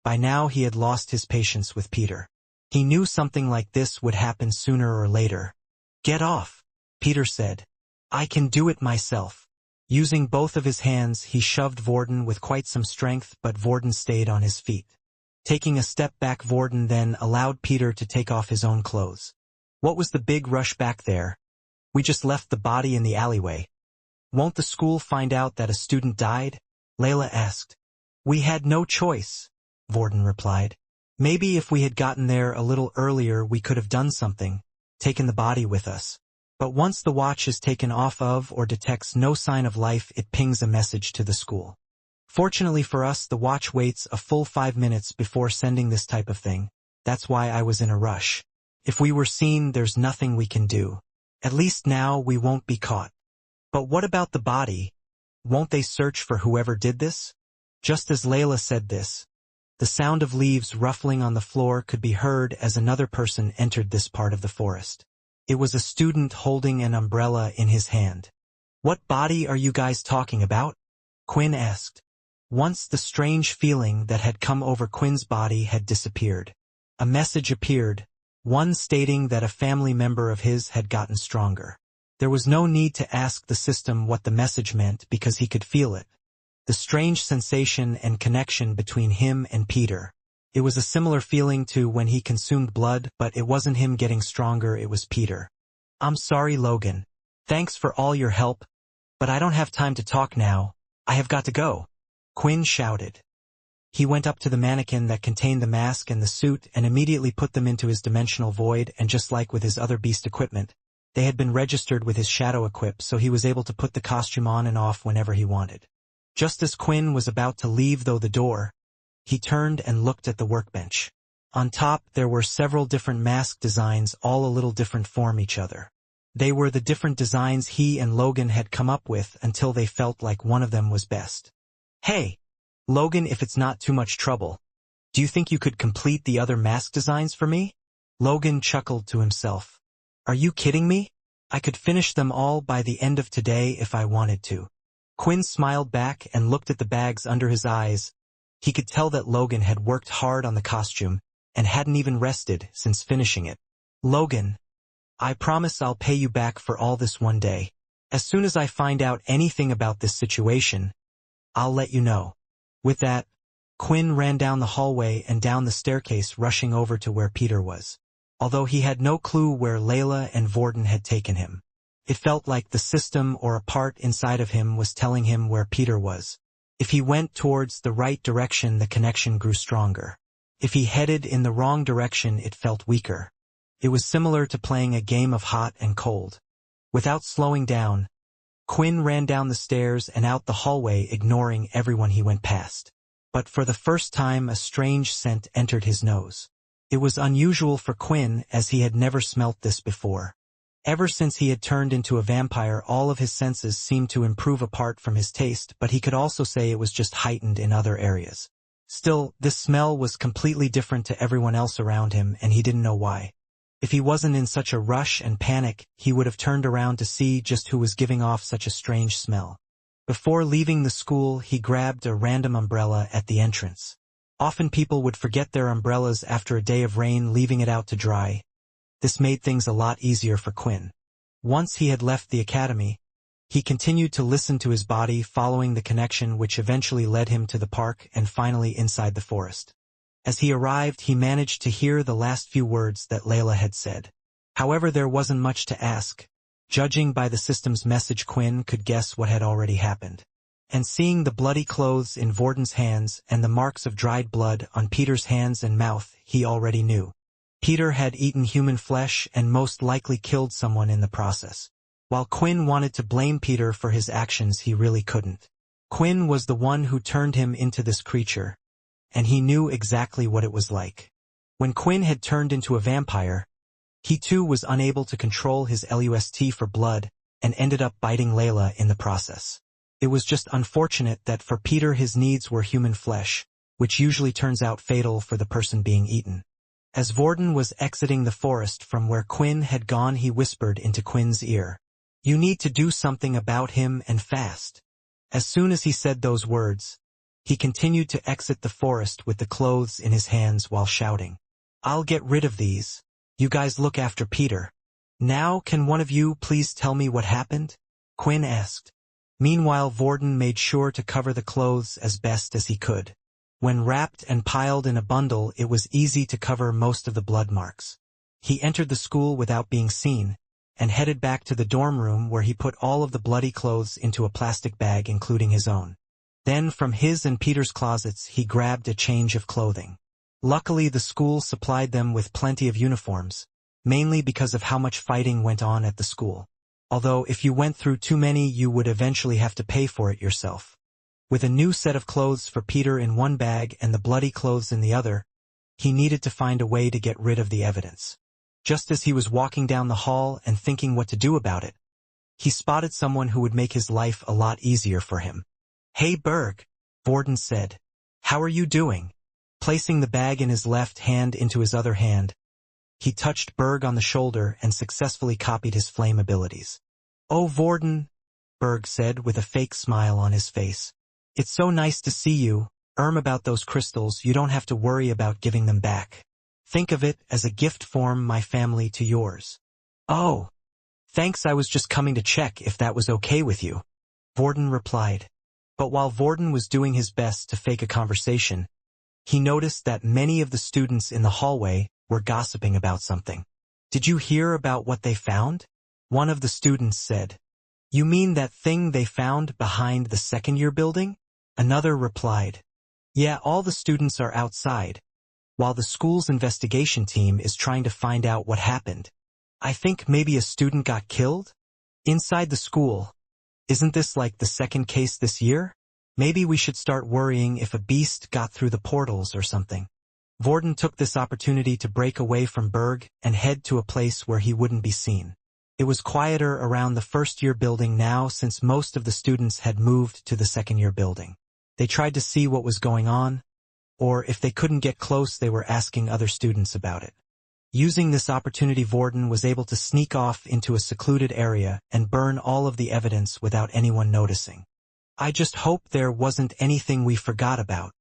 By now he had lost his patience with Peter. He knew something like this would happen sooner or later. Get off, Peter said. I can do it myself. Using both of his hands, he shoved Vorden with quite some strength, but Vorden stayed on his feet. Taking a step back, Vorden then allowed Peter to take off his own clothes. What was the big rush back there? We just left the body in the alleyway. Won't the school find out that a student died? Layla asked. We had no choice, Vorden replied. Maybe if we had gotten there a little earlier we could have done something, taken the body with us. But once the watch is taken off of or detects no sign of life, it pings a message to the school. Fortunately for us, the watch waits a full 5 minutes before sending this type of thing. That's why I was in a rush. If we were seen, there's nothing we can do. At least now we won't be caught. But what about the body? Won't they search for whoever did this? Just as Layla said this, the sound of leaves ruffling on the floor could be heard as another person entered this part of the forest. It was a student holding an umbrella in his hand. What body are you guys talking about? Quinn asked. Once the strange feeling that had come over Quinn's body had disappeared. A message appeared, one stating that a family member of his had gotten stronger. There was no need to ask the system what the message meant because he could feel it. The strange sensation and connection between him and Peter. It was a similar feeling to when he consumed blood, but it wasn't him getting stronger, it was Peter. I'm sorry, Logan. Thanks for all your help, but I don't have time to talk now. I have got to go, Quinn shouted. He went up to the mannequin that contained the mask and the suit and immediately put them into his dimensional void, and just like with his other beast equipment, they had been registered with his shadow equip, so he was able to put the costume on and off whenever he wanted. Just as Quinn was about to leave though the door, he turned and looked at the workbench. On top there were several different mask designs, all a little different from each other. They were the different designs he and Logan had come up with until they felt like one of them was best. Hey, Logan, if it's not too much trouble, Do you think you could complete the other mask designs for me? Logan chuckled to himself. Are you kidding me? I could finish them all by the end of today if I wanted to. Quinn smiled back and looked at the bags under his eyes. He could tell that Logan had worked hard on the costume and hadn't even rested since finishing it. Logan, I promise I'll pay you back for all this one day. As soon as I find out anything about this situation, I'll let you know. With that, Quinn ran down the hallway and down the staircase, rushing over to where Peter was. Although he had no clue where Layla and Vorden had taken him, it felt like the system or a part inside of him was telling him where Peter was. If he went towards the right direction, the connection grew stronger. If he headed in the wrong direction, it felt weaker. It was similar to playing a game of hot and cold. Without slowing down, Quinn ran down the stairs and out the hallway, ignoring everyone he went past. But for the first time, a strange scent entered his nose. It was unusual for Quinn, as he had never smelt this before. Ever since he had turned into a vampire, all of his senses seemed to improve apart from his taste, but he could also say it was just heightened in other areas. Still, this smell was completely different to everyone else around him, and he didn't know why. If he wasn't in such a rush and panic, he would have turned around to see just who was giving off such a strange smell. Before leaving the school, he grabbed a random umbrella at the entrance. Often people would forget their umbrellas after a day of rain, leaving it out to dry. This made things a lot easier for Quinn. Once he had left the academy, he continued to listen to his body, following the connection which eventually led him to the park and finally inside the forest. As he arrived, he managed to hear the last few words that Layla had said. However, there wasn't much to ask. Judging by the system's message, Quinn could guess what had already happened. And seeing the bloody clothes in Vorden's hands and the marks of dried blood on Peter's hands and mouth, he already knew. Peter had eaten human flesh and most likely killed someone in the process. While Quinn wanted to blame Peter for his actions, he really couldn't. Quinn was the one who turned him into this creature, and he knew exactly what it was like. When Quinn had turned into a vampire, he too was unable to control his lust for blood and ended up biting Layla in the process. It was just unfortunate that for Peter his needs were human flesh, which usually turns out fatal for the person being eaten. As Vorden was exiting the forest from where Quinn had gone, he whispered into Quinn's ear, "You need to do something about him, and fast." As soon as he said those words, he continued to exit the forest with the clothes in his hands while shouting, "I'll get rid of these. You guys look after Peter." "Now can one of you please tell me what happened?" Quinn asked. Meanwhile, Vorden made sure to cover the clothes as best as he could. When wrapped and piled in a bundle, it was easy to cover most of the blood marks. He entered the school without being seen, and headed back to the dorm room where he put all of the bloody clothes into a plastic bag, including his own. Then from his and Peter's closets he grabbed a change of clothing. Luckily, the school supplied them with plenty of uniforms, mainly because of how much fighting went on at the school. Although if you went through too many, you would eventually have to pay for it yourself. With a new set of clothes for Peter in one bag and the bloody clothes in the other, he needed to find a way to get rid of the evidence. Just as he was walking down the hall and thinking what to do about it, he spotted someone who would make his life a lot easier for him. "Hey Berg," Vorden said. "How are you doing?" Placing the bag in his left hand into his other hand, he touched Berg on the shoulder and successfully copied his flame abilities. "Oh Vorden," Berg said with a fake smile on his face. "It's so nice to see you. About those crystals, you don't have to worry about giving them back. Think of it as a gift from my family to yours." "Oh, thanks, I was just coming to check if that was okay with you," Vorden replied. But while Vorden was doing his best to fake a conversation, he noticed that many of the students in the hallway were gossiping about something. "Did you hear about what they found?" one of the students said. "You mean that thing they found behind the second-year building?" Another replied. "Yeah, all the students are outside, while the school's investigation team is trying to find out what happened. I think maybe a student got killed? Inside the school. Isn't this like the second case this year? Maybe we should start worrying if a beast got through the portals or something." Vorden took this opportunity to break away from Berg and head to a place where he wouldn't be seen. It was quieter around the first-year building now, since most of the students had moved to the second-year building. They tried to see what was going on, or if they couldn't get close they were asking other students about it. Using this opportunity, Vorden was able to sneak off into a secluded area and burn all of the evidence without anyone noticing. I just hope there wasn't anything we forgot about.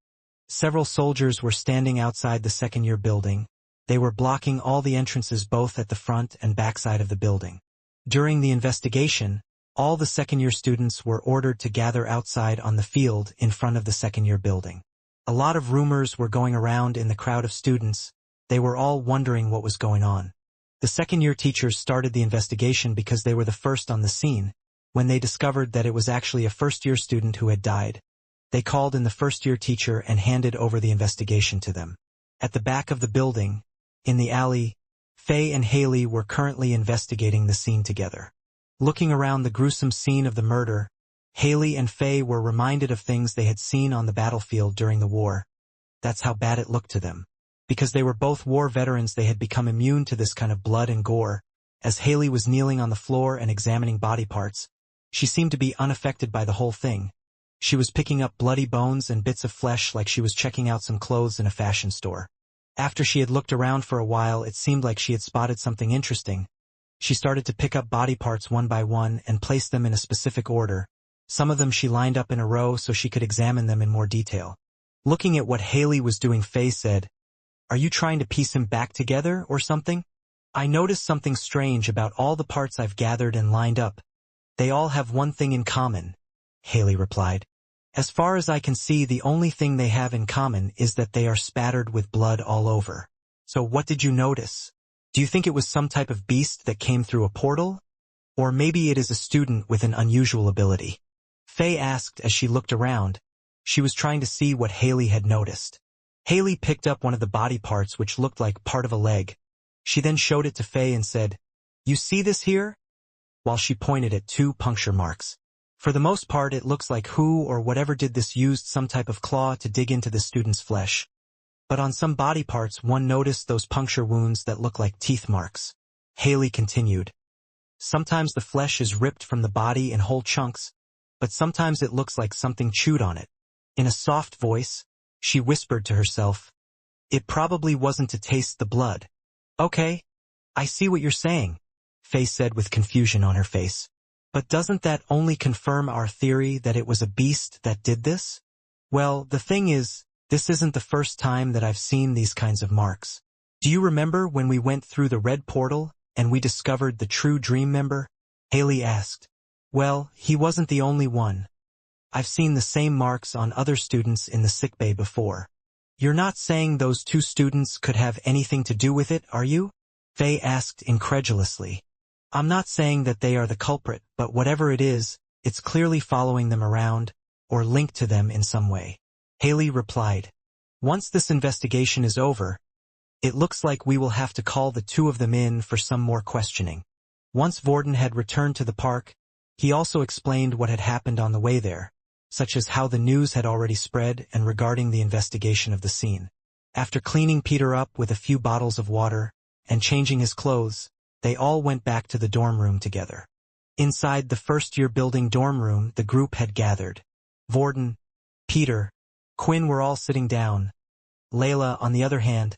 Several soldiers were standing outside the second-year building. They were blocking all the entrances both at the front and backside of the building. During the investigation, all the second-year students were ordered to gather outside on the field in front of the second-year building. A lot of rumors were going around in the crowd of students. They were all wondering what was going on. The second-year teachers started the investigation because they were the first on the scene. When they discovered that it was actually a first-year student who had died, they called in the first-year teacher and handed over the investigation to them. At the back of the building, in the alley, Faye and Haley were currently investigating the scene together. Looking around the gruesome scene of the murder, Haley and Faye were reminded of things they had seen on the battlefield during the war. That's how bad it looked to them. Because they were both war veterans, they had become immune to this kind of blood and gore. As Haley was kneeling on the floor and examining body parts, she seemed to be unaffected by the whole thing. She was picking up bloody bones and bits of flesh like she was checking out some clothes in a fashion store. After she had looked around for a while, it seemed like she had spotted something interesting. She started to pick up body parts one by one and place them in a specific order. Some of them she lined up in a row so she could examine them in more detail. Looking at what Haley was doing, Faye said, "Are you trying to piece him back together or something? I noticed something strange about all the parts I've gathered and lined up. They all have one thing in common," Haley replied. "As far as I can see, the only thing they have in common is that they are spattered with blood all over." "So what did you notice? Do you think it was some type of beast that came through a portal? Or maybe it is a student with an unusual ability?" Faye asked as she looked around. She was trying to see what Haley had noticed. Haley picked up one of the body parts which looked like part of a leg. She then showed it to Faye and said, "You see this here?" while she pointed at 2 puncture marks. "For the most part it looks like who or whatever did this used some type of claw to dig into the student's flesh. But on some body parts one noticed those puncture wounds that look like teeth marks." Haley continued, "Sometimes the flesh is ripped from the body in whole chunks, but sometimes it looks like something chewed on it." In a soft voice, she whispered to herself, "It probably wasn't to taste the blood." "Okay, I see what you're saying," Faye said with confusion on her face. "But doesn't that only confirm our theory that it was a beast that did this?" "Well, the thing is, this isn't the first time that I've seen these kinds of marks. Do you remember when we went through the red portal and we discovered the true dream member?" Haley asked. "Well, he wasn't the only one. I've seen the same marks on other students in the sickbay before." "You're not saying those 2 students could have anything to do with it, are you?" Faye asked incredulously. "I'm not saying that they are the culprit, but whatever it is, it's clearly following them around, or linked to them in some way," Haley replied. "Once this investigation is over, it looks like we will have to call the 2 of them in for some more questioning." Once Vorden had returned to the park, he also explained what had happened on the way there, such as how the news had already spread and regarding the investigation of the scene. After cleaning Peter up with a few bottles of water and changing his clothes, they all went back to the dorm room together. Inside the first-year building dorm room, the group had gathered. Vorden, Peter, Quinn were all sitting down. Layla, on the other hand,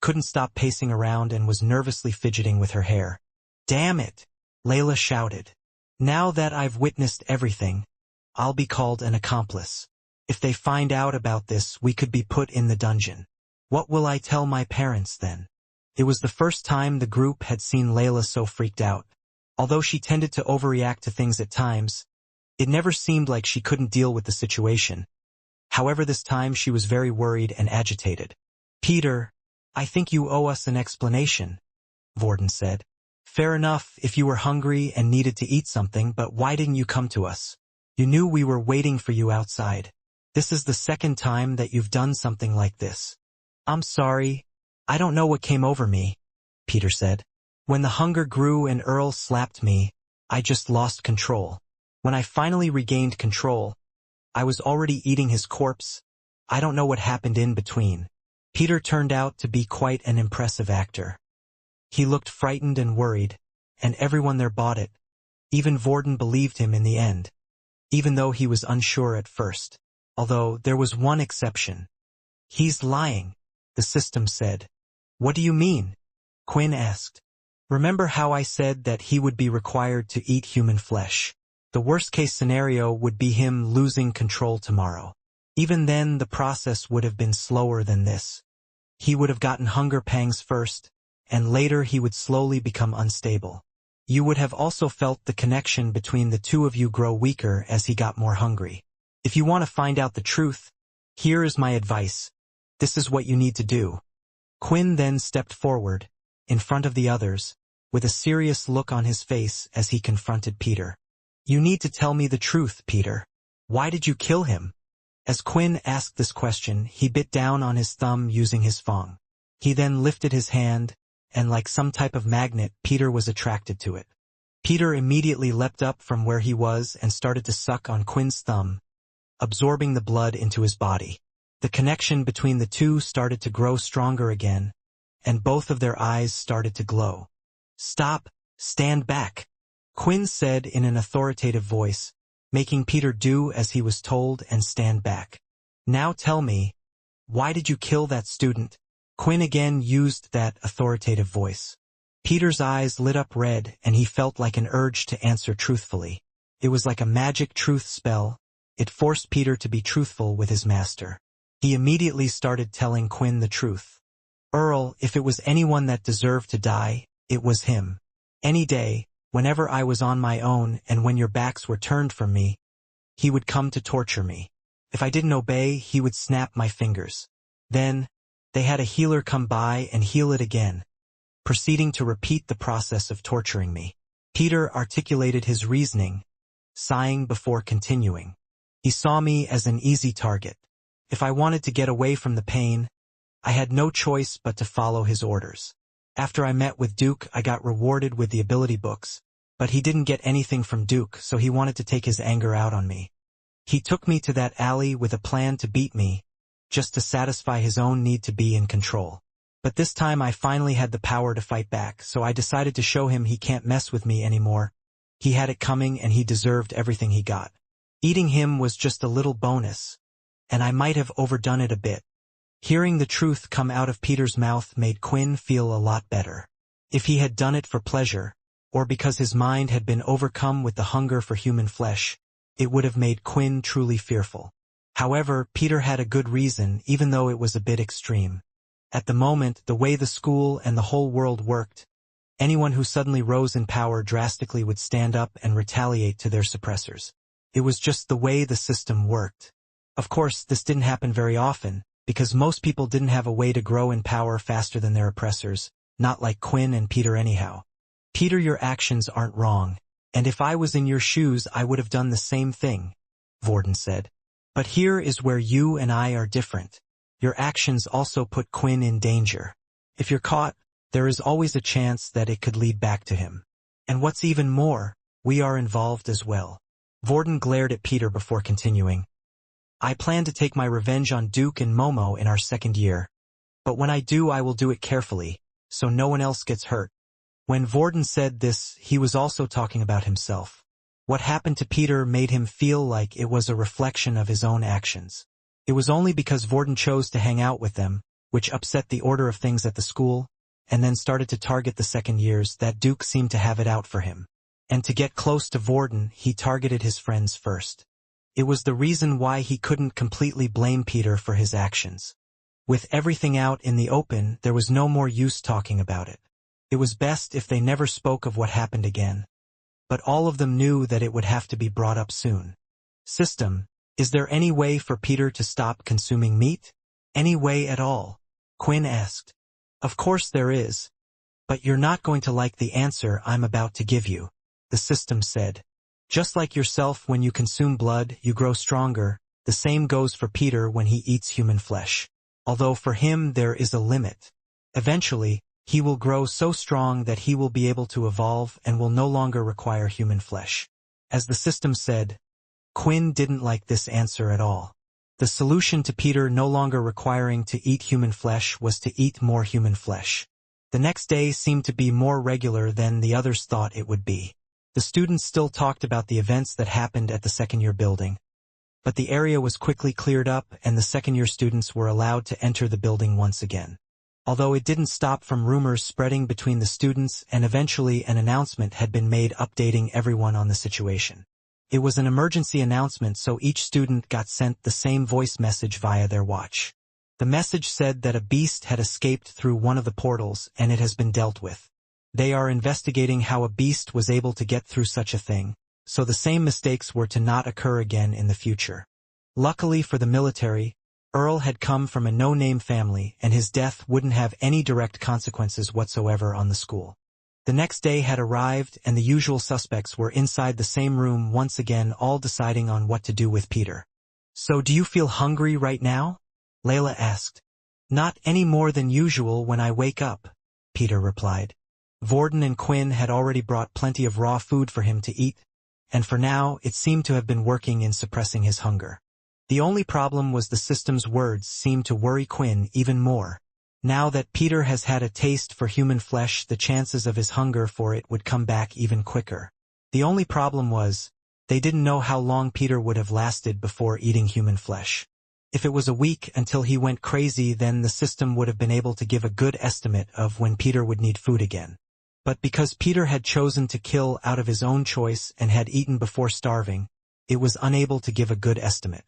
couldn't stop pacing around and was nervously fidgeting with her hair. "Damn it!" Layla shouted. "Now that I've witnessed everything, I'll be called an accomplice. If they find out about this, we could be put in the dungeon. What will I tell my parents then?" It was the first time the group had seen Layla so freaked out. Although she tended to overreact to things at times, it never seemed like she couldn't deal with the situation. However, this time she was very worried and agitated. "Peter, I think you owe us an explanation," Vorden said. "Fair enough if you were hungry and needed to eat something, but why didn't you come to us? You knew we were waiting for you outside. This is the second time that you've done something like this." "I'm sorry. I don't know what came over me," Peter said. "When the hunger grew and Earl slapped me, I just lost control. When I finally regained control, I was already eating his corpse. I don't know what happened in between." Peter turned out to be quite an impressive actor. He looked frightened and worried, and everyone there bought it. Even Vorden believed him in the end, even though he was unsure at first. Although there was one exception. He's lying, the system said. What do you mean? Quinn asked. Remember how I said that he would be required to eat human flesh? The worst-case scenario would be him losing control tomorrow. Even then, the process would have been slower than this. He would have gotten hunger pangs first, and later he would slowly become unstable. You would have also felt the connection between the two of you grow weaker as he got more hungry. If you want to find out the truth, here is my advice. This is what you need to do. Quinn then stepped forward, in front of the others, with a serious look on his face as he confronted Peter. You need to tell me the truth, Peter. Why did you kill him? As Quinn asked this question, he bit down on his thumb using his fong. He then lifted his hand, and like some type of magnet, Peter was attracted to it. Peter immediately leapt up from where he was and started to suck on Quinn's thumb, absorbing the blood into his body. The connection between the two started to grow stronger again, and both of their eyes started to glow. Stop, stand back, Quinn said in an authoritative voice, making Peter do as he was told and stand back. Now tell me, why did you kill that student? Quinn again used that authoritative voice. Peter's eyes lit up red and he felt like an urge to answer truthfully. It was like a magic truth spell. It forced Peter to be truthful with his master. He immediately started telling Quinn the truth. Earl, if it was anyone that deserved to die, it was him. Any day, whenever I was on my own and when your backs were turned from me, he would come to torture me. If I didn't obey, he would snap my fingers. Then, they had a healer come by and heal it again, proceeding to repeat the process of torturing me. Peter articulated his reasoning, sighing before continuing. He saw me as an easy target. If I wanted to get away from the pain, I had no choice but to follow his orders. After I met with Duke, I got rewarded with the ability books, but he didn't get anything from Duke, so he wanted to take his anger out on me. He took me to that alley with a plan to beat me, just to satisfy his own need to be in control. But this time I finally had the power to fight back, so I decided to show him he can't mess with me anymore. He had it coming and he deserved everything he got. Eating him was just a little bonus, and I might have overdone it a bit. Hearing the truth come out of Peter's mouth made Quinn feel a lot better. If he had done it for pleasure, or because his mind had been overcome with the hunger for human flesh, it would have made Quinn truly fearful. However, Peter had a good reason, even though it was a bit extreme. At the moment, the way the school and the whole world worked, anyone who suddenly rose in power drastically would stand up and retaliate to their suppressors. It was just the way the system worked. Of course, this didn't happen very often, because most people didn't have a way to grow in power faster than their oppressors, not like Quinn and Peter anyhow. Peter, your actions aren't wrong, and if I was in your shoes I would have done the same thing, Vorden said. But here is where you and I are different. Your actions also put Quinn in danger. If you're caught, there is always a chance that it could lead back to him. And what's even more, we are involved as well. Vorden glared at Peter before continuing. I plan to take my revenge on Duke and Momo in our second year. But when I do, I will do it carefully, so no one else gets hurt. When Vorden said this, he was also talking about himself. What happened to Peter made him feel like it was a reflection of his own actions. It was only because Vorden chose to hang out with them, which upset the order of things at the school, and then started to target the second years, that Duke seemed to have it out for him. And to get close to Vorden, he targeted his friends first. It was the reason why he couldn't completely blame Peter for his actions. With everything out in the open, there was no more use talking about it. It was best if they never spoke of what happened again. But all of them knew that it would have to be brought up soon. System, is there any way for Peter to stop consuming meat? Any way at all? Quinn asked. Of course there is. But you're not going to like the answer I'm about to give you, the system said. Just like yourself, when you consume blood, you grow stronger. The same goes for Peter when he eats human flesh. Although for him there is a limit. Eventually, he will grow so strong that he will be able to evolve and will no longer require human flesh. As the system said, Quinn didn't like this answer at all. The solution to Peter no longer requiring to eat human flesh was to eat more human flesh. The next day seemed to be more regular than the others thought it would be. The students still talked about the events that happened at the second-year building. but the area was quickly cleared up and the second-year students were allowed to enter the building once again. Although it didn't stop from rumors spreading between the students, and eventually an announcement had been made updating everyone on the situation. It was an emergency announcement, so each student got sent the same voice message via their watch. The message said that a beast had escaped through one of the portals and it has been dealt with. They are investigating how a beast was able to get through such a thing, so the same mistakes were to not occur again in the future. Luckily for the military, Earl had come from a no-name family and his death wouldn't have any direct consequences whatsoever on the school. The next day had arrived and the usual suspects were inside the same room once again, all deciding on what to do with Peter. "So do you feel hungry right now?" Layla asked. "Not any more than usual when I wake up," Peter replied. Vorden and Quinn had already brought plenty of raw food for him to eat, and for now it seemed to have been working in suppressing his hunger. The only problem was the system's words seemed to worry Quinn even more. Now that Peter has had a taste for human flesh, the chances of his hunger for it would come back even quicker. The only problem was, they didn't know how long Peter would have lasted before eating human flesh. If it was a week until he went crazy, then the system would have been able to give a good estimate of when Peter would need food again. But because Peter had chosen to kill out of his own choice and had eaten before starving, it was unable to give a good estimate.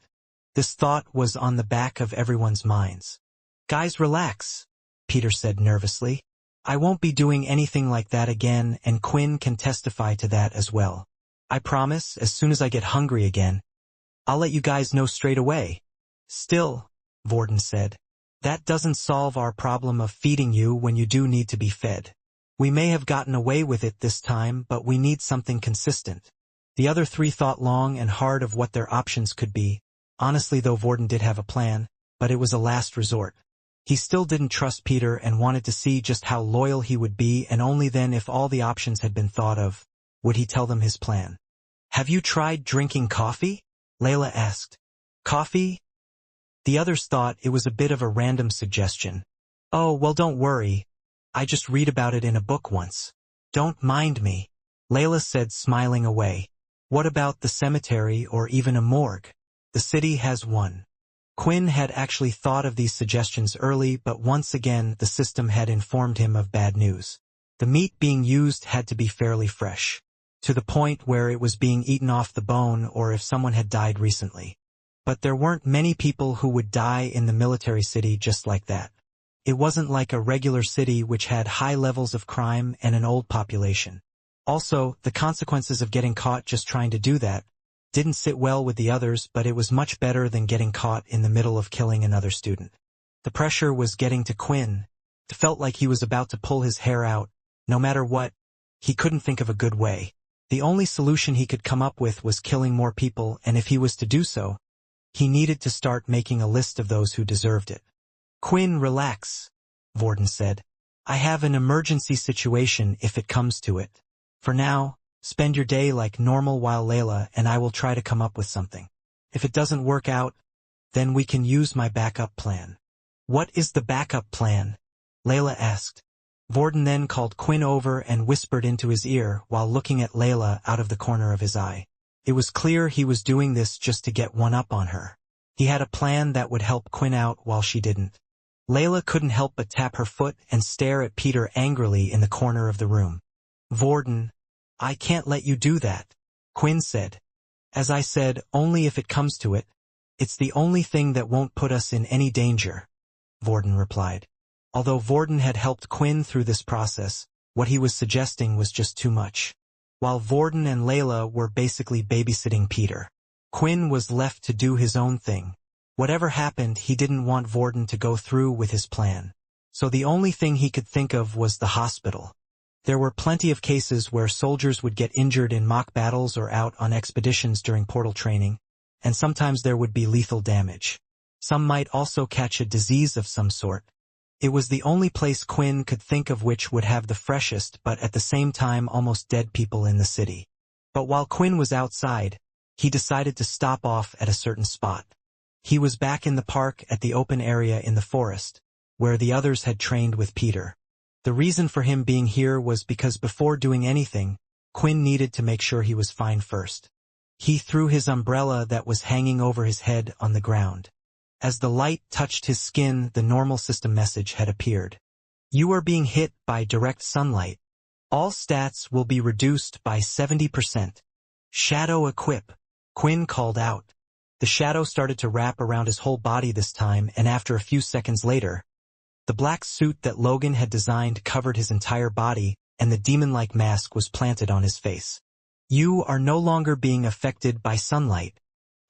This thought was on the back of everyone's minds. "Guys, relax," Peter said nervously. "I won't be doing anything like that again, and Quinn can testify to that as well. I promise, as soon as I get hungry again, I'll let you guys know straight away." "Still," Vorden said, "that doesn't solve our problem of feeding you when you do need to be fed. We may have gotten away with it this time, but we need something consistent." The other three thought long and hard of what their options could be. Honestly though, Vorden did have a plan, but it was a last resort. He still didn't trust Peter and wanted to see just how loyal he would be, and only then, if all the options had been thought of, would he tell them his plan. "Have you tried drinking coffee?" Layla asked. "Coffee?" The others thought it was a bit of a random suggestion. "Oh, well, don't worry. I just read about it in a book once. Don't mind me," Layla said, smiling away. "What about the cemetery or even a morgue? The city has one." Quinn had actually thought of these suggestions early, but once again the system had informed him of bad news. The meat being used had to be fairly fresh, to the point where it was being eaten off the bone or if someone had died recently. But there weren't many people who would die in the military city just like that. It wasn't like a regular city which had high levels of crime and an old population. Also, the consequences of getting caught just trying to do that didn't sit well with the others, but it was much better than getting caught in the middle of killing another student. The pressure was getting to Quinn. It felt like he was about to pull his hair out. No matter what, he couldn't think of a good way. The only solution he could come up with was killing more people, and if he was to do so, he needed to start making a list of those who deserved it. "Quinn, relax," Vorden said. "I have an emergency situation if it comes to it. For now, spend your day like normal while Layla and I will try to come up with something. If it doesn't work out, then we can use my backup plan." "What is the backup plan?" Layla asked. Vorden then called Quinn over and whispered into his ear while looking at Layla out of the corner of his eye. It was clear he was doing this just to get one up on her. He had a plan that would help Quinn out while she didn't. Layla couldn't help but tap her foot and stare at Peter angrily in the corner of the room. "Vorden, I can't let you do that," Quinn said. "As I said, only if it comes to it. It's the only thing that won't put us in any danger," Vorden replied. Although Vorden had helped Quinn through this process, what he was suggesting was just too much. While Vorden and Layla were basically babysitting Peter, Quinn was left to do his own thing. Whatever happened, he didn't want Vorden to go through with his plan. So the only thing he could think of was the hospital. There were plenty of cases where soldiers would get injured in mock battles or out on expeditions during portal training, and sometimes there would be lethal damage. Some might also catch a disease of some sort. It was the only place Quinn could think of which would have the freshest but at the same time almost dead people in the city. But while Quinn was outside, he decided to stop off at a certain spot. He was back in the park at the open area in the forest, where the others had trained with Peter. The reason for him being here was because before doing anything, Quinn needed to make sure he was fine first. He threw his umbrella that was hanging over his head on the ground. As the light touched his skin, the normal system message had appeared. You are being hit by direct sunlight. All stats will be reduced by 70%. Shadow equip. Quinn called out. The shadow started to wrap around his whole body this time, and after a few seconds later, the black suit that Logan had designed covered his entire body, and the demon-like mask was planted on his face. You are no longer being affected by sunlight.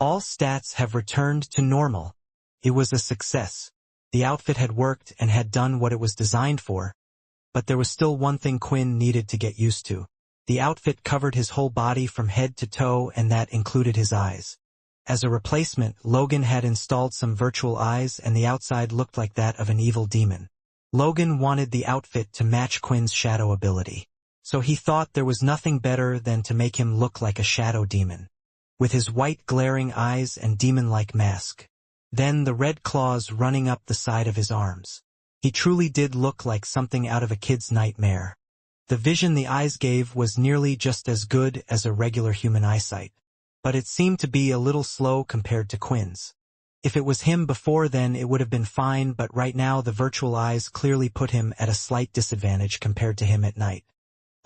All stats have returned to normal. It was a success. The outfit had worked and had done what it was designed for, but there was still one thing Quinn needed to get used to. The outfit covered his whole body from head to toe, and that included his eyes. As a replacement, Logan had installed some virtual eyes, and the outside looked like that of an evil demon. Logan wanted the outfit to match Quinn's shadow ability, so he thought there was nothing better than to make him look like a shadow demon, with his white glaring eyes and demon-like mask. Then the red claws running up the side of his arms. He truly did look like something out of a kid's nightmare. The vision the eyes gave was nearly just as good as a regular human eyesight, but it seemed to be a little slow compared to Quinn's. If it was him before, then it would have been fine, but right now the virtual eyes clearly put him at a slight disadvantage compared to him at night.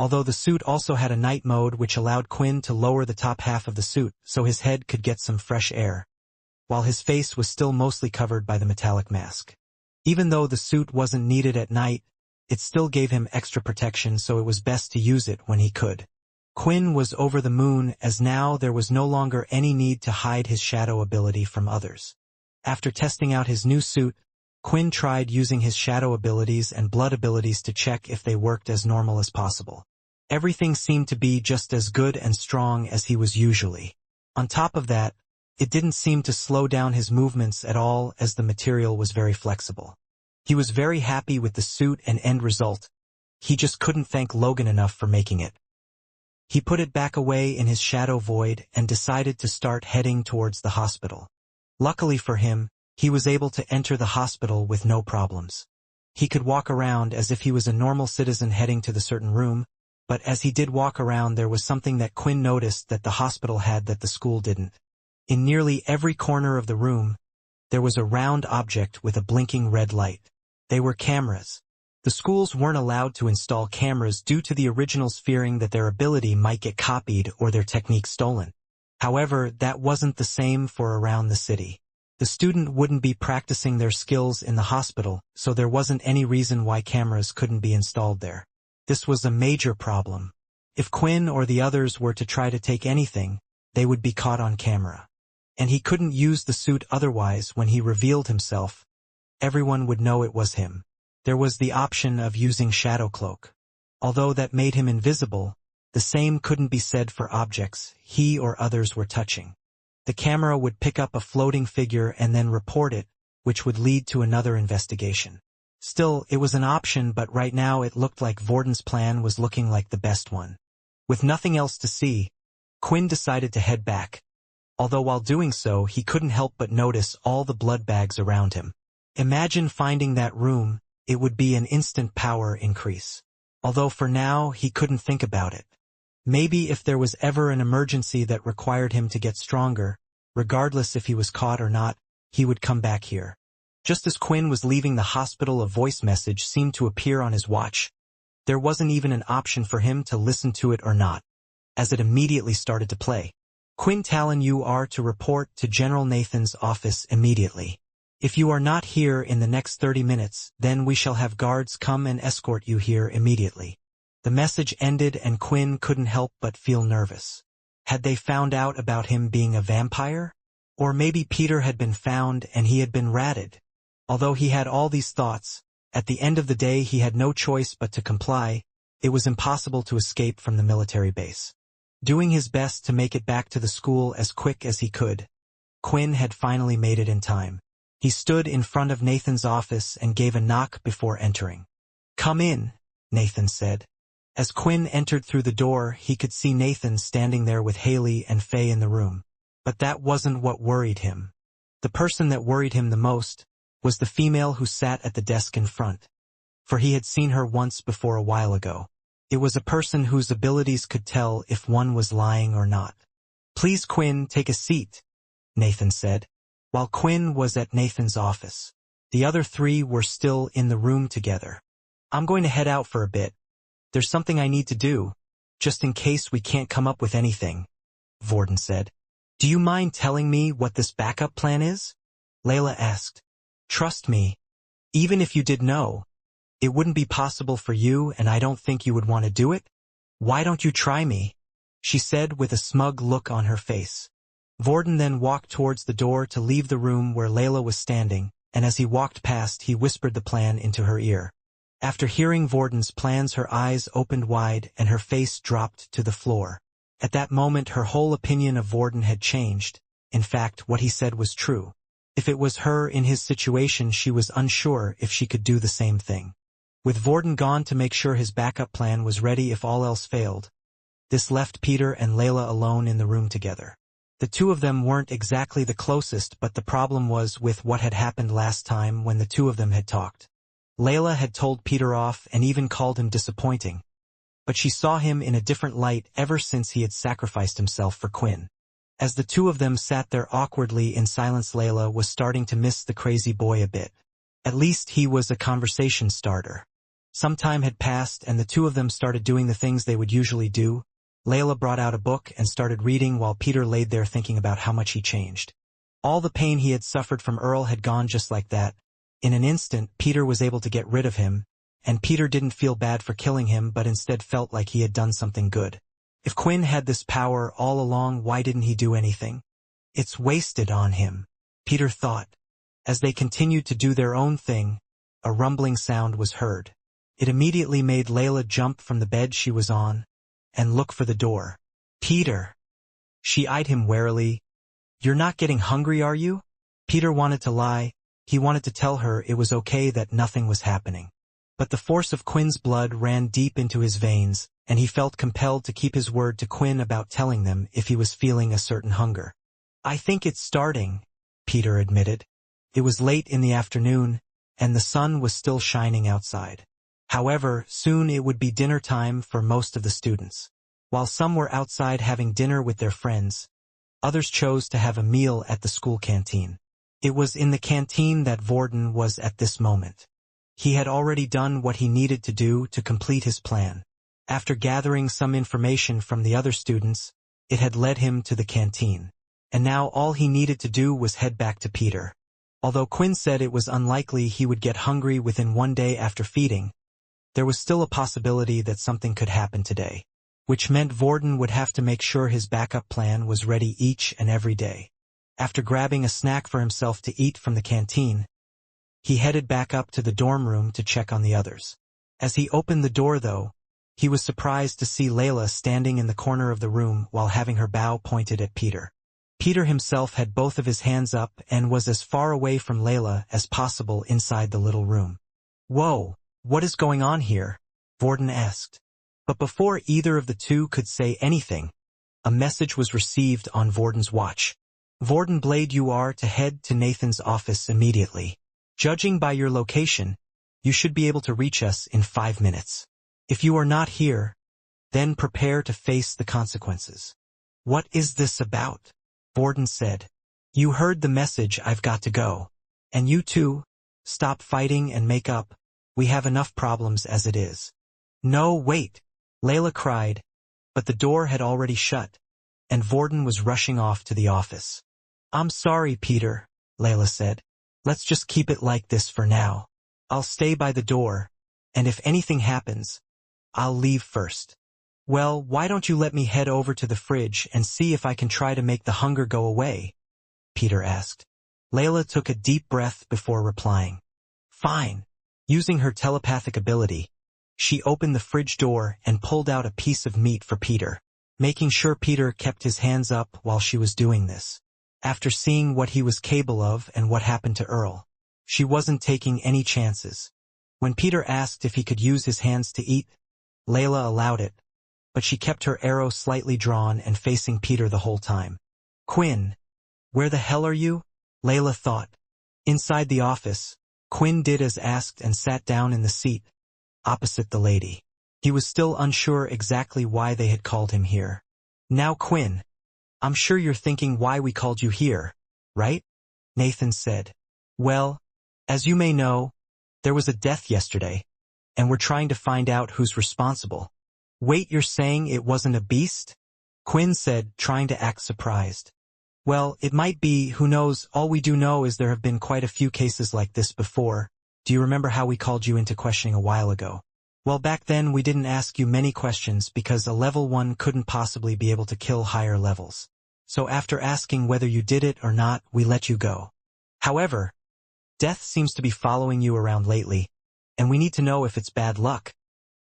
Although the suit also had a night mode which allowed Quinn to lower the top half of the suit so his head could get some fresh air, while his face was still mostly covered by the metallic mask. Even though the suit wasn't needed at night, it still gave him extra protection, so it was best to use it when he could. Quinn was over the moon, as now there was no longer any need to hide his shadow ability from others. After testing out his new suit, Quinn tried using his shadow abilities and blood abilities to check if they worked as normal as possible. Everything seemed to be just as good and strong as he was usually. On top of that, it didn't seem to slow down his movements at all, as the material was very flexible. He was very happy with the suit and end result. He just couldn't thank Logan enough for making it. He put it back away in his shadow void and decided to start heading towards the hospital. Luckily for him, he was able to enter the hospital with no problems. He could walk around as if he was a normal citizen heading to the certain room, but as he did walk around, there was something that Quinn noticed that the hospital had that the school didn't. In nearly every corner of the room, there was a round object with a blinking red light. They were cameras. The schools weren't allowed to install cameras due to the originals fearing that their ability might get copied or their technique stolen. However, that wasn't the same for around the city. The student wouldn't be practicing their skills in the hospital, so there wasn't any reason why cameras couldn't be installed there. This was a major problem. If Quinn or the others were to try to take anything, they would be caught on camera. And he couldn't use the suit otherwise. When he revealed himself, everyone would know it was him. There was the option of using Shadow Cloak. Although that made him invisible, the same couldn't be said for objects he or others were touching. The camera would pick up a floating figure and then report it, which would lead to another investigation. Still, it was an option, but right now it looked like Vorden's plan was looking like the best one. With nothing else to see, Quinn decided to head back. Although while doing so, he couldn't help but notice all the blood bags around him. Imagine finding that room. It would be an instant power increase. Although for now, he couldn't think about it. Maybe if there was ever an emergency that required him to get stronger, regardless if he was caught or not, he would come back here. Just as Quinn was leaving the hospital, a voice message seemed to appear on his watch. There wasn't even an option for him to listen to it or not, as it immediately started to play. Quinn Talon, you are to report to General Nathan's office immediately. If you are not here in the next 30 minutes, then we shall have guards come and escort you here immediately. The message ended and Quinn couldn't help but feel nervous. Had they found out about him being a vampire? Or maybe Peter had been found and he had been ratted. Although he had all these thoughts, at the end of the day he had no choice but to comply. It was impossible to escape from the military base. Doing his best to make it back to the school as quick as he could, Quinn had finally made it in time. He stood in front of Nathan's office and gave a knock before entering. "Come in," Nathan said. As Quinn entered through the door, he could see Nathan standing there with Haley and Faye in the room. But that wasn't what worried him. The person that worried him the most was the female who sat at the desk in front. For he had seen her once before a while ago. It was a person whose abilities could tell if one was lying or not. Please, Quinn, take a seat, Nathan said. While Quinn was at Nathan's office, the other three were still in the room together. I'm going to head out for a bit. There's something I need to do, just in case we can't come up with anything, Vorden said. Do you mind telling me what this backup plan is? Layla asked. Trust me, even if you did know, it wouldn't be possible for you, and I don't think you would want to do it. Why don't you try me? She said with a smug look on her face. Vorden then walked towards the door to leave the room where Layla was standing, and as he walked past he whispered the plan into her ear. After hearing Vorden's plans, her eyes opened wide and her face dropped to the floor. At that moment her whole opinion of Vorden had changed. In fact, what he said was true. If it was her in his situation, she was unsure if she could do the same thing. With Vorden gone to make sure his backup plan was ready if all else failed, this left Peter and Layla alone in the room together. The two of them weren't exactly the closest, but the problem was with what had happened last time when the two of them had talked. Layla had told Peter off and even called him disappointing, but she saw him in a different light ever since he had sacrificed himself for Quinn. As the two of them sat there awkwardly in silence, Layla was starting to miss the crazy boy a bit. At least he was a conversation starter. Some time had passed and the two of them started doing the things they would usually do. Layla brought out a book and started reading while Peter laid there thinking about how much he changed. All the pain he had suffered from Earl had gone just like that. In an instant, Peter was able to get rid of him, and Peter didn't feel bad for killing him but instead felt like he had done something good. If Quinn had this power all along, why didn't he do anything? It's wasted on him, Peter thought. As they continued to do their own thing, a rumbling sound was heard. It immediately made Layla jump from the bed she was on and look for the door. Peter. She eyed him warily. You're not getting hungry, are you? Peter wanted to lie. He wanted to tell her it was okay, that nothing was happening. But the force of Quinn's blood ran deep into his veins, and he felt compelled to keep his word to Quinn about telling them if he was feeling a certain hunger. I think it's starting, Peter admitted. It was late in the afternoon, and the sun was still shining outside. However, soon it would be dinner time for most of the students. While some were outside having dinner with their friends, others chose to have a meal at the school canteen. It was in the canteen that Vorden was at this moment. He had already done what he needed to do to complete his plan. After gathering some information from the other students, it had led him to the canteen. And now all he needed to do was head back to Peter. Although Quinn said it was unlikely he would get hungry within one day after feeding, there was still a possibility that something could happen today, which meant Vorden would have to make sure his backup plan was ready each and every day. After grabbing a snack for himself to eat from the canteen, he headed back up to the dorm room to check on the others. As he opened the door, though, he was surprised to see Layla standing in the corner of the room while having her bow pointed at Peter. Peter himself had both of his hands up and was as far away from Layla as possible inside the little room. Whoa, what is going on here? Vorden asked. But before either of the two could say anything, a message was received on Vorden's watch. Vorden Blade, you are to head to Nathan's office immediately. Judging by your location, you should be able to reach us in 5 minutes. If you are not here, then prepare to face the consequences. What is this about? Vorden said. You heard the message, I've got to go. And you too, stop fighting and make up. We have enough problems as it is. No, wait, Layla cried, but the door had already shut, and Vorden was rushing off to the office. I'm sorry, Peter, Layla said. Let's just keep it like this for now. I'll stay by the door, and if anything happens, I'll leave first. Well, why don't you let me head over to the fridge and see if I can try to make the hunger go away? Peter asked. Layla took a deep breath before replying. Fine. Using her telepathic ability, she opened the fridge door and pulled out a piece of meat for Peter, making sure Peter kept his hands up while she was doing this. After seeing what he was capable of and what happened to Earl, she wasn't taking any chances. When Peter asked if he could use his hands to eat, Layla allowed it, but she kept her arrow slightly drawn and facing Peter the whole time. Quinn, where the hell are you? Layla thought. Inside the office, Quinn did as asked and sat down in the seat, opposite the lady. He was still unsure exactly why they had called him here. Now Quinn, I'm sure you're thinking why we called you here, right? Nathan said. Well, as you may know, there was a death yesterday, and we're trying to find out who's responsible. Wait, you're saying it wasn't a beast? Quinn said, trying to act surprised. Well, it might be, who knows, all we do know is there have been quite a few cases like this before. Do you remember how we called you into questioning a while ago? Well, back then we didn't ask you many questions because a level 1 couldn't possibly be able to kill higher levels. So after asking whether you did it or not, we let you go. However, death seems to be following you around lately, and we need to know if it's bad luck.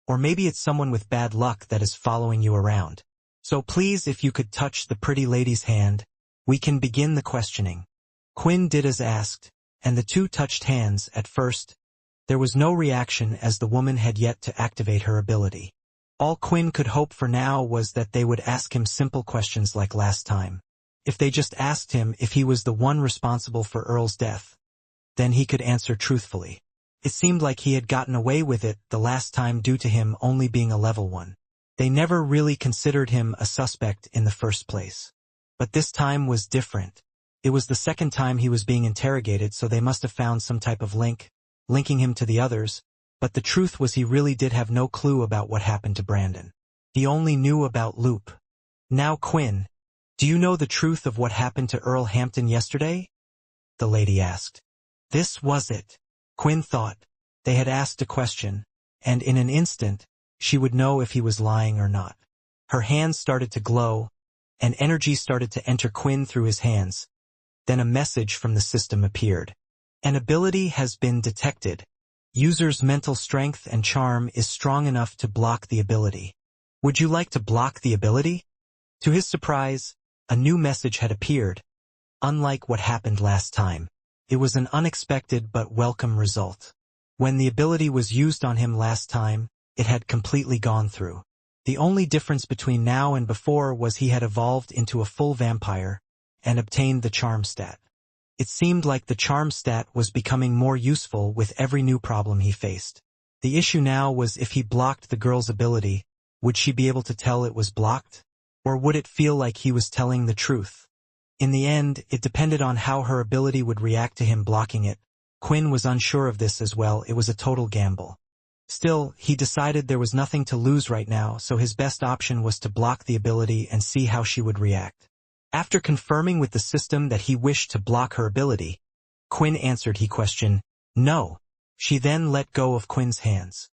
Or maybe it's someone with bad luck that is following you around. So please, if you could touch the pretty lady's hand, we can begin the questioning. Quinn did as asked, and the two touched hands. At first, there was no reaction as the woman had yet to activate her ability. All Quinn could hope for now was that they would ask him simple questions like last time. If they just asked him if he was the one responsible for Earl's death, then he could answer truthfully. It seemed like he had gotten away with it the last time due to him only being a level 1. They never really considered him a suspect in the first place. But this time was different. It was the second time he was being interrogated, so they must have found some type of link, linking him to the others, but the truth was he really did have no clue about what happened to Brandon. He only knew about Loop. Now Quinn, do you know the truth of what happened to Earl Hampton yesterday? The lady asked. This was it. Quinn thought. They had asked a question, and in an instant, she would know if he was lying or not. Her hands started to glow, and energy started to enter Quinn through his hands. Then a message from the system appeared. An ability has been detected. User's mental strength and charm is strong enough to block the ability. Would you like to block the ability? To his surprise, a new message had appeared. Unlike what happened last time, it was an unexpected but welcome result. When the ability was used on him last time, it had completely gone through. The only difference between now and before was he had evolved into a full vampire and obtained the charm stat. It seemed like the charm stat was becoming more useful with every new problem he faced. The issue now was if he blocked the girl's ability, would she be able to tell it was blocked? Or would it feel like he was telling the truth? In the end, it depended on how her ability would react to him blocking it. Quinn was unsure of this as well. It was a total gamble. Still, he decided there was nothing to lose right now, so his best option was to block the ability and see how she would react. After confirming with the system that he wished to block her ability, Quinn answered he questioned, no. She then let go of Quinn's hands.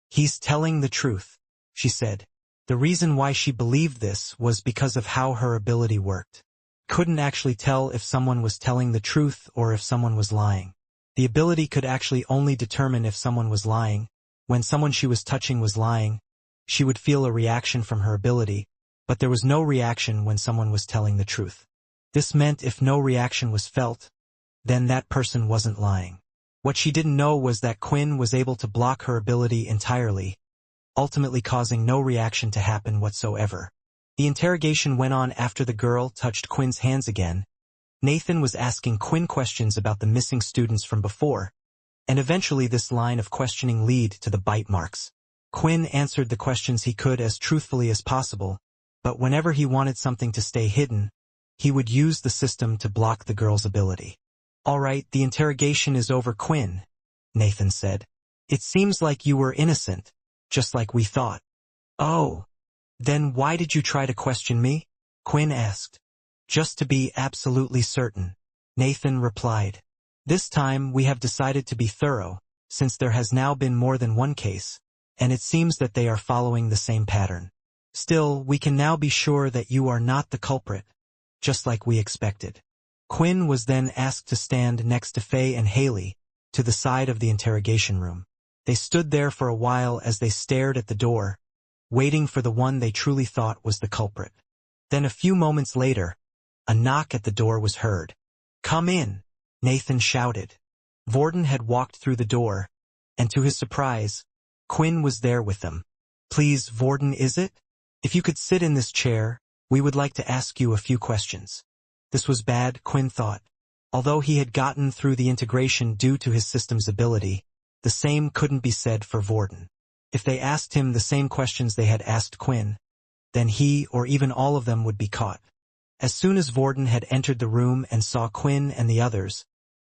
He's telling the truth, she said. The reason why she believed this was because of how her ability worked. Couldn't actually tell if someone was telling the truth or if someone was lying. The ability could actually only determine if someone was lying. When someone she was touching was lying, she would feel a reaction from her ability, but there was no reaction when someone was telling the truth. This meant if no reaction was felt, then that person wasn't lying. What she didn't know was that Quinn was able to block her ability entirely, ultimately causing no reaction to happen whatsoever. The interrogation went on after the girl touched Quinn's hands again. Nathan was asking Quinn questions about the missing students from before, and eventually this line of questioning led to the bite marks. Quinn answered the questions he could as truthfully as possible, but whenever he wanted something to stay hidden, he would use the system to block the girl's ability. All right, the interrogation is over, Quinn, Nathan said. It seems like you were innocent, just like we thought. Oh, then why did you try to question me? Quinn asked. Just to be absolutely certain, Nathan replied. This time we have decided to be thorough, since there has now been more than one case, and it seems that they are following the same pattern. Still, we can now be sure that you are not the culprit, just like we expected. Quinn was then asked to stand next to Faye and Haley, to the side of the interrogation room. They stood there for a while as they stared at the door, waiting for the one they truly thought was the culprit. Then a few moments later, a knock at the door was heard. Come in, Nathan shouted. Vorden had walked through the door, and to his surprise, Quinn was there with them. Please, Vorden, is it? If you could sit in this chair, we would like to ask you a few questions. This was bad, Quinn thought. Although he had gotten through the integration due to his system's ability, the same couldn't be said for Vorden. If they asked him the same questions they had asked Quinn, then he or even all of them would be caught. As soon as Vorden had entered the room and saw Quinn and the others,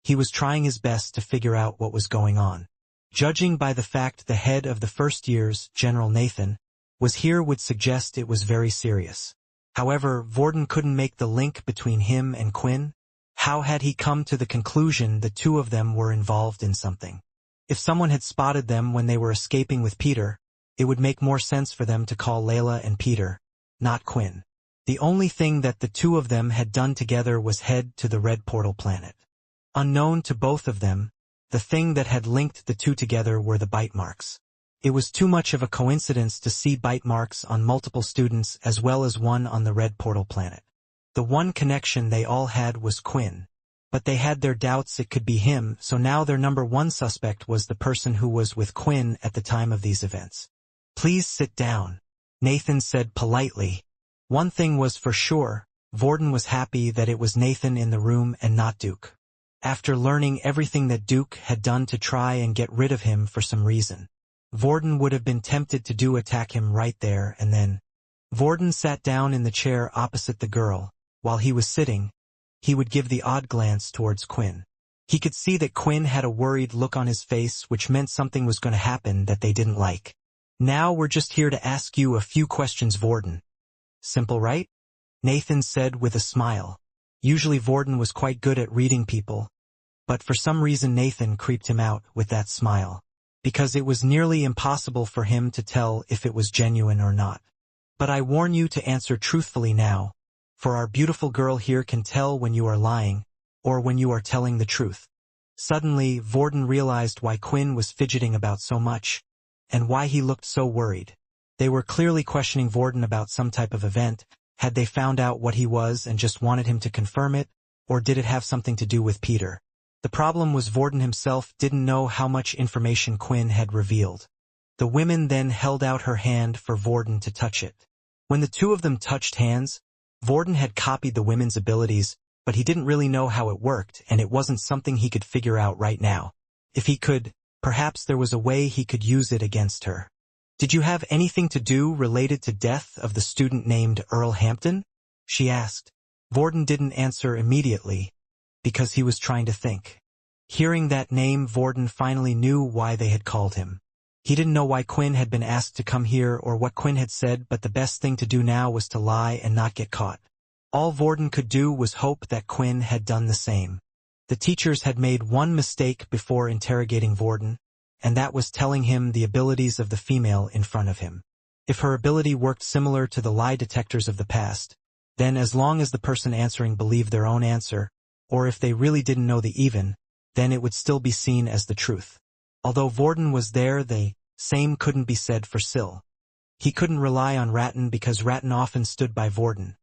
he was trying his best to figure out what was going on. Judging by the fact the head of the first years, General Nathan, was here would suggest it was very serious. However, Vorden couldn't make the link between him and Quinn. How had he come to the conclusion the two of them were involved in something? If someone had spotted them when they were escaping with Peter, it would make more sense for them to call Layla and Peter, not Quinn. The only thing that the two of them had done together was head to the red portal planet. Unknown to both of them, the thing that had linked the two together were the bite marks. It was too much of a coincidence to see bite marks on multiple students as well as one on the red portal planet. The one connection they all had was Quinn, but they had their doubts it could be him, so now their number one suspect was the person who was with Quinn at the time of these events. "Please sit down," Nathan said politely. One thing was for sure, Vorden was happy that it was Nathan in the room and not Duke. After learning everything that Duke had done to try and get rid of him for some reason, Vorden would have been tempted to attack him right there and then. Vorden sat down in the chair opposite the girl. While he was sitting, he would give the odd glance towards Quinn. He could see that Quinn had a worried look on his face, which meant something was going to happen that they didn't like. "Now we're just here to ask you a few questions, Vorden. Simple, right?" Nathan said with a smile. Usually Vorden was quite good at reading people, but for some reason Nathan creeped him out with that smile, because it was nearly impossible for him to tell if it was genuine or not. "But I warn you to answer truthfully now, for our beautiful girl here can tell when you are lying, or when you are telling the truth." Suddenly, Vorden realized why Quinn was fidgeting about so much, and why he looked so worried. They were clearly questioning Vorden about some type of event. Had they found out what he was and just wanted him to confirm it, or did it have something to do with Peter? The problem was Vorden himself didn't know how much information Quinn had revealed. The women then held out her hand for Vorden to touch it. When the two of them touched hands, Vorden had copied the women's abilities, but he didn't really know how it worked, and it wasn't something he could figure out right now. If he could, perhaps there was a way he could use it against her. "Did you have anything to do related to death of the student named Earl Hampton?" she asked. Vorden didn't answer immediately, because he was trying to think. Hearing that name, Vorden finally knew why they had called him. He didn't know why Quinn had been asked to come here or what Quinn had said, but the best thing to do now was to lie and not get caught. All Vorden could do was hope that Quinn had done the same. The teachers had made one mistake before interrogating Vorden, and that was telling him the abilities of the female in front of him. If her ability worked similar to the lie detectors of the past, then as long as the person answering believed their own answer, or if they really didn't know the even, then it would still be seen as the truth. Although Vorden was there, the same couldn't be said for Syl. He couldn't rely on Ratton because Ratton often stood by Vorden's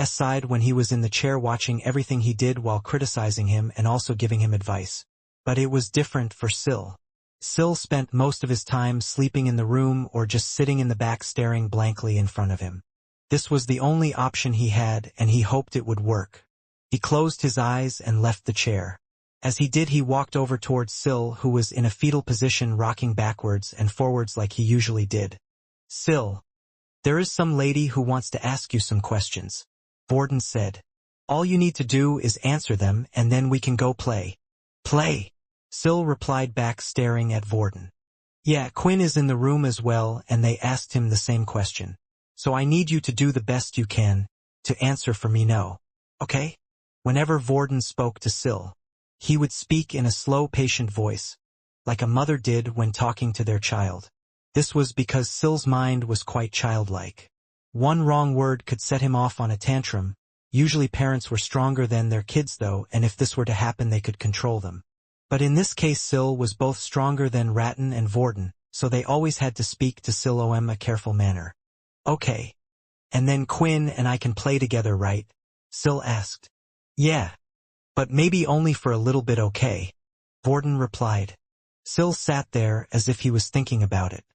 side when he was in the chair watching everything he did while criticizing him and also giving him advice. But it was different for Syl. Syl spent most of his time sleeping in the room or just sitting in the back staring blankly in front of him. This was the only option he had, and he hoped it would work. He closed his eyes and left the chair. As he did, he walked over towards Syl, who was in a fetal position rocking backwards and forwards like he usually did. "Syl, there is some lady who wants to ask you some questions," Vorden said. "All you need to do is answer them and then we can go play." "Play?" Syl replied back, staring at Vorden. "Yeah, Quinn is in the room as well and they asked him the same question. So I need you to do the best you can to answer for me now. Okay?" Whenever Vorden spoke to Syl, he would speak in a slow, patient voice, like a mother did when talking to their child. This was because Syl's mind was quite childlike. One wrong word could set him off on a tantrum. Usually parents were stronger than their kids though, and if this were to happen they could control them. But in this case Syl was both stronger than Ratton and Vorden, so they always had to speak to Syl in a careful manner. "Okay. And then Quinn and I can play together, right?" Syl asked. "Yeah. But maybe only for a little bit, okay?" Vorden replied. Syl sat there as if he was thinking about it.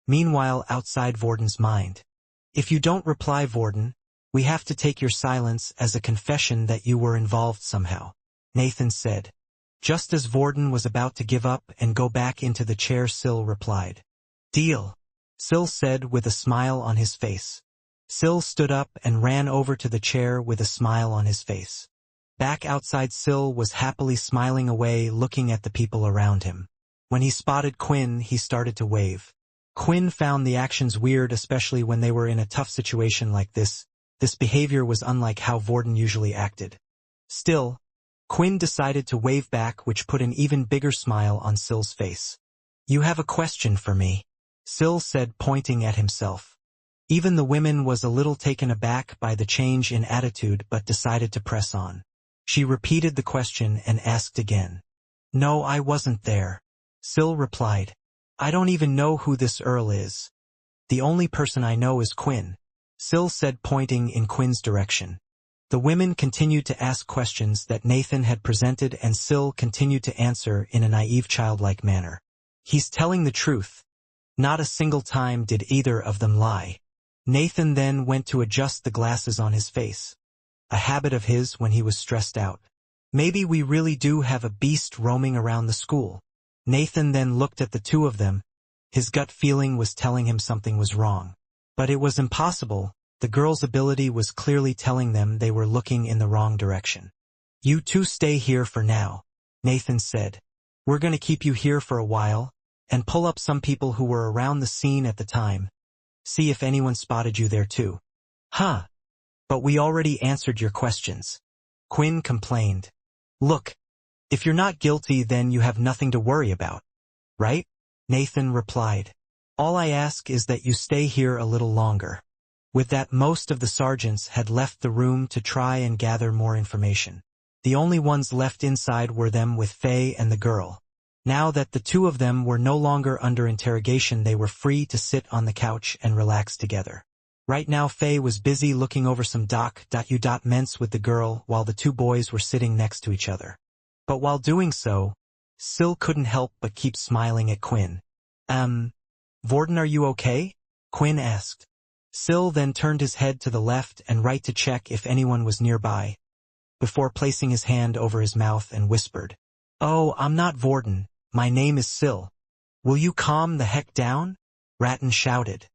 Meanwhile, outside Vorden's mind. "If you don't reply, Vorden, we have to take your silence as a confession that you were involved somehow," Nathan said. Just as Vorden was about to give up and go back into the chair, Syl replied. "Deal," Syl said with a smile on his face. Syl stood up and ran over to the chair with a smile on his face. Back outside, Syl was happily smiling away, looking at the people around him. When he spotted Quinn, he started to wave. Quinn found the actions weird, especially when they were in a tough situation like this. This behavior was unlike how Vorden usually acted. Still, Quinn decided to wave back, which put an even bigger smile on Syl's face. "You have a question for me," Syl said, pointing at himself. Even the woman was a little taken aback by the change in attitude but decided to press on. She repeated the question and asked again. "No, I wasn't there," Syl replied. "I don't even know who this Earl is. The only person I know is Quinn," Syl said, pointing in Quinn's direction. The women continued to ask questions that Nathan had presented, and Syl continued to answer in a naive, childlike manner. "He's telling the truth. Not a single time did either of them lie." Nathan then went to adjust the glasses on his face, a habit of his when he was stressed out. "Maybe we really do have a beast roaming around the school." Nathan then looked at the two of them. His gut feeling was telling him something was wrong. But it was impossible. The girl's ability was clearly telling them they were looking in the wrong direction. "You two stay here for now," Nathan said. "We're going to keep you here for a while, and pull up some people who were around the scene at the time. See if anyone spotted you there too." "Huh. But we already answered your questions," Quinn complained. "Look, if you're not guilty, then you have nothing to worry about, right?" Nathan replied. "All I ask is that you stay here a little longer." With that, most of the sergeants had left the room to try and gather more information. The only ones left inside were them with Faye and the girl. Now that the two of them were no longer under interrogation, they were free to sit on the couch and relax together. Right now, Faye was busy looking over some documents with the girl while the two boys were sitting next to each other. But while doing so, Syl couldn't help but keep smiling at Quinn. Vorden, are you okay?" Quinn asked. Syl then turned his head to the left and right to check if anyone was nearby, before placing his hand over his mouth and whispered, "Oh, I'm not Vorden. My name is Syl. Will you calm the heck down?" Ratton shouted.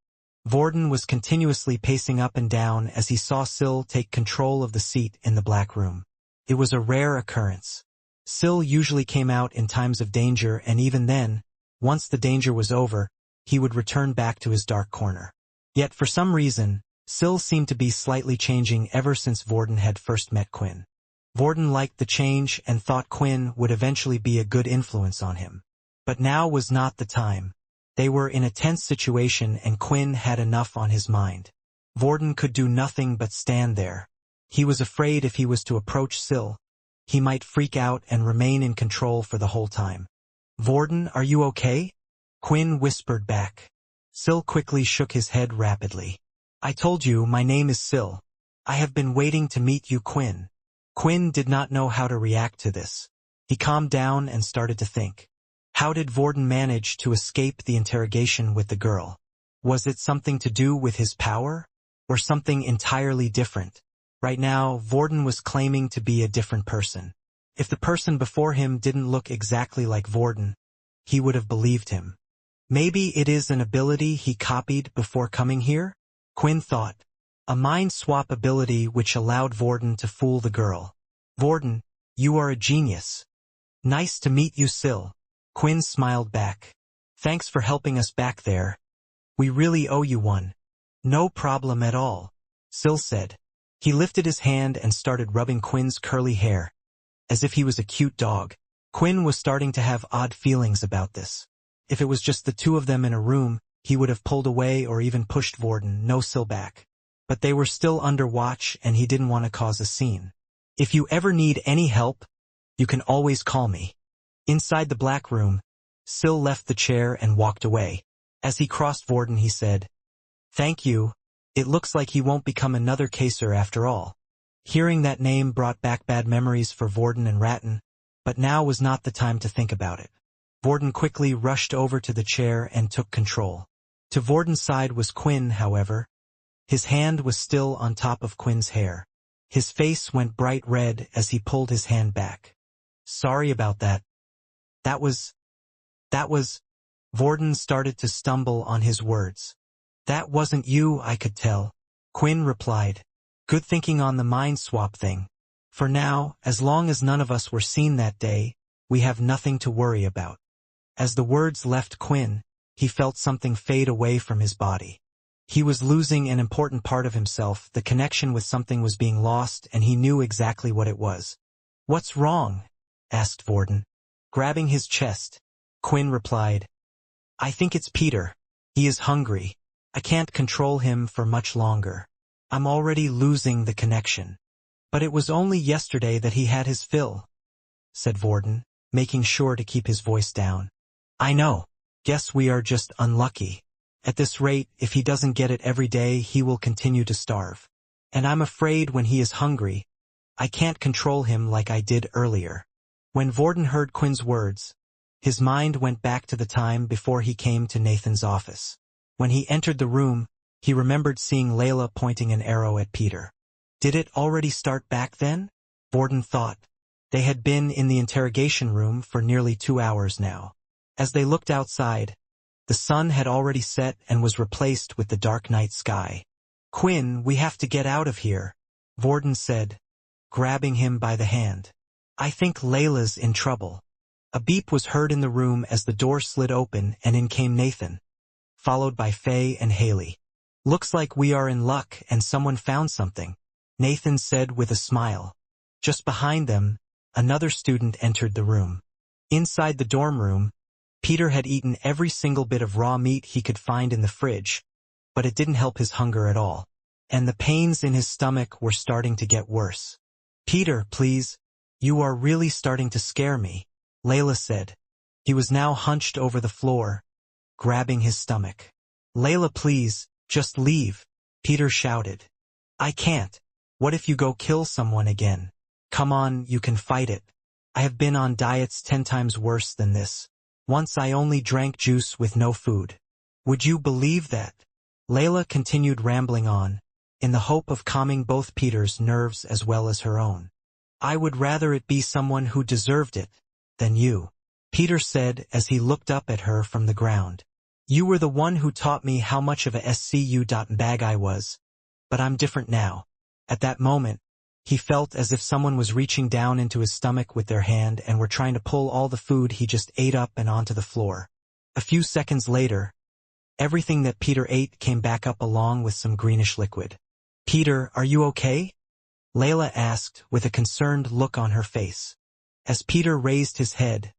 Vorden was continuously pacing up and down as he saw Syl take control of the seat in the black room. It was a rare occurrence. Syl usually came out in times of danger, and even then, once the danger was over, he would return back to his dark corner. Yet for some reason, Syl seemed to be slightly changing ever since Vorden had first met Quinn. Vorden liked the change and thought Quinn would eventually be a good influence on him. But now was not the time. They were in a tense situation and Quinn had enough on his mind. Vorden could do nothing but stand there. He was afraid if he was to approach Syl, he might freak out and remain in control for the whole time. "Vorden, are you okay?" Quinn whispered back. Syl quickly shook his head rapidly. "I told you, my name is Syl. I have been waiting to meet you, Quinn." Quinn did not know how to react to this. He calmed down and started to think. How did Vorden manage to escape the interrogation with the girl? Was it something to do with his power? Or something entirely different? Right now, Vorden was claiming to be a different person. If the person before him didn't look exactly like Vorden, he would have believed him. Maybe it is an ability he copied before coming here? Quinn thought. A mind swap ability which allowed Vorden to fool the girl. "Vorden, you are a genius." "Nice to meet you, Syl." Quinn smiled back. "Thanks for helping us back there. We really owe you one." "No problem at all," Syl said. He lifted his hand and started rubbing Quinn's curly hair, as if he was a cute dog. Quinn was starting to have odd feelings about this. If it was just the two of them in a room, he would have pulled away or even pushed Vorden, no Syl back. But they were still under watch and he didn't want to cause a scene. "If you ever need any help, you can always call me." Inside the black room, Syl left the chair and walked away. As he crossed Vorden, he said, "Thank you. It looks like he won't become another caser after all." Hearing that name brought back bad memories for Vorden and Ratton, but now was not the time to think about it. Vorden quickly rushed over to the chair and took control. To Vorden's side was Quinn, however. His hand was still on top of Quinn's hair. His face went bright red as he pulled his hand back. "Sorry about that. That was... Vorden started to stumble on his words. "That wasn't you, I could tell." Quinn replied. Good thinking on the mind swap thing. For now, as long as none of us were seen that day, we have nothing to worry about. As the words left Quinn, he felt something fade away from his body. He was losing an important part of himself, the connection with something was being lost, and he knew exactly what it was. What's wrong? Asked Vorden. Grabbing his chest, Quinn replied. I think it's Peter. He is hungry. I can't control him for much longer. I'm already losing the connection. But it was only yesterday that he had his fill, said Vorden, making sure to keep his voice down. I know. Guess we are just unlucky. At this rate, if he doesn't get it every day, he will continue to starve. And I'm afraid when he is hungry, I can't control him like I did earlier. When Vorden heard Quinn's words, his mind went back to the time before he came to Nathan's office. When he entered the room, he remembered seeing Layla pointing an arrow at Peter. Did it already start back then? Vorden thought. They had been in the interrogation room for nearly 2 hours now. As they looked outside, the sun had already set and was replaced with the dark night sky. Quinn, we have to get out of here, Vorden said, grabbing him by the hand. I think Layla's in trouble. A beep was heard in the room as the door slid open and in came Nathan, followed by Faye and Haley. Looks like we are in luck and someone found something, Nathan said with a smile. Just behind them, another student entered the room. Inside the dorm room, Peter had eaten every single bit of raw meat he could find in the fridge, but it didn't help his hunger at all. And the pains in his stomach were starting to get worse. Peter, please. You are really starting to scare me, Layla said. He was now hunched over the floor, grabbing his stomach. Layla, please, just leave, Peter shouted. I can't. What if you go kill someone again? Come on, you can fight it. I have been on diets 10 times worse than this. Once I only drank juice with no food. Would you believe that? Layla continued rambling on, in the hope of calming both Peter's nerves as well as her own. I would rather it be someone who deserved it than you, Peter said as he looked up at her from the ground. You were the one who taught me how much of a SCU bag I was, but I'm different now. At that moment, he felt as if someone was reaching down into his stomach with their hand and were trying to pull all the food he just ate up and onto the floor. A few seconds later, everything that Peter ate came back up along with some greenish liquid. Peter, are you okay? Layla asked with a concerned look on her face. As Peter raised his head,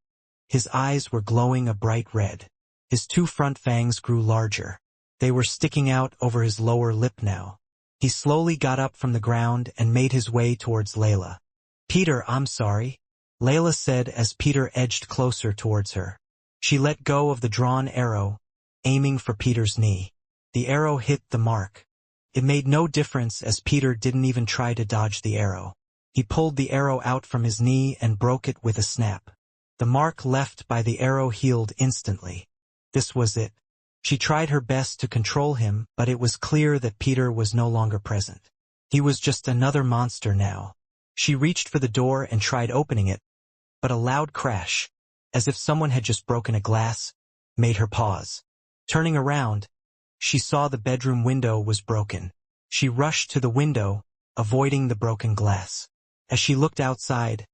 his eyes were glowing a bright red. His 2 front fangs grew larger. They were sticking out over his lower lip now. He slowly got up from the ground and made his way towards Layla. Peter, I'm sorry, Layla said as Peter edged closer towards her. She let go of the drawn arrow, aiming for Peter's knee. The arrow hit the mark. It made no difference as Peter didn't even try to dodge the arrow. He pulled the arrow out from his knee and broke it with a snap. The mark left by the arrow healed instantly. This was it. She tried her best to control him, but it was clear that Peter was no longer present. He was just another monster now. She reached for the door and tried opening it, but a loud crash, as if someone had just broken a glass, made her pause. Turning around, she saw the bedroom window was broken. She rushed to the window, avoiding the broken glass. As she looked outside,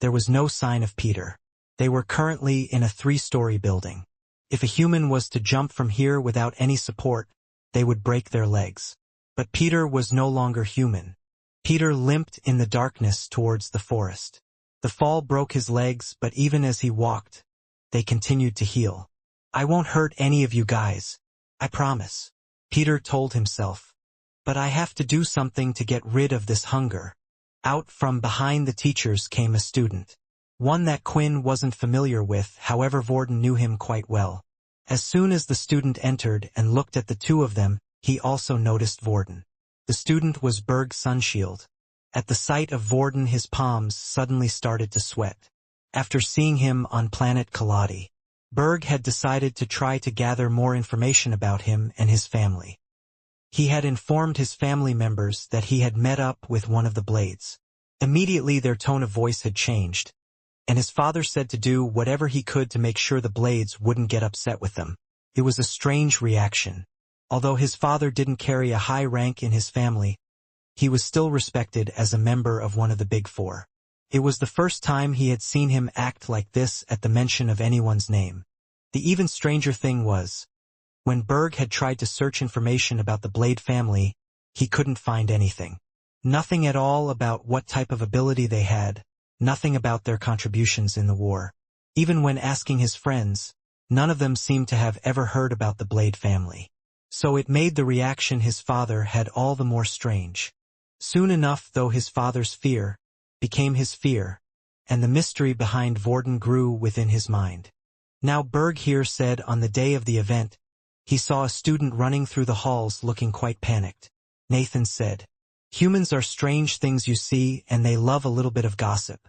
there was no sign of Peter. They were currently in a 3-story building. If a human was to jump from here without any support, they would break their legs. But Peter was no longer human. Peter limped in the darkness towards the forest. The fall broke his legs, but even as he walked, they continued to heal. I won't hurt any of you guys. I promise, Peter told himself. But I have to do something to get rid of this hunger. Out from behind the teachers came a student. One that Quinn wasn't familiar with, however Vorden knew him quite well. As soon as the student entered and looked at the 2 of them, he also noticed Vorden. The student was Berg Sunshield. At the sight of Vorden, his palms suddenly started to sweat. After seeing him on planet Kaladi, Berg had decided to try to gather more information about him and his family. He had informed his family members that he had met up with one of the Blades. Immediately their tone of voice had changed, and his father said to do whatever he could to make sure the Blades wouldn't get upset with them. It was a strange reaction. Although his father didn't carry a high rank in his family, he was still respected as a member of one of the Big Four. It was the first time he had seen him act like this at the mention of anyone's name. The even stranger thing was, when Berg had tried to search information about the Blade family, he couldn't find anything. Nothing at all about what type of ability they had, nothing about their contributions in the war. Even when asking his friends, none of them seemed to have ever heard about the Blade family. So it made the reaction his father had all the more strange. Soon enough, though, his father's fear became his fear, and the mystery behind Vorden grew within his mind. Now Berg here said on the day of the event, he saw a student running through the halls looking quite panicked. Nathan said, "Humans are strange things, you see, and they love a little bit of gossip."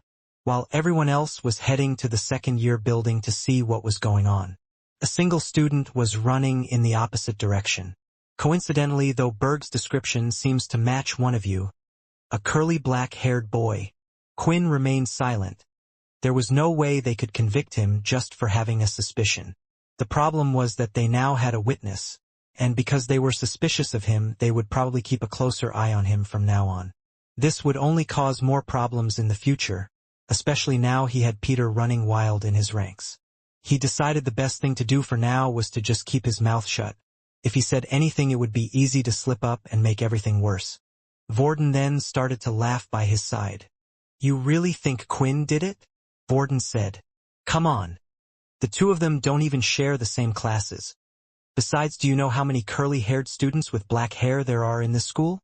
While everyone else was heading to the second-year building to see what was going on, a single student was running in the opposite direction. Coincidentally, though, Berg's description seems to match one of you, a curly black-haired boy. Quinn remained silent. There was no way they could convict him just for having a suspicion. The problem was that they now had a witness, and because they were suspicious of him, they would probably keep a closer eye on him from now on. This would only cause more problems in the future, especially now he had Peter running wild in his ranks. He decided the best thing to do for now was to just keep his mouth shut. If he said anything, it would be easy to slip up and make everything worse. Vorden then started to laugh by his side. "You really think Quinn did it?" Vorden said. "Come on. The two of them don't even share the same classes. Besides, do you know how many curly-haired students with black hair there are in this school?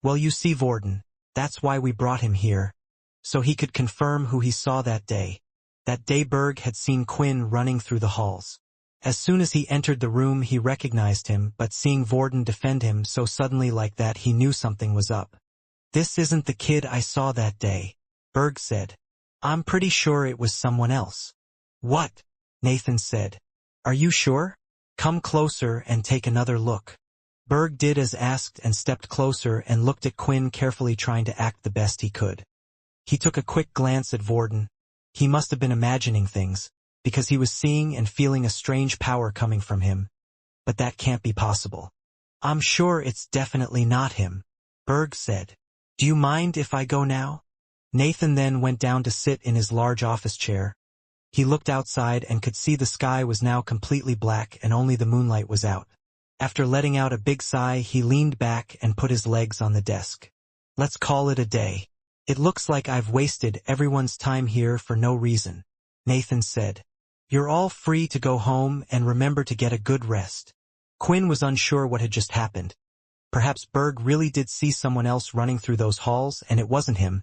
Well, you see, Vorden, that's why we brought him here, so he could confirm who he saw that day. That day Berg had seen Quinn running through the halls. As soon as he entered the room, he recognized him, but seeing Vorden defend him so suddenly like that, he knew something was up. "This isn't the kid I saw that day," Berg said. "I'm pretty sure it was someone else." "What?" Nathan said. "Are you sure? Come closer and take another look." Berg did as asked and stepped closer and looked at Quinn carefully, trying to act the best he could. He took a quick glance at Vorden. He must have been imagining things, because he was seeing and feeling a strange power coming from him. But that can't be possible. "I'm sure it's definitely not him," Berg said. "Do you mind if I go now?" Nathan then went down to sit in his large office chair. He looked outside and could see the sky was now completely black and only the moonlight was out. After letting out a big sigh, he leaned back and put his legs on the desk. "Let's call it a day. It looks like I've wasted everyone's time here for no reason," Nathan said. "You're all free to go home, and remember to get a good rest." Quinn was unsure what had just happened. Perhaps Berg really did see someone else running through those halls and it wasn't him.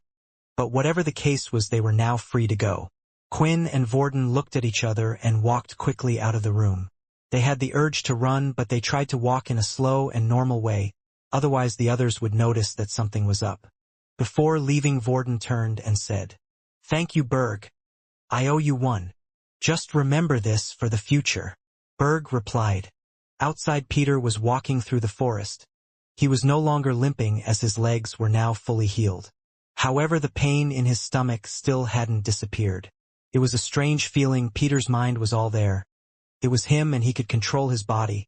But whatever the case was, they were now free to go. Quinn and Vorden looked at each other and walked quickly out of the room. They had the urge to run, but they tried to walk in a slow and normal way, otherwise the others would notice that something was up. Before leaving, Vorden turned and said, "Thank you, Berg. I owe you one. Just remember this for the future." Berg replied. Outside, Peter was walking through the forest. He was no longer limping, as his legs were now fully healed. However, the pain in his stomach still hadn't disappeared. It was a strange feeling. Peter's mind was all there. It was him and he could control his body.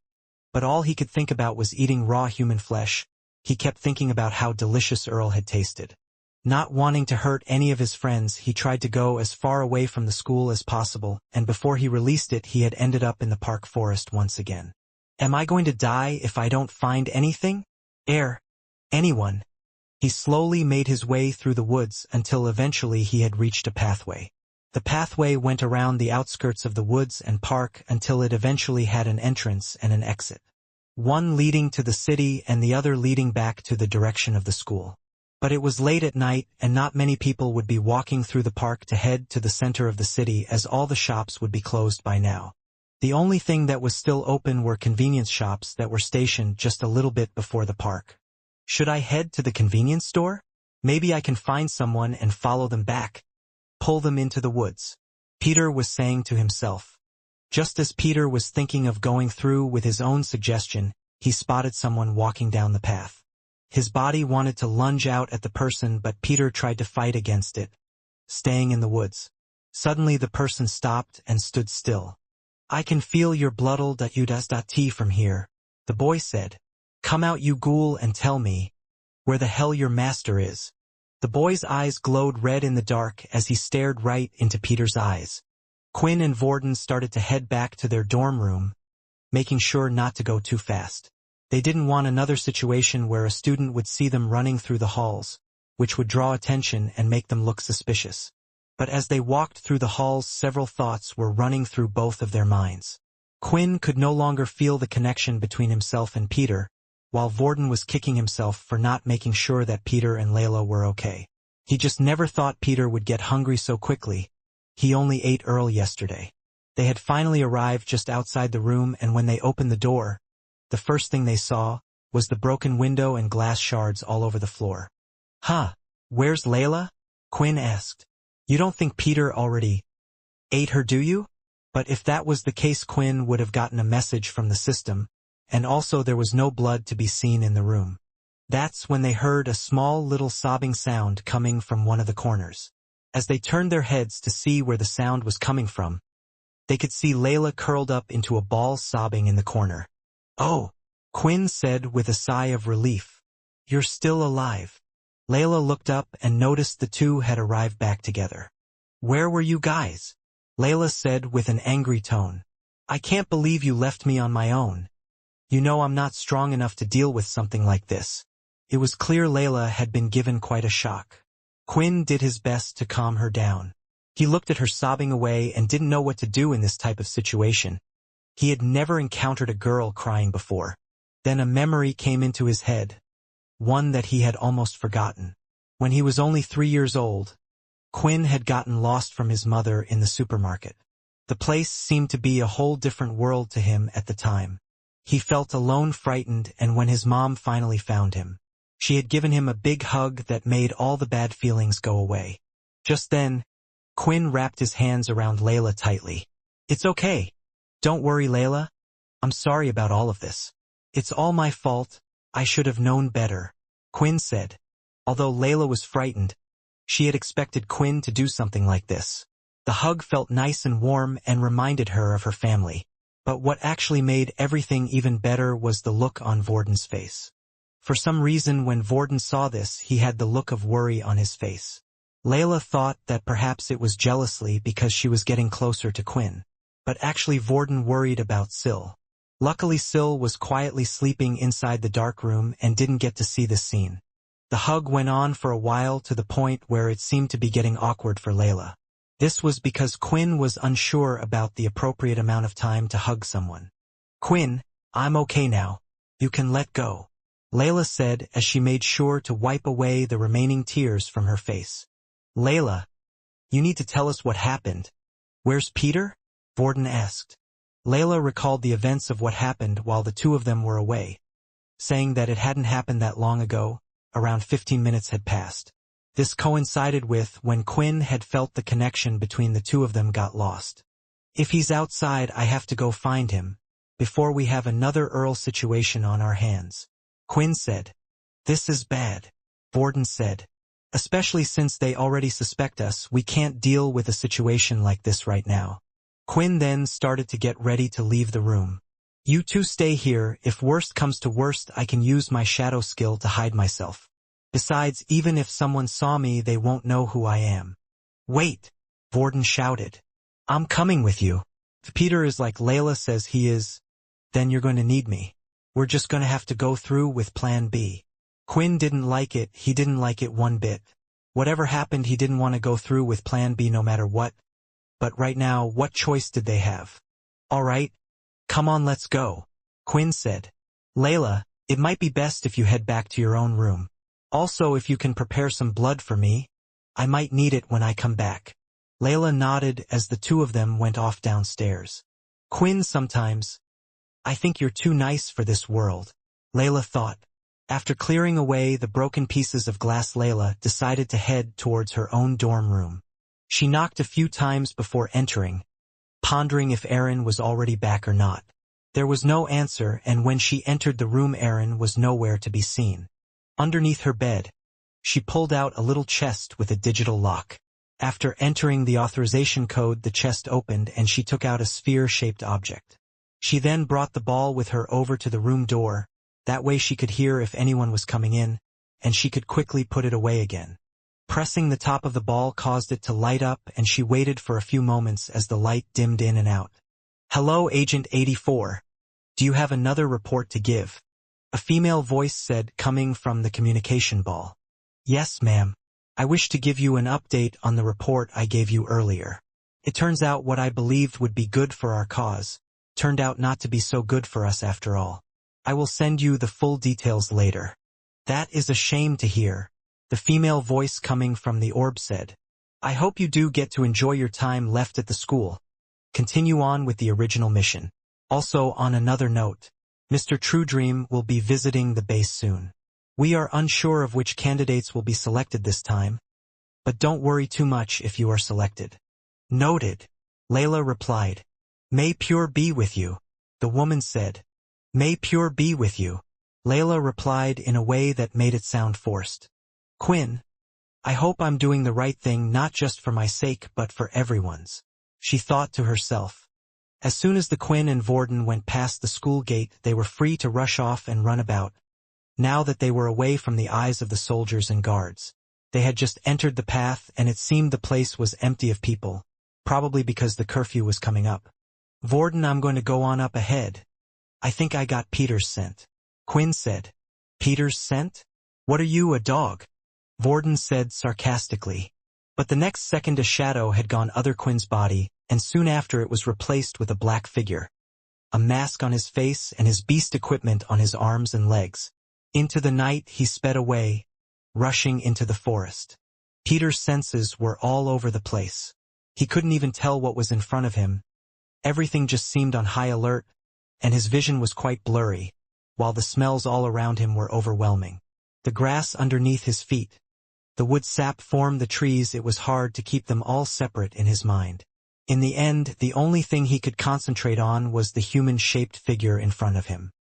But all he could think about was eating raw human flesh. He kept thinking about how delicious Earl had tasted. Not wanting to hurt any of his friends, he tried to go as far away from the school as possible, and before he released it, he had ended up in the park forest once again. "Am I going to die if I don't find anything? Anyone?" He slowly made his way through the woods until eventually he had reached a pathway. The pathway went around the outskirts of the woods and park until it eventually had an entrance and an exit. One leading to the city and the other leading back to the direction of the school. But it was late at night and not many people would be walking through the park to head to the center of the city, as all the shops would be closed by now. The only thing that was still open were convenience shops that were stationed just a little bit before the park. "Should I head to the convenience store? Maybe I can find someone and follow them back. Pull them into the woods," Peter was saying to himself. Just as Peter was thinking of going through with his own suggestion, he spotted someone walking down the path. His body wanted to lunge out at the person, but Peter tried to fight against it, staying in the woods. Suddenly the person stopped and stood still. "I can feel your blood from here," The boy said, "Come out, you ghoul, and tell me where the hell your master is." The boy's eyes glowed red in the dark as he stared right into Peter's eyes. Quinn and Vorden started to head back to their dorm room, making sure not to go too fast. They didn't want another situation where a student would see them running through the halls, which would draw attention and make them look suspicious. But as they walked through the halls, several thoughts were running through both of their minds. Quinn could no longer feel the connection between himself and Peter, while Vorden was kicking himself for not making sure that Peter and Layla were okay. He just never thought Peter would get hungry so quickly. He only ate Earl yesterday. They had finally arrived just outside the room, and when they opened the door, the first thing they saw was the broken window and glass shards all over the floor. "Huh, where's Layla?" Quinn asked. "You don't think Peter already ate her, do you?" But if that was the case, Quinn would have gotten a message from the system, and also there was no blood to be seen in the room. That's when they heard a small little sobbing sound coming from one of the corners. As they turned their heads to see where the sound was coming from, they could see Layla curled up into a ball sobbing in the corner. "Oh," Quinn said with a sigh of relief. "You're still alive." Layla looked up and noticed the two had arrived back together. "Where were you guys?" Layla said with an angry tone. "I can't believe you left me on my own. You know I'm not strong enough to deal with something like this." It was clear Layla had been given quite a shock. Quinn did his best to calm her down. He looked at her sobbing away and didn't know what to do in this type of situation. He had never encountered a girl crying before. Then a memory came into his head, one that he had almost forgotten. When he was only 3 years old, Quinn had gotten lost from his mother in the supermarket. The place seemed to be a whole different world to him at the time. He felt alone, frightened, and when his mom finally found him, she had given him a big hug that made all the bad feelings go away. Just then, Quinn wrapped his hands around Layla tightly. "It's okay. Don't worry, Layla. I'm sorry about all of this. It's all my fault. I should have known better," Quinn said. Although Layla was frightened, she had expected Quinn to do something like this. The hug felt nice and warm and reminded her of her family. But what actually made everything even better was the look on Vorden's face. For some reason, when Vorden saw this, he had the look of worry on his face. Layla thought that perhaps it was jealousy because she was getting closer to Quinn. But actually Vorden worried about Syl. Luckily Syl was quietly sleeping inside the dark room and didn't get to see this scene. The hug went on for a while, to the point where it seemed to be getting awkward for Layla. This was because Quinn was unsure about the appropriate amount of time to hug someone. "Quinn, I'm okay now. You can let go," Layla said as she made sure to wipe away the remaining tears from her face. "Layla, you need to tell us what happened. Where's Peter?" Vorden asked. Layla recalled the events of what happened while the two of them were away, saying that it hadn't happened that long ago. Around 15 minutes had passed. This coincided with when Quinn had felt the connection between the two of them got lost. "If he's outside, I have to go find him, before we have another Earl situation on our hands," Quinn said. "This is bad," Vorden said. "Especially since they already suspect us. We can't deal with a situation like this right now." Quinn then started to get ready to leave the room. "You two stay here. If worst comes to worst, I can use my shadow skill to hide myself. Besides, even if someone saw me, they won't know who I am." "Wait," Vorden shouted. "I'm coming with you. If Peter is like Layla says he is, then you're going to need me. We're just going to have to go through with Plan B." Quinn didn't like it. He didn't like it one bit. Whatever happened, he didn't want to go through with Plan B no matter what. But right now, what choice did they have? "All right, come on, let's go," Quinn said. "Layla, it might be best if you head back to your own room. Also, if you can prepare some blood for me, I might need it when I come back." Layla nodded as the two of them went off downstairs. "Quinn, sometimes I think you're too nice for this world," Layla thought. After clearing away the broken pieces of glass, Layla decided to head towards her own dorm room. She knocked a few times before entering, pondering if Aaron was already back or not. There was no answer, and when she entered the room, Aaron was nowhere to be seen. Underneath her bed, she pulled out a little chest with a digital lock. After entering the authorization code, the chest opened and she took out a sphere-shaped object. She then brought the ball with her over to the room door, that way she could hear if anyone was coming in, and she could quickly put it away again. Pressing the top of the ball caused it to light up, and she waited for a few moments as the light dimmed in and out. "Hello, Agent 84. Do you have another report to give?" a female voice said, coming from the communication ball. "Yes, ma'am. I wish to give you an update on the report I gave you earlier. It turns out what I believed would be good for our cause turned out not to be so good for us after all. I will send you the full details later." "That is a shame to hear," the female voice coming from the orb said. "I hope you do get to enjoy your time left at the school. Continue on with the original mission. Also, on another note, Mr. Truedream will be visiting the base soon. We are unsure of which candidates will be selected this time, but don't worry too much if you are selected." "Noted," Layla replied. "May Pure be with you," the woman said. "May Pure be with you," Layla replied in a way that made it sound forced. "Quinn, I hope I'm doing the right thing not just for my sake but for everyone's," she thought to herself. As soon as the Quinn and Vorden went past the school gate, they were free to rush off and run about. Now that they were away from the eyes of the soldiers and guards, they had just entered the path and it seemed the place was empty of people, probably because the curfew was coming up. "Vorden, I'm going to go on up ahead. I think I got Peter's scent," Quinn said. "Peter's scent? What are you, a dog?" Vorden said sarcastically. But the next second a shadow had gone other Quinn's body, and soon after it was replaced with a black figure, a mask on his face and his beast equipment on his arms and legs. Into the night he sped away, rushing into the forest. Peter's senses were all over the place. He couldn't even tell what was in front of him. Everything just seemed on high alert, and his vision was quite blurry, while the smells all around him were overwhelming. The grass underneath his feet, the wood sap formed the trees. It was hard to keep them all separate in his mind. In the end, the only thing he could concentrate on was the human-shaped figure in front of him.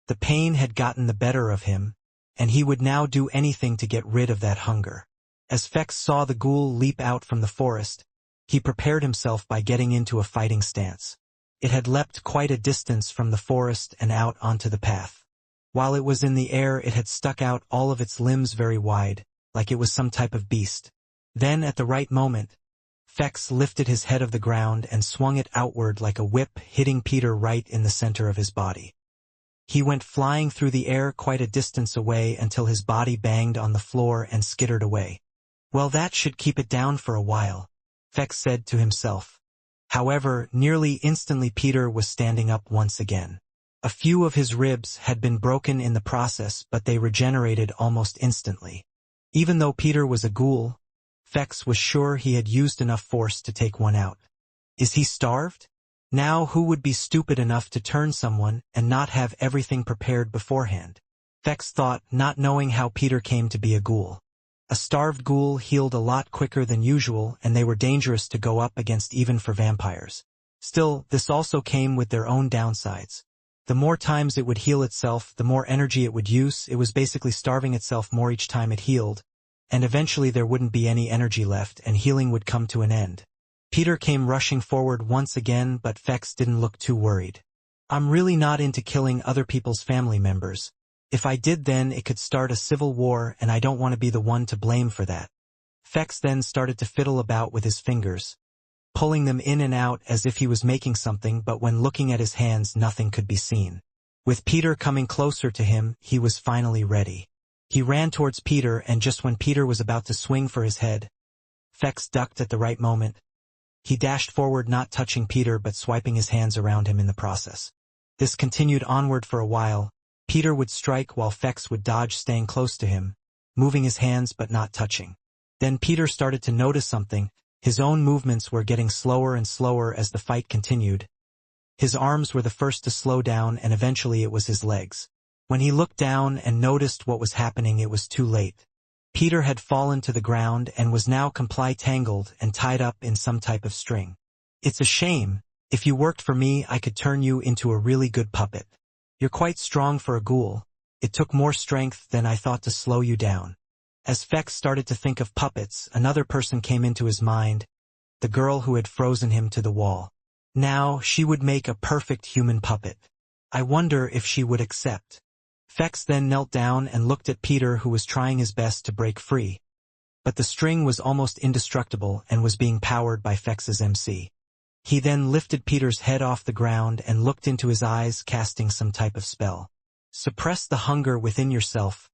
The pain had gotten the better of him, and he would now do anything to get rid of that hunger. As Fex saw the ghoul leap out from the forest, he prepared himself by getting into a fighting stance. It had leapt quite a distance from the forest and out onto the path. While it was in the air, it had stuck out all of its limbs very wide, like it was some type of beast. Then, at the right moment, Fex lifted his head of the ground and swung it outward like a whip, hitting Peter right in the center of his body. He went flying through the air quite a distance away until his body banged on the floor and skittered away. "Well, that should keep it down for a while," Fex said to himself. However, nearly instantly Peter was standing up once again. A few of his ribs had been broken in the process, but they regenerated almost instantly. Even though Peter was a ghoul, Fex was sure he had used enough force to take one out. Is he starved? Now who would be stupid enough to turn someone and not have everything prepared beforehand? Fex thought, not knowing how Peter came to be a ghoul. A starved ghoul healed a lot quicker than usual, and they were dangerous to go up against even for vampires. Still, this also came with their own downsides. The more times it would heal itself, the more energy it would use. It was basically starving itself more each time it healed, and eventually there wouldn't be any energy left and healing would come to an end. Peter came rushing forward once again, but Fex didn't look too worried. "I'm really not into killing other people's family members. If I did, then it could start a civil war, and I don't want to be the one to blame for that." Fex then started to fiddle about with his fingers, pulling them in and out as if he was making something, but when looking at his hands nothing could be seen. With Peter coming closer to him, he was finally ready. He ran towards Peter, and just when Peter was about to swing for his head, Fex ducked at the right moment. He dashed forward, not touching Peter but swiping his hands around him in the process. This continued onward for a while. Peter would strike while Fex would dodge, staying close to him, moving his hands but not touching. Then Peter started to notice something. His own movements were getting slower and slower as the fight continued. His arms were the first to slow down, and eventually it was his legs. When he looked down and noticed what was happening, it was too late. Peter had fallen to the ground and was now completely tangled and tied up in some type of string. "It's a shame. If you worked for me, I could turn you into a really good puppet. You're quite strong for a ghoul. It took more strength than I thought to slow you down." As Fex started to think of puppets, another person came into his mind, the girl who had frozen him to the wall. Now, she would make a perfect human puppet. I wonder if she would accept. Fex then knelt down and looked at Peter, who was trying his best to break free. But the string was almost indestructible and was being powered by Fex's MC. He then lifted Peter's head off the ground and looked into his eyes, casting some type of spell. Suppress the hunger within yourself.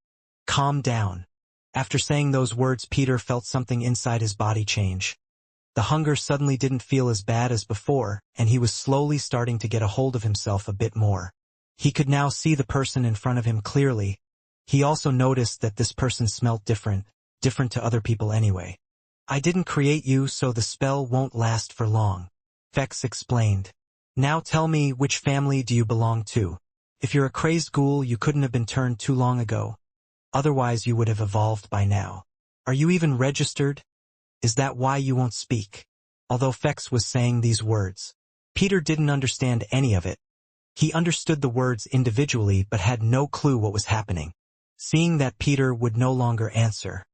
Calm down. After saying those words, Peter felt something inside his body change. The hunger suddenly didn't feel as bad as before, and he was slowly starting to get a hold of himself a bit more. He could now see the person in front of him clearly. He also noticed that this person smelt different to other people anyway. I didn't create you, so the spell won't last for long, Fex explained. Now tell me, which family do you belong to? If you're a crazed ghoul, you couldn't have been turned too long ago. Otherwise you would have evolved by now. Are you even registered? Is that why you won't speak? Although Fex was saying these words, Peter didn't understand any of it. He understood the words individually but had no clue what was happening. Seeing that Peter would no longer answer,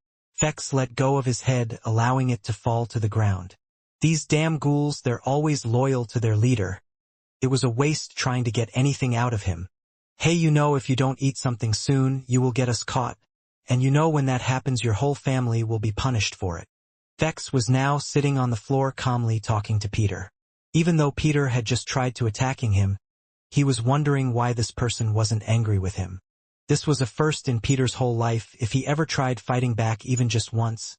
Fex let go of his head, allowing it to fall to the ground. These damn ghouls, they're always loyal to their leader. It was a waste trying to get anything out of him. Hey, if you don't eat something soon, you will get us caught. And when that happens, your whole family will be punished for it. Fex was now sitting on the floor calmly talking to Peter. Even though Peter had just tried to attacking him, he was wondering why this person wasn't angry with him. This was a first in Peter's whole life. If he ever tried fighting back even just once,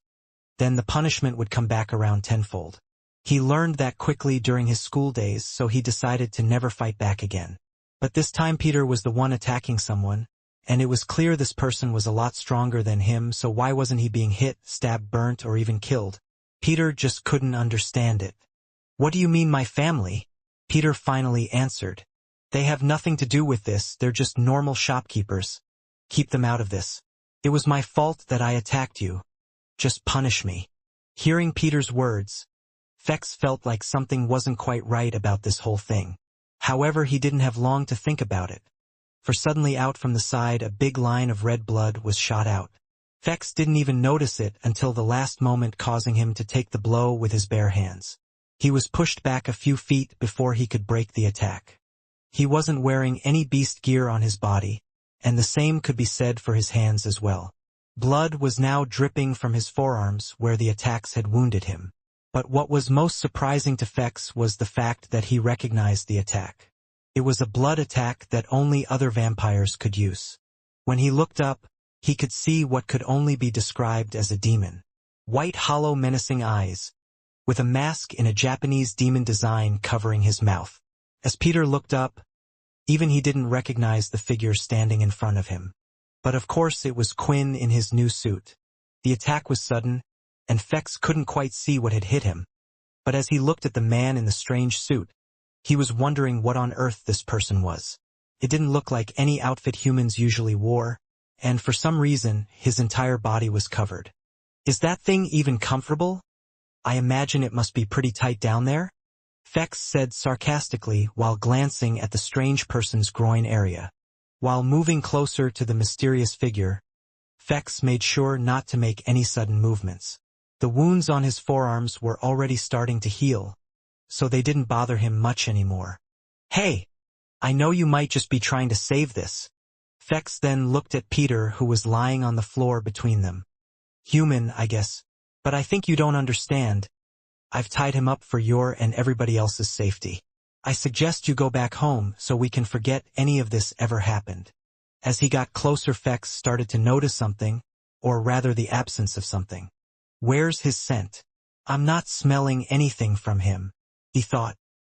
then the punishment would come back around tenfold. He learned that quickly during his school days, so he decided to never fight back again. But this time Peter was the one attacking someone, and it was clear this person was a lot stronger than him, so why wasn't he being hit, stabbed, burnt, or even killed? Peter just couldn't understand it. What do you mean, my family? Peter finally answered. They have nothing to do with this, they're just normal shopkeepers. Keep them out of this. It was my fault that I attacked you. Just punish me. Hearing Peter's words, Fex felt like something wasn't quite right about this whole thing. However, he didn't have long to think about it. For suddenly out from the side, a big line of red blood was shot out. Fex didn't even notice it until the last moment, causing him to take the blow with his bare hands. He was pushed back a few feet before he could break the attack. He wasn't wearing any beast gear on his body, and the same could be said for his hands as well. Blood was now dripping from his forearms where the attacks had wounded him. But what was most surprising to Fex was the fact that he recognized the attack. It was a blood attack that only other vampires could use. When he looked up, he could see what could only be described as a demon. White, hollow, menacing eyes, with a mask in a Japanese demon design covering his mouth. As Peter looked up, even he didn't recognize the figure standing in front of him. But of course it was Quinn in his new suit. The attack was sudden, and Fex couldn't quite see what had hit him. But as he looked at the man in the strange suit, he was wondering what on earth this person was. It didn't look like any outfit humans usually wore, and for some reason, his entire body was covered. Is that thing even comfortable? I imagine it must be pretty tight down there? Fex said sarcastically while glancing at the strange person's groin area. While moving closer to the mysterious figure, Fex made sure not to make any sudden movements. The wounds on his forearms were already starting to heal, so they didn't bother him much anymore. Hey! I know you might just be trying to save this. Fex then looked at Peter, who was lying on the floor between them. Human, I guess. But I think you don't understand. I've tied him up for your and everybody else's safety. I suggest you go back home so we can forget any of this ever happened. As he got closer, Fex started to notice something, or rather the absence of something. Where's his scent? I'm not smelling anything from him, he thought.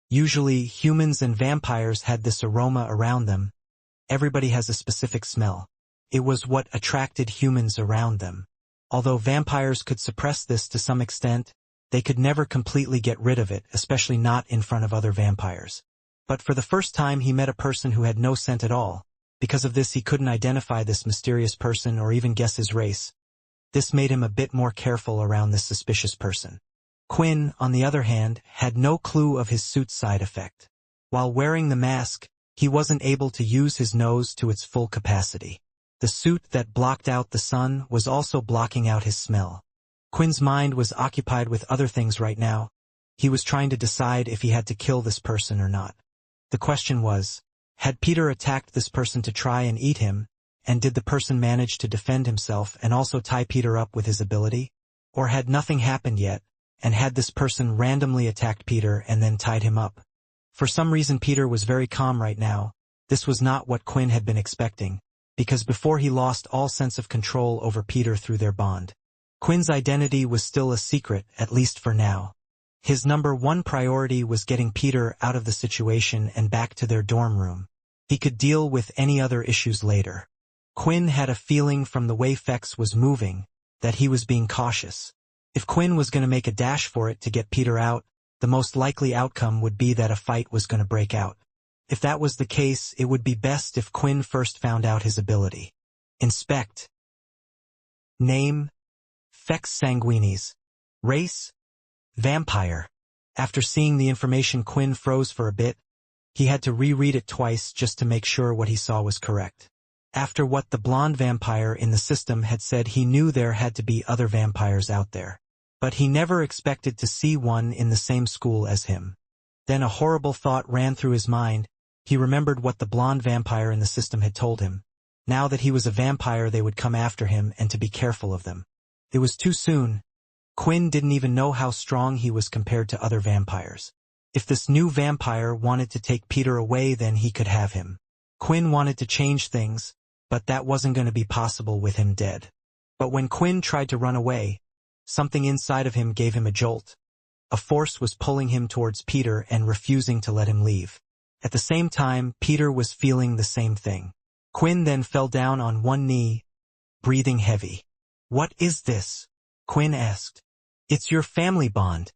Usually, humans and vampires had this aroma around them. Everybody has a specific smell. It was what attracted humans around them. Although vampires could suppress this to some extent, they could never completely get rid of it, especially not in front of other vampires. But for the first time he met a person who had no scent at all. Because of this he couldn't identify this mysterious person or even guess his race. This made him a bit more careful around this suspicious person. Quinn, on the other hand, had no clue of his suit's side effect. While wearing the mask, he wasn't able to use his nose to its full capacity. The suit that blocked out the sun was also blocking out his smell. Quinn's mind was occupied with other things right now. He was trying to decide if he had to kill this person or not. The question was, had Peter attacked this person to try and eat him, and did the person manage to defend himself and also tie Peter up with his ability? Or had nothing happened yet, and had this person randomly attacked Peter and then tied him up? For some reason Peter was very calm right now. This was not what Quinn had been expecting, because before he lost all sense of control over Peter through their bond. Quinn's identity was still a secret, at least for now. His number one priority was getting Peter out of the situation and back to their dorm room. He could deal with any other issues later. Quinn had a feeling from the way Fex was moving that he was being cautious. If Quinn was going to make a dash for it to get Peter out, the most likely outcome would be that a fight was going to break out. If that was the case, it would be best if Quinn first found out his ability. Inspect. Name: Fex Sanguinis. Race: vampire. After seeing the information, Quinn froze for a bit. He had to reread it twice just to make sure what he saw was correct. After what the blonde vampire in the system had said, he knew there had to be other vampires out there. But he never expected to see one in the same school as him. Then a horrible thought ran through his mind. He remembered what the blonde vampire in the system had told him. Now that he was a vampire, they would come after him and to be careful of them. It was too soon. Quinn didn't even know how strong he was compared to other vampires. If this new vampire wanted to take Peter away, then he could have him. Quinn wanted to change things, but that wasn't going to be possible with him dead. But when Quinn tried to run away, something inside of him gave him a jolt. A force was pulling him towards Peter and refusing to let him leave. At the same time, Peter was feeling the same thing. Quinn then fell down on one knee, breathing heavy. "What is this?" Quinn asked. "It's your family bond,"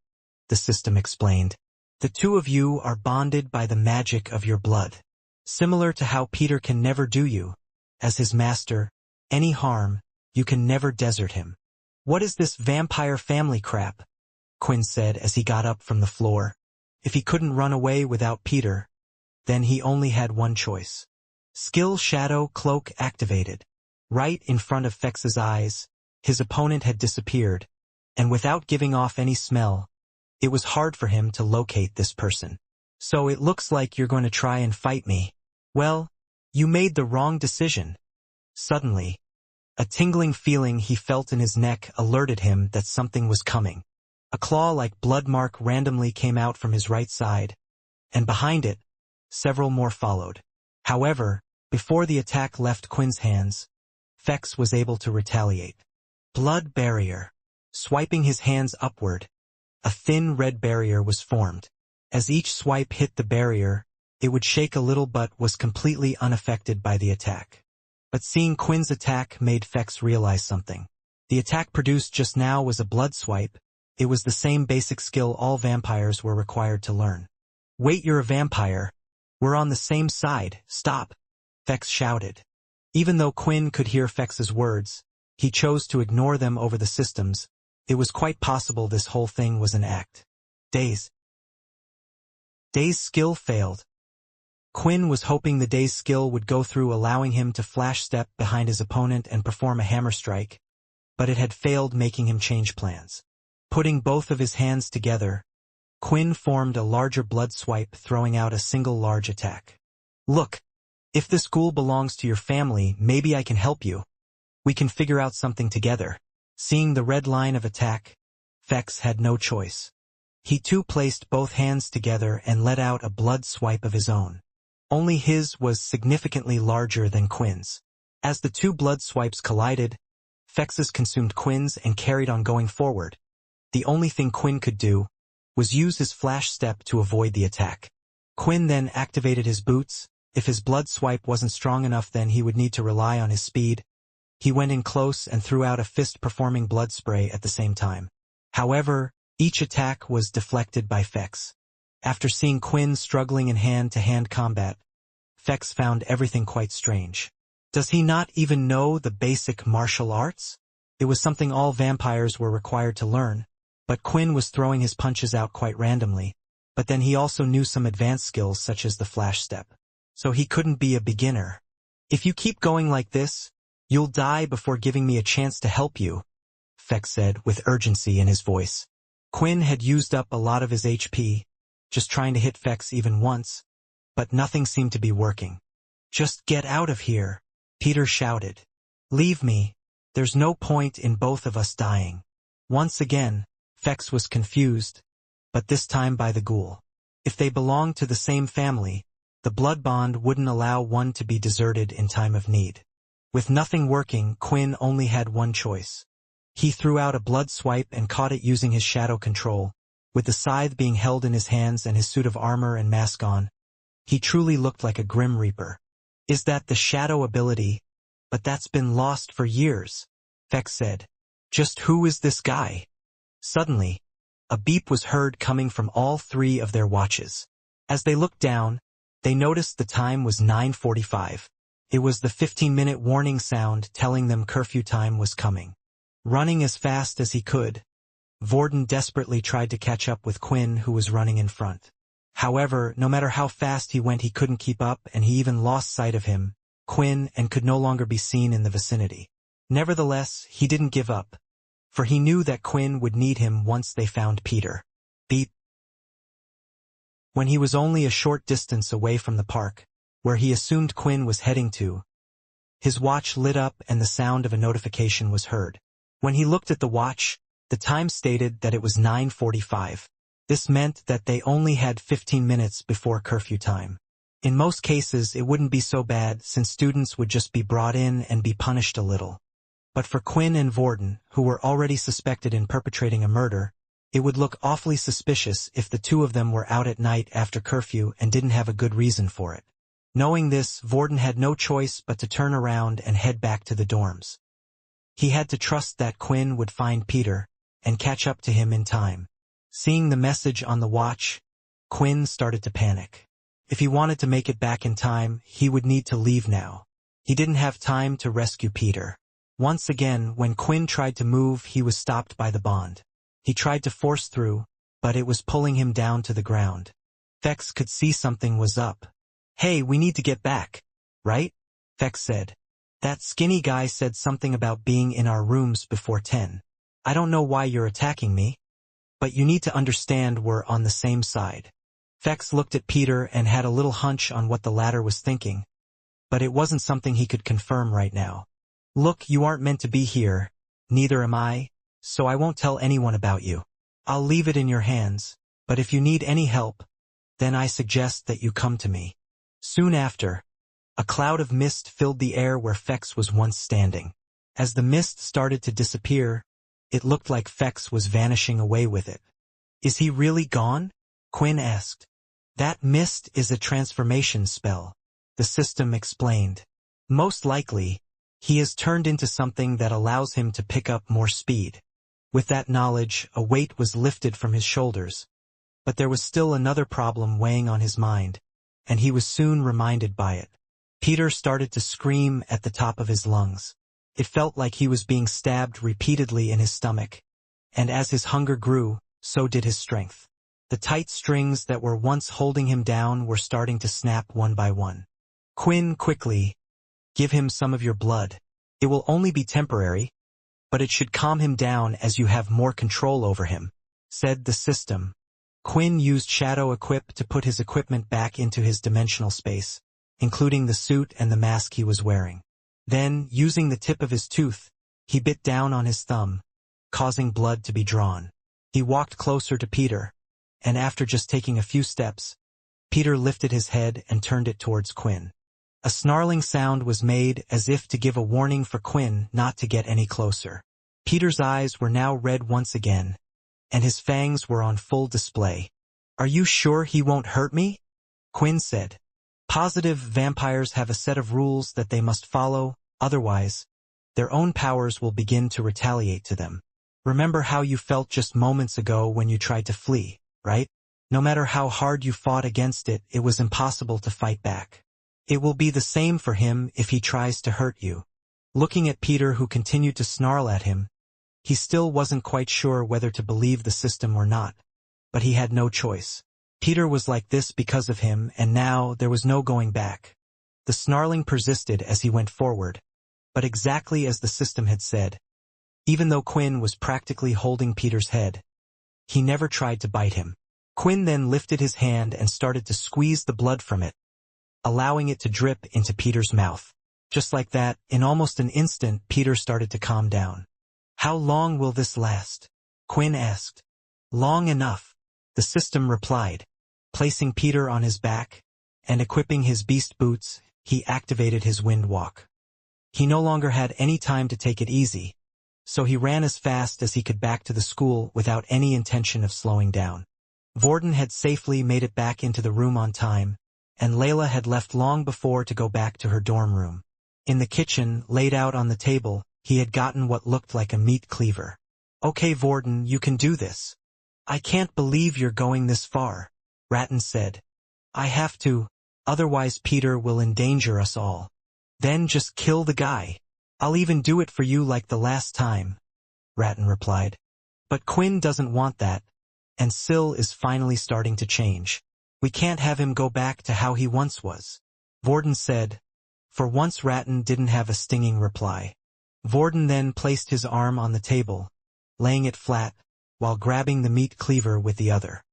the system explained. "The two of you are bonded by the magic of your blood. Similar to how Peter can never do you, as his master, any harm, you can never desert him." "What is this vampire family crap?" Quinn said as he got up from the floor. If he couldn't run away without Peter, then he only had one choice. Skill Shadow Cloak activated. Right in front of Fex's eyes, his opponent had disappeared, and without giving off any smell, it was hard for him to locate this person. "So it looks like you're going to try and fight me. Well, you made the wrong decision." Suddenly, a tingling feeling he felt in his neck alerted him that something was coming. A claw-like blood mark randomly came out from his right side, and behind it, several more followed. However, before the attack left Quinn's hands, Fex was able to retaliate. Blood barrier. Swiping his hands upward, a thin red barrier was formed. As each swipe hit the barrier, it would shake a little but was completely unaffected by the attack. But seeing Quinn's attack made Fex realize something. The attack produced just now was a blood swipe. It was the same basic skill all vampires were required to learn. "Wait, you're a vampire. We're on the same side, stop," Fex shouted. Even though Quinn could hear Fex's words, he chose to ignore them over the systems. It was quite possible this whole thing was an act. Daze skill failed. Quinn was hoping the Daze skill would go through, allowing him to flash step behind his opponent and perform a hammer strike, but it had failed, making him change plans. Putting both of his hands together, Quinn formed a larger blood swipe, throwing out a single large attack. "Look, if this ghoul belongs to your family, maybe I can help you. We can figure out something together." Seeing the red line of attack, Fex had no choice. He too placed both hands together and let out a blood swipe of his own. Only his was significantly larger than Quinn's. As the two blood swipes collided, Fex's consumed Quinn's and carried on going forward. The only thing Quinn could do was use his flash step to avoid the attack. Quinn then activated his boots. If his blood swipe wasn't strong enough, then he would need to rely on his speed. He went in close and threw out a fist, performing blood spray at the same time. However, each attack was deflected by Fex. After seeing Quinn struggling in hand-to-hand combat, Fex found everything quite strange. Does he not even know the basic martial arts? It was something all vampires were required to learn, but Quinn was throwing his punches out quite randomly. But then he also knew some advanced skills such as the flash step. So he couldn't be a beginner. "If you keep going like this, you'll die before giving me a chance to help you," Fex said with urgency in his voice. Quinn had used up a lot of his HP, just trying to hit Fex even once, but nothing seemed to be working. "Just get out of here," Peter shouted. "Leave me. There's no point in both of us dying." Once again, Fex was confused, but this time by the ghoul. If they belonged to the same family, the blood bond wouldn't allow one to be deserted in time of need. With nothing working, Quinn only had one choice. He threw out a blood swipe and caught it using his shadow control. With the scythe being held in his hands and his suit of armor and mask on, he truly looked like a Grim Reaper. "Is that the shadow ability? But that's been lost for years," Fex said. "Just who is this guy?" Suddenly, a beep was heard coming from all three of their watches. As they looked down, they noticed the time was 9:45. It was the 15-minute warning sound telling them curfew time was coming. Running as fast as he could, Vorden desperately tried to catch up with Quinn, who was running in front. However, no matter how fast he went, he couldn't keep up, and he even lost sight of him, Quinn, and could no longer be seen in the vicinity. Nevertheless, he didn't give up, for he knew that Quinn would need him once they found Peter. Beep. When he was only a short distance away from the park, where he assumed Quinn was heading to, his watch lit up and the sound of a notification was heard. When he looked at the watch, the time stated that it was 9:45. This meant that they only had 15 minutes before curfew time. In most cases, it wouldn't be so bad since students would just be brought in and be punished a little. But for Quinn and Vorden, who were already suspected in perpetrating a murder, it would look awfully suspicious if the two of them were out at night after curfew and didn't have a good reason for it. Knowing this, Vorden had no choice but to turn around and head back to the dorms. He had to trust that Quinn would find Peter and catch up to him in time. Seeing the message on the watch, Quinn started to panic. If he wanted to make it back in time, he would need to leave now. He didn't have time to rescue Peter. Once again, when Quinn tried to move, he was stopped by the bond. He tried to force through, but it was pulling him down to the ground. Fex could see something was up. "Hey, we need to get back, right?" Fex said. "That skinny guy said something about being in our rooms before 10. I don't know why you're attacking me, but you need to understand we're on the same side." Fex looked at Peter and had a little hunch on what the latter was thinking, but it wasn't something he could confirm right now. "Look, you aren't meant to be here, neither am I, so I won't tell anyone about you. I'll leave it in your hands, but if you need any help, then I suggest that you come to me." Soon after, a cloud of mist filled the air where Fex was once standing. As the mist started to disappear, it looked like Fex was vanishing away with it. "Is he really gone?" Quinn asked. "That mist is a transformation spell," the system explained. "Most likely, he has turned into something that allows him to pick up more speed." With that knowledge, a weight was lifted from his shoulders. But there was still another problem weighing on his mind, and he was soon reminded by it. Peter started to scream at the top of his lungs. It felt like he was being stabbed repeatedly in his stomach, and as his hunger grew, so did his strength. The tight strings that were once holding him down were starting to snap one by one. "Quinn, quickly, give him some of your blood. It will only be temporary, but it should calm him down as you have more control over him," said the system. Quinn used Shadow Equip to put his equipment back into his dimensional space, including the suit and the mask he was wearing. Then, using the tip of his tooth, he bit down on his thumb, causing blood to be drawn. He walked closer to Peter, and after just taking a few steps, Peter lifted his head and turned it towards Quinn. A snarling sound was made as if to give a warning for Quinn not to get any closer. Peter's eyes were now red once again, and his fangs were on full display. "Are you sure he won't hurt me?" Quinn said. "Positive vampires have a set of rules that they must follow, otherwise, their own powers will begin to retaliate to them. Remember how you felt just moments ago when you tried to flee, right? No matter how hard you fought against it, it was impossible to fight back. It will be the same for him if he tries to hurt you." Looking at Peter, who continued to snarl at him, he still wasn't quite sure whether to believe the system or not, but he had no choice. Peter was like this because of him, and now there was no going back. The snarling persisted as he went forward, but exactly as the system had said. Even though Quinn was practically holding Peter's head, He never tried to bite him. Quinn then lifted his hand and started to squeeze the blood from it, allowing it to drip into Peter's mouth. Just like that, in almost an instant, Peter started to calm down. "How long will this last?" Quinn asked. "Long enough," the system replied. Placing Peter on his back and equipping his beast boots, he activated his wind walk. He no longer had any time to take it easy, so he ran as fast as he could back to the school without any intention of slowing down. Vorden had safely made it back into the room on time, and Layla had left long before to go back to her dorm room. In the kitchen, laid out on the table, he had gotten what looked like a meat cleaver. "Okay, Vorden, you can do this." "I can't believe you're going this far," Ratton said. "I have to, otherwise Peter will endanger us all." "Then just kill the guy. I'll even do it for you like the last time," Ratton replied. "But Quinn doesn't want that, and Syl is finally starting to change. We can't have him go back to how he once was," Vorden said. For once Ratton didn't have a stinging reply. Vorden then placed his arm on the table, laying it flat, while grabbing the meat cleaver with the other.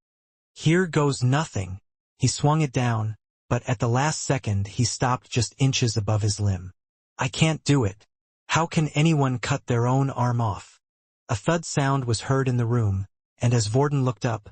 "Here goes nothing." He swung it down, but at the last second he stopped just inches above his limb. "I can't do it. How can anyone cut their own arm off?" A thud sound was heard in the room, and as Vorden looked up,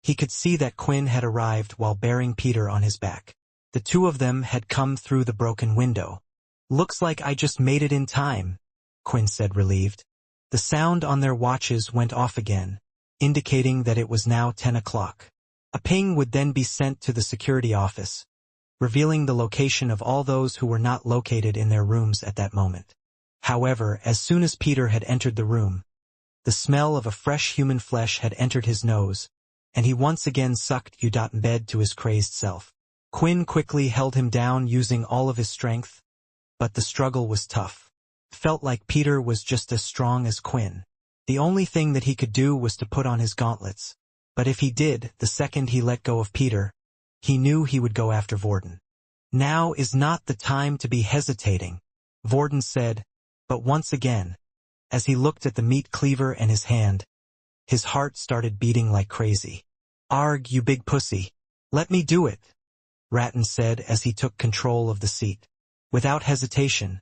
he could see that Quinn had arrived while bearing Peter on his back. The two of them had come through the broken window. "Looks like I just made it in time," Quinn said, relieved. The sound on their watches went off again, indicating that it was now 10 o'clock. A ping would then be sent to the security office, revealing the location of all those who were not located in their rooms at that moment. However, as soon as Peter had entered the room, the smell of a fresh human flesh had entered his nose, and he once again sucked Udotnbed to his crazed self. Quinn quickly held him down using all of his strength, but the struggle was tough. Felt like Peter was just as strong as Quinn. The only thing that he could do was to put on his gauntlets, but if he did, the second he let go of Peter, he knew he would go after Vorden. "Now is not the time to be hesitating," Vorden said, but once again, as he looked at the meat cleaver and his hand, his heart started beating like crazy. "Arg, you big pussy. Let me do it," Ratton said as he took control of the seat. Without hesitation,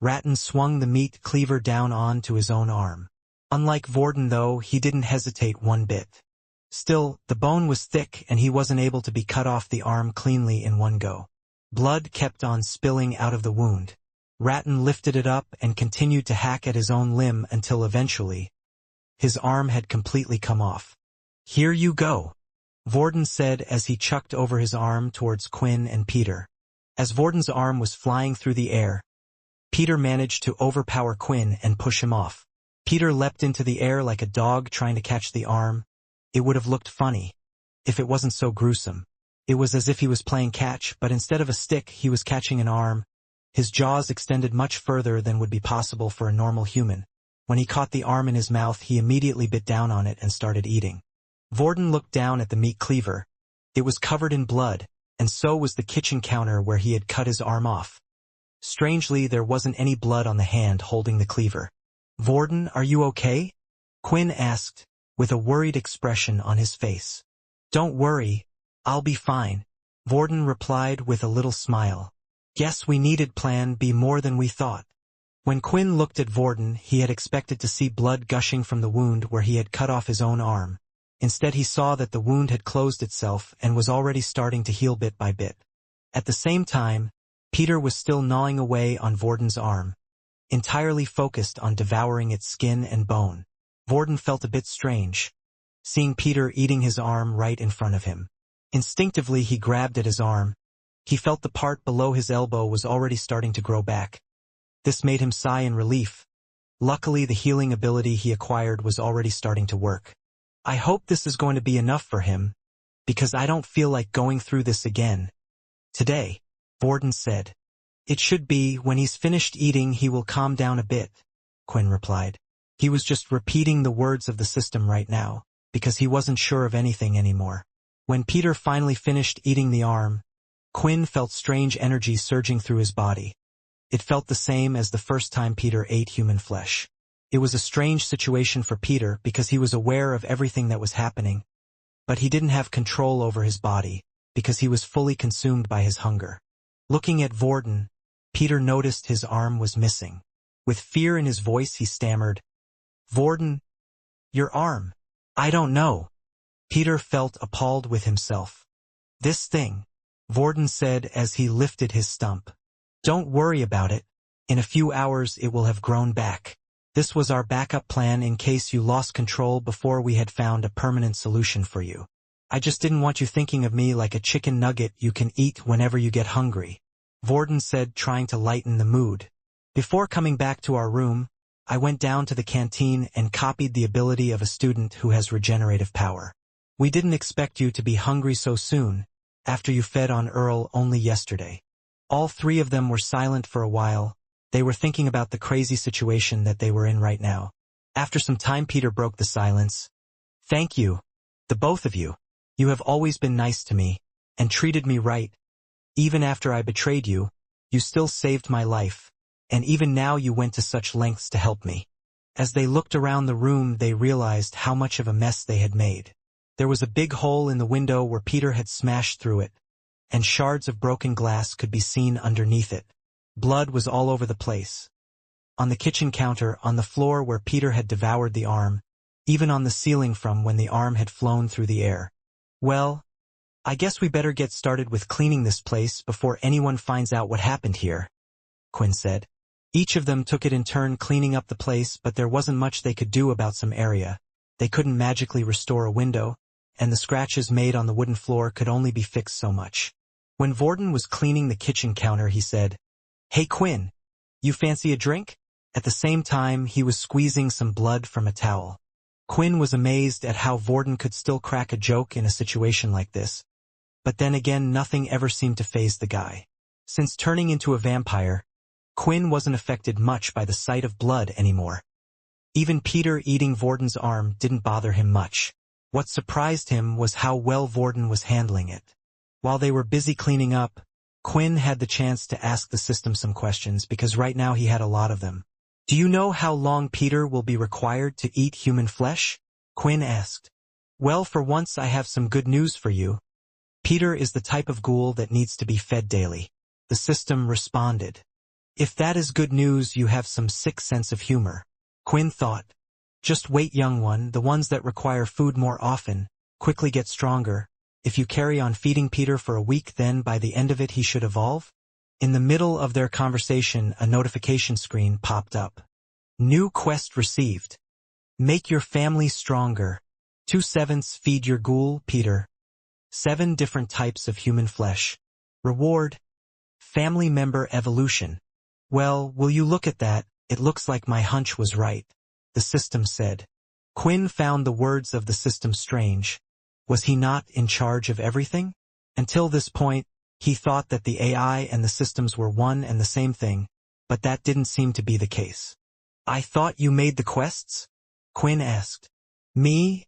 Ratton swung the meat cleaver down onto his own arm. Unlike Vorden though, he didn't hesitate one bit. Still, the bone was thick and he wasn't able to be cut off the arm cleanly in one go. Blood kept on spilling out of the wound. Ratton lifted it up and continued to hack at his own limb until eventually, his arm had completely come off. "Here you go," Vorden said as he chucked over his arm towards Quinn and Peter. As Vorden's arm was flying through the air, Peter managed to overpower Quinn and push him off. Peter leapt into the air like a dog trying to catch the arm. It would have looked funny if it wasn't so gruesome. It was as if he was playing catch, but instead of a stick, he was catching an arm. His jaws extended much further than would be possible for a normal human. When he caught the arm in his mouth, he immediately bit down on it and started eating. Vorden looked down at the meat cleaver. It was covered in blood, and so was the kitchen counter where he had cut his arm off. Strangely, there wasn't any blood on the hand holding the cleaver. "Vorden, are you okay?" Quinn asked, with a worried expression on his face. "Don't worry, I'll be fine," Vorden replied with a little smile. "Guess we needed plan B more than we thought." When Quinn looked at Vorden, he had expected to see blood gushing from the wound where he had cut off his own arm. Instead he saw that the wound had closed itself and was already starting to heal bit by bit. At the same time, Peter was still gnawing away on Vorden's arm, entirely focused on devouring its skin and bone. Vorden felt a bit strange, seeing Peter eating his arm right in front of him. Instinctively he grabbed at his arm. He felt the part below his elbow was already starting to grow back. This made him sigh in relief. Luckily the healing ability he acquired was already starting to work. "I hope this is going to be enough for him, because I don't feel like going through this again today," Vorden said. "It should be. When he's finished eating he will calm down a bit," Quinn replied. He was just repeating the words of the system right now, because he wasn't sure of anything anymore. When Peter finally finished eating the arm, Quinn felt strange energy surging through his body. It felt the same as the first time Peter ate human flesh. It was a strange situation for Peter because he was aware of everything that was happening, but he didn't have control over his body because he was fully consumed by his hunger. Looking at Vorden, Peter noticed his arm was missing. With fear in his voice he stammered, "Vorden, your arm." "I don't know." Peter felt appalled with himself. "This thing," Vorden said as he lifted his stump. "Don't worry about it. In a few hours it will have grown back. This was our backup plan in case you lost control before we had found a permanent solution for you. I just didn't want you thinking of me like a chicken nugget you can eat whenever you get hungry," Vorden said, trying to lighten the mood. "Before coming back to our room, I went down to the canteen and copied the ability of a student who has regenerative power. We didn't expect you to be hungry so soon, after you fed on Earl only yesterday." All three of them were silent for a while. They were thinking about the crazy situation that they were in right now. After some time Peter broke the silence. "Thank you, the both of you. You have always been nice to me, and treated me right. Even after I betrayed you, you still saved my life, and even now you went to such lengths to help me." As they looked around the room they realized how much of a mess they had made. There was a big hole in the window where Peter had smashed through it, and shards of broken glass could be seen underneath it. Blood was all over the place. On the kitchen counter, on the floor where Peter had devoured the arm, even on the ceiling from when the arm had flown through the air. "Well, I guess we better get started with cleaning this place before anyone finds out what happened here," Quinn said. Each of them took it in turn cleaning up the place, but there wasn't much they could do about some area. They couldn't magically restore a window, and the scratches made on the wooden floor could only be fixed so much. When Vorden was cleaning the kitchen counter he said, "Hey Quinn, you fancy a drink?" At the same time he was squeezing some blood from a towel. Quinn was amazed at how Vorden could still crack a joke in a situation like this. But then again nothing ever seemed to faze the guy. Since turning into a vampire, Quinn wasn't affected much by the sight of blood anymore. Even Peter eating Vorden's arm didn't bother him much. What surprised him was how well Vorden was handling it. While they were busy cleaning up, Quinn had the chance to ask the system some questions because right now he had a lot of them. "Do you know how long Peter will be required to eat human flesh?" Quinn asked. "Well, for once I have some good news for you. Peter is the type of ghoul that needs to be fed daily," the system responded. "If that is good news, you have some sick sense of humor," Quinn thought. "Just wait, young one, the ones that require food more often quickly get stronger. If you carry on feeding Peter for a week, then by the end of it he should evolve." In the middle of their conversation, a notification screen popped up. "New quest received. Make your family stronger. 2/7 feed your ghoul, Peter. 7 different types of human flesh. Reward: family member evolution." "Well, will you look at that? It looks like my hunch was right," the system said. Quinn found the words of the system strange. Was he not in charge of everything? Until this point, he thought that the AI and the systems were one and the same thing, but that didn't seem to be the case. "I thought you made the quests?" Quinn asked. "Me?"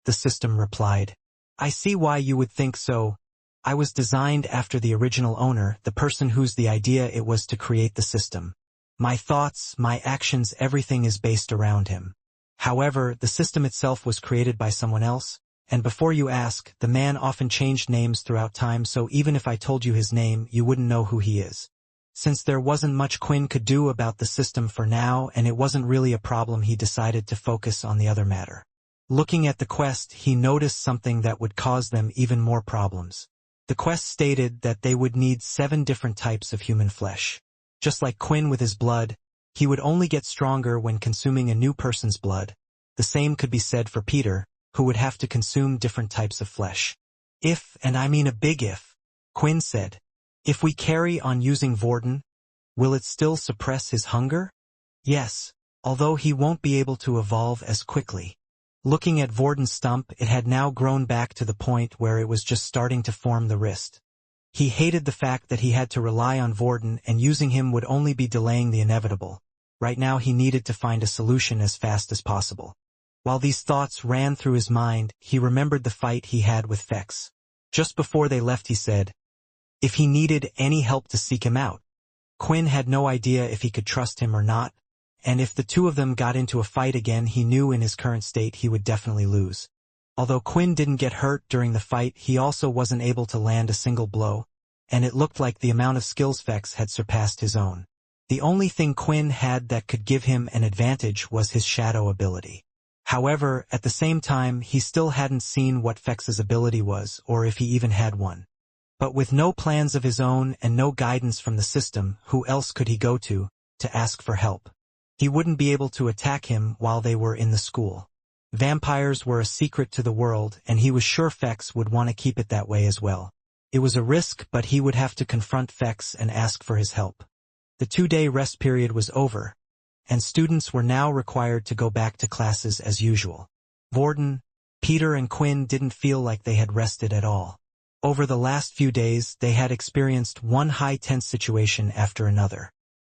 the system replied. "I see why you would think so. I was designed after the original owner, the person whose the idea it was to create the system. My thoughts, my actions, everything is based around him. However, the system itself was created by someone else, and before you ask, the man often changed names throughout time, so even if I told you his name, you wouldn't know who he is." Since there wasn't much Quinn could do about the system for now, and it wasn't really a problem, he decided to focus on the other matter. Looking at the quest, he noticed something that would cause them even more problems. The quest stated that they would need 7 different types of human flesh. Just like Quinn with his blood, he would only get stronger when consuming a new person's blood. The same could be said for Peter, who would have to consume different types of flesh. "If, and I mean a big if," Quinn said, "if we carry on using Vorden, will it still suppress his hunger?" "Yes, although he won't be able to evolve as quickly." Looking at Vorden's stump, it had now grown back to the point where it was just starting to form the wrist. He hated the fact that he had to rely on Vorden, and using him would only be delaying the inevitable. Right now he needed to find a solution as fast as possible. While these thoughts ran through his mind, he remembered the fight he had with Fex. Just before they left he said, if he needed any help to seek him out. Quinn had no idea if he could trust him or not, and if the two of them got into a fight again, he knew in his current state he would definitely lose. Although Quinn didn't get hurt during the fight, he also wasn't able to land a single blow, and it looked like the amount of skills Vex had surpassed his own. The only thing Quinn had that could give him an advantage was his shadow ability. However, at the same time, he still hadn't seen what Vex's ability was, or if he even had one. But with no plans of his own and no guidance from the system, who else could he go to ask for help? He wouldn't be able to attack him while they were in the school. Vampires were a secret to the world, and he was sure Vex would want to keep it that way as well. It was a risk, but he would have to confront Vex and ask for his help. The 2-day rest period was over, and students were now required to go back to classes as usual. Vorden, Peter and Quinn didn't feel like they had rested at all. Over the last few days, they had experienced one high-tense situation after another.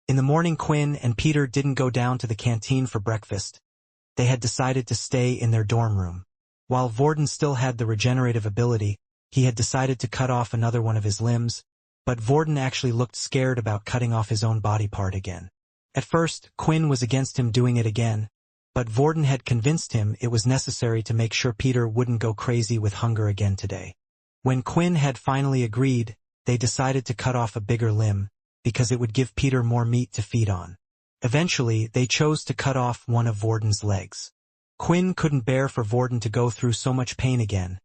In the morning, Quinn and Peter didn't go down to the canteen for breakfast. They had decided to stay in their dorm room. While Vorden still had the regenerative ability, he had decided to cut off another one of his limbs, but Vorden actually looked scared about cutting off his own body part again. At first, Quinn was against him doing it again, but Vorden had convinced him it was necessary to make sure Peter wouldn't go crazy with hunger again today. When Quinn had finally agreed, they decided to cut off a bigger limb, because it would give Peter more meat to feed on. Eventually, they chose to cut off one of Vorden's legs. Quinn couldn't bear for Vorden to go through so much pain again.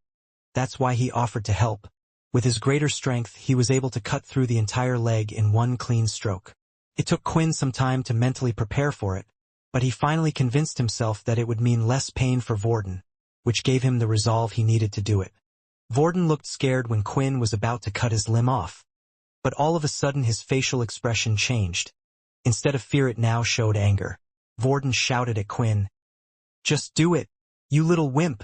That's why he offered to help. With his greater strength, he was able to cut through the entire leg in one clean stroke. It took Quinn some time to mentally prepare for it, but he finally convinced himself that it would mean less pain for Vorden, which gave him the resolve he needed to do it. Vorden looked scared when Quinn was about to cut his limb off. But all of a sudden his facial expression changed. Instead of fear, it now showed anger. Vorden shouted at Quinn, "Just do it, you little wimp!"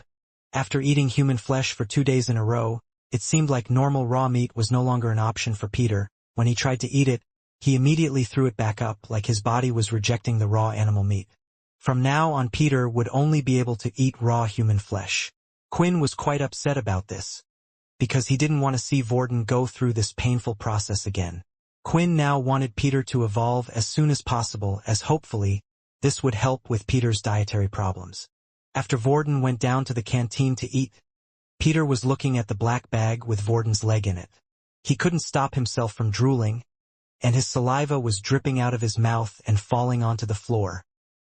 After eating human flesh for 2 days in a row, it seemed like normal raw meat was no longer an option for Peter. When he tried to eat it, he immediately threw it back up, like his body was rejecting the raw animal meat. From now on, Peter would only be able to eat raw human flesh. Quinn was quite upset about this, because he didn't want to see Vorden go through this painful process again. Quinn now wanted Peter to evolve as soon as possible, as hopefully this would help with Peter's dietary problems. After Vorden went down to the canteen to eat, Peter was looking at the black bag with Vorden's leg in it. He couldn't stop himself from drooling, and his saliva was dripping out of his mouth and falling onto the floor.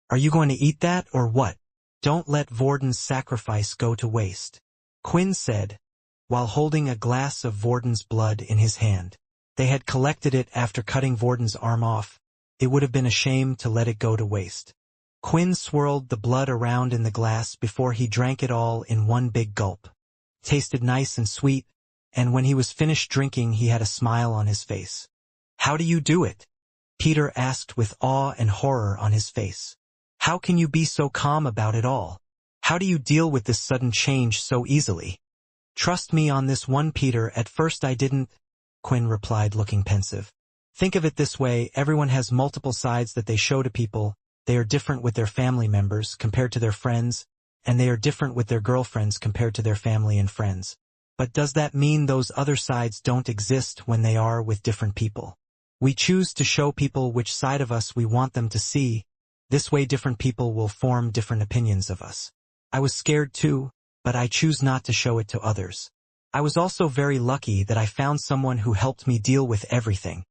"Are you going to eat that, or what? Don't let Vorden's sacrifice go to waste," Quinn said, while holding a glass of Vorden's blood in his hand. They had collected it after cutting Vorden's arm off. It would have been a shame to let it go to waste. Quinn swirled the blood around in the glass before he drank it all in one big gulp. It tasted nice and sweet, and when he was finished drinking, he had a smile on his face. "How do you do it?" Peter asked with awe and horror on his face. "How can you be so calm about it all? How do you deal with this sudden change so easily?" "Trust me on this one, Peter. At first I didn't," Quinn replied, looking pensive. "Think of it this way, everyone has multiple sides that they show to people. They are different with their family members compared to their friends, and they are different with their girlfriends compared to their family and friends. But does that mean those other sides don't exist when they are with different people? We choose to show people which side of us we want them to see. This way different people will form different opinions of us. I was scared too, but I choose not to show it to others. I was also very lucky that I found someone who helped me deal with everything."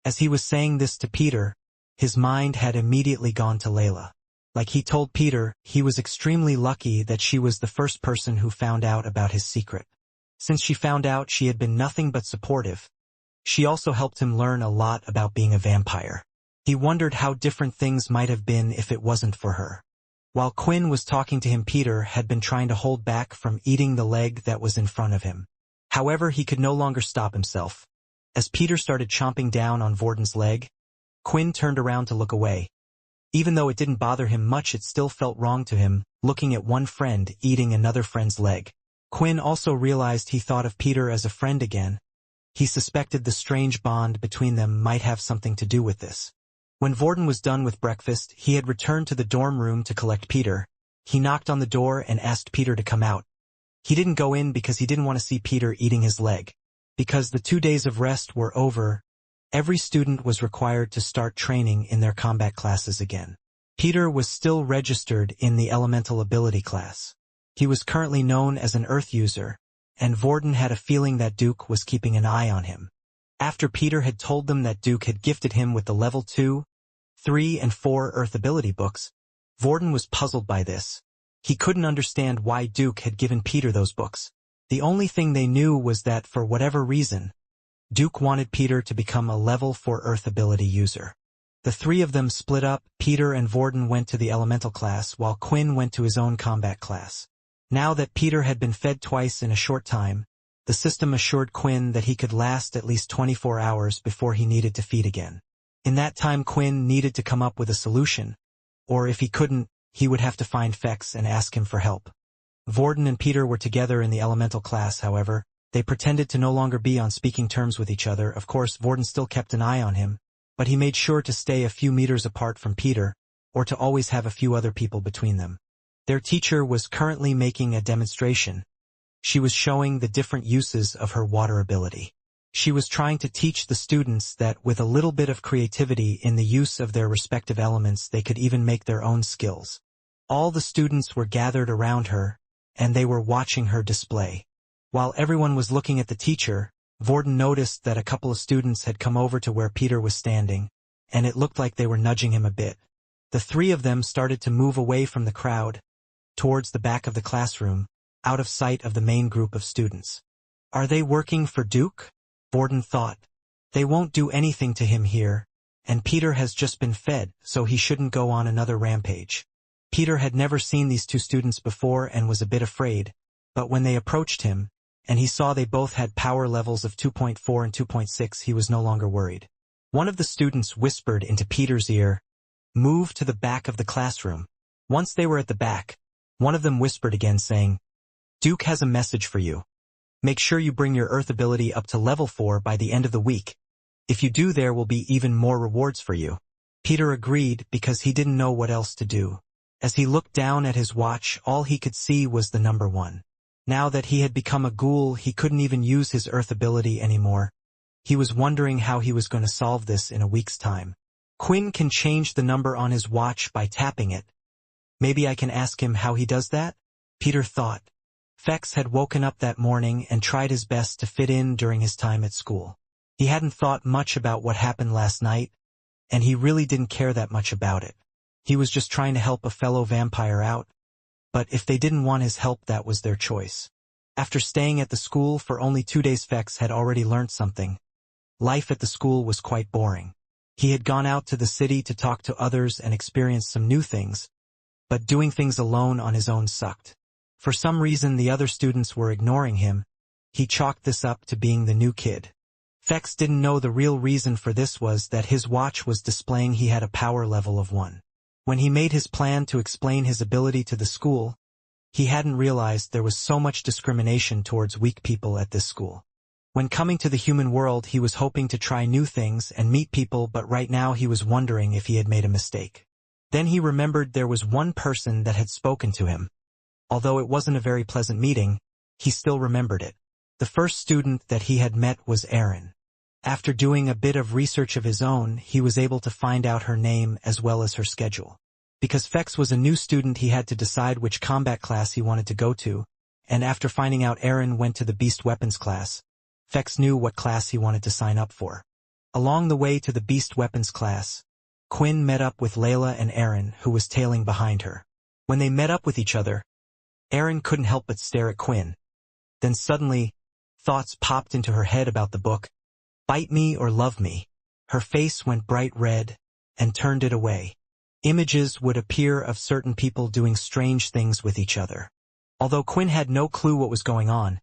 As he was saying this to Peter, his mind had immediately gone to Layla. Like he told Peter, he was extremely lucky that she was the first person who found out about his secret. Since she found out, she had been nothing but supportive. She also helped him learn a lot about being a vampire. He wondered how different things might have been if it wasn't for her. While Quinn was talking to him, Peter had been trying to hold back from eating the leg that was in front of him. However, he could no longer stop himself. As Peter started chomping down on Vorden's leg, Quinn turned around to look away. Even though it didn't bother him much, it still felt wrong to him, looking at one friend eating another friend's leg. Quinn also realized he thought of Peter as a friend again. He suspected the strange bond between them might have something to do with this. When Vorden was done with breakfast, he had returned to the dorm room to collect Peter. He knocked on the door and asked Peter to come out. He didn't go in because he didn't want to see Peter eating his leg. Because the 2 days of rest were over, every student was required to start training in their combat classes again. Peter was still registered in the elemental ability class. He was currently known as an Earth user, and Vorden had a feeling that Duke was keeping an eye on him. After Peter had told them that Duke had gifted him with the level 2, 3, and 4 Earth ability books, Vorden was puzzled by this. He couldn't understand why Duke had given Peter those books. The only thing they knew was that for whatever reason, Duke wanted Peter to become a level 4 Earth ability user. The three of them split up. Peter and Vorden went to the elemental class while Quinn went to his own combat class. Now that Peter had been fed twice in a short time, the system assured Quinn that he could last at least 24 hours before he needed to feed again. In that time Quinn needed to come up with a solution, or if he couldn't, he would have to find Fex and ask him for help. Vorden and Peter were together in the elemental class, however. They pretended to no longer be on speaking terms with each other. Of course, Vorden still kept an eye on him, but he made sure to stay a few meters apart from Peter, or to always have a few other people between them. Their teacher was currently making a demonstration. She was showing the different uses of her water ability. She was trying to teach the students that with a little bit of creativity in the use of their respective elements they could even make their own skills. All the students were gathered around her, and they were watching her display. While everyone was looking at the teacher, Vorden noticed that a couple of students had come over to where Peter was standing, and it looked like they were nudging him a bit. The three of them started to move away from the crowd, towards the back of the classroom, out of sight of the main group of students. Are they working for Duke? Vorden thought. They won't do anything to him here, and Peter has just been fed, so he shouldn't go on another rampage. Peter had never seen these two students before and was a bit afraid, but when they approached him, and he saw they both had power levels of 2.4 and 2.6, he was no longer worried. One of the students whispered into Peter's ear, "Move to the back of the classroom." Once they were at the back, one of them whispered again saying, "Duke has a message for you. Make sure you bring your Earth ability up to level 4 by the end of the week. If you do, there will be even more rewards for you." Peter agreed because he didn't know what else to do. As he looked down at his watch, all he could see was the number 1. Now that he had become a ghoul, he couldn't even use his Earth ability anymore. He was wondering how he was going to solve this in a week's time. Quinn can change the number on his watch by tapping it. Maybe I can ask him how he does that? Peter thought. Fex had woken up that morning and tried his best to fit in during his time at school. He hadn't thought much about what happened last night, and he really didn't care that much about it. He was just trying to help a fellow vampire out. But if they didn't want his help, that was their choice. After staying at the school for only 2 days, Fex had already learned something. Life at the school was quite boring. He had gone out to the city to talk to others and experience some new things, but doing things alone on his own sucked. For some reason the other students were ignoring him. He chalked this up to being the new kid. Fex didn't know the real reason for this was that his watch was displaying he had a power level of 1. When he made his plan to explain his ability to the school, he hadn't realized there was so much discrimination towards weak people at this school. When coming to the human world, he was hoping to try new things and meet people, but right now he was wondering if he had made a mistake. Then he remembered there was one person that had spoken to him. Although it wasn't a very pleasant meeting, he still remembered it. The first student that he had met was Erin. After doing a bit of research of his own, he was able to find out her name as well as her schedule. Because Fex was a new student, he had to decide which combat class he wanted to go to, and after finding out Erin went to the beast weapons class, Fex knew what class he wanted to sign up for. Along the way to the beast weapons class, Quinn met up with Layla and Erin, who was tailing behind her. When they met up with each other, Erin couldn't help but stare at Quinn. Then suddenly, thoughts popped into her head about the book. Bite me or love me. Her face went bright red, and turned it away. Images would appear of certain people doing strange things with each other. Although Quinn had no clue what was going on,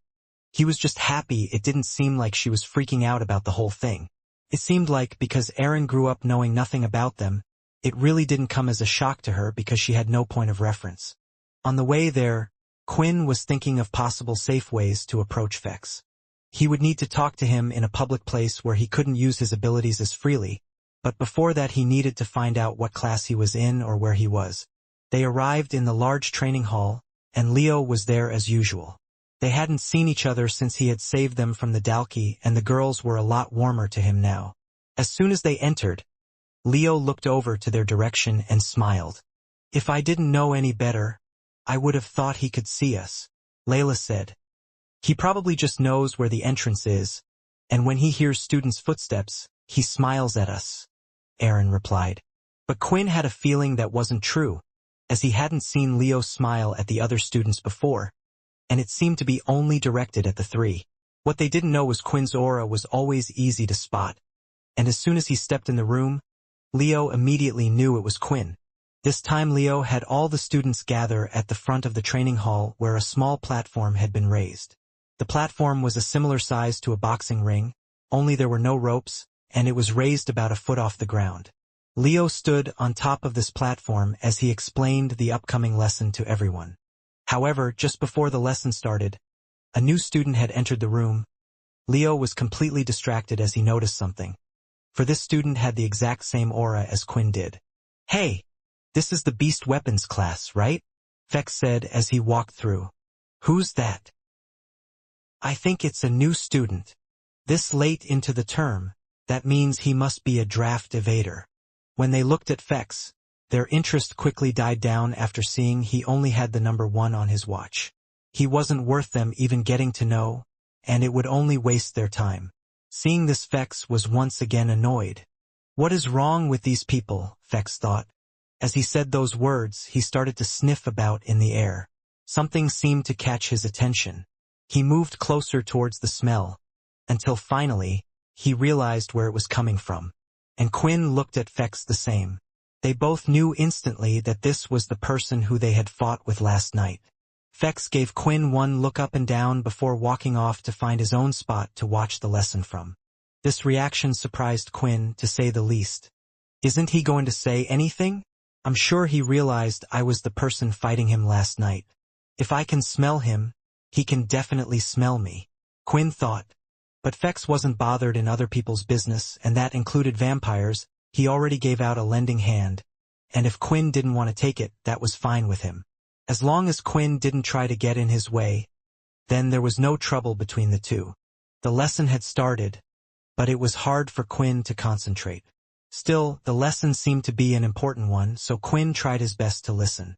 he was just happy it didn't seem like she was freaking out about the whole thing. It seemed like because Erin grew up knowing nothing about them, it really didn't come as a shock to her because she had no point of reference. On the way there, Quinn was thinking of possible safe ways to approach Fex. He would need to talk to him in a public place where he couldn't use his abilities as freely, but before that he needed to find out what class he was in or where he was. They arrived in the large training hall, and Leo was there as usual. They hadn't seen each other since he had saved them from the Dalki, and the girls were a lot warmer to him now. As soon as they entered, Leo looked over to their direction and smiled. If I didn't know any better, I would have thought he could see us, Layla said. He probably just knows where the entrance is, and when he hears students' footsteps, he smiles at us, Aaron replied. But Quinn had a feeling that wasn't true, as he hadn't seen Leo smile at the other students before, and it seemed to be only directed at the three. What they didn't know was Quinn's aura was always easy to spot, and as soon as he stepped in the room, Leo immediately knew it was Quinn. This time Leo had all the students gather at the front of the training hall where a small platform had been raised. The platform was a similar size to a boxing ring, only there were no ropes, and it was raised about a foot off the ground. Leo stood on top of this platform as he explained the upcoming lesson to everyone. However, just before the lesson started, a new student had entered the room. Leo was completely distracted as he noticed something, for this student had the exact same aura as Quinn did. "Hey, this is the Beast Weapons class, right?" Fex said as he walked through. "Who's that?" "I think it's a new student. This late into the term, that means he must be a draft evader." When they looked at Fex, their interest quickly died down after seeing he only had the number 1 on his watch. He wasn't worth them even getting to know, and it would only waste their time. Seeing this, Fex was once again annoyed. What is wrong with these people, Fex thought. As he said those words, he started to sniff about in the air. Something seemed to catch his attention. He moved closer towards the smell, until finally, he realized where it was coming from. And Quinn looked at Fex the same. They both knew instantly that this was the person who they had fought with last night. Fex gave Quinn one look up and down before walking off to find his own spot to watch the lesson from. This reaction surprised Quinn, to say the least. Isn't he going to say anything? I'm sure he realized I was the person fighting him last night. If I can smell him, he can definitely smell me, Quinn thought. But Fex wasn't bothered in other people's business, and that included vampires. He already gave out a lending hand, and if Quinn didn't want to take it, that was fine with him. As long as Quinn didn't try to get in his way, then there was no trouble between the two. The lesson had started, but it was hard for Quinn to concentrate. Still, the lesson seemed to be an important one, so Quinn tried his best to listen.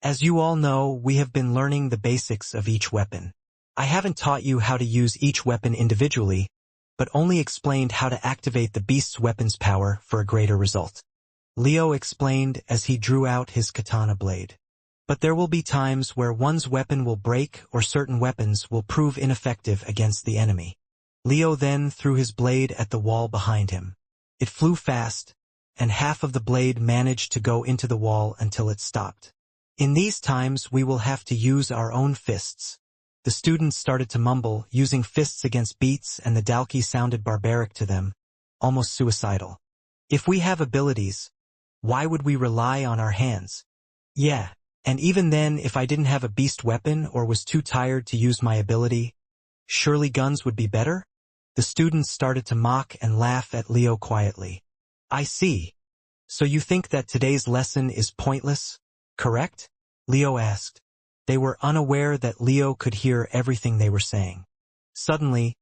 As you all know, we have been learning the basics of each weapon. I haven't taught you how to use each weapon individually, but only explained how to activate the beast's weapon's power for a greater result. Leo explained as he drew out his katana blade. But there will be times where one's weapon will break or certain weapons will prove ineffective against the enemy. Leo then threw his blade at the wall behind him. It flew fast, and half of the blade managed to go into the wall until it stopped. In these times we will have to use our own fists. The students started to mumble, using fists against beats, and the Dalki sounded barbaric to them, almost suicidal. If we have abilities, why would we rely on our hands? Yeah, and even then, if I didn't have a beast weapon or was too tired to use my ability, surely guns would be better? The students started to mock and laugh at Leo quietly. I see. So you think that today's lesson is pointless, correct? Leo asked. They were unaware that Leo could hear everything they were saying. Suddenly,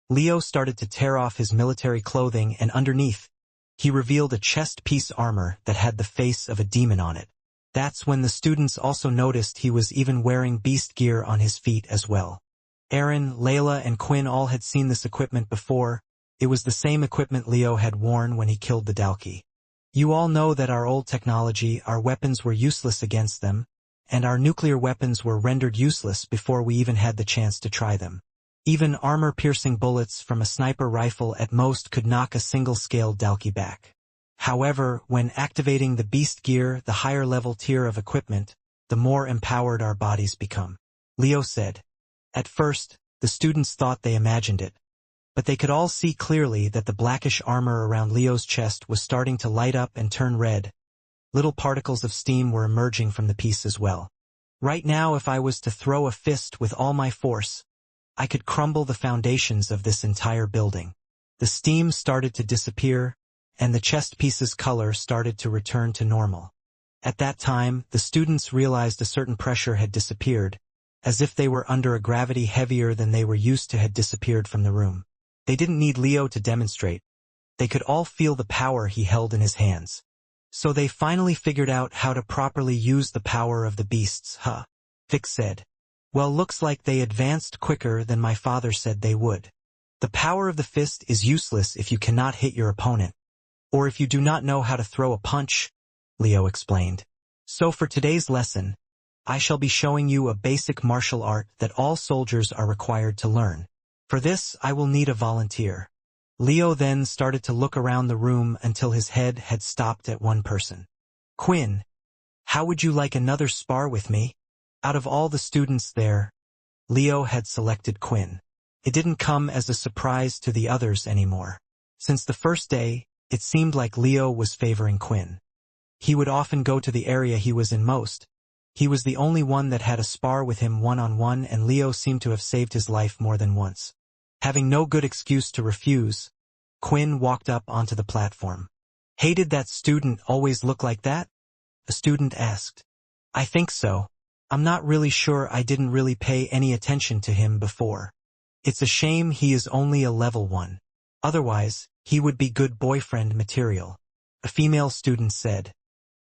Leo started to tear off his military clothing, and underneath, he revealed a chest-piece armor that had the face of a demon on it. That's when the students also noticed he was even wearing beast gear on his feet as well. Aaron, Layla, and Quinn all had seen this equipment before. It was the same equipment Leo had worn when he killed the Dalki. You all know that our old technology, our weapons were useless against them, and our nuclear weapons were rendered useless before we even had the chance to try them. Even armor-piercing bullets from a sniper rifle at most could knock a single-scaled Dalki back. However, when activating the beast gear, the higher level tier of equipment, the more empowered our bodies become, Leo said. At first, the students thought they imagined it, but they could all see clearly that the blackish armor around Leo's chest was starting to light up and turn red. Little particles of steam were emerging from the piece as well. Right now, if I was to throw a fist with all my force, I could crumble the foundations of this entire building. The steam started to disappear, and the chest piece's color started to return to normal. At that time, the students realized a certain pressure had disappeared, as if they were under a gravity heavier than they were used to had disappeared from the room. They didn't need Leo to demonstrate. They could all feel the power he held in his hands. So they finally figured out how to properly use the power of the beasts, huh? Fix said. Well, looks like they advanced quicker than my father said they would. The power of the fist is useless if you cannot hit your opponent, or if you do not know how to throw a punch, Leo explained. So for today's lesson, I shall be showing you a basic martial art that all soldiers are required to learn. For this, I will need a volunteer. Leo then started to look around the room until his head had stopped at one person. Quinn, how would you like another spar with me? Out of all the students there, Leo had selected Quinn. It didn't come as a surprise to the others anymore. Since the first day, it seemed like Leo was favoring Quinn. He would often go to the area he was in most. He was the only one that had a spar with him one-on-one, and Leo seemed to have saved his life more than once. Having no good excuse to refuse, Quinn walked up onto the platform. Hey, did that student always look like that? A student asked. I think so. I'm not really sure, I didn't really pay any attention to him before. It's a shame he is only a level 1. Otherwise, he would be good boyfriend material. A female student said.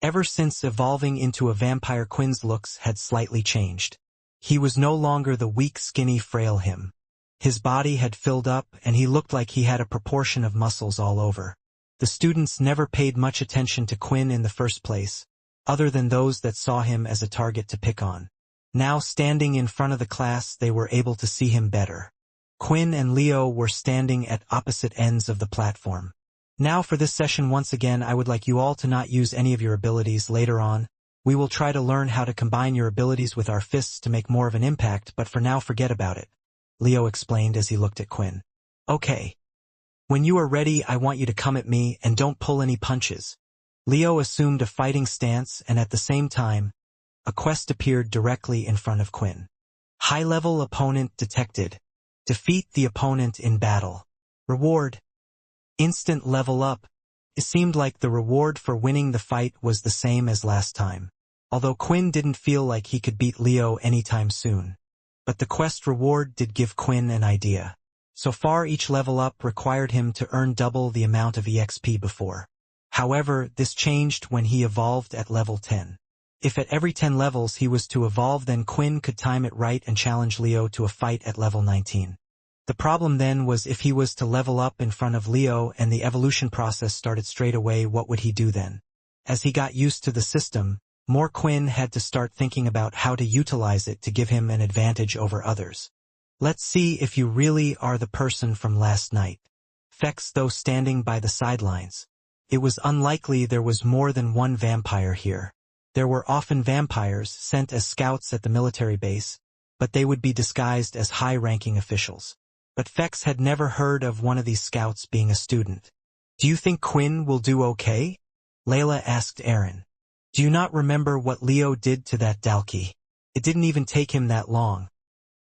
Ever since evolving into a vampire, Quinn's looks had slightly changed. He was no longer the weak, skinny, frail him. His body had filled up, and he looked like he had a proportion of muscles all over. The students never paid much attention to Quinn in the first place, other than those that saw him as a target to pick on. Now, standing in front of the class, they were able to see him better. Quinn and Leo were standing at opposite ends of the platform. Now for this session, once again, I would like you all to not use any of your abilities later on. We will try to learn how to combine your abilities with our fists to make more of an impact, but for now, forget about it, Leo explained as he looked at Quinn. Okay. When you are ready, I want you to come at me and don't pull any punches. Leo assumed a fighting stance, and at the same time, a quest appeared directly in front of Quinn. High-level opponent detected. Defeat the opponent in battle. Reward. Instant level up. It seemed like the reward for winning the fight was the same as last time, although Quinn didn't feel like he could beat Leo anytime soon. But the quest reward did give Quinn an idea. So far, each level up required him to earn double the amount of EXP before. However, this changed when he evolved at level 10. If at every 10 levels he was to evolve, then Quinn could time it right and challenge Leo to a fight at level 19. The problem then was if he was to level up in front of Leo and the evolution process started straight away, what would he do then? As he got used to the system, Quinn had to start thinking about how to utilize it to give him an advantage over others. Let's see if you really are the person from last night. Fex, though standing by the sidelines. It was unlikely there was more than one vampire here. There were often vampires sent as scouts at the military base, but they would be disguised as high-ranking officials. But Fex had never heard of one of these scouts being a student. Do you think Quinn will do okay? Layla asked Aaron. Do you not remember what Leo did to that Dalki? It didn't even take him that long.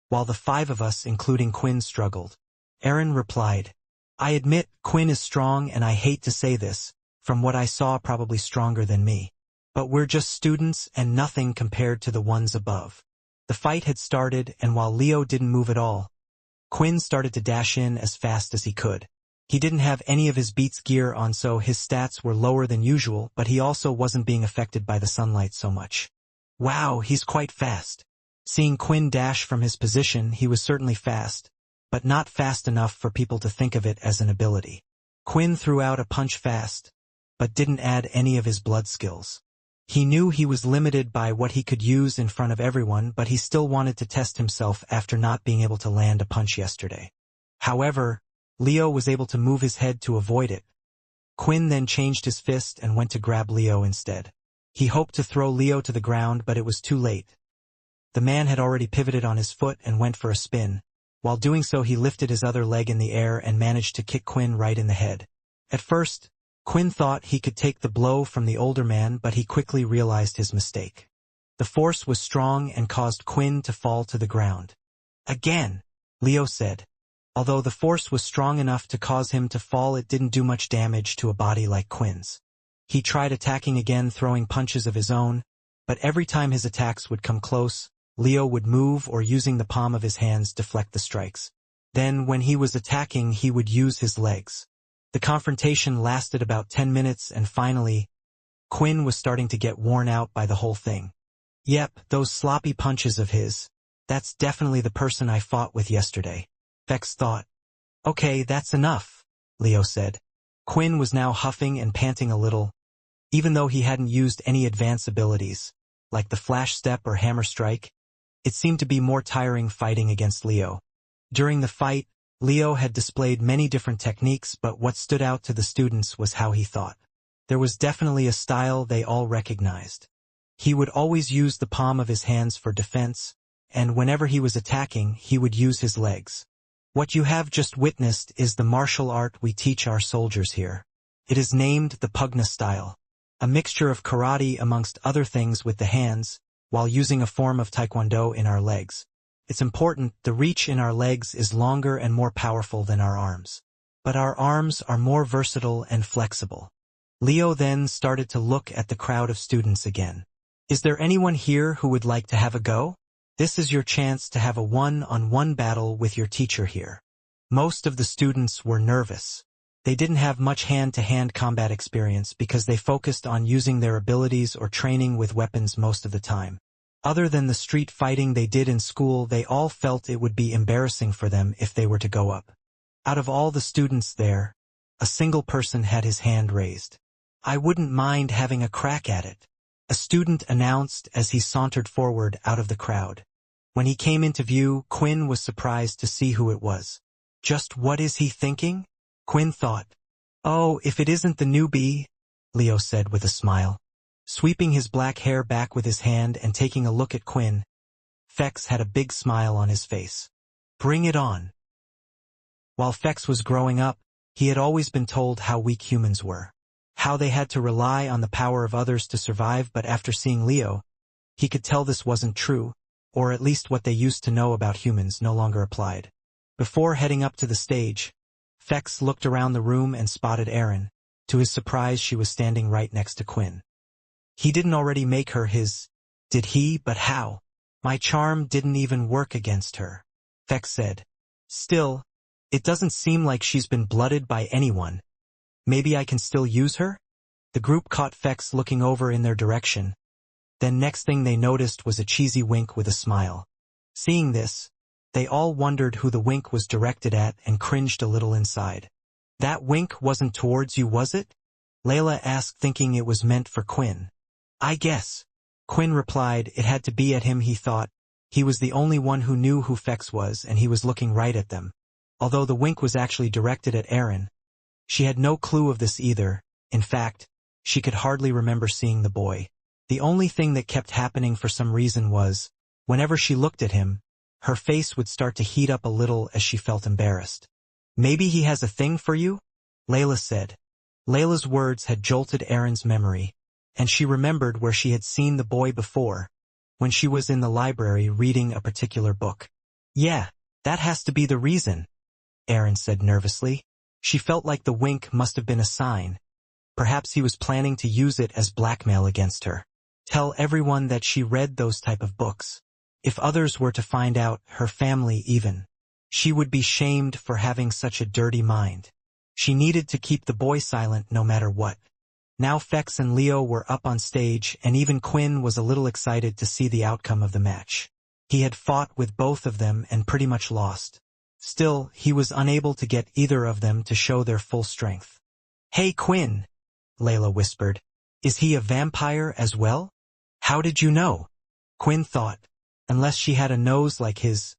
While the 5 of us, including Quinn, struggled, Aaron replied, I admit, Quinn is strong, and I hate to say this, from what I saw, probably stronger than me. But we're just students and nothing compared to the ones above. The fight had started, and while Leo didn't move at all, Quinn started to dash in as fast as he could. He didn't have any of his beats gear on, so his stats were lower than usual, but he also wasn't being affected by the sunlight so much. Wow, he's quite fast. Seeing Quinn dash from his position, he was certainly fast, but not fast enough for people to think of it as an ability. Quinn threw out a punch fast, but didn't add any of his blood skills. He knew he was limited by what he could use in front of everyone, but he still wanted to test himself after not being able to land a punch yesterday. However, Leo was able to move his head to avoid it. Quinn then changed his fist and went to grab Leo instead. He hoped to throw Leo to the ground, but it was too late. The man had already pivoted on his foot and went for a spin. While doing so, he lifted his other leg in the air and managed to kick Quinn right in the head. At first, Quinn thought he could take the blow from the older man, but he quickly realized his mistake. The force was strong and caused Quinn to fall to the ground. Again, Leo said. Although the force was strong enough to cause him to fall, it didn't do much damage to a body like Quinn's. He tried attacking again, throwing punches of his own, but every time his attacks would come close, Leo would move or, using the palm of his hands, deflect the strikes. Then, when he was attacking, he would use his legs. The confrontation lasted about 10 minutes, and finally, Quinn was starting to get worn out by the whole thing. Yep, those sloppy punches of his. That's definitely the person I fought with yesterday. Fex thought. Okay, that's enough, Leo said. Quinn was now huffing and panting a little, even though he hadn't used any advanced abilities, like the flash step or hammer strike. It seemed to be more tiring fighting against Leo. During the fight, Leo had displayed many different techniques, but what stood out to the students was how he thought. There was definitely a style they all recognized. He would always use the palm of his hands for defense, and whenever he was attacking, he would use his legs. What you have just witnessed is the martial art we teach our soldiers here. It is named the Pugna style, a mixture of karate amongst other things with the hands, while using a form of taekwondo in our legs. It's important, the reach in our legs is longer and more powerful than our arms. But our arms are more versatile and flexible. Leo then started to look at the crowd of students again. Is there anyone here who would like to have a go? This is your chance to have a one-on-one battle with your teacher here. Most of the students were nervous. They didn't have much hand-to-hand combat experience because they focused on using their abilities or training with weapons most of the time. Other than the street fighting they did in school, they all felt it would be embarrassing for them if they were to go up. Out of all the students there, a single person had his hand raised. I wouldn't mind having a crack at it, a student announced as he sauntered forward out of the crowd. When he came into view, Quinn was surprised to see who it was. Just what is he thinking? Quinn thought. Oh, if it isn't the newbie, Leo said with a smile. Sweeping his black hair back with his hand and taking a look at Quinn, Fex had a big smile on his face. Bring it on. While Fex was growing up, he had always been told how weak humans were, how they had to rely on the power of others to survive, but after seeing Leo, he could tell this wasn't true, or at least what they used to know about humans no longer applied. Before heading up to the stage, Fex looked around the room and spotted Erin. To his surprise, she was standing right next to Quinn. He didn't already make her his, did he? But how? My charm didn't even work against her, Fex said. Still, it doesn't seem like she's been blooded by anyone. Maybe I can still use her? The group caught Fex looking over in their direction. Then next thing they noticed was a cheesy wink with a smile. Seeing this, they all wondered who the wink was directed at and cringed a little inside. That wink wasn't towards you, was it? Layla asked, thinking it was meant for Quinn. I guess. Quinn replied it had to be at him. He thought he was the only one who knew who Fex was, and he was looking right at them. Although the wink was actually directed at Erin. She had no clue of this either. In fact, she could hardly remember seeing the boy. The only thing that kept happening for some reason was, whenever she looked at him, her face would start to heat up a little as she felt embarrassed. Maybe he has a thing for you? Layla said. Layla's words had jolted Erin's memory, and she remembered where she had seen the boy before, when she was in the library reading a particular book. Yeah, that has to be the reason, Erin said nervously. She felt like the wink must have been a sign. Perhaps he was planning to use it as blackmail against her. Tell everyone that she read those type of books. If others were to find out, her family even, she would be shamed for having such a dirty mind. She needed to keep the boy silent no matter what. Now Fex and Leo were up on stage, and even Quinn was a little excited to see the outcome of the match. He had fought with both of them and pretty much lost. Still, he was unable to get either of them to show their full strength. Hey Quinn, Layla whispered. Is he a vampire as well? How did you know? Quinn thought. Unless she had a nose like his.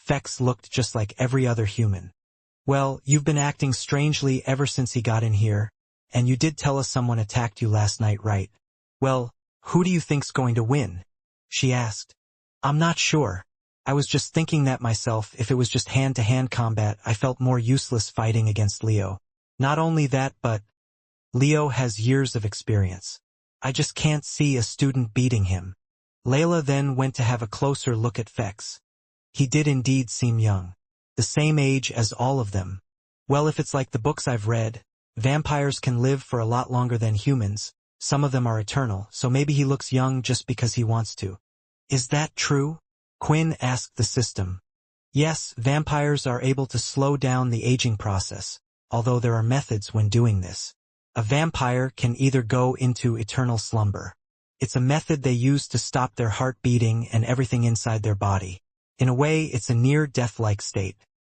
Fex looked just like every other human. Well, you've been acting strangely ever since he got in here, and you did tell us someone attacked you last night, right? Well, who do you think's going to win? She asked. I'm not sure. I was just thinking that myself. If it was just hand-to-hand combat, I felt more useless fighting against Leo. Not only that, but Leo has years of experience. I just can't see a student beating him. Layla then went to have a closer look at Fex. He did indeed seem young. The same age as all of them. Well, if it's like the books I've read, vampires can live for a lot longer than humans. Some of them are eternal, so maybe he looks young just because he wants to. Is that true? Quinn asked the system. Yes, vampires are able to slow down the aging process, although there are methods when doing this. A vampire can either go into eternal slumber. It's a method they use to stop their heart beating and everything inside their body. In a way, it's a near-death-like state.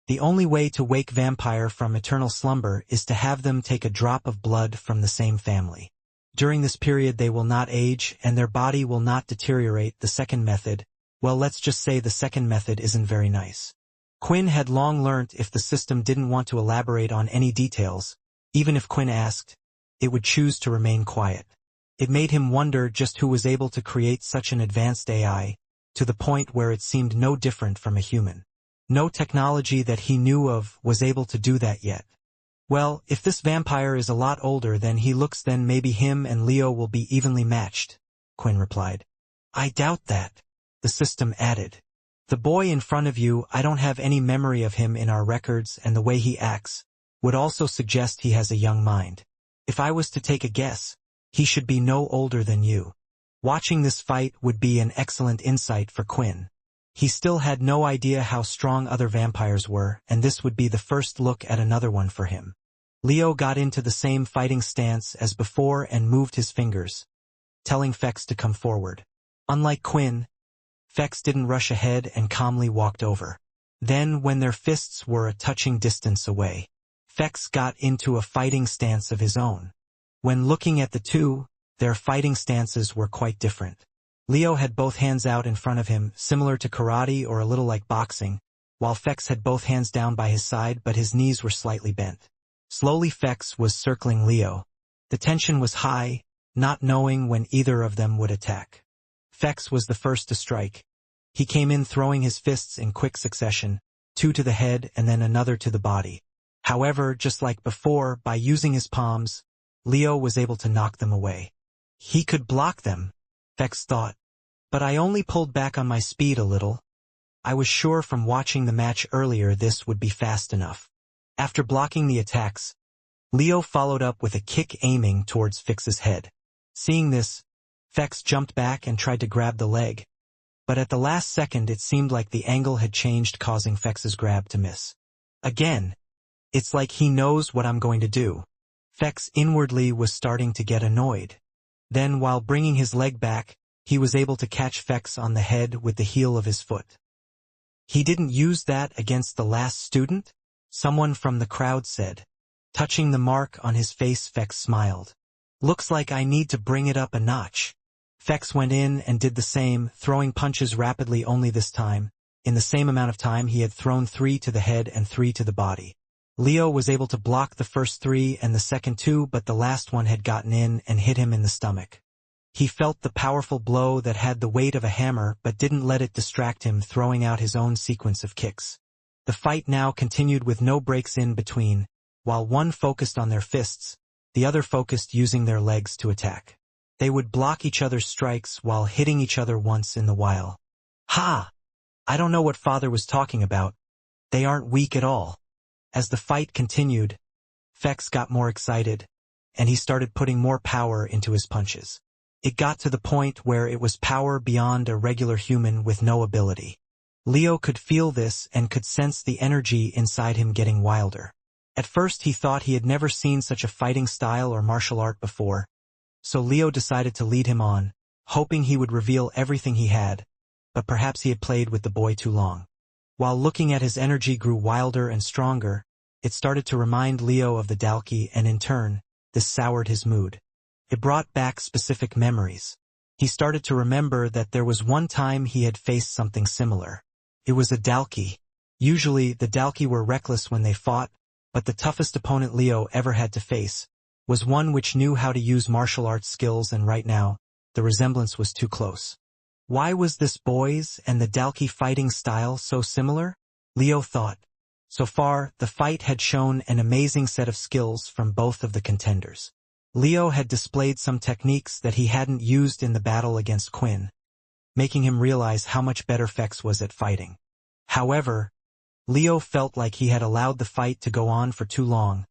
The only way to wake vampire from eternal slumber is to have them take a drop of blood from the same family. During this period they will not age and their body will not deteriorate. The second method, well, let's just say the second method isn't very nice. Quinn had long learnt if the system didn't want to elaborate on any details, even if Quinn asked, it would choose to remain quiet. It made him wonder just who was able to create such an advanced AI, to the point where it seemed no different from a human. No technology that he knew of was able to do that yet. Well, if this vampire is a lot older than he looks, then maybe him and Leo will be evenly matched, Quinn replied. I doubt that, the system added. The boy in front of you, I don't have any memory of him in our records, and the way he acts would also suggest he has a young mind. If I was to take a guess, he should be no older than you. Watching this fight would be an excellent insight for Quinn. He still had no idea how strong other vampires were, and this would be the first look at another one for him. Leo got into the same fighting stance as before and moved his fingers, telling Fex to come forward. Unlike Quinn, Fex didn't rush ahead and calmly walked over. Then, when their fists were a touching distance away, Fex got into a fighting stance of his own. When looking at the two, their fighting stances were quite different. Leo had both hands out in front of him, similar to karate or a little like boxing, while Fex had both hands down by his side but his knees were slightly bent. Slowly Fex was circling Leo. The tension was high, not knowing when either of them would attack. Fex was the first to strike. He came in throwing his fists in quick succession, two to the head and then another to the body. However, just like before, by using his palms, Leo was able to knock them away. He could block them, Fex thought. But I only pulled back on my speed a little. I was sure from watching the match earlier this would be fast enough. After blocking the attacks, Leo followed up with a kick aiming towards Fex's head. Seeing this, Fex jumped back and tried to grab the leg. But at the last second it seemed like the angle had changed, causing Fex's grab to miss. Again, it's like he knows what I'm going to do. Fex inwardly was starting to get annoyed. Then, while bringing his leg back, he was able to catch Fex on the head with the heel of his foot. He didn't use that against the last student? Someone from the crowd said. Touching the mark on his face, Fex smiled. Looks like I need to bring it up a notch. Fex went in and did the same, throwing punches rapidly. Only this time, in the same amount of time, he had thrown 3 to the head and 3 to the body. Leo was able to block the first 3 and the second 2, but the last one had gotten in and hit him in the stomach. He felt the powerful blow that had the weight of a hammer but didn't let it distract him, throwing out his own sequence of kicks. The fight now continued with no breaks in between, while one focused on their fists, the other focused using their legs to attack. They would block each other's strikes while hitting each other once in a while. Ha! I don't know what father was talking about. They aren't weak at all. As the fight continued, Fex got more excited, and he started putting more power into his punches. It got to the point where it was power beyond a regular human with no ability. Leo could feel this and could sense the energy inside him getting wilder. At first he thought he had never seen such a fighting style or martial art before, so Leo decided to lead him on, hoping he would reveal everything he had, but perhaps he had played with the boy too long. While looking at his energy grew wilder and stronger, it started to remind Leo of the Dalki, and in turn, this soured his mood. It brought back specific memories. He started to remember that there was one time he had faced something similar. It was a Dalki. Usually, the Dalki were reckless when they fought, but the toughest opponent Leo ever had to face was one which knew how to use martial arts skills, and right now, the resemblance was too close. Why was this boy's and the Dalki fighting style so similar? Leo thought. So far, the fight had shown an amazing set of skills from both of the contenders. Leo had displayed some techniques that he hadn't used in the battle against Quinn, making him realize how much better Fex was at fighting. However, Leo felt like he had allowed the fight to go on for too long,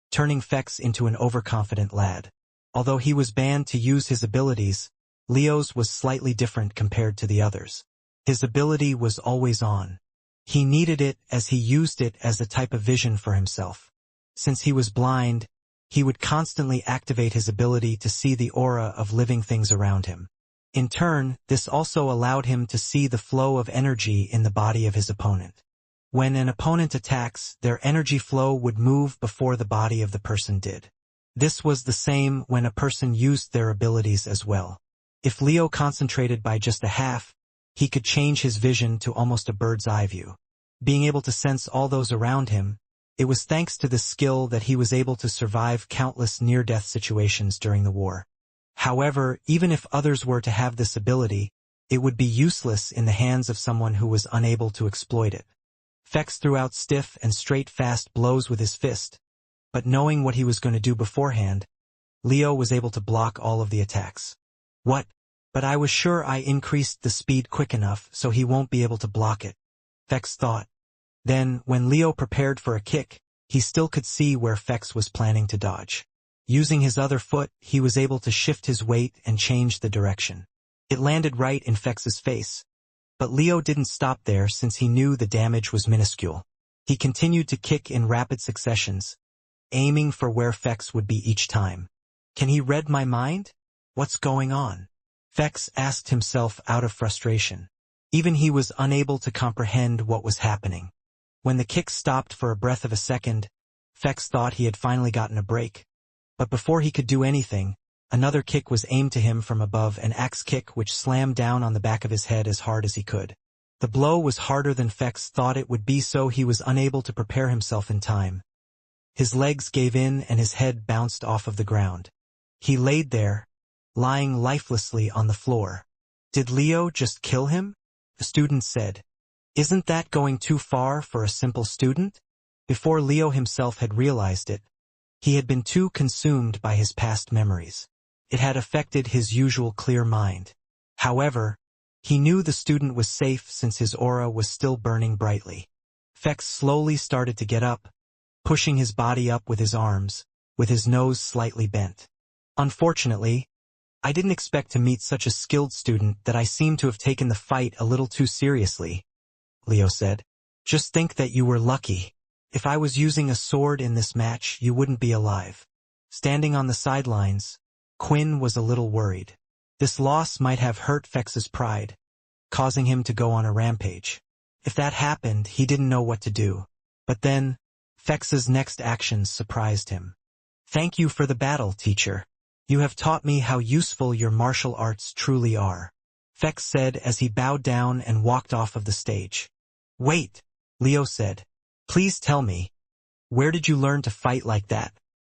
turning Fex into an overconfident lad. Although he was banned to use his abilities, Leo's was slightly different compared to the others. His ability was always on. He needed it as he used it as a type of vision for himself. Since he was blind, he would constantly activate his ability to see the aura of living things around him. In turn, this also allowed him to see the flow of energy in the body of his opponent. When an opponent attacks, their energy flow would move before the body of the person did. This was the same when a person used their abilities as well. If Leo concentrated by just a half, he could change his vision to almost a bird's eye view. Being able to sense all those around him, it was thanks to this skill that he was able to survive countless near-death situations during the war. However, even if others were to have this ability, it would be useless in the hands of someone who was unable to exploit it. Fex threw out stiff and straight fast blows with his fist, but knowing what he was going to do beforehand, Leo was able to block all of the attacks. What? But I was sure I increased the speed quick enough so he won't be able to block it, Fex thought. Then, when Leo prepared for a kick, he still could see where Fex was planning to dodge. Using his other foot, he was able to shift his weight and change the direction. It landed right in Fex's face. But Leo didn't stop there since he knew the damage was minuscule. He continued to kick in rapid successions, aiming for where Fex would be each time. Can he read my mind? What's going on? Fex asked himself out of frustration. Even he was unable to comprehend what was happening. When the kick stopped for a breath of a second, Fex thought he had finally gotten a break. But before he could do anything, another kick was aimed to him from above, an axe kick which slammed down on the back of his head as hard as he could. The blow was harder than Fex thought it would be, so he was unable to prepare himself in time. His legs gave in and his head bounced off of the ground. He laid there, lying lifelessly on the floor. Did Leo just kill him? The student said. Isn't that going too far for a simple student? Before Leo himself had realized it, he had been too consumed by his past memories. It had affected his usual clear mind. However, he knew the student was safe since his aura was still burning brightly. Fex slowly started to get up, pushing his body up with his arms, with his nose slightly bent. Unfortunately, I didn't expect to meet such a skilled student that I seem to have taken the fight a little too seriously, Leo said. Just think that you were lucky. If I was using a sword in this match, you wouldn't be alive. Standing on the sidelines, Quinn was a little worried. This loss might have hurt Fex's pride, causing him to go on a rampage. If that happened, he didn't know what to do. But then, Fex's next actions surprised him. Thank you for the battle, teacher. You have taught me how useful your martial arts truly are, Fex said as he bowed down and walked off of the stage. Wait, Leo said. Please tell me, where did you learn to fight like that?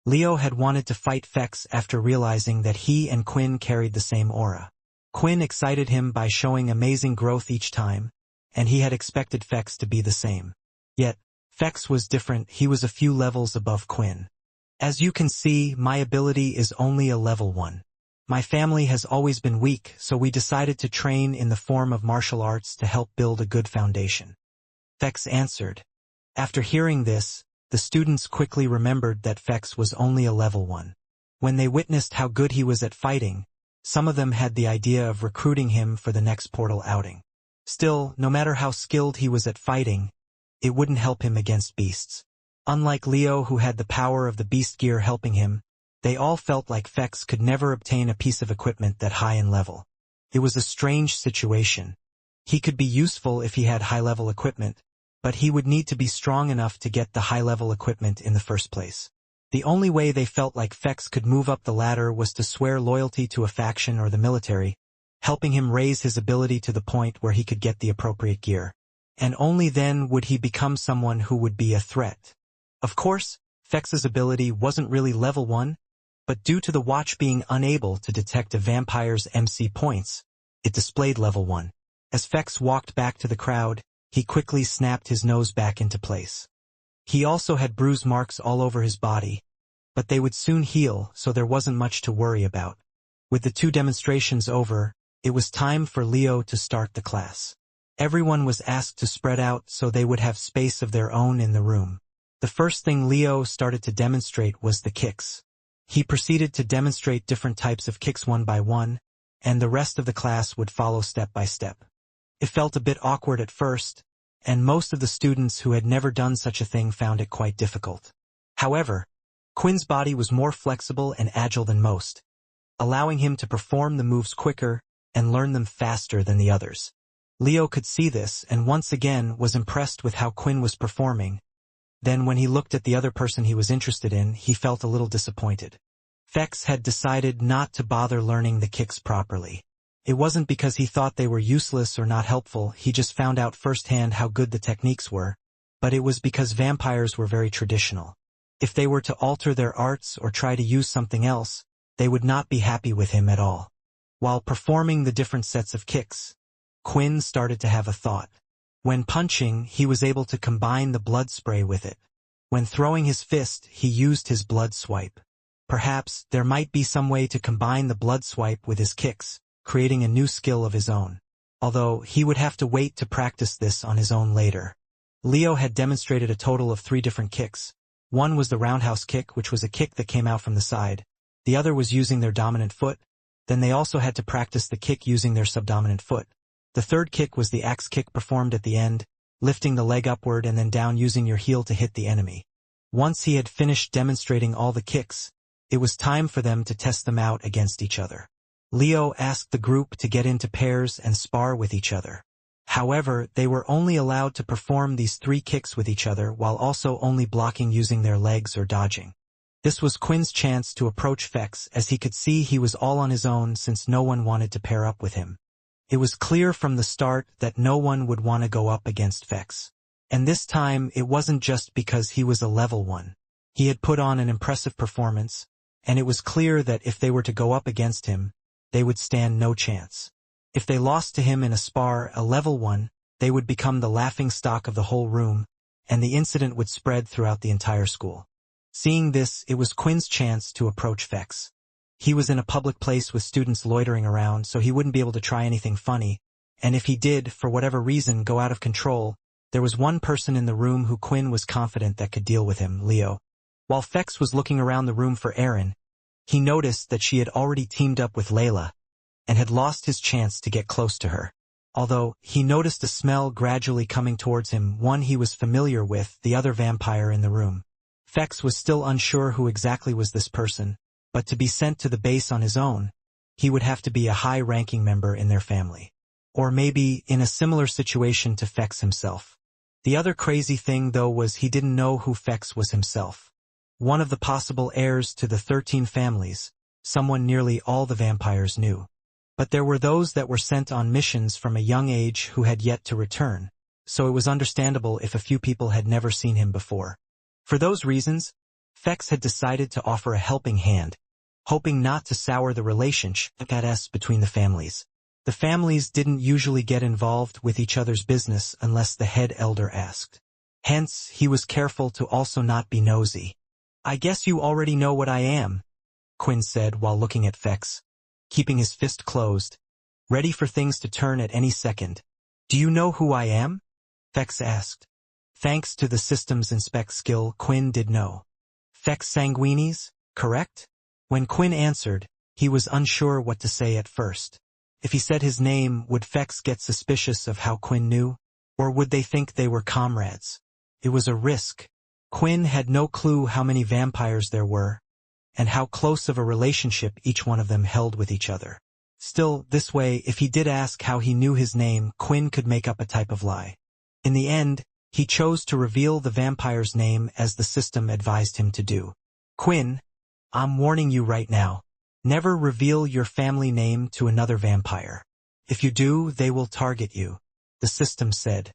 Leo had wanted to fight Fex after realizing that he and Quinn carried the same aura. Quinn excited him by showing amazing growth each time, and he had expected Fex to be the same. Yet, Fex was different. He was a few levels above Quinn. As you can see, my ability is only a level 1. My family has always been weak, so we decided to train in the form of martial arts to help build a good foundation, Fex answered. After hearing this, the students quickly remembered that Fex was only a level 1. When they witnessed how good he was at fighting, some of them had the idea of recruiting him for the next portal outing. Still, no matter how skilled he was at fighting, it wouldn't help him against beasts. Unlike Leo, who had the power of the beast gear helping him, they all felt like Fex could never obtain a piece of equipment that high in level. It was a strange situation. He could be useful if he had high-level equipment, but he would need to be strong enough to get the high-level equipment in the first place. The only way they felt like Fex could move up the ladder was to swear loyalty to a faction or the military, helping him raise his ability to the point where he could get the appropriate gear. And only then would he become someone who would be a threat. Of course, Fex's ability wasn't really level 1, but due to the watch being unable to detect a vampire's MC points, it displayed level 1. As Fex walked back to the crowd, he quickly snapped his nose back into place. He also had bruise marks all over his body, but they would soon heal, so there wasn't much to worry about. With the 2 demonstrations over, it was time for Leo to start the class. Everyone was asked to spread out so they would have space of their own in the room. The first thing Leo started to demonstrate was the kicks. He proceeded to demonstrate different types of kicks one by one, and the rest of the class would follow step by step. It felt a bit awkward at first, and most of the students who had never done such a thing found it quite difficult. However, Quinn's body was more flexible and agile than most, allowing him to perform the moves quicker and learn them faster than the others. Leo could see this and once again was impressed with how Quinn was performing. Then when he looked at the other person he was interested in, he felt a little disappointed. Fex had decided not to bother learning the kicks properly. It wasn't because he thought they were useless or not helpful, he just found out firsthand how good the techniques were, but it was because vampires were very traditional. If they were to alter their arts or try to use something else, they would not be happy with him at all. While performing the different sets of kicks, Quinn started to have a thought. When punching, he was able to combine the blood spray with it. When throwing his fist, he used his blood swipe. Perhaps there might be some way to combine the blood swipe with his kicks, creating a new skill of his own. Although he would have to wait to practice this on his own later. Leo had demonstrated a total of 3 different kicks. One was the roundhouse kick, which was a kick that came out from the side. The other was using their dominant foot. Then they also had to practice the kick using their subdominant foot. The third kick was the axe kick performed at the end, lifting the leg upward and then down using your heel to hit the enemy. Once he had finished demonstrating all the kicks, it was time for them to test them out against each other. Leo asked the group to get into pairs and spar with each other. However, they were only allowed to perform these 3 kicks with each other while also only blocking using their legs or dodging. This was Quinn's chance to approach Fex, as he could see he was all on his own since no one wanted to pair up with him. It was clear from the start that no one would want to go up against Fex. And this time it wasn't just because he was a level 1. He had put on an impressive performance, and it was clear that if they were to go up against him, they would stand no chance. If they lost to him in a spar, a level 1, they would become the laughing stock of the whole room, and the incident would spread throughout the entire school. Seeing this, it was Quinn's chance to approach Fex. He was in a public place with students loitering around, so he wouldn't be able to try anything funny, and if he did, for whatever reason, go out of control, there was one person in the room who Quinn was confident that could deal with him, Leo. While Fex was looking around the room for Erin, he noticed that she had already teamed up with Layla, and had lost his chance to get close to her. Although, he noticed a smell gradually coming towards him, one he was familiar with, the other vampire in the room. Fex was still unsure who exactly was this person, but to be sent to the base on his own, he would have to be a high-ranking member in their family. Or maybe in a similar situation to Fex himself. The other crazy thing, though, was he didn't know who Fex was himself. One of the possible heirs to the 13 families, someone nearly all the vampires knew. But there were those that were sent on missions from a young age who had yet to return, so it was understandable if a few people had never seen him before. For those reasons, Fex had decided to offer a helping hand, hoping not to sour the relationship between the families. The families didn't usually get involved with each other's business unless the head elder asked. Hence, he was careful to also not be nosy. "I guess you already know what I am," Quinn said while looking at Fex, keeping his fist closed, ready for things to turn at any second. "Do you know who I am?" Fex asked. Thanks to the system's inspect skill, Quinn did know. Fex Sanguinis, correct? When Quinn answered, he was unsure what to say at first. If he said his name, would Fex get suspicious of how Quinn knew? Or would they think they were comrades? It was a risk. Quinn had no clue how many vampires there were, and how close of a relationship each one of them held with each other. Still, this way, if he did ask how he knew his name, Quinn could make up a type of lie. In the end, he chose to reveal the vampire's name as the system advised him to do. "Quinn, I'm warning you right now. Never reveal your family name to another vampire. If you do, they will target you," the system said.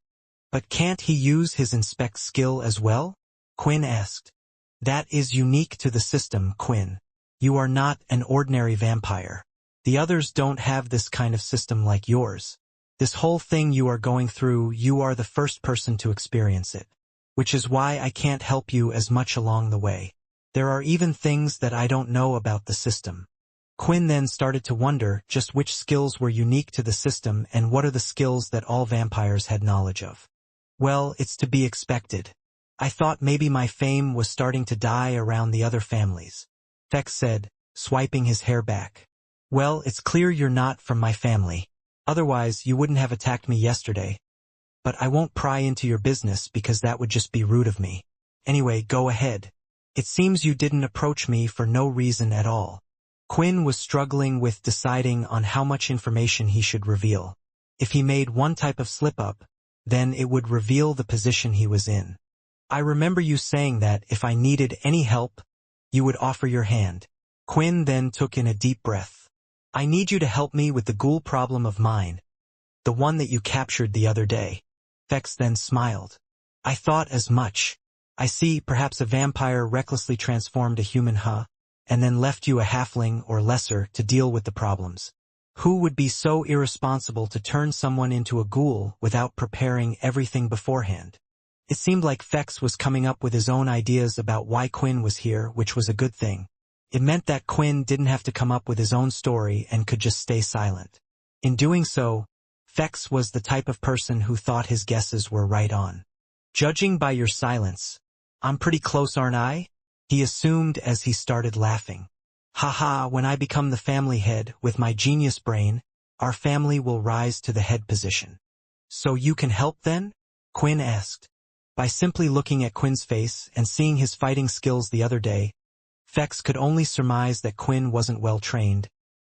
"But can't he use his inspect skill as well?" Quinn asked. "That is unique to the system, Quinn. You are not an ordinary vampire. The others don't have this kind of system like yours. This whole thing you are going through, you are the first person to experience it. Which is why I can't help you as much along the way. There are even things that I don't know about the system." Quinn then started to wonder just which skills were unique to the system and what are the skills that all vampires had knowledge of. "Well, it's to be expected. I thought maybe my fame was starting to die around the other families," Fex said, swiping his hair back. "Well, it's clear you're not from my family. Otherwise, you wouldn't have attacked me yesterday. But I won't pry into your business because that would just be rude of me. Anyway, go ahead. It seems you didn't approach me for no reason at all. Quinn was struggling with deciding on how much information he should reveal. If he made one type of slip-up, then it would reveal the position he was in. I remember you saying that if I needed any help, you would offer your hand. Quinn then took in a deep breath. I need you to help me with the ghoul problem of mine, the one that you captured the other day. Fex then smiled. I thought as much. I see, perhaps a vampire recklessly transformed a human, and then left you a halfling or lesser to deal with the problems. Who would be so irresponsible to turn someone into a ghoul without preparing everything beforehand? It seemed like Fex was coming up with his own ideas about why Quinn was here, which was a good thing. It meant that Quinn didn't have to come up with his own story and could just stay silent. In doing so, Fex was the type of person who thought his guesses were right on. Judging by your silence, I'm pretty close, aren't I? He assumed as he started laughing. Haha, when I become the family head with my genius brain, our family will rise to the head position. So you can help then? Quinn asked. By simply looking at Quinn's face and seeing his fighting skills the other day, Fex could only surmise that Quinn wasn't well trained,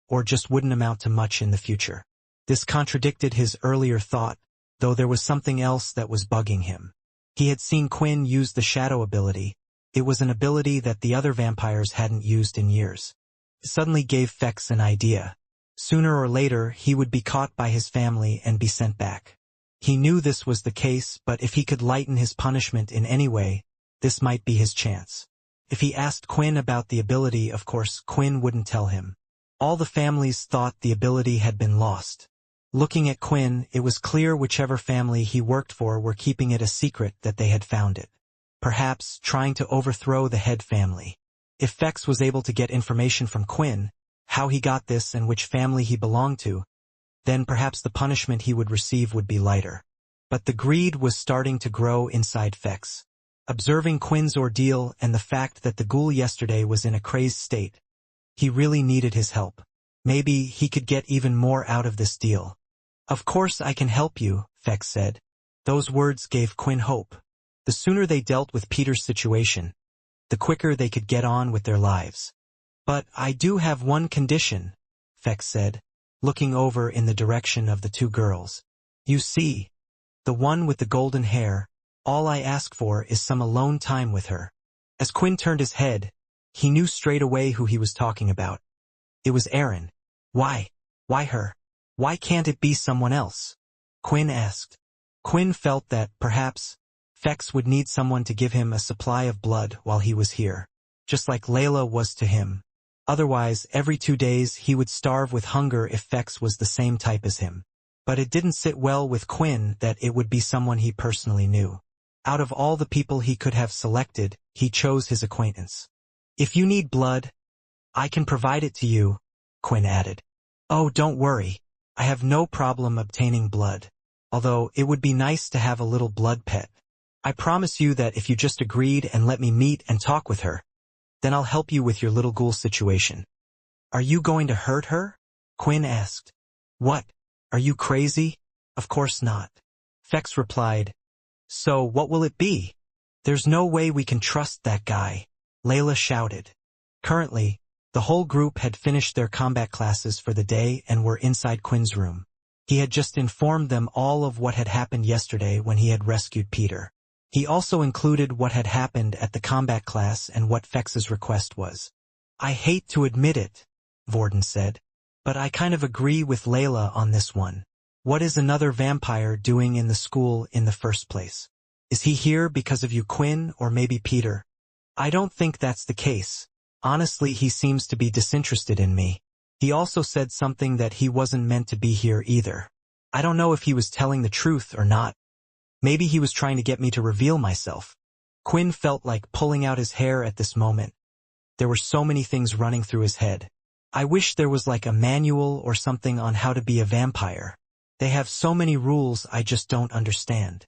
or just wouldn't amount to much in the future. This contradicted his earlier thought, though there was something else that was bugging him. He had seen Quinn use the shadow ability. It was an ability that the other vampires hadn't used in years. It suddenly gave Fex an idea. Sooner or later, he would be caught by his family and be sent back. He knew this was the case, but if he could lighten his punishment in any way, this might be his chance. If he asked Quinn about the ability, of course, Quinn wouldn't tell him. All the families thought the ability had been lost. Looking at Quinn, it was clear whichever family he worked for were keeping it a secret that they had found it. Perhaps trying to overthrow the head family. If Fex was able to get information from Quinn, how he got this and which family he belonged to, then perhaps the punishment he would receive would be lighter. But the greed was starting to grow inside Fex. Observing Quinn's ordeal and the fact that the ghoul yesterday was in a crazed state, he really needed his help. Maybe he could get even more out of this deal. Of course I can help you, Fex said. Those words gave Quinn hope. The sooner they dealt with Peter's situation, the quicker they could get on with their lives. But I do have one condition, Fex said, looking over in the direction of the two girls. You see, the one with the golden hair, all I ask for is some alone time with her. As Quinn turned his head, he knew straight away who he was talking about. It was Erin. Why? Why her? Why can't it be someone else? Quinn asked. Quinn felt that, perhaps, Fex would need someone to give him a supply of blood while he was here, just like Layla was to him. Otherwise, every 2 days he would starve with hunger if Fex was the same type as him. But it didn't sit well with Quinn that it would be someone he personally knew. Out of all the people he could have selected, he chose his acquaintance. If you need blood, I can provide it to you, Quinn added. Oh, don't worry. I have no problem obtaining blood, although it would be nice to have a little blood pet. I promise you that if you just agreed and let me meet and talk with her, then I'll help you with your little ghoul situation. Are you going to hurt her? Quinn asked. What? Are you crazy? Of course not. Fex replied. So what will it be? There's no way we can trust that guy, Layla shouted. Currently, the whole group had finished their combat classes for the day and were inside Quinn's room. He had just informed them all of what had happened yesterday when he had rescued Peter. He also included what had happened at the combat class and what Fex's request was. I hate to admit it, Vorden said, but I kind of agree with Layla on this one. What is another vampire doing in the school in the first place? Is he here because of you, Quinn, or maybe Peter? I don't think that's the case. Honestly, he seems to be disinterested in me. He also said something that he wasn't meant to be here either. I don't know if he was telling the truth or not. Maybe he was trying to get me to reveal myself. Quinn felt like pulling out his hair at this moment. There were so many things running through his head. I wish there was like a manual or something on how to be a vampire. They have so many rules I just don't understand.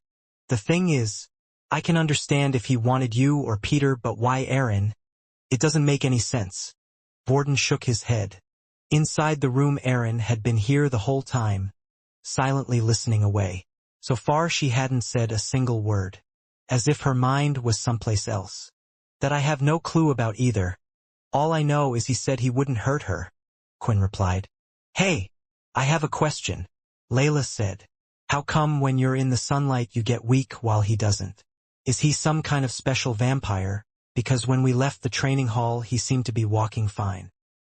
The thing is, I can understand if he wanted you or Peter, but why Erin? It doesn't make any sense. Vorden shook his head. Inside the room, Erin had been here the whole time, silently listening away. So far she hadn't said a single word, as if her mind was someplace else. That I have no clue about either. All I know is he said he wouldn't hurt her, Quinn replied. Hey, I have a question, Layla said. How come when you're in the sunlight you get weak while he doesn't? Is he some kind of special vampire? Because when we left the training hall he seemed to be walking fine.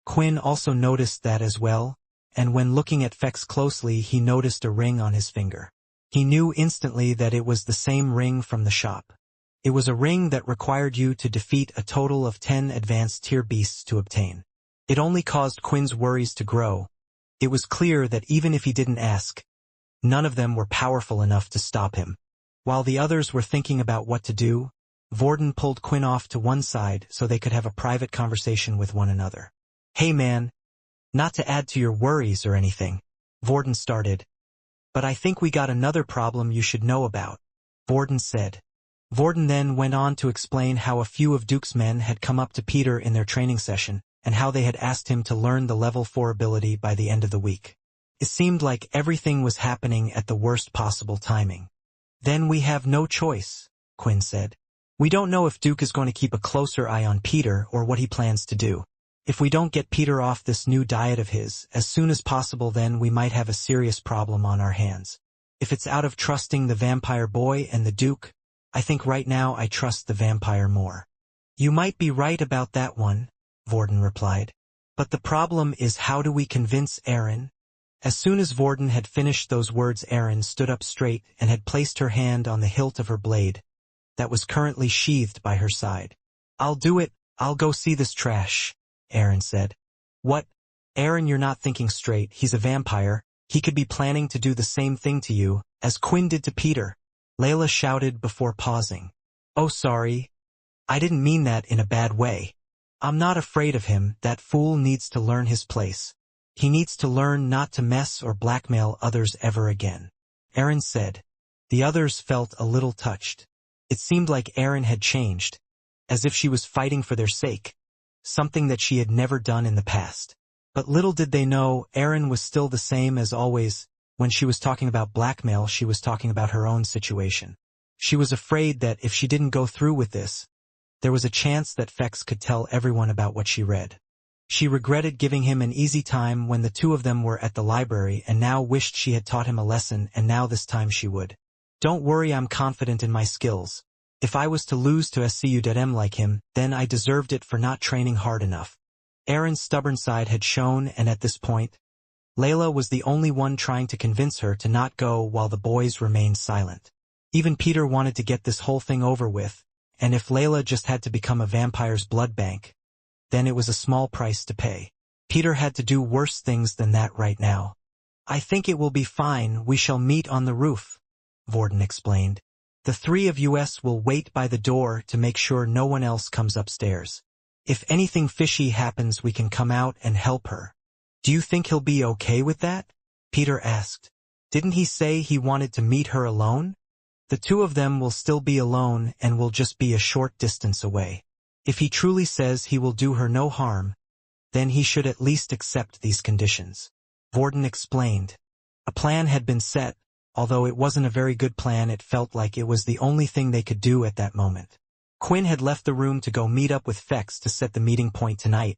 Quinn also noticed that as well, and when looking at Fex closely he noticed a ring on his finger. He knew instantly that it was the same ring from the shop. It was a ring that required you to defeat a total of 10 advanced tier beasts to obtain. It only caused Quinn's worries to grow. It was clear that even if he didn't ask, none of them were powerful enough to stop him. While the others were thinking about what to do, Vorden pulled Quinn off to one side so they could have a private conversation with one another. Hey man, not to add to your worries or anything, Vorden started. But I think we got another problem you should know about, Vorden said. Vorden then went on to explain how a few of Duke's men had come up to Peter in their training session, and how they had asked him to learn the level 4 ability by the end of the week. It seemed like everything was happening at the worst possible timing. Then we have no choice, Quinn said. We don't know if Duke is going to keep a closer eye on Peter or what he plans to do. If we don't get Peter off this new diet of his as soon as possible, then we might have a serious problem on our hands. If it's out of trusting the vampire boy and the Duke, I think right now I trust the vampire more. You might be right about that one, Vorden replied. But the problem is, how do we convince Aaron? As soon as Vorden had finished those words, Aaron stood up straight and had placed her hand on the hilt of her blade that was currently sheathed by her side. I'll do it, I'll go see this trash, Aaron said. What? Aaron, you're not thinking straight. He's a vampire. He could be planning to do the same thing to you as Quinn did to Peter, Layla shouted before pausing. Oh, sorry. I didn't mean that in a bad way. I'm not afraid of him. That fool needs to learn his place. He needs to learn not to mess or blackmail others ever again, Aaron said. The others felt a little touched. It seemed like Aaron had changed, as if she was fighting for their sake, something that she had never done in the past. But little did they know, Aaron was still the same as always. When she was talking about blackmail, she was talking about her own situation. She was afraid that if she didn't go through with this, there was a chance that Fex could tell everyone about what she read. She regretted giving him an easy time when the two of them were at the library, and now wished she had taught him a lesson, and now this time she would. Don't worry, I'm confident in my skills. If I was to lose to SCU.M like him, then I deserved it for not training hard enough. Aaron's stubborn side had shown, and at this point, Layla was the only one trying to convince her to not go while the boys remained silent. Even Peter wanted to get this whole thing over with, and if Layla just had to become a vampire's blood bank, then it was a small price to pay. Peter had to do worse things than that right now. I think it will be fine. We shall meet on the roof, Vorden explained. The three of us will wait by the door to make sure no one else comes upstairs. If anything fishy happens, we can come out and help her. Do you think he'll be okay with that? Peter asked. Didn't he say he wanted to meet her alone? The two of them will still be alone and will just be a short distance away. If he truly says he will do her no harm, then he should at least accept these conditions, Vorden explained. A plan had been set. Although it wasn't a very good plan, it felt like it was the only thing they could do at that moment. Quinn had left the room to go meet up with Fex to set the meeting point tonight,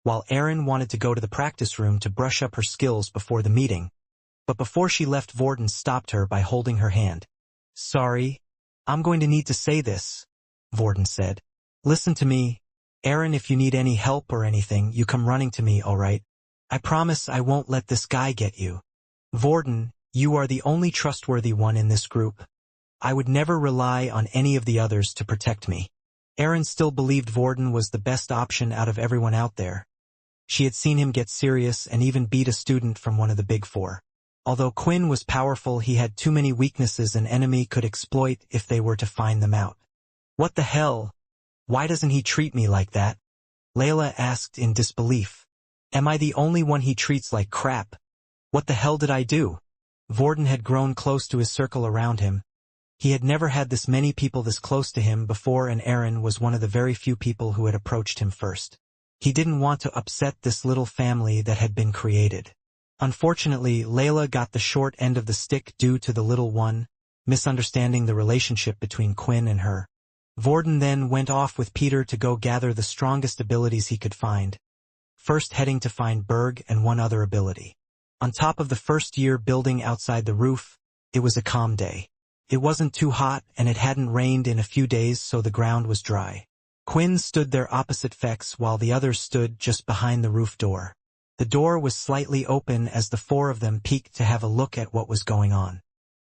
while Aaron wanted to go to the practice room to brush up her skills before the meeting. But before she left, Vorden stopped her by holding her hand. Sorry, I'm going to need to say this, Vorden said. Listen to me, Aaron, if you need any help or anything, you come running to me, all right? I promise I won't let this guy get you. Vorden, you are the only trustworthy one in this group. I would never rely on any of the others to protect me. Aaron still believed Vorden was the best option out of everyone out there. She had seen him get serious and even beat a student from one of the Big Four. Although Quinn was powerful, he had too many weaknesses an enemy could exploit if they were to find them out. What the hell? Why doesn't he treat me like that? Layla asked in disbelief. Am I the only one he treats like crap? What the hell did I do? Vorden had grown close to his circle around him. He had never had this many people this close to him before, and Aaron was one of the very few people who had approached him first. He didn't want to upset this little family that had been created. Unfortunately, Layla got the short end of the stick due to the little one misunderstanding the relationship between Quinn and her. Vorden then went off with Peter to go gather the strongest abilities he could find, first heading to find Berg and one other ability. On top of the first-year building outside the roof, it was a calm day. It wasn't too hot, and it hadn't rained in a few days, so the ground was dry. Quinn stood there opposite Fex while the others stood just behind the roof door. The door was slightly open as the four of them peeked to have a look at what was going on.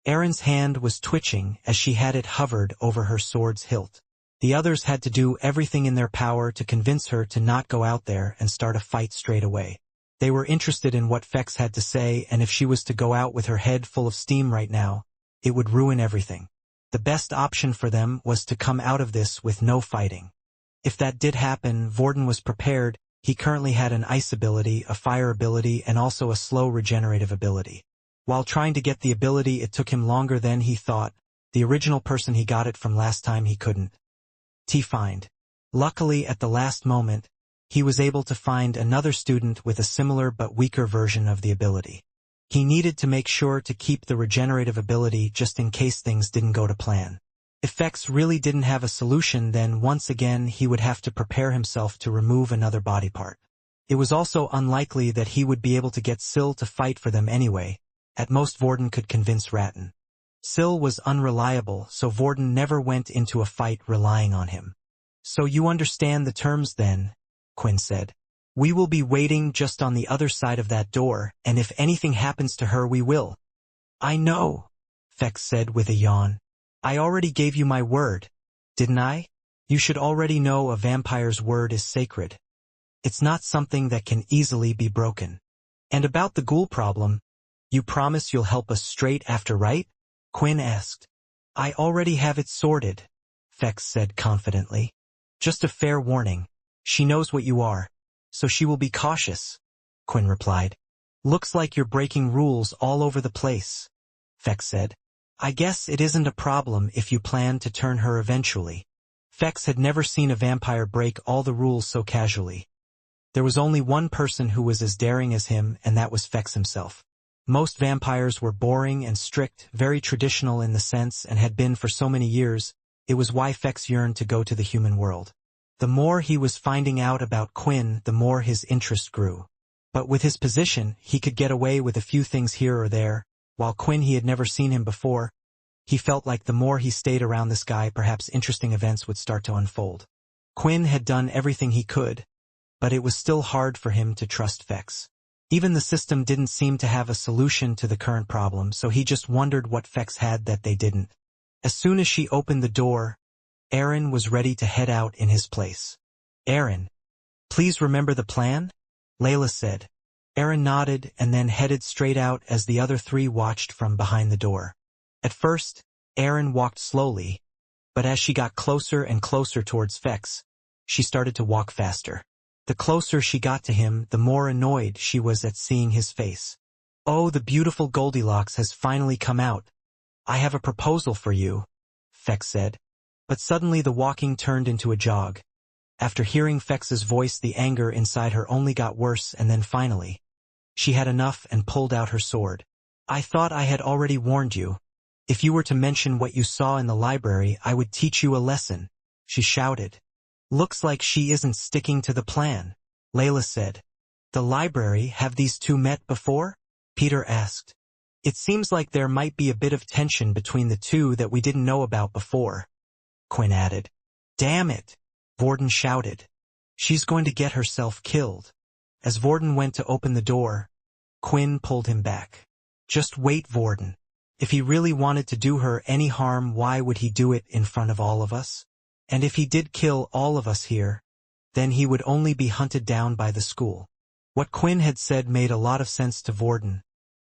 Erin's hand was twitching as she had it hovered over her sword's hilt. The others had to do everything in their power to convince her to not go out there and start a fight straight away. They were interested in what Fex had to say, and if she was to go out with her head full of steam right now, it would ruin everything. The best option for them was to come out of this with no fighting. If that did happen, Vorden was prepared. He currently had an ice ability, a fire ability, and also a slow regenerative ability. While trying to get the ability, it took him longer than he thought. The original person he got it from last time he couldn't find. Luckily, at the last moment, he was able to find another student with a similar but weaker version of the ability. He needed to make sure to keep the regenerative ability just in case things didn't go to plan. If Fex really didn't have a solution, then once again he would have to prepare himself to remove another body part. It was also unlikely that he would be able to get Syl to fight for them anyway. At most Vorden could convince Ratton. Syl was unreliable, so Vorden never went into a fight relying on him. "So you understand the terms then," Quinn said. "We will be waiting just on the other side of that door, and if anything happens to her we will." "I know," Fex said with a yawn. "I already gave you my word, didn't I? You should already know a vampire's word is sacred. It's not something that can easily be broken. And about the ghoul problem, you promise you'll help us straight after, right?" Quinn asked. "I already have it sorted," Fex said confidently. "Just a fair warning. She knows what you are, so she will be cautious," Quinn replied. "Looks like you're breaking rules all over the place," Fex said. "I guess it isn't a problem if you plan to turn her eventually." Fex had never seen a vampire break all the rules so casually. There was only one person who was as daring as him, and that was Fex himself. Most vampires were boring and strict, very traditional in the sense, and had been for so many years. It was why Fex yearned to go to the human world. The more he was finding out about Quinn, the more his interest grew. But with his position, he could get away with a few things here or there, while Quinn he had never seen him before. He felt like the more he stayed around this guy, perhaps interesting events would start to unfold. Quinn had done everything he could, but it was still hard for him to trust Fex. Even the system didn't seem to have a solution to the current problem, so he just wondered what Fex had that they didn't. As soon as she opened the door, Erin was ready to head out in his place. "Erin, please remember the plan?" Layla said. Erin nodded and then headed straight out as the other three watched from behind the door. At first, Erin walked slowly, but as she got closer and closer towards Fex, she started to walk faster. The closer she got to him, the more annoyed she was at seeing his face. "Oh, the beautiful Goldilocks has finally come out. I have a proposal for you," Fex said. But suddenly the walking turned into a jog. After hearing Fex's voice, the anger inside her only got worse, and then finally, she had enough and pulled out her sword. "I thought I had already warned you. If you were to mention what you saw in the library, I would teach you a lesson," she shouted. "Looks like she isn't sticking to the plan," Layla said. "The library, have these two met before?" Peter asked. "It seems like there might be a bit of tension between the two that we didn't know about before," Quinn added. "Damn it," Vorden shouted. "She's going to get herself killed." As Vorden went to open the door, Quinn pulled him back. "Just wait, Vorden. If he really wanted to do her any harm, why would he do it in front of all of us? And if he did kill all of us here, then he would only be hunted down by the school." What Quinn had said made a lot of sense to Vorden.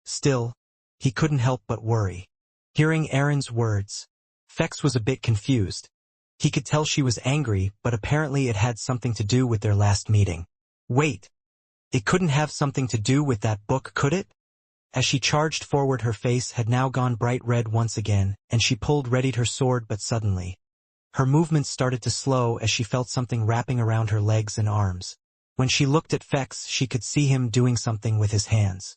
Still, he couldn't help but worry. Hearing Erin's words, Fex was a bit confused. He could tell she was angry, but apparently it had something to do with their last meeting. Wait, it couldn't have something to do with that book, could it? As she charged forward, her face had now gone bright red once again, and she readied her sword, but suddenly, her movements started to slow as she felt something wrapping around her legs and arms. When she looked at Fex, she could see him doing something with his hands.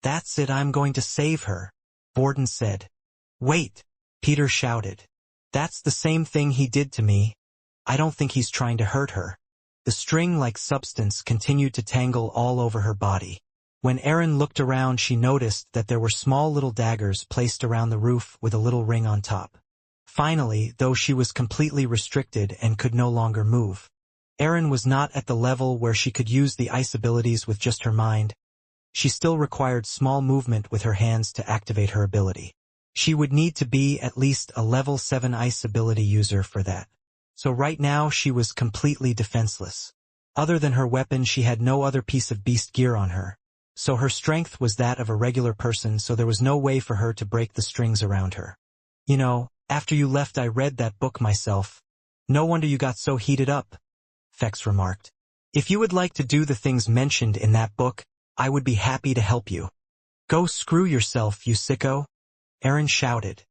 "That's it, I'm going to save her," Vorden said. "Wait," Peter shouted. That's the same thing he did to me. I don't think he's trying to hurt her. The string-like substance continued to tangle all over her body. When Erin looked around, she noticed that there were small little daggers placed around the roof with a little ring on top. Finally, though she was completely restricted and could no longer move, Erin was not at the level where she could use the ice abilities with just her mind. She still required small movement with her hands to activate her ability. She would need to be at least a level 7 ice ability user for that. So right now she was completely defenseless. Other than her weapon, she had no other piece of beast gear on her. So her strength was that of a regular person, so there was no way for her to break the strings around her. You know, after you left I read that book myself. No wonder you got so heated up, Fex remarked. If you would like to do the things mentioned in that book, I would be happy to help you. Go screw yourself, you sicko, Erin shouted.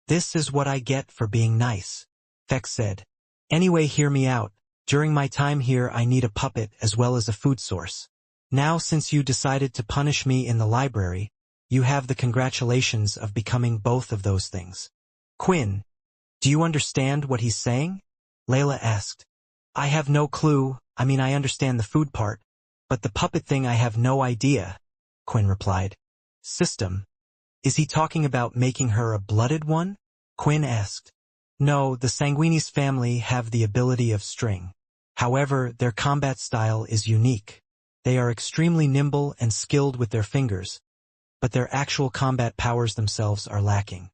This is what I get for being nice, Fex said. Anyway, hear me out. During my time here I need a puppet as well as a food source. Now since you decided to punish me in the library, you have the congratulations of becoming both of those things. Quinn, do you understand what he's saying? Layla asked. I have no clue. I mean, I understand the food part, but the puppet thing I have no idea, Quinn replied. System. Is he talking about making her a blooded one? Quinn asked. No, the Sanguinis family have the ability of string. However, their combat style is unique. They are extremely nimble and skilled with their fingers, but their actual combat powers themselves are lacking.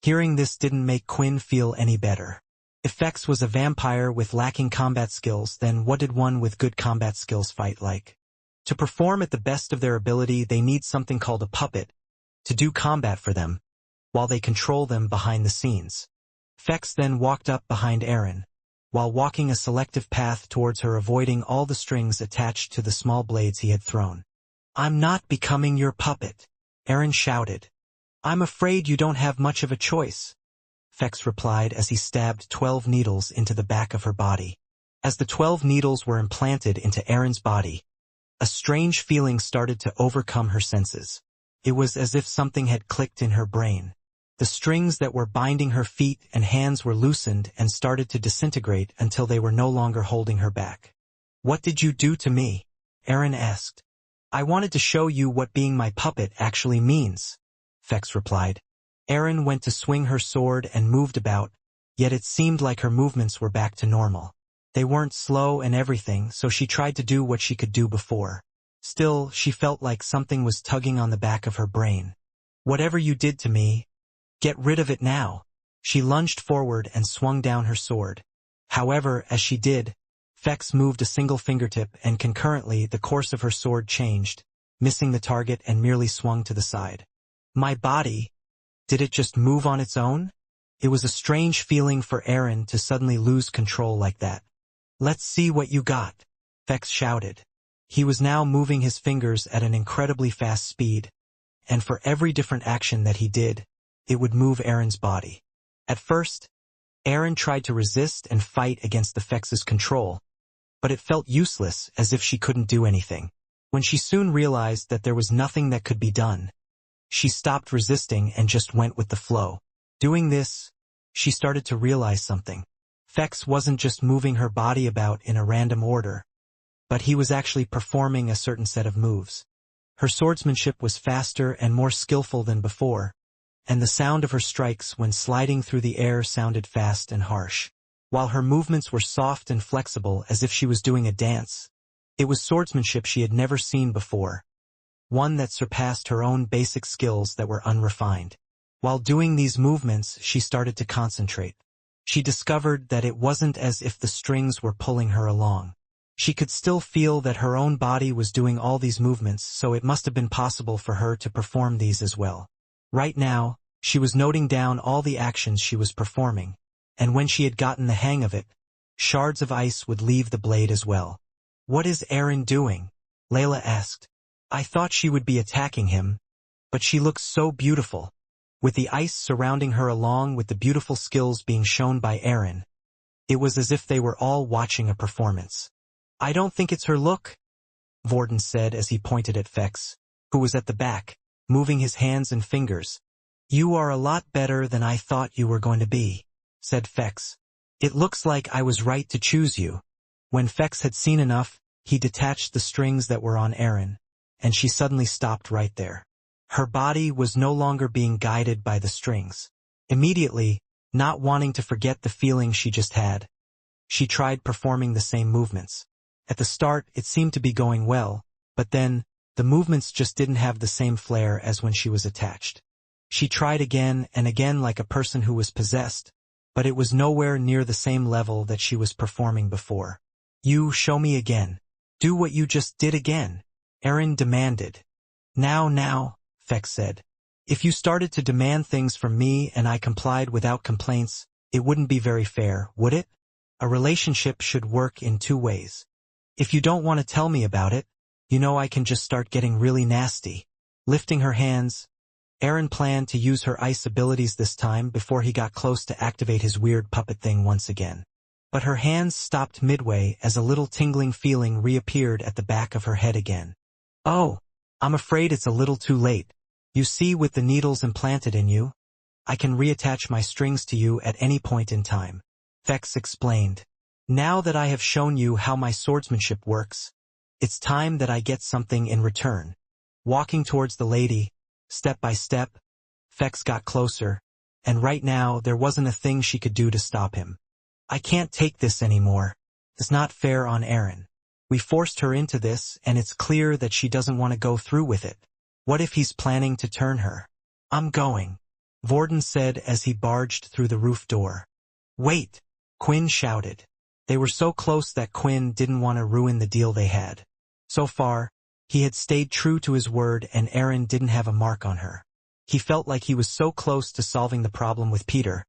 Hearing this didn't make Quinn feel any better. If Fex was a vampire with lacking combat skills, then what did one with good combat skills fight like? To perform at the best of their ability, they need something called a puppet to do combat for them, while they control them behind the scenes. Fex then walked up behind Erin, while walking a selective path towards her, avoiding all the strings attached to the small blades he had thrown. I'm not becoming your puppet, Erin shouted. I'm afraid you don't have much of a choice, Fex replied as he stabbed 12 needles into the back of her body. As the 12 needles were implanted into Erin's body, a strange feeling started to overcome her senses. It was as if something had clicked in her brain. The strings that were binding her feet and hands were loosened and started to disintegrate until they were no longer holding her back. What did you do to me? Erin asked. I wanted to show you what being my puppet actually means, Fex replied. Erin went to swing her sword and moved about, yet it seemed like her movements were back to normal. They weren't slow and everything, so she tried to do what she could do before. Still, she felt like something was tugging on the back of her brain. Whatever you did to me, get rid of it now. She lunged forward and swung down her sword. However, as she did, Fex moved a single fingertip and concurrently the course of her sword changed, missing the target and merely swung to the side. My body, did it just move on its own? It was a strange feeling for Erin to suddenly lose control like that. Let's see what you got, Fex shouted. He was now moving his fingers at an incredibly fast speed, and for every different action that he did, it would move Erin's body. At first, Erin tried to resist and fight against the Fex's control, but it felt useless, as if she couldn't do anything. When she soon realized that there was nothing that could be done, she stopped resisting and just went with the flow. Doing this, she started to realize something. Fex wasn't just moving her body about in a random order, but he was actually performing a certain set of moves. Her swordsmanship was faster and more skillful than before, and the sound of her strikes when sliding through the air sounded fast and harsh. While her movements were soft and flexible as if she was doing a dance, it was swordsmanship she had never seen before, one that surpassed her own basic skills that were unrefined. While doing these movements, she started to concentrate. She discovered that it wasn't as if the strings were pulling her along. She could still feel that her own body was doing all these movements, so it must have been possible for her to perform these as well. Right now, she was noting down all the actions she was performing, and when she had gotten the hang of it, shards of ice would leave the blade as well. What is Erin doing? Layla asked. I thought she would be attacking him, but she looks so beautiful. With the ice surrounding her along with the beautiful skills being shown by Erin, it was as if they were all watching a performance. I don't think it's her look, Vorden said as he pointed at Fex, who was at the back, moving his hands and fingers. You are a lot better than I thought you were going to be. said Fex. It looks like I was right to choose you. When Fex had seen enough, he detached the strings that were on Erin, and she suddenly stopped right there. Her body was no longer being guided by the strings. Immediately, not wanting to forget the feeling she just had, she tried performing the same movements. At the start, it seemed to be going well, but then, the movements just didn't have the same flair as when she was attached. She tried again and again like a person who was possessed, but it was nowhere near the same level that she was performing before. You show me again. Do what you just did again, Erin demanded. Now, Fex said. If you started to demand things from me and I complied without complaints, it wouldn't be very fair, would it? A relationship should work in two ways. If you don't want to tell me about it, you know I can just start getting really nasty. Lifting her hands, Erin planned to use her ice abilities this time before he got close to activate his weird puppet thing once again. But her hands stopped midway as a little tingling feeling reappeared at the back of her head again. Oh, I'm afraid it's a little too late. You see, with the needles implanted in you, I can reattach my strings to you at any point in time, Fex explained. Now that I have shown you how my swordsmanship works, it's time that I get something in return. Walking towards the lady, step by step, Fex got closer, and right now there wasn't a thing she could do to stop him. I can't take this anymore. It's not fair on Erin. We forced her into this, and it's clear that she doesn't want to go through with it. What if he's planning to turn her? I'm going, Vorden said as he barged through the roof door. Wait, Quinn shouted. They were so close that Quinn didn't want to ruin the deal they had. So far, he had stayed true to his word and Erin didn't have a mark on her. He felt like he was so close to solving the problem with Peter.